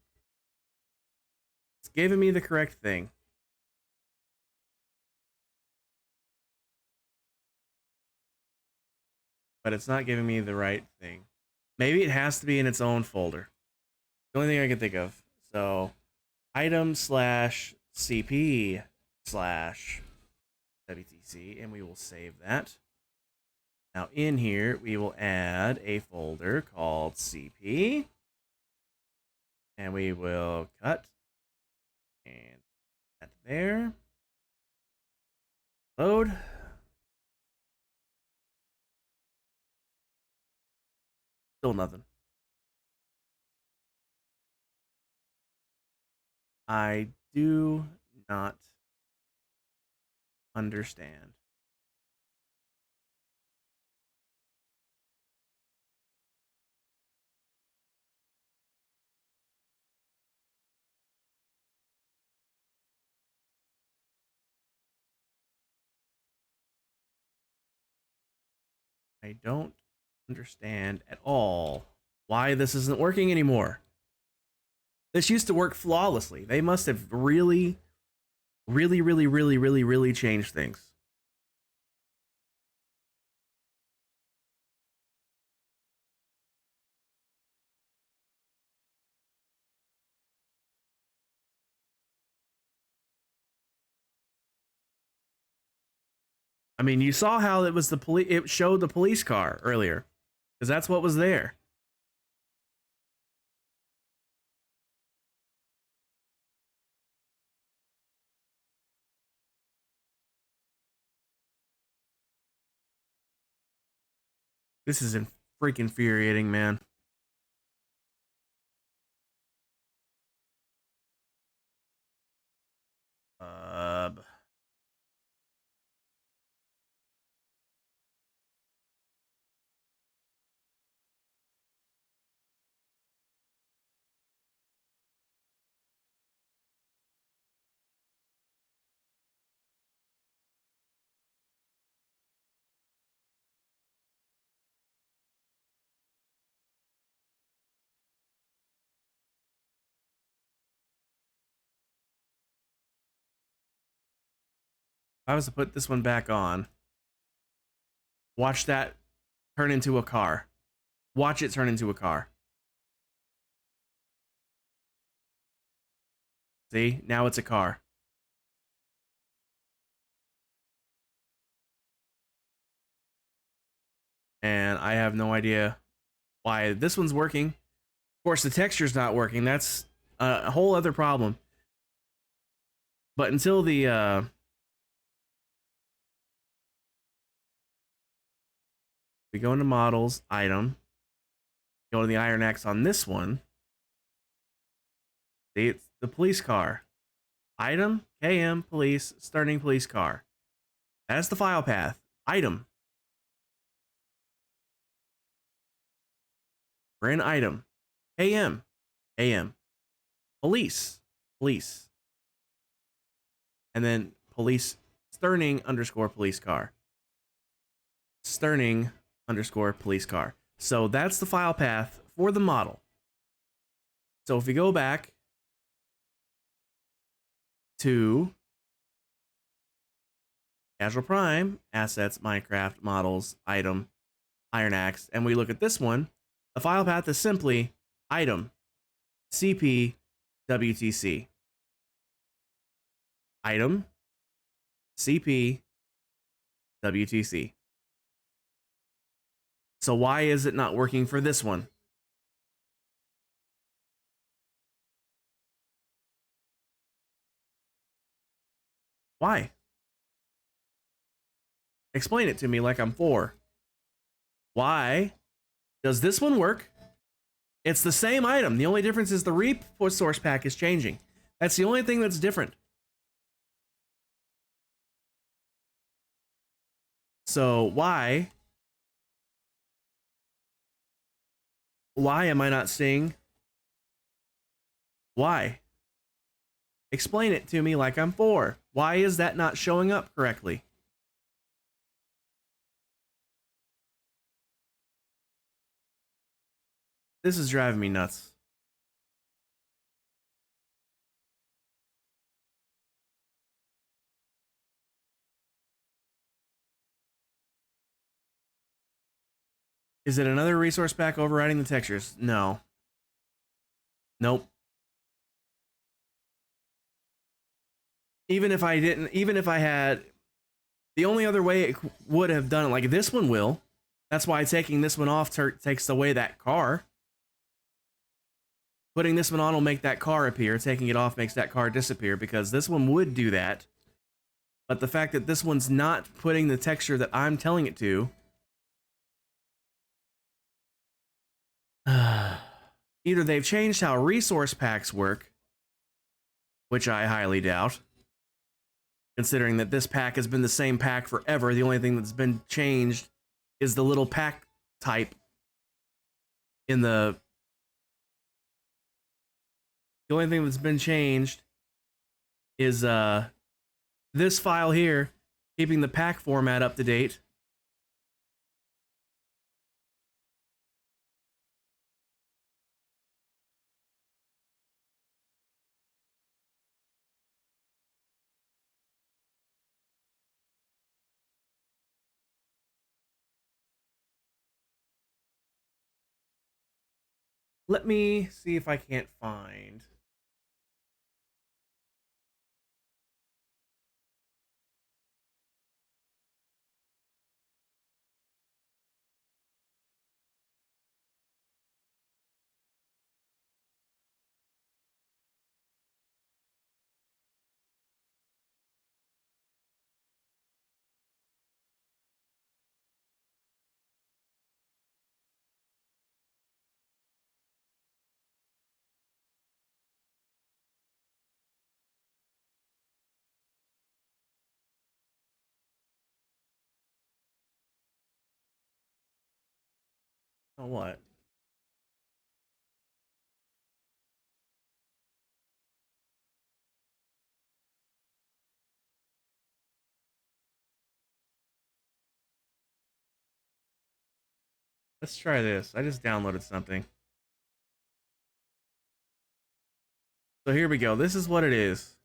giving me the correct thing. But it's not giving me the right thing. Maybe it has to be in its own folder. The only thing I can think of. So item slash CP slash WTC, and we will save that. Now in here, we will add a folder called CP. And we will cut and that there. Load. Still nothing. I do not understand. I don't understand at all why this isn't working anymore. This used to work flawlessly. They must have really changed things. I mean, you saw how it was the police. It showed the police car earlier, because that's what was there. This is freaking infuriating, man. If I was to put this one back on, watch that turn into a car. Watch it turn into a car. See, now it's a car. And I have no idea why this one's working. Of course, the texture's not working. That's a whole other problem. But until the we go into models, item, go to the iron axe on this one. See, it's the police car. Item, KM, police, starting police car. That's the file path. Item. We're in item. AM. AM. Police. Police. And then police Sterning underscore police car. Sterning underscore police car. So that's the file path for the model. So if we go back to Casual Prime, Assets, Minecraft, Models, Item, Iron Axe, and we look at this one, the file path is simply item cp wtc. Item cp wtc. So why is it not working for this one? Why? Explain it to me like I'm 4. Why does this one work? It's the same item. The only difference is the resource pack is changing. That's the only thing that's different. So why am I not seeing? Why? Explain it to me like I'm 4. Why is that not showing up correctly? This is driving me nuts. Is it another resource pack overriding the textures? No. Nope. Even if I had, the only other way it would have done it, like this one will. That's why taking this one off takes away that car. Putting this one on will make that car appear. Taking it off makes that car disappear, because this one would do that. But the fact that this one's not putting the texture that I'm telling it to, either they've changed how resource packs work, which I highly doubt, considering that this pack has been the same pack forever. The only thing that's been changed is the little pack type in the only thing that's been changed is this file here, keeping the pack format up to date. Let me see if I can't find. Oh, what? Let's try this. I just downloaded something. So here we go. This is what it is.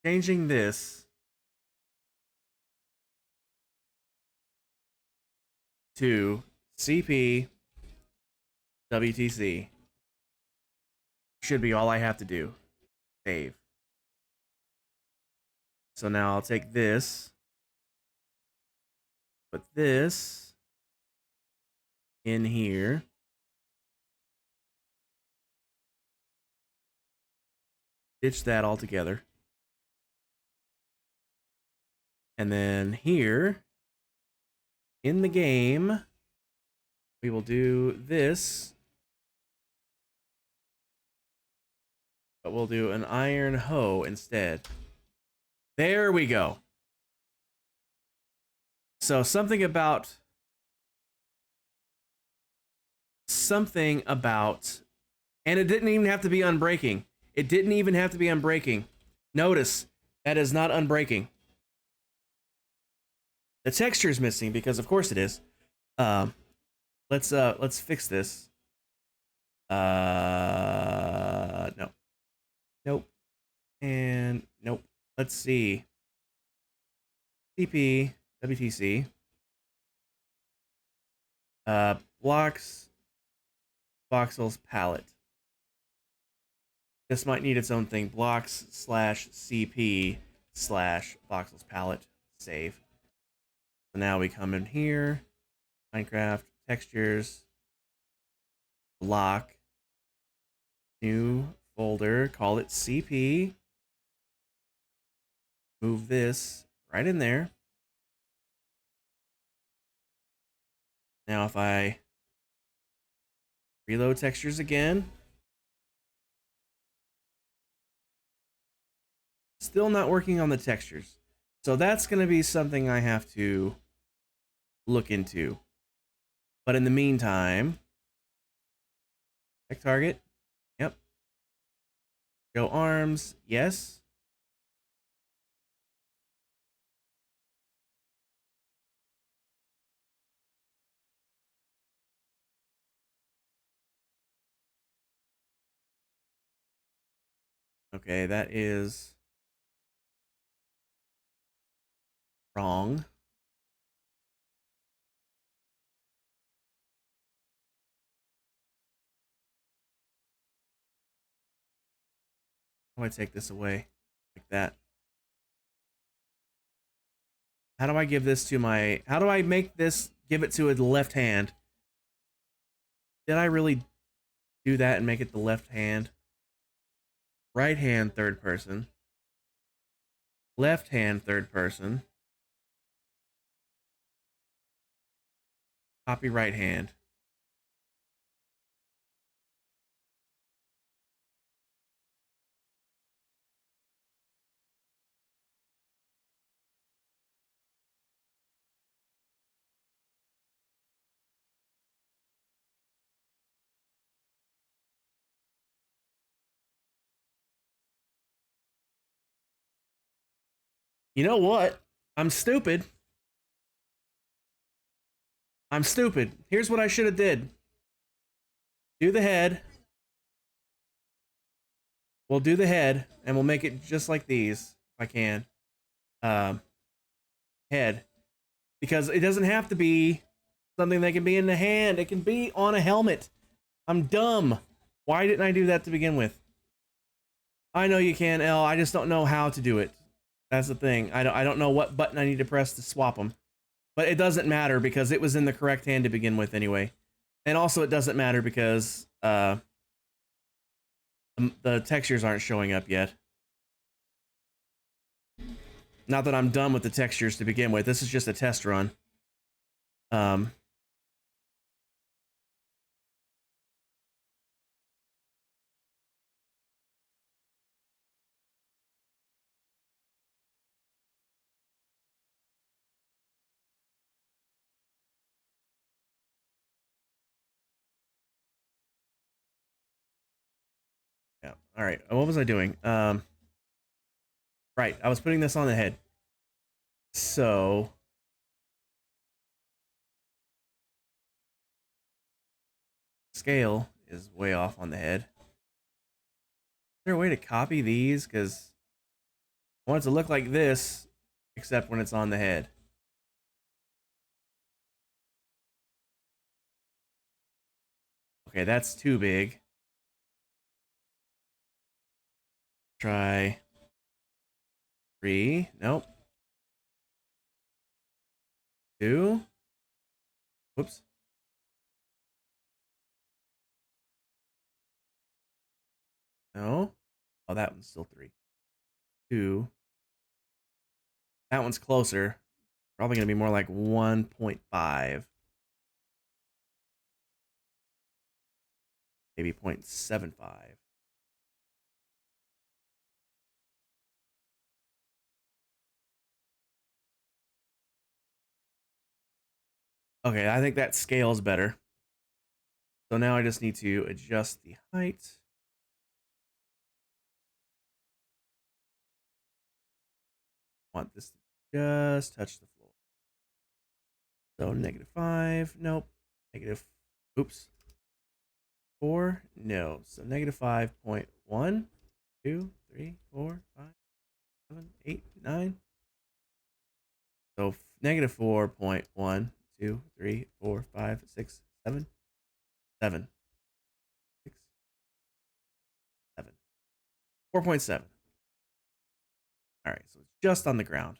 Changing this to CP WTC should be all I have to do. Save. So now I'll take this, put this in here. Ditch that all together. And then here in the game, we will do this, but we'll do an iron hoe instead. There we go. So something about, and it didn't even have to be unbreaking. It didn't even have to be unbreaking. Notice, that is not unbreaking. The texture is missing because of course it is. Let's fix this. No. Nope. And nope. Let's see. CP, WTC. Blocks, voxels, palette. This might need its own thing. Blocks slash CP slash voxels palette. Save. So now we come in here. Minecraft, textures, block, new folder, call it CP. Move this right in there. Now if I reload textures again, still not working on the textures. So that's going to be something I have to look into. But in the meantime, check target. Yep. Show arms. Yes. Okay, that is wrong. How do I take this away? Like that. How do I give this to my... How do I make this... Give it to the left hand? Did I really do that and make it the left hand? Right hand, third person. Left hand, third person. Copy right hand. You know what? I'm stupid. I'm stupid. Here's what I should have did. Do the head. We'll do the head, and we'll make it just like these, if I can. Head. Because it doesn't have to be something that can be in the hand. It can be on a helmet. I'm dumb. Why didn't I do that to begin with? I know you can, L. I just don't know how to do it. That's the thing. I don't know what button I need to press to swap them. But it doesn't matter because it was in the correct hand to begin with anyway. And also it doesn't matter because the textures aren't showing up yet. Not that I'm done with the textures to begin with. This is just a test run. Yeah. All right. What was I doing? Right. I was putting this on the head. So scale is way off on the head. Is there a way to copy these? Because I want it to look like this, except when it's on the head. Okay, that's too big. Try 3. Nope. 2. Whoops. No. Oh, that one's still 3. 2. That one's closer. Probably going to be more like 1.5. Maybe 0.75. Okay, I think that scales better. So now I just need to adjust the height. I want this to just touch the floor. So -5, nope. Oops. 4, no. So -5.1, 2, 3, 4, 5, 7, 8, 9. So -4.1, 2, 3, 4, 5, 6, 7, 7, 6, 7. 4.7. All right, so it's just on the ground.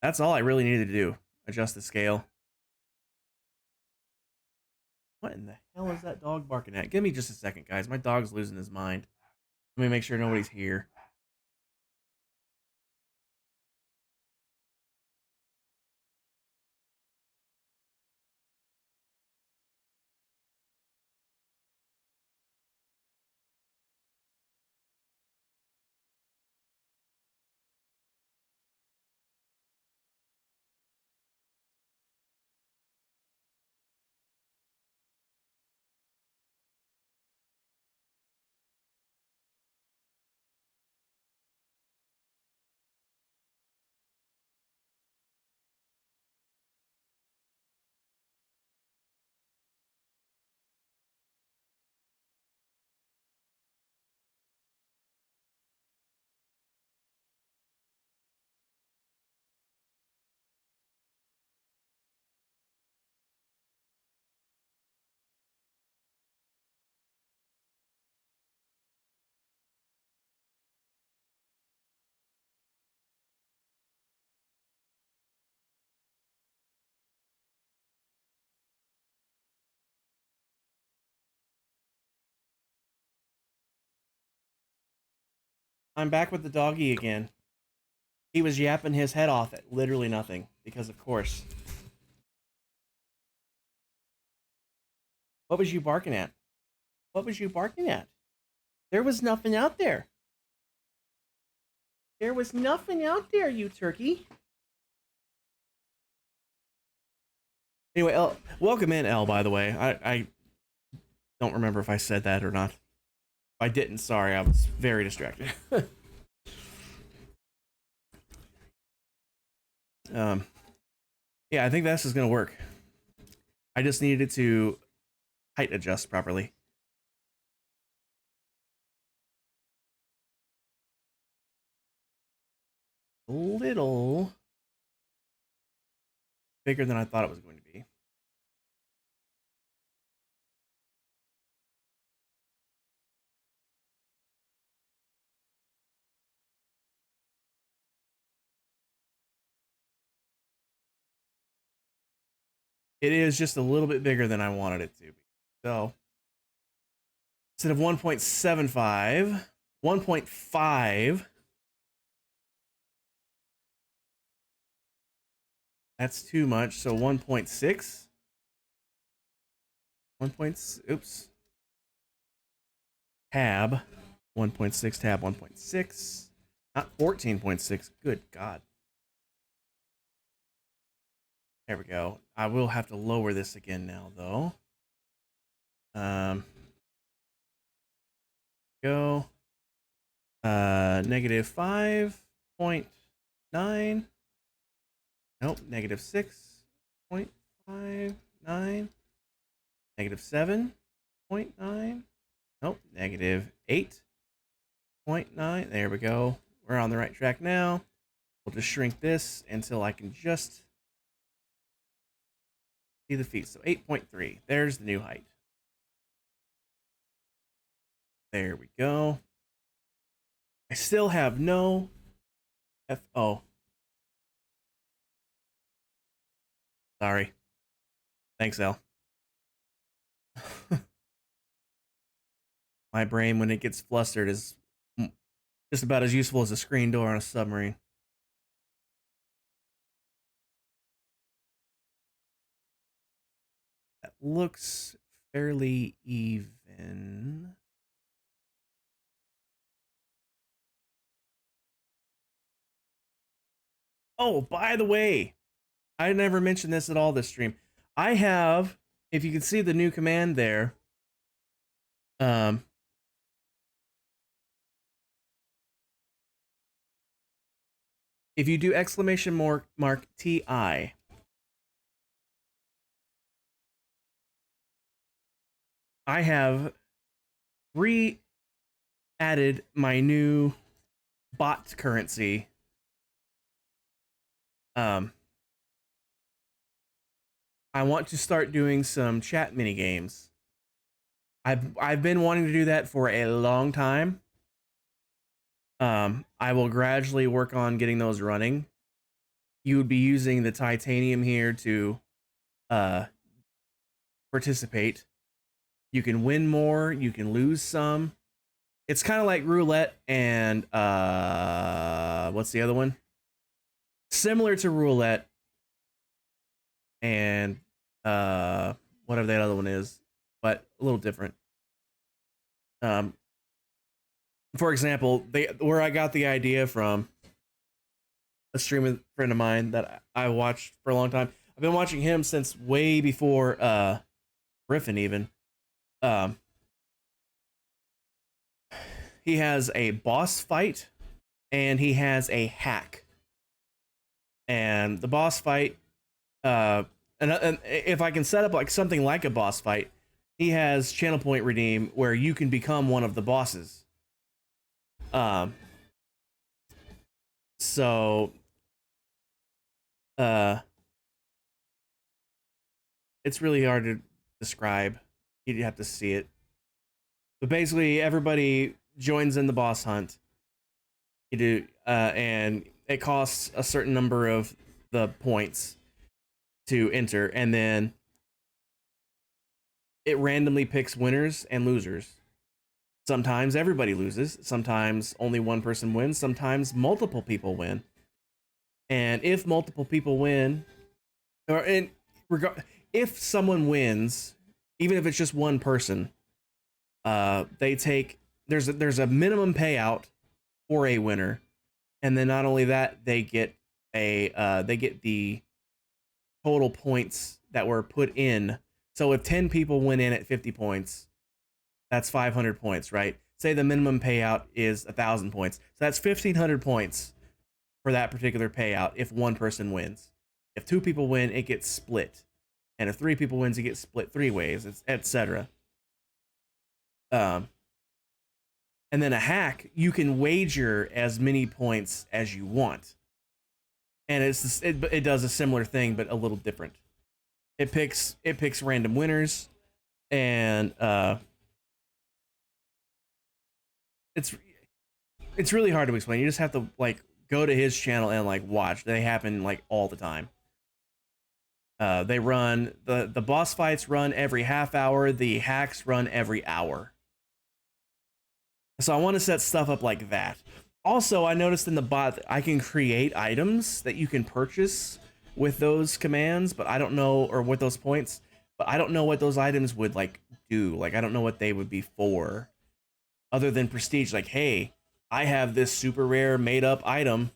That's all I really needed to do. Adjust the scale. What in the hell is that dog barking at? Give me just a second, guys. My dog's losing his mind. Let me make sure nobody's here. I'm back with the doggy again. He was yapping his head off at literally nothing because, of course. What was you barking at? What was you barking at? There was nothing out there. There was nothing out there, you turkey. Anyway, Elle, welcome in, Elle, by the way. I don't remember if I said that or not. If I didn't, sorry. I was very distracted. Yeah, I think this is going to work. I just needed to height adjust properly. A little bigger than I thought it was going to be. It is just a little bit bigger than I wanted it to be. So instead of 1.75, 1.5. That's too much. So 1.6. 1. Oops. Tab. 1.6 tab 1.6. Not 14.6. Good God. There we go. I will have to lower this again now, though. Go. -5.9. Nope. -6.59. -7.9. Nope. -8.9. There we go. We're on the right track now. We'll just shrink this until I can just see the feet. So 8.3. There's the new height. There we go. I still have no FO. Sorry. Thanks, Elle. My brain, when it gets flustered, is just about as useful as a screen door on a submarine. That looks fairly even. Oh, by the way, I never mentioned this at all this stream. I have, if you can see the new command there, if you do exclamation mark TI, I have re-added my new bot currency. I want to start doing some chat mini games. I've been wanting to do that for a long time. I will gradually work on getting those running. You would be using the titanium here to participate. You can win more, you can lose some. It's kind of like roulette and what's the other one? Similar to roulette and whatever that other one is, but a little different. For example, where I got the idea from, a streaming friend of mine that I watched for a long time. I've been watching him since way before Griffin even. He has a boss fight and he has a hack. And the boss fight, and if I can set up like something like a boss fight, he has channel point redeem where you can become one of the bosses. So it's really hard to describe. You'd have to see it. But basically, everybody joins in the boss hunt. You do, and it costs a certain number of the points to enter, and then it randomly picks winners and losers. Sometimes everybody loses. Sometimes only one person wins. Sometimes multiple people win. And if multiple people win, if someone wins, even if it's just one person, they take there's a minimum payout for a winner, and then not only that, they get the total points that were put in. So if 10 people went in at 50 points, that's 500 points, right? Say the minimum payout is 1,000 points, so that's 1,500 points for that particular payout if one person wins. If 2 people win, it gets split. And if 3 people wins, it gets split 3 ways, etc. And then a hack, you can wager as many points as you want. And it does a similar thing, but a little different. It picks random winners, and it's really hard to explain. You just have to like go to his channel and like watch. They happen like all the time. They run the boss fights run every half hour. The hacks run every hour. So I want to set stuff up like that. Also, I noticed in the bot that I can create items that you can purchase with those commands, but I don't know, or with those points, but I don't know what those items would like do. Like, I don't know what they would be for, other than prestige. Like, hey, I have this super rare made up item,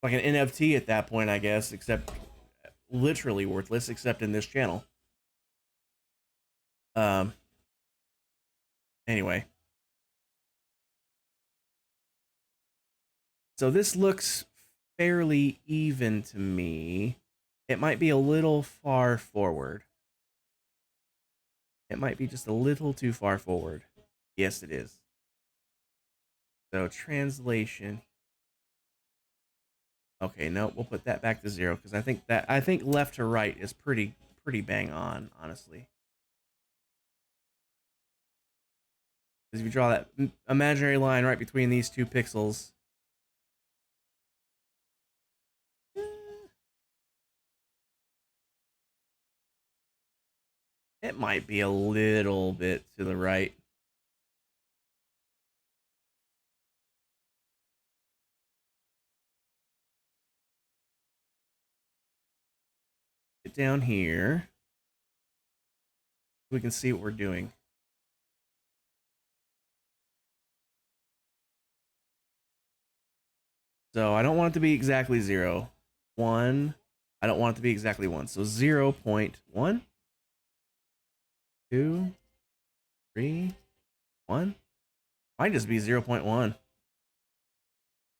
like an NFT at that point, I guess, except literally worthless, except in this channel. Anyway. So this looks fairly even to me. It might be a little far forward. It might be just a little too far forward. Yes, it is. So translation. Okay, no, we'll put that back to 0 because I think left to right is pretty bang on, honestly. Because if you draw that imaginary line right between these 2 pixels, it might be a little bit to the right. Get down here. We can see what we're doing. So I don't want it to be exactly 0. 1. I don't want it to be exactly 1. So 0.1. 2, 3, 1. Might just be 0.1.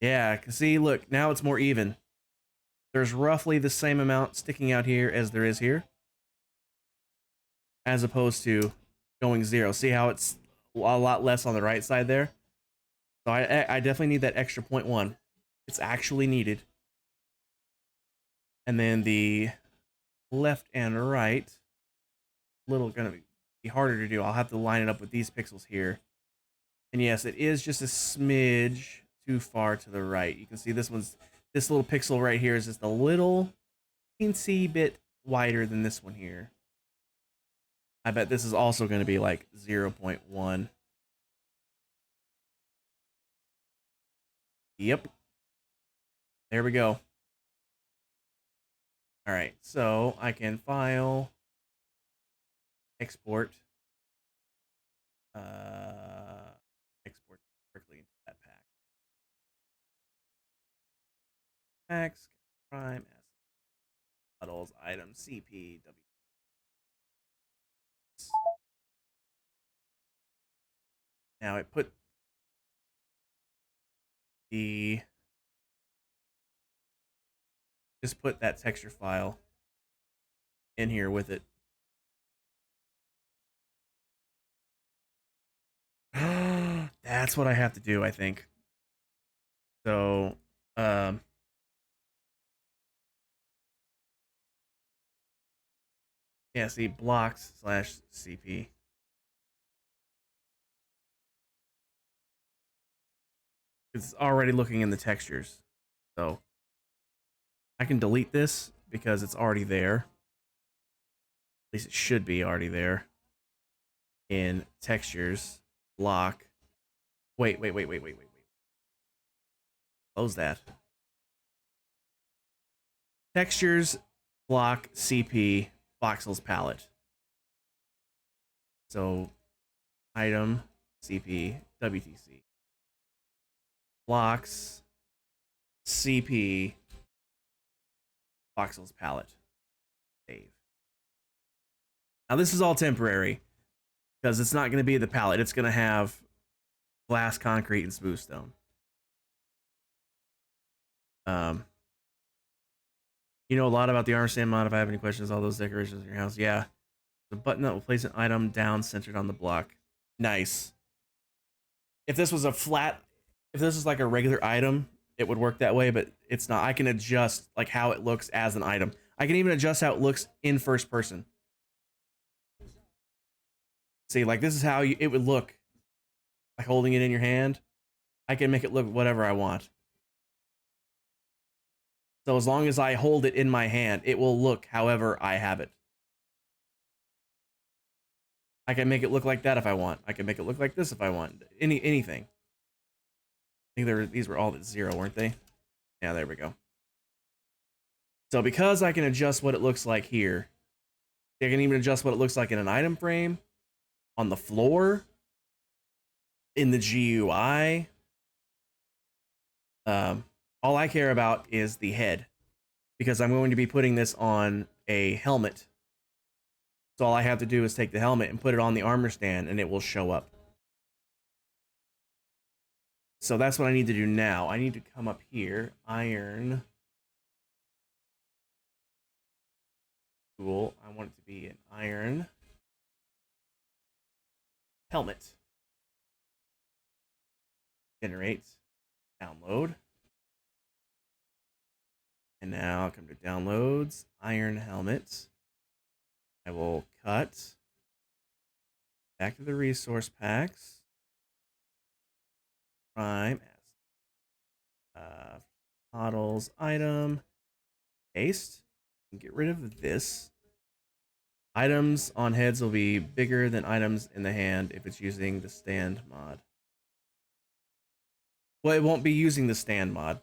Yeah, see, look, now it's more even. there's roughly the same amount sticking out here as there is here, as opposed to going 0. See how it's a lot less on the right side there? So I definitely need that extra 0.1. It's actually needed. And then the left and right, little gonna be harder to do. I'll have to line it up with these pixels here. And yes, it is just a smidge too far to the right. You can see this little pixel right here is just a little teensy bit wider than this one here. I bet this is also going to be like 0.1. Yep. There we go. All right, so I can file, export, export directly into that pack. Packs, prime, models, items, CP, W. Now I put just put that texture file in here with it. That's what I have to do, I think. So, yeah, see, blocks / CP. It's already looking in the textures. So I can delete this because it's already there. At least it should be already there. In textures, block. Wait. Close that. Textures, block, CP, voxels palette. So item, CP, WTC. Blocks, CP, voxels palette. Save. Now this is all temporary because it's not going to be the palette. It's going to have glass, concrete, and smooth stone. You know a lot about the Armor Stand mod. If I have any questions, all those decorations in your house. Yeah. The button that will place an item down centered on the block. Nice. If this was if this was like a regular item, it would work that way, but it's not. I can adjust like how it looks as an item. I can even adjust how it looks in first person. See, like this is how it would look, like holding it in your hand. I can make it look whatever I want. So as long as I hold it in my hand, it will look however I have it. I can make it look like that if I want. I can make it look like this if I want. Anything. I think these were all at 0, weren't they? Yeah, there we go. So because I can adjust what it looks like here, I can even adjust what it looks like in an item frame, on the floor, in the GUI. All I care about is the head, because I'm going to be putting this on a helmet. So all I have to do is take the helmet and put it on the armor stand, and it will show up. So that's what I need to do now. I need to come up here, iron tool. I want it to be an iron helmet. Generate, download. And now I'll come to downloads, iron helmet. I will cut back to the resource packs. Prime models, item, paste, and get rid of this. Items on heads will be bigger than items in the hand if it's using the stand mod. Well, it won't be using the stand mod.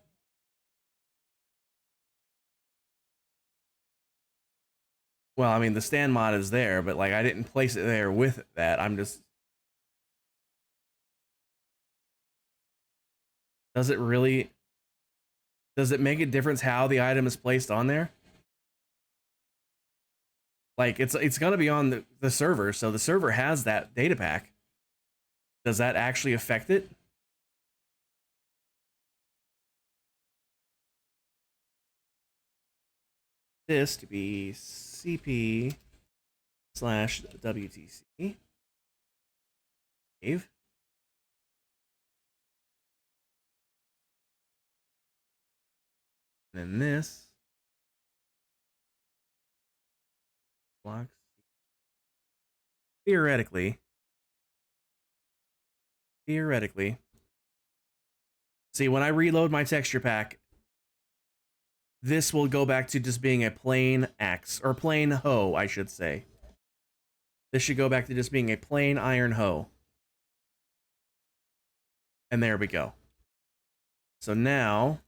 Well, I mean, the stand mod is there, but like I didn't place it there with that. I'm just... Does it really... Does it make a difference how the item is placed on there? Like, it's going to be on the server, so the server has that data pack. Does that actually affect it? this to be CP/WTC. Save. And then this blocks. Theoretically, see, when I reload my texture pack, this will go back to just being a plain axe, or plain hoe, I should say. This should go back to just being a plain iron hoe. And there we go. So now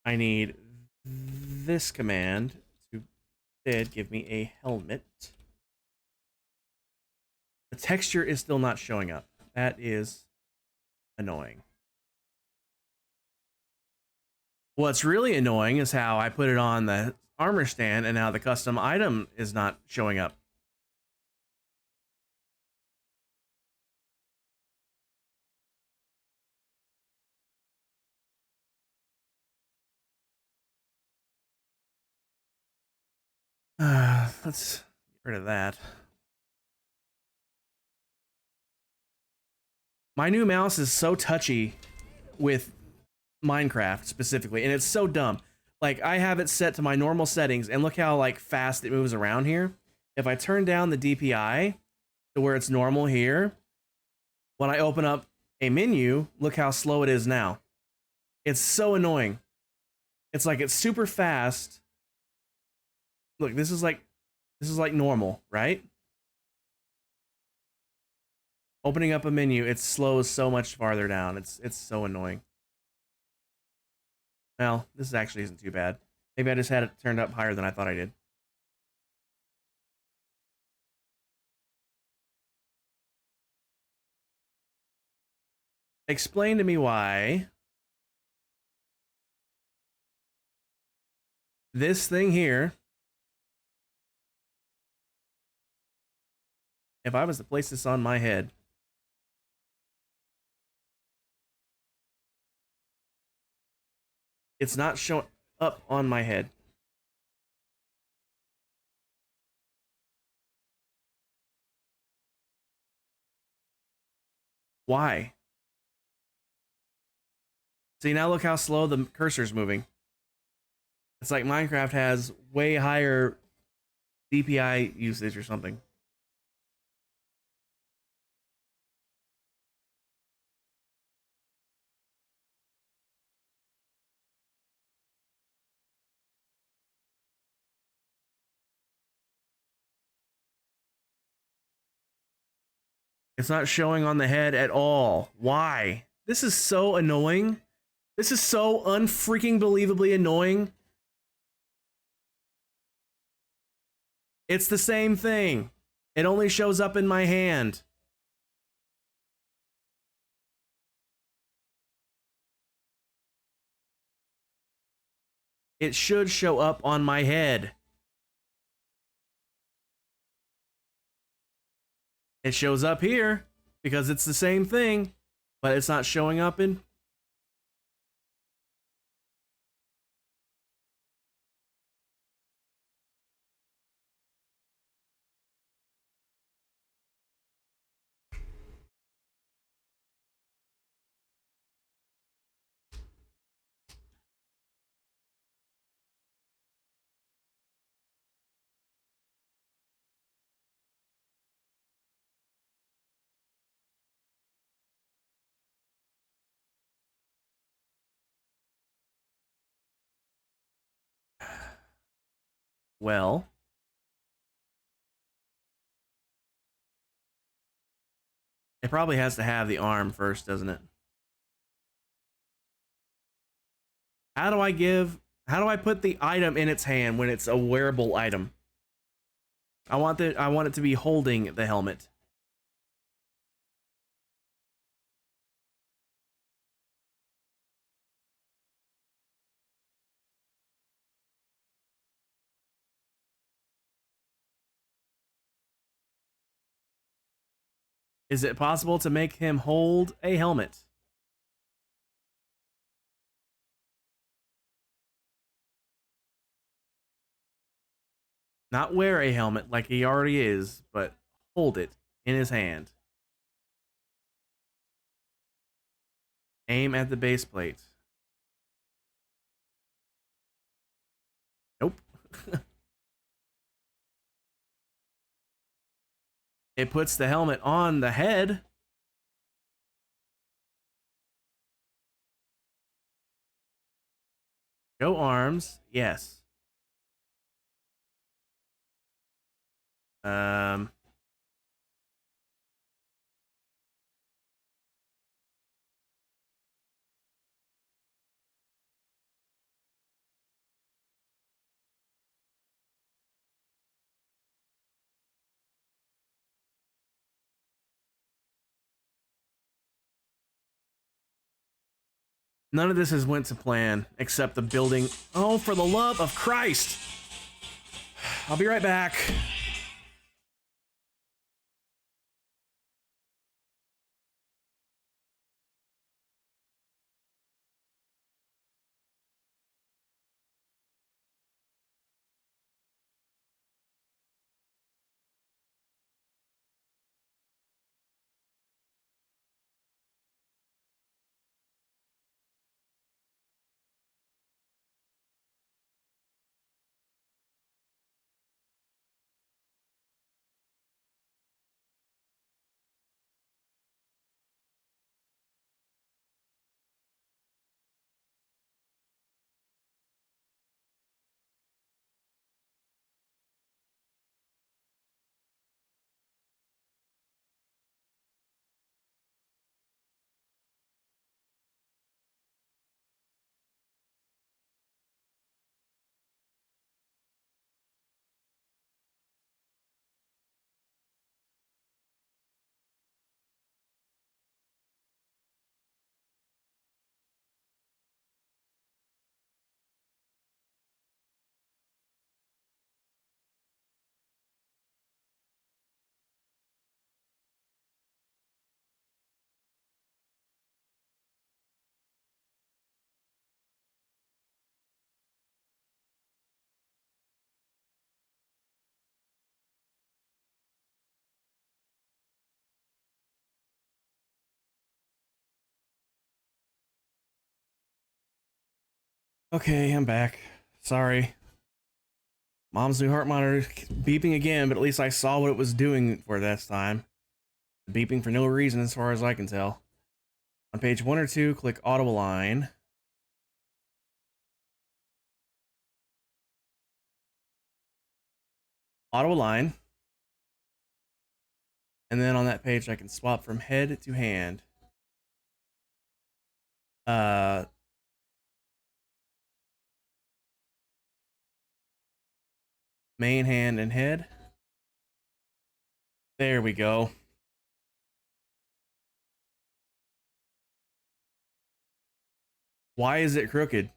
I need this command to instead give me a helmet. The texture is still not showing up. That is annoying. What's really annoying is how I put it on the armor stand and now the custom item is not showing up. Let's get rid of that. My new mouse is so touchy with Minecraft specifically, and it's so dumb. Like, I have it set to my normal settings, and look how like fast it moves around here. If I turn down the DPI to where it's normal here, when I open up a menu, look how slow it is now. It's so annoying. It's like it's super fast. Look, this is like normal, right? Opening up a menu, it slows so much farther down. It's so annoying. Well, this actually isn't too bad. Maybe I just had it turned up higher than I thought I did. Explain to me why this thing here, if I was to place this on my head, it's not showing up on my head. Why? See, now look how slow the cursor's moving. It's like Minecraft has way higher DPI usage or something. It's not showing on the head at all. Why? This is so annoying. This is so unfreaking believably annoying. It's the same thing. It only shows up in my hand. It should show up on my head. It shows up here because it's the same thing, but it's not showing up in... Well, it probably has to have the arm first, doesn't it? How do I put the item in its hand when it's a wearable item? I want it to be holding the helmet. Is it possible to make him hold a helmet? Not wear a helmet like he already is, but hold it in his hand. Aim at the base plate. Nope. It puts the helmet on the head. Show arms. Yes. Um. None of this has went to plan except the building. Oh, for the love of Christ! I'll be right back. Okay, I'm back. Sorry. Mom's new heart monitor beeping again, but at least I saw what it was doing for this time. Beeping for no reason as far as I can tell. On page 1 or 2, click auto align. Auto align. And then on that page I can swap from head to hand. Main hand and head. There we go. Why is it crooked?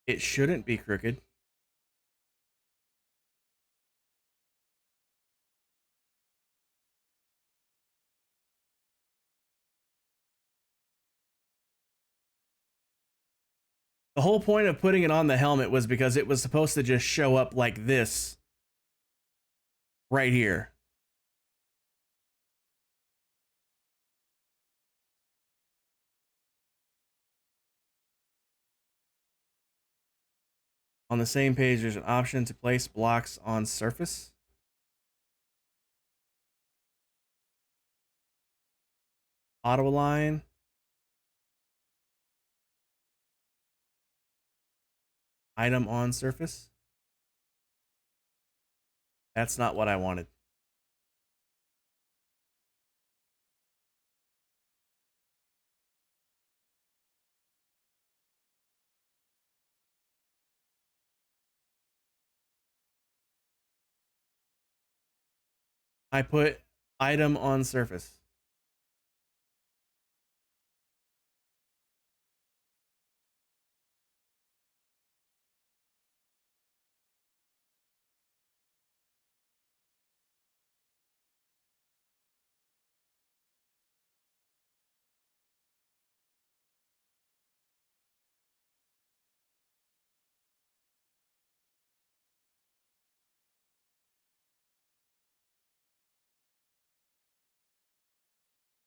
It shouldn't be crooked. The whole point of putting it on the helmet was because it was supposed to just show up like this right here. On the same page, there's an option to place blocks on surface. Auto align. Item on surface. That's not what I wanted. I put item on surface.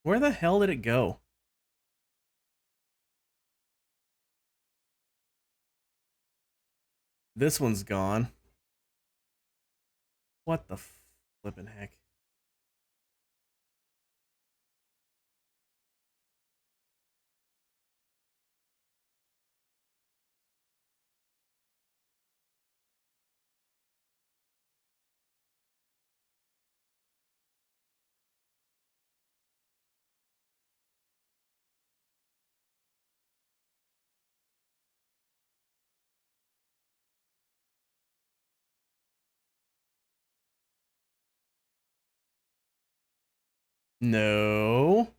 Where the hell did it go? This one's gone. What the flippin' heck? No.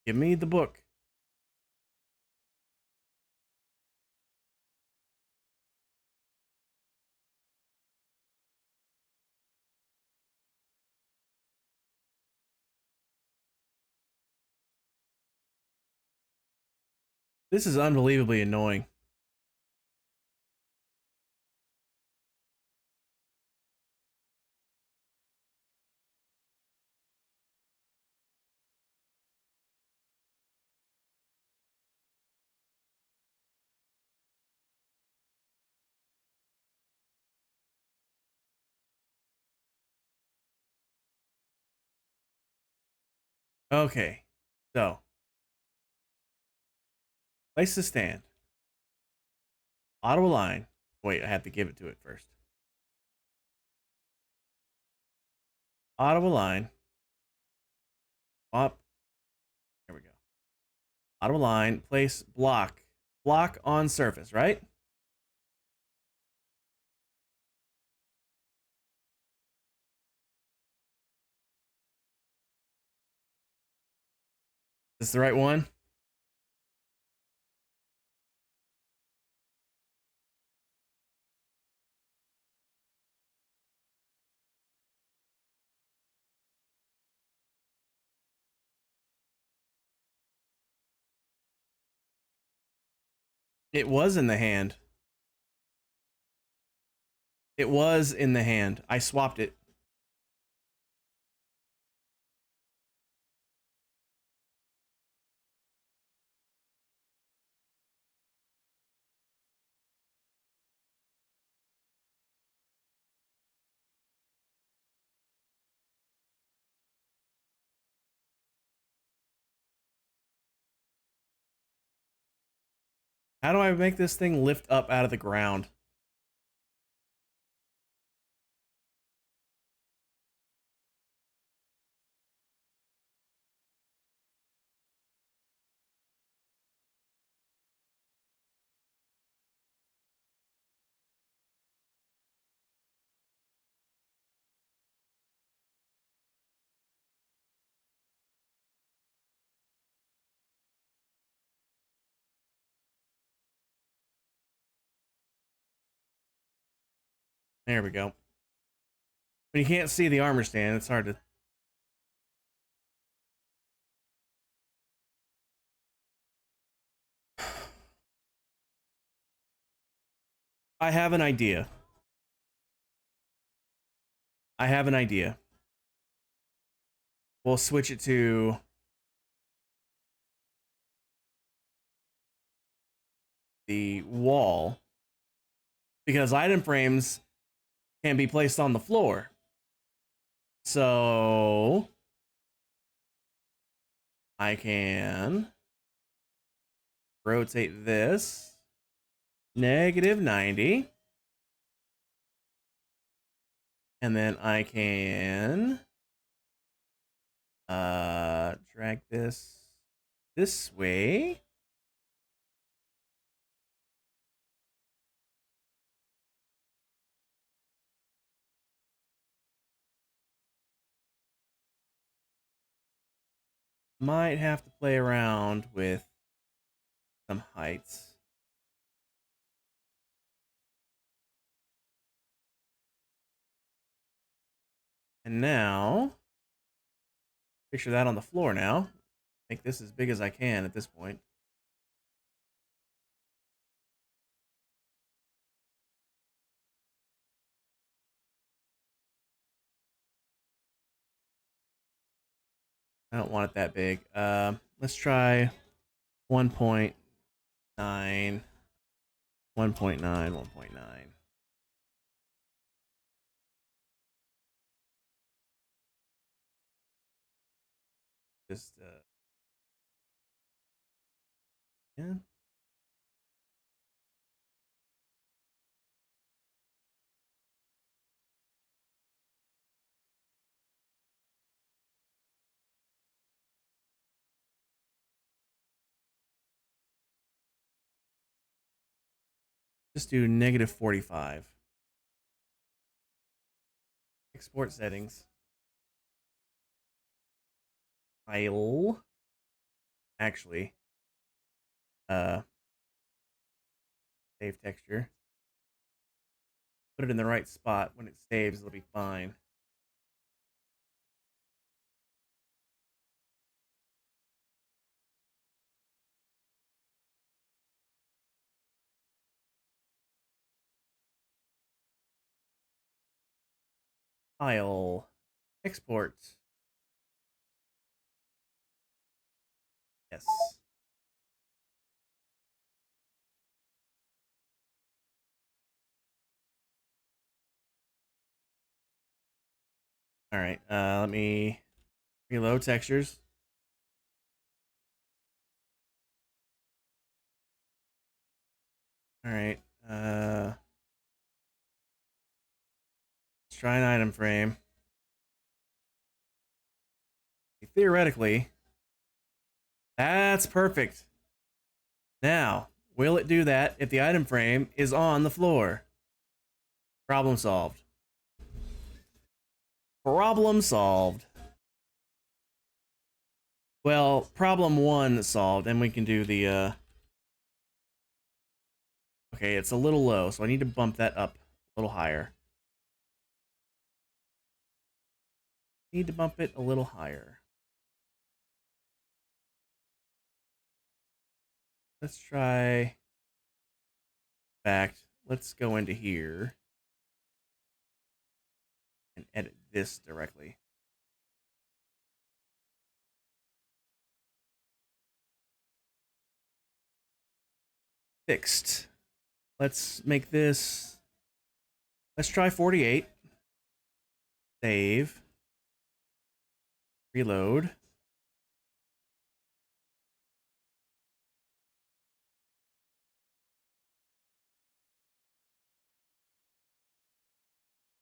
Give me the book. This is unbelievably annoying. Okay, so place to stand. Auto align. Wait, I have to give it to it first. Auto align. Up. There we go. Auto align. Place block. Block on surface, right? Is this the right one? It was in the hand. It was in the hand. I swapped it. How do I make this thing lift up out of the ground? There we go. But you can't see the armor stand. It's hard to... I have an idea. I have an idea. We'll switch it to the wall because item frames can be placed on the floor. So I can rotate this -90. And then I can drag this way. Might have to play around with some heights. And now, picture that on the floor now. Make this as big as I can at this point. I don't want it that big. Let's try 1.9, 1.9, 1.9. Just yeah. Just do -45. Export settings. File. Actually, save texture. Put it in the right spot. When it saves, it'll be fine. File. Export. Yes. All right. Let me reload textures. All right. Let's try an item frame. Theoretically, that's perfect. Now, will it do that if the item frame is on the floor? Problem solved. Problem solved. Well, problem 1 solved, and we can do the, okay, it's a little low, so I need to bump that up a little higher. Need to bump it a little higher. Let's try... In fact, let's go into here and edit this directly. Fixed. Let's make this... Let's try 48. Save. Reload.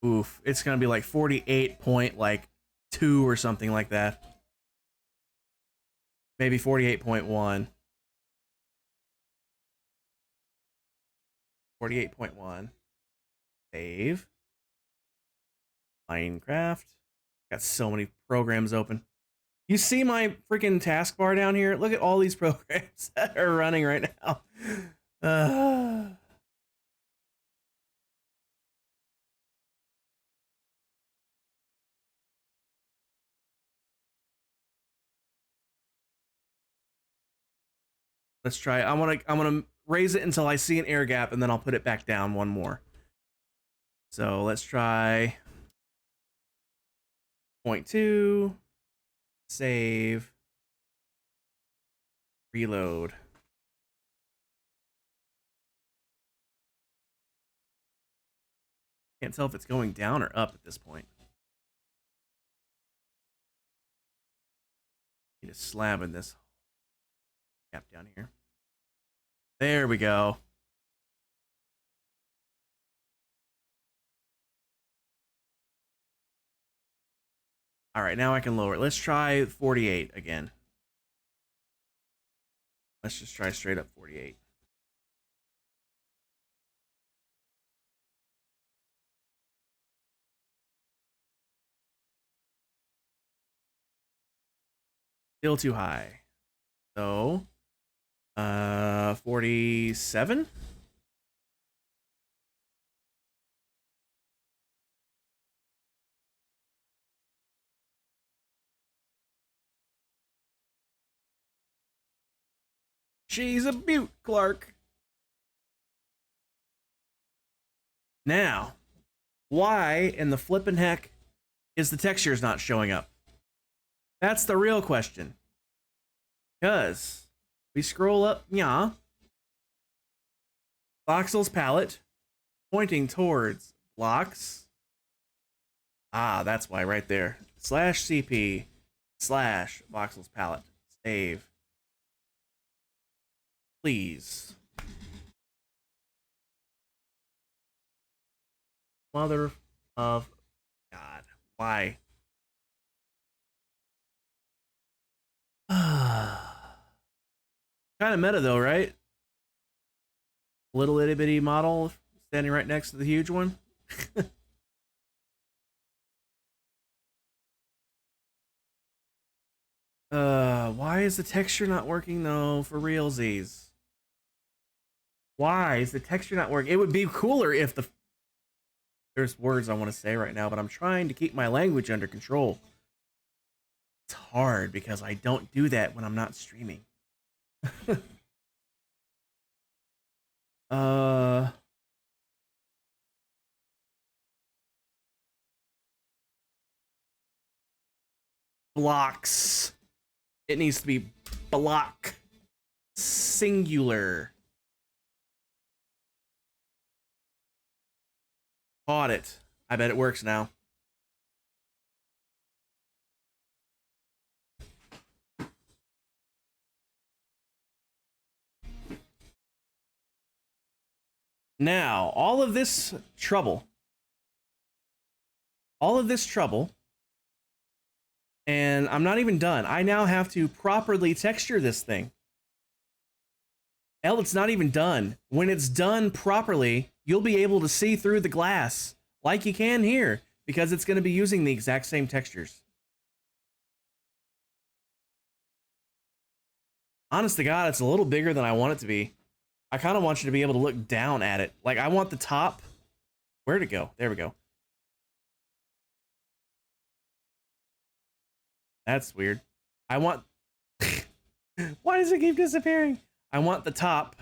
Oof, it's gonna be like 48.2 or something like that. Maybe 48.1. 48.1. Save. Minecraft. Got so many programs open. You see my freaking taskbar down here? Look at all these programs that are running right now. Let's try. I'm gonna raise it until I see an air gap, and then I'll put it back down one more. So let's try 0.2. Save. Reload. Can't tell if it's going down or up at this point. Need a slab in this gap down here. There we go. All right, now I can lower it. Let's try 48 again. Let's just try straight up 48. Still too high. So, 47? She's a beaut, Clark. Now, why in the flippin' heck is the textures not showing up? That's the real question. Because we scroll up, yeah, Voxel's palette, pointing towards blocks. Ah, that's why right there. /CP / Voxel's palette. Save. Please. Mother of God. Why? Kind of meta though, right? Little itty bitty model standing right next to the huge one. Why is the texture not working though for realsies? Why is the texture not working? It would be cooler if the... There's words I want to say right now, but I'm trying to keep my language under control. It's hard because I don't do that when I'm not streaming. Blocks. It needs to be block. Singular. Caught it. I bet it works now. Now, all of this trouble, and I'm not even done. I now have to properly texture this thing. Hell, it's not even done. When it's done properly, you'll be able to see through the glass like you can here because it's going to be using the exact same textures. Honest to God, it's a little bigger than I want it to be. I kind of want you to be able to look down at it. Like, I want the top... Where'd it go? There we go. That's weird. I want... Why does it keep disappearing? I want the top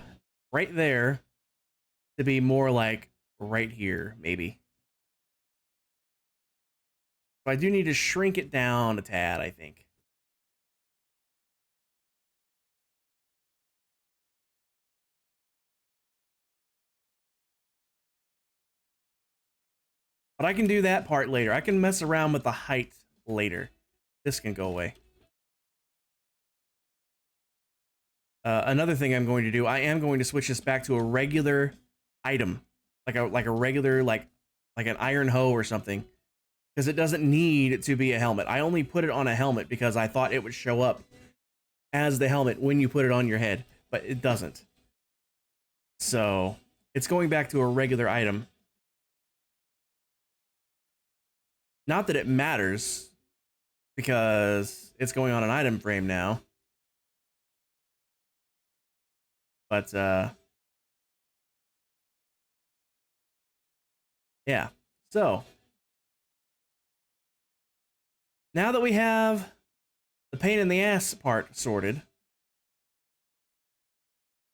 right there to be more like right here, maybe. But I do need to shrink it down a tad, I think. But I can do that part later. I can mess around with the height later. This can go away. Another thing I'm going to do, I am going to switch this back to a regular item, like a regular like an iron hoe or something, because it doesn't need to be a helmet. I only put it on a helmet because I thought it would show up as the helmet when you put it on your head, but it doesn't. So it's going back to a regular item. Not that it matters, because it's going on an item frame now. But, yeah. So, now that we have the pain in the ass part sorted,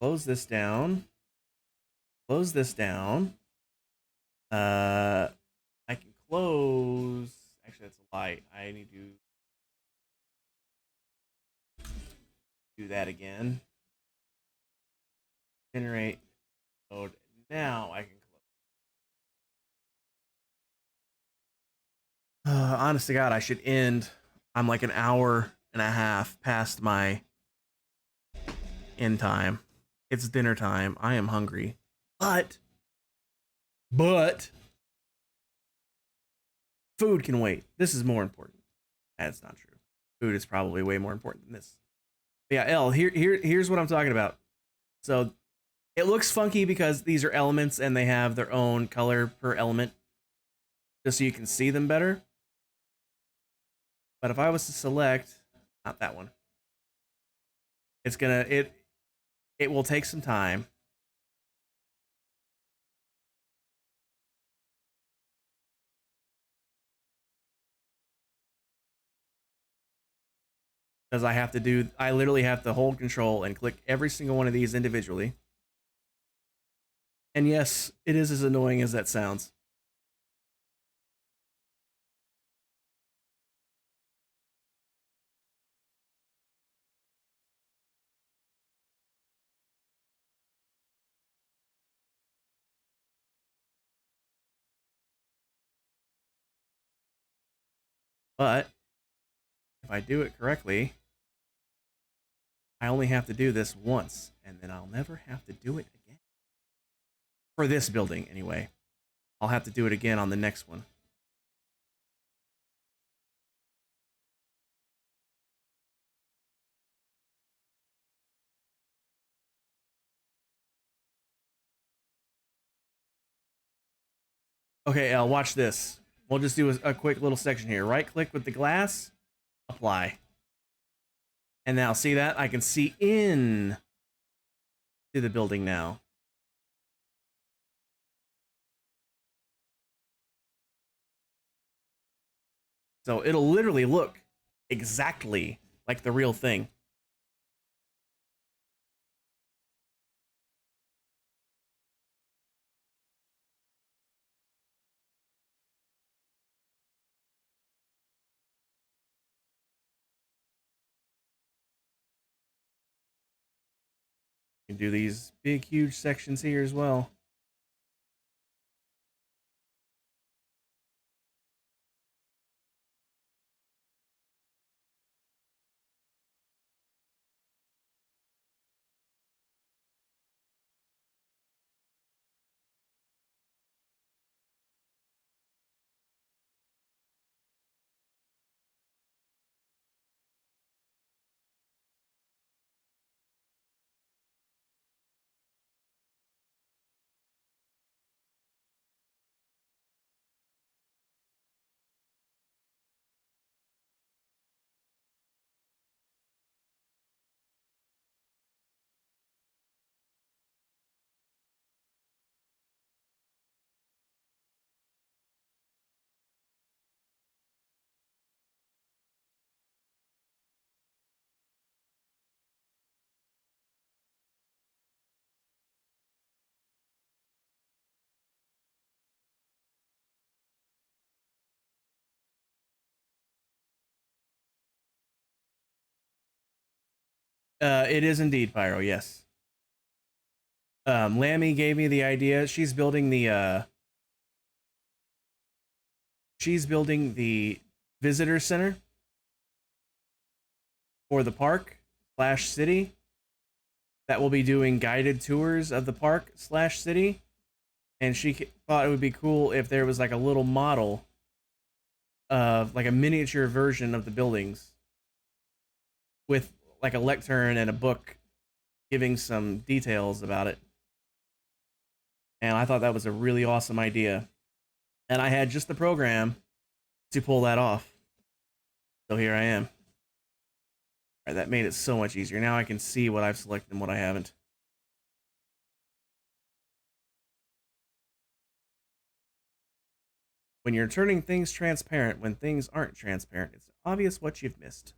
close this down. Close this down. I can close... Actually, that's a lie. I need to do that again. Generate mode. Now I can close. Honest to God, I should end. I'm like an hour and a half past my end time. It's dinner time. I am hungry. But food can wait. This is more important. That's not true. Food is probably way more important than this. But yeah, L, here's what I'm talking about. So it looks funky because these are elements and they have their own color per element, just so you can see them better. But if I was to select, not that one, it's gonna, it will take some time. Because I literally have to hold control and click every single one of these individually. And yes, it is as annoying as that sounds. But if I do it correctly, I only have to do this once, and then I'll never have to do it again. For this building, anyway. I'll have to do it again on the next one. Okay, L, watch this. We'll just do a quick little section here. Right click with the glass, apply. And now, see that? I can see in to the building now. So it'll literally look exactly like the real thing. You can do these big, huge sections here as well. It is indeed Pyro, yes. Lammy gave me the idea. She's building the visitor center for the park / city that will be doing guided tours of the park / city. And she thought it would be cool if there was like a little model of like a miniature version of the buildings with like a lectern and a book giving some details about it. And I thought that was a really awesome idea. And I had just the program to pull that off. So here I am. All right, that made it so much easier. Now I can see what I've selected and what I haven't. When you're turning things transparent when things aren't transparent, it's obvious what you've missed.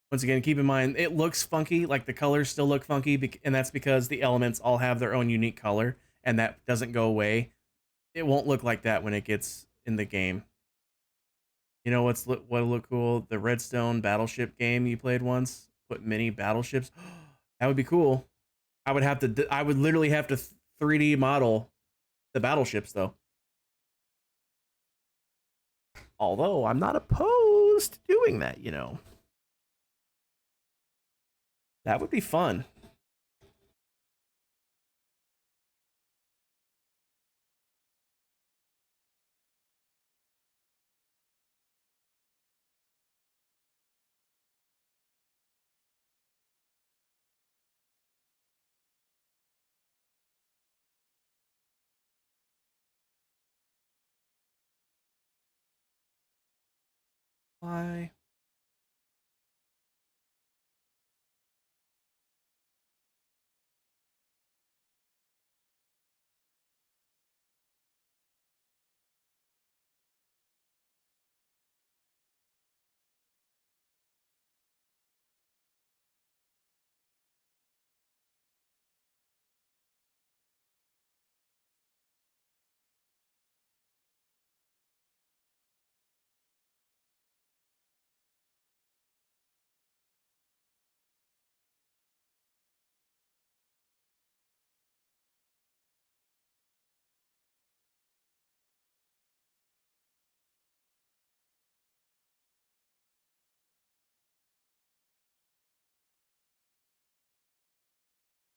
Once again, keep in mind, it looks funky, like the colors still look funky, and that's because the elements all have their own unique color, and that doesn't go away. It won't look like that when it gets in the game. You know what'll look cool? The Redstone Battleship game you played once? Put mini battleships. That would be cool. I would literally have to 3D model the battleships, though. Although, I'm not opposed to doing that, you know. That would be fun. Why?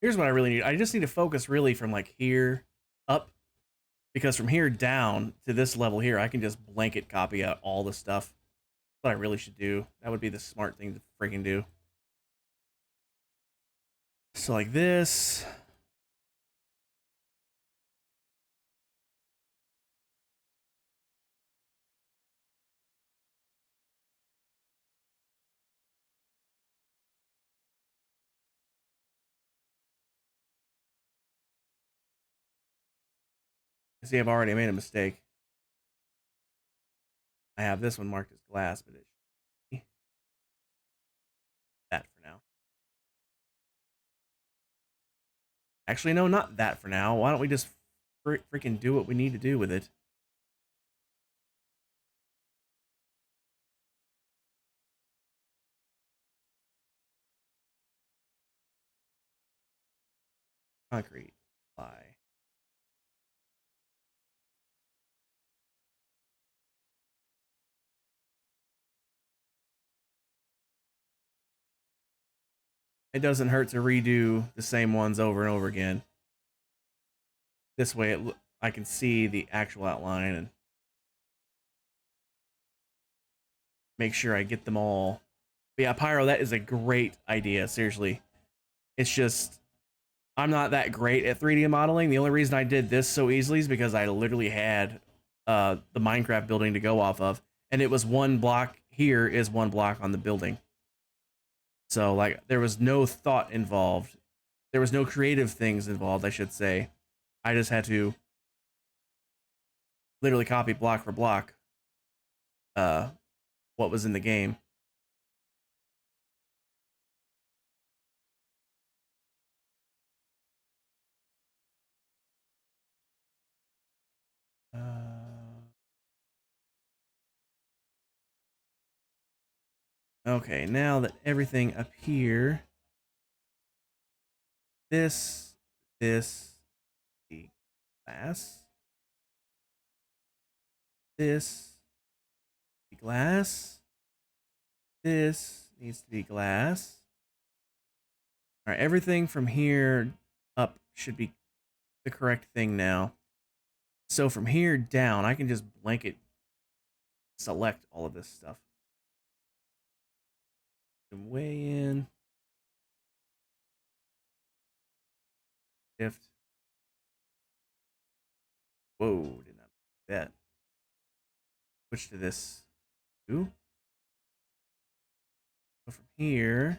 Here's what I really need. I just need to focus really from like here up, because from here down to this level here, I can just blanket copy out all the stuff. What I really should do. That would be the smart thing to freaking do. So like this. See, I've already made a mistake. I have this one marked as glass, but it should be that for now. Actually, no, not that for now. Why don't we just freaking do what we need to do with it? Concrete. Apply. It doesn't hurt to redo the same ones over and over again. This way, I can see the actual outline and make sure I get them all. But yeah, Pyro, that is a great idea. Seriously, it's just I'm not that great at 3D modeling. The only reason I did this so easily is because I literally had the Minecraft building to go off of, and it was one block here is one block on the building. So like there was no thought involved. There was no creative things involved, I should say. I just had to literally copy block for block what was in the game. Okay, now that everything up here, this, the glass, this, the glass, this needs to be glass. All right, everything from here up should be the correct thing now. So from here down, I can just blanket select all of this stuff. Way in. Shift. Whoa, did not do that. Switch to this. Ooh. Go from here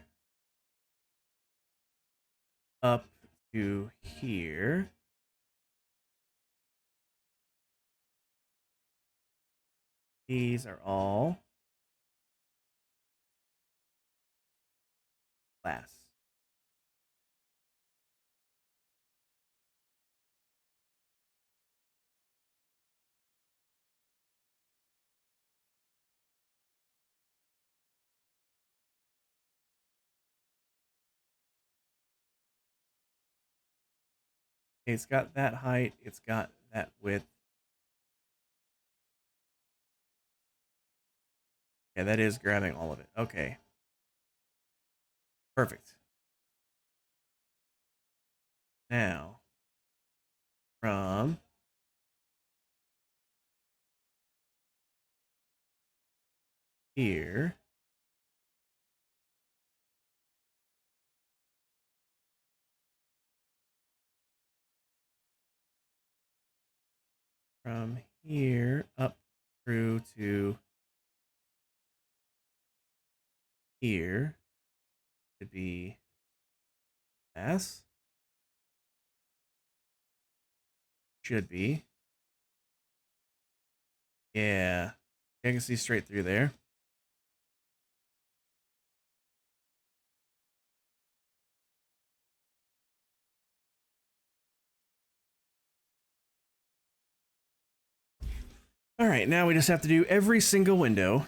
up to here. These are all glass. Okay, it's got that height. It's got that width. Yeah, that is grabbing all of it. Okay. Perfect. Now, from here, from here up through to here should be glass. Should be. Yeah. I can see straight through there. All right, now we just have to do every single window.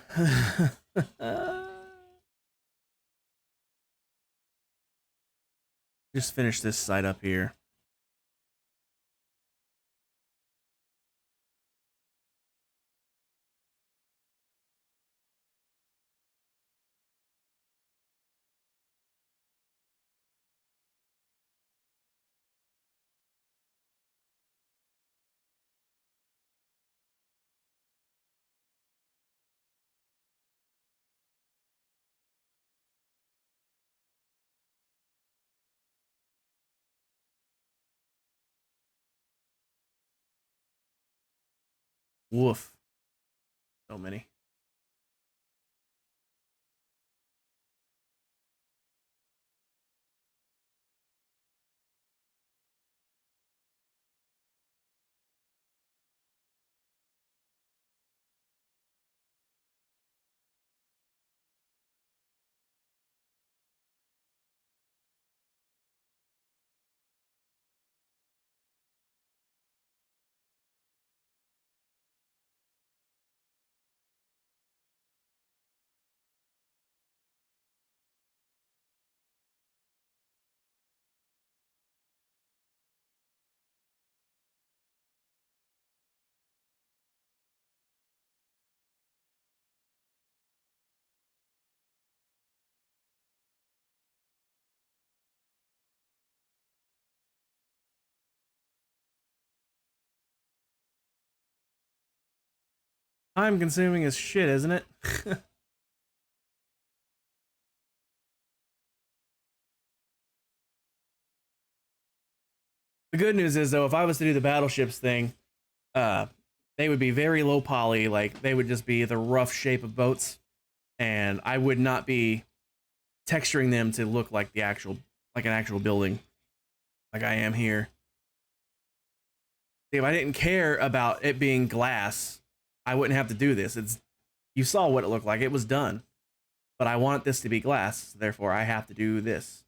Just finish this side up here. Woof. So many. Time consuming as shit, isn't it? The good news is though, if I was to do the battleships thing, uh, they would be very low poly, like they would just be the rough shape of boats, and I would not be texturing them to look like an actual building, like I am here. If I didn't care about it being glass, I wouldn't have to do this. You saw what it looked like; it was done. But I want this to be glass, therefore I have to do this.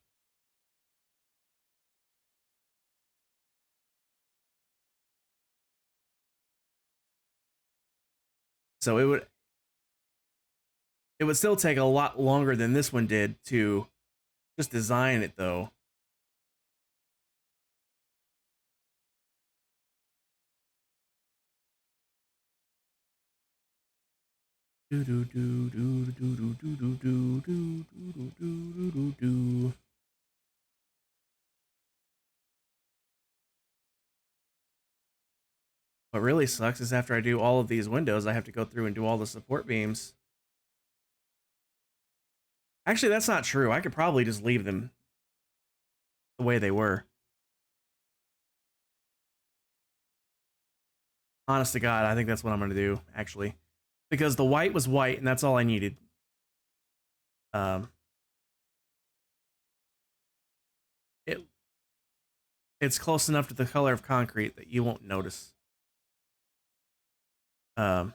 So it would still take a lot longer than this one did to just design it though. What really sucks is after I do all of these windows, I have to go through and do all the support beams. Actually, that's not true. I could probably just leave them the way they were. Honest to God, I think that's what I'm going to do, actually. Because the white was white, and that's all I needed. It's close enough to the color of concrete that you won't notice. So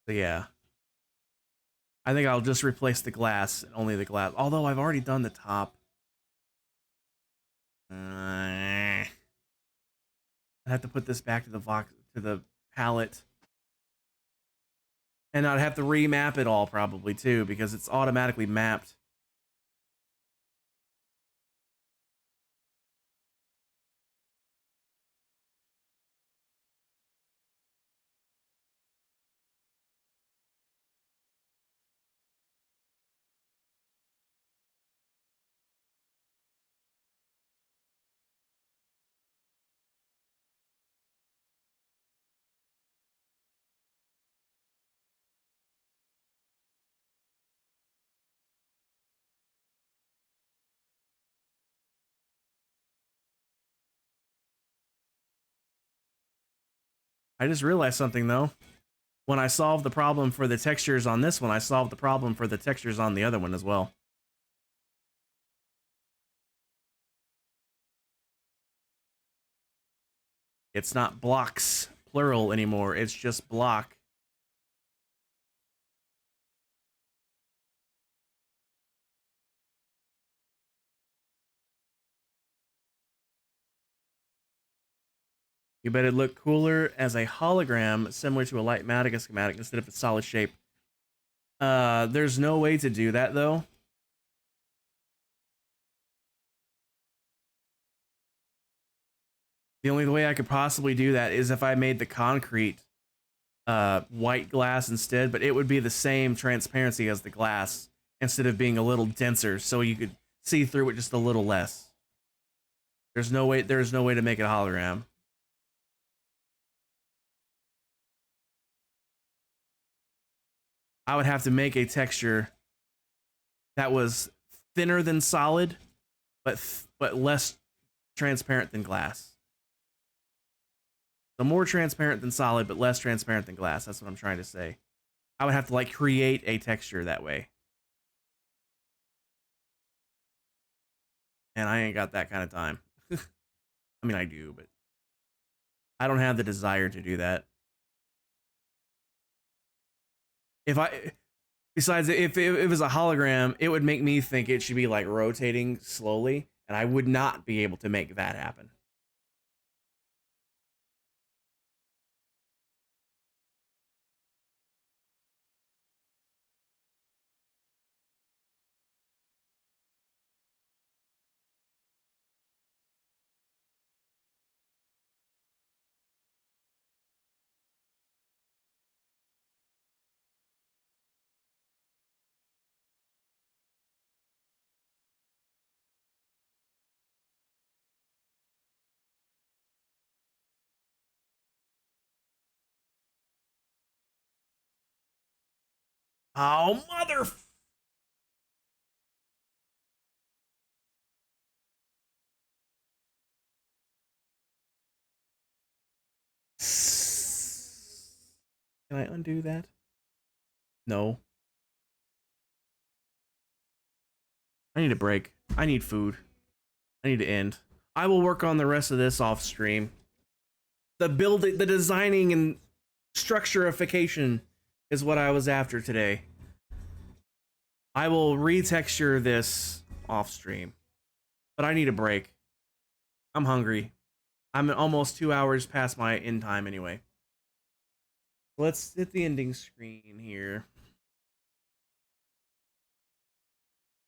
yeah. I think I'll just replace the glass, and only the glass. Although I've already done the top. I have to put this back to the palette. And I'd have to remap it all probably too, because it's automatically mapped. I just realized something though. When I solved the problem for the textures on this one, I solved the problem for the textures on the other one as well. It's not blocks, plural anymore. It's just block. You bet it'd look cooler as a hologram, similar to a Lightmatica schematic instead of a solid shape. There's no way to do that though. The only way I could possibly do that is if I made the concrete white glass instead, but it would be the same transparency as the glass instead of being a little denser, so you could see through it just a little less. There's no way to make it a hologram. I would have to make a texture that was thinner than solid, but less transparent than glass. So more transparent than solid, but less transparent than glass. That's what I'm trying to say. I would have to like create a texture that way. And I ain't got that kind of time. I mean, I do, but I don't have the desire to do that. Besides, if it was a hologram, it would make me think it should be like rotating slowly, and I would not be able to make that happen. Oh, mother... Can I undo that? No. I need a break. I need food. I need to end. I will work on the rest of this off stream. The building, the designing and structureification is what I was after today. I will retexture this off stream. But I need a break. I'm hungry. I'm almost 2 hours past my end time anyway. Let's hit the ending screen here.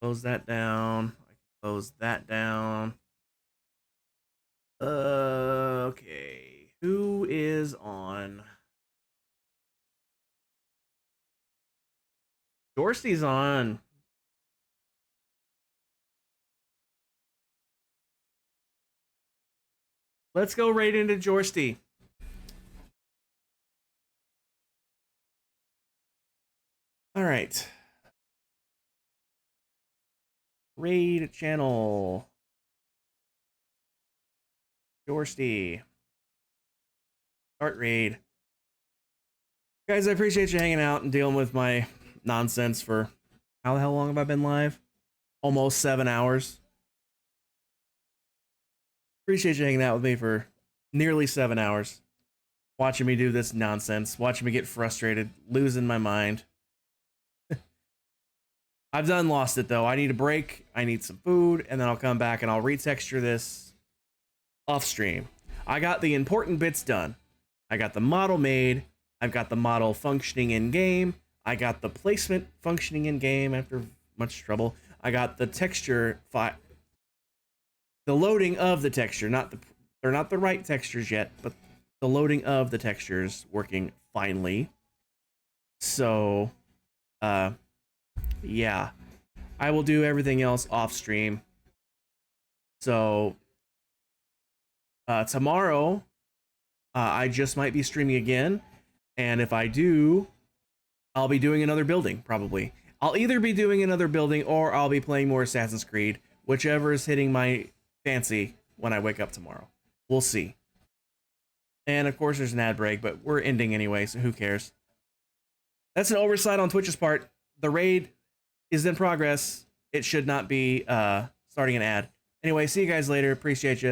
Close that down. Close that down. Okay. Who is on? Dorsty's on. Let's go right into Jorsty. All right. Raid channel. Jorsty. Start raid. Guys, I appreciate you hanging out and dealing with my nonsense for how the hell long have I been live? Almost 7 hours. Appreciate you hanging out with me for nearly 7 hours. Watching me do this nonsense. Watching me get frustrated. Losing my mind. I've done lost it though. I need a break. I need some food. And then I'll come back and I'll retexture this off stream. I got the important bits done. I got the model made. I've got the model functioning in game. I got the placement functioning in game after much trouble. I got the texture file. The loading of the texture, they're not the right textures yet, but the loading of the textures working finely. So, yeah, I will do everything else off stream. So, tomorrow, I just might be streaming again, and if I do, I'll be doing another building, probably. I'll either be doing another building or I'll be playing more Assassin's Creed, whichever is hitting my fancy when I wake up tomorrow. We'll see. And of course there's an ad break, but we're ending anyway, so who cares? That's an oversight on Twitch's part. The raid is in progress. It should not be starting an ad. Anyway, see you guys later. Appreciate you.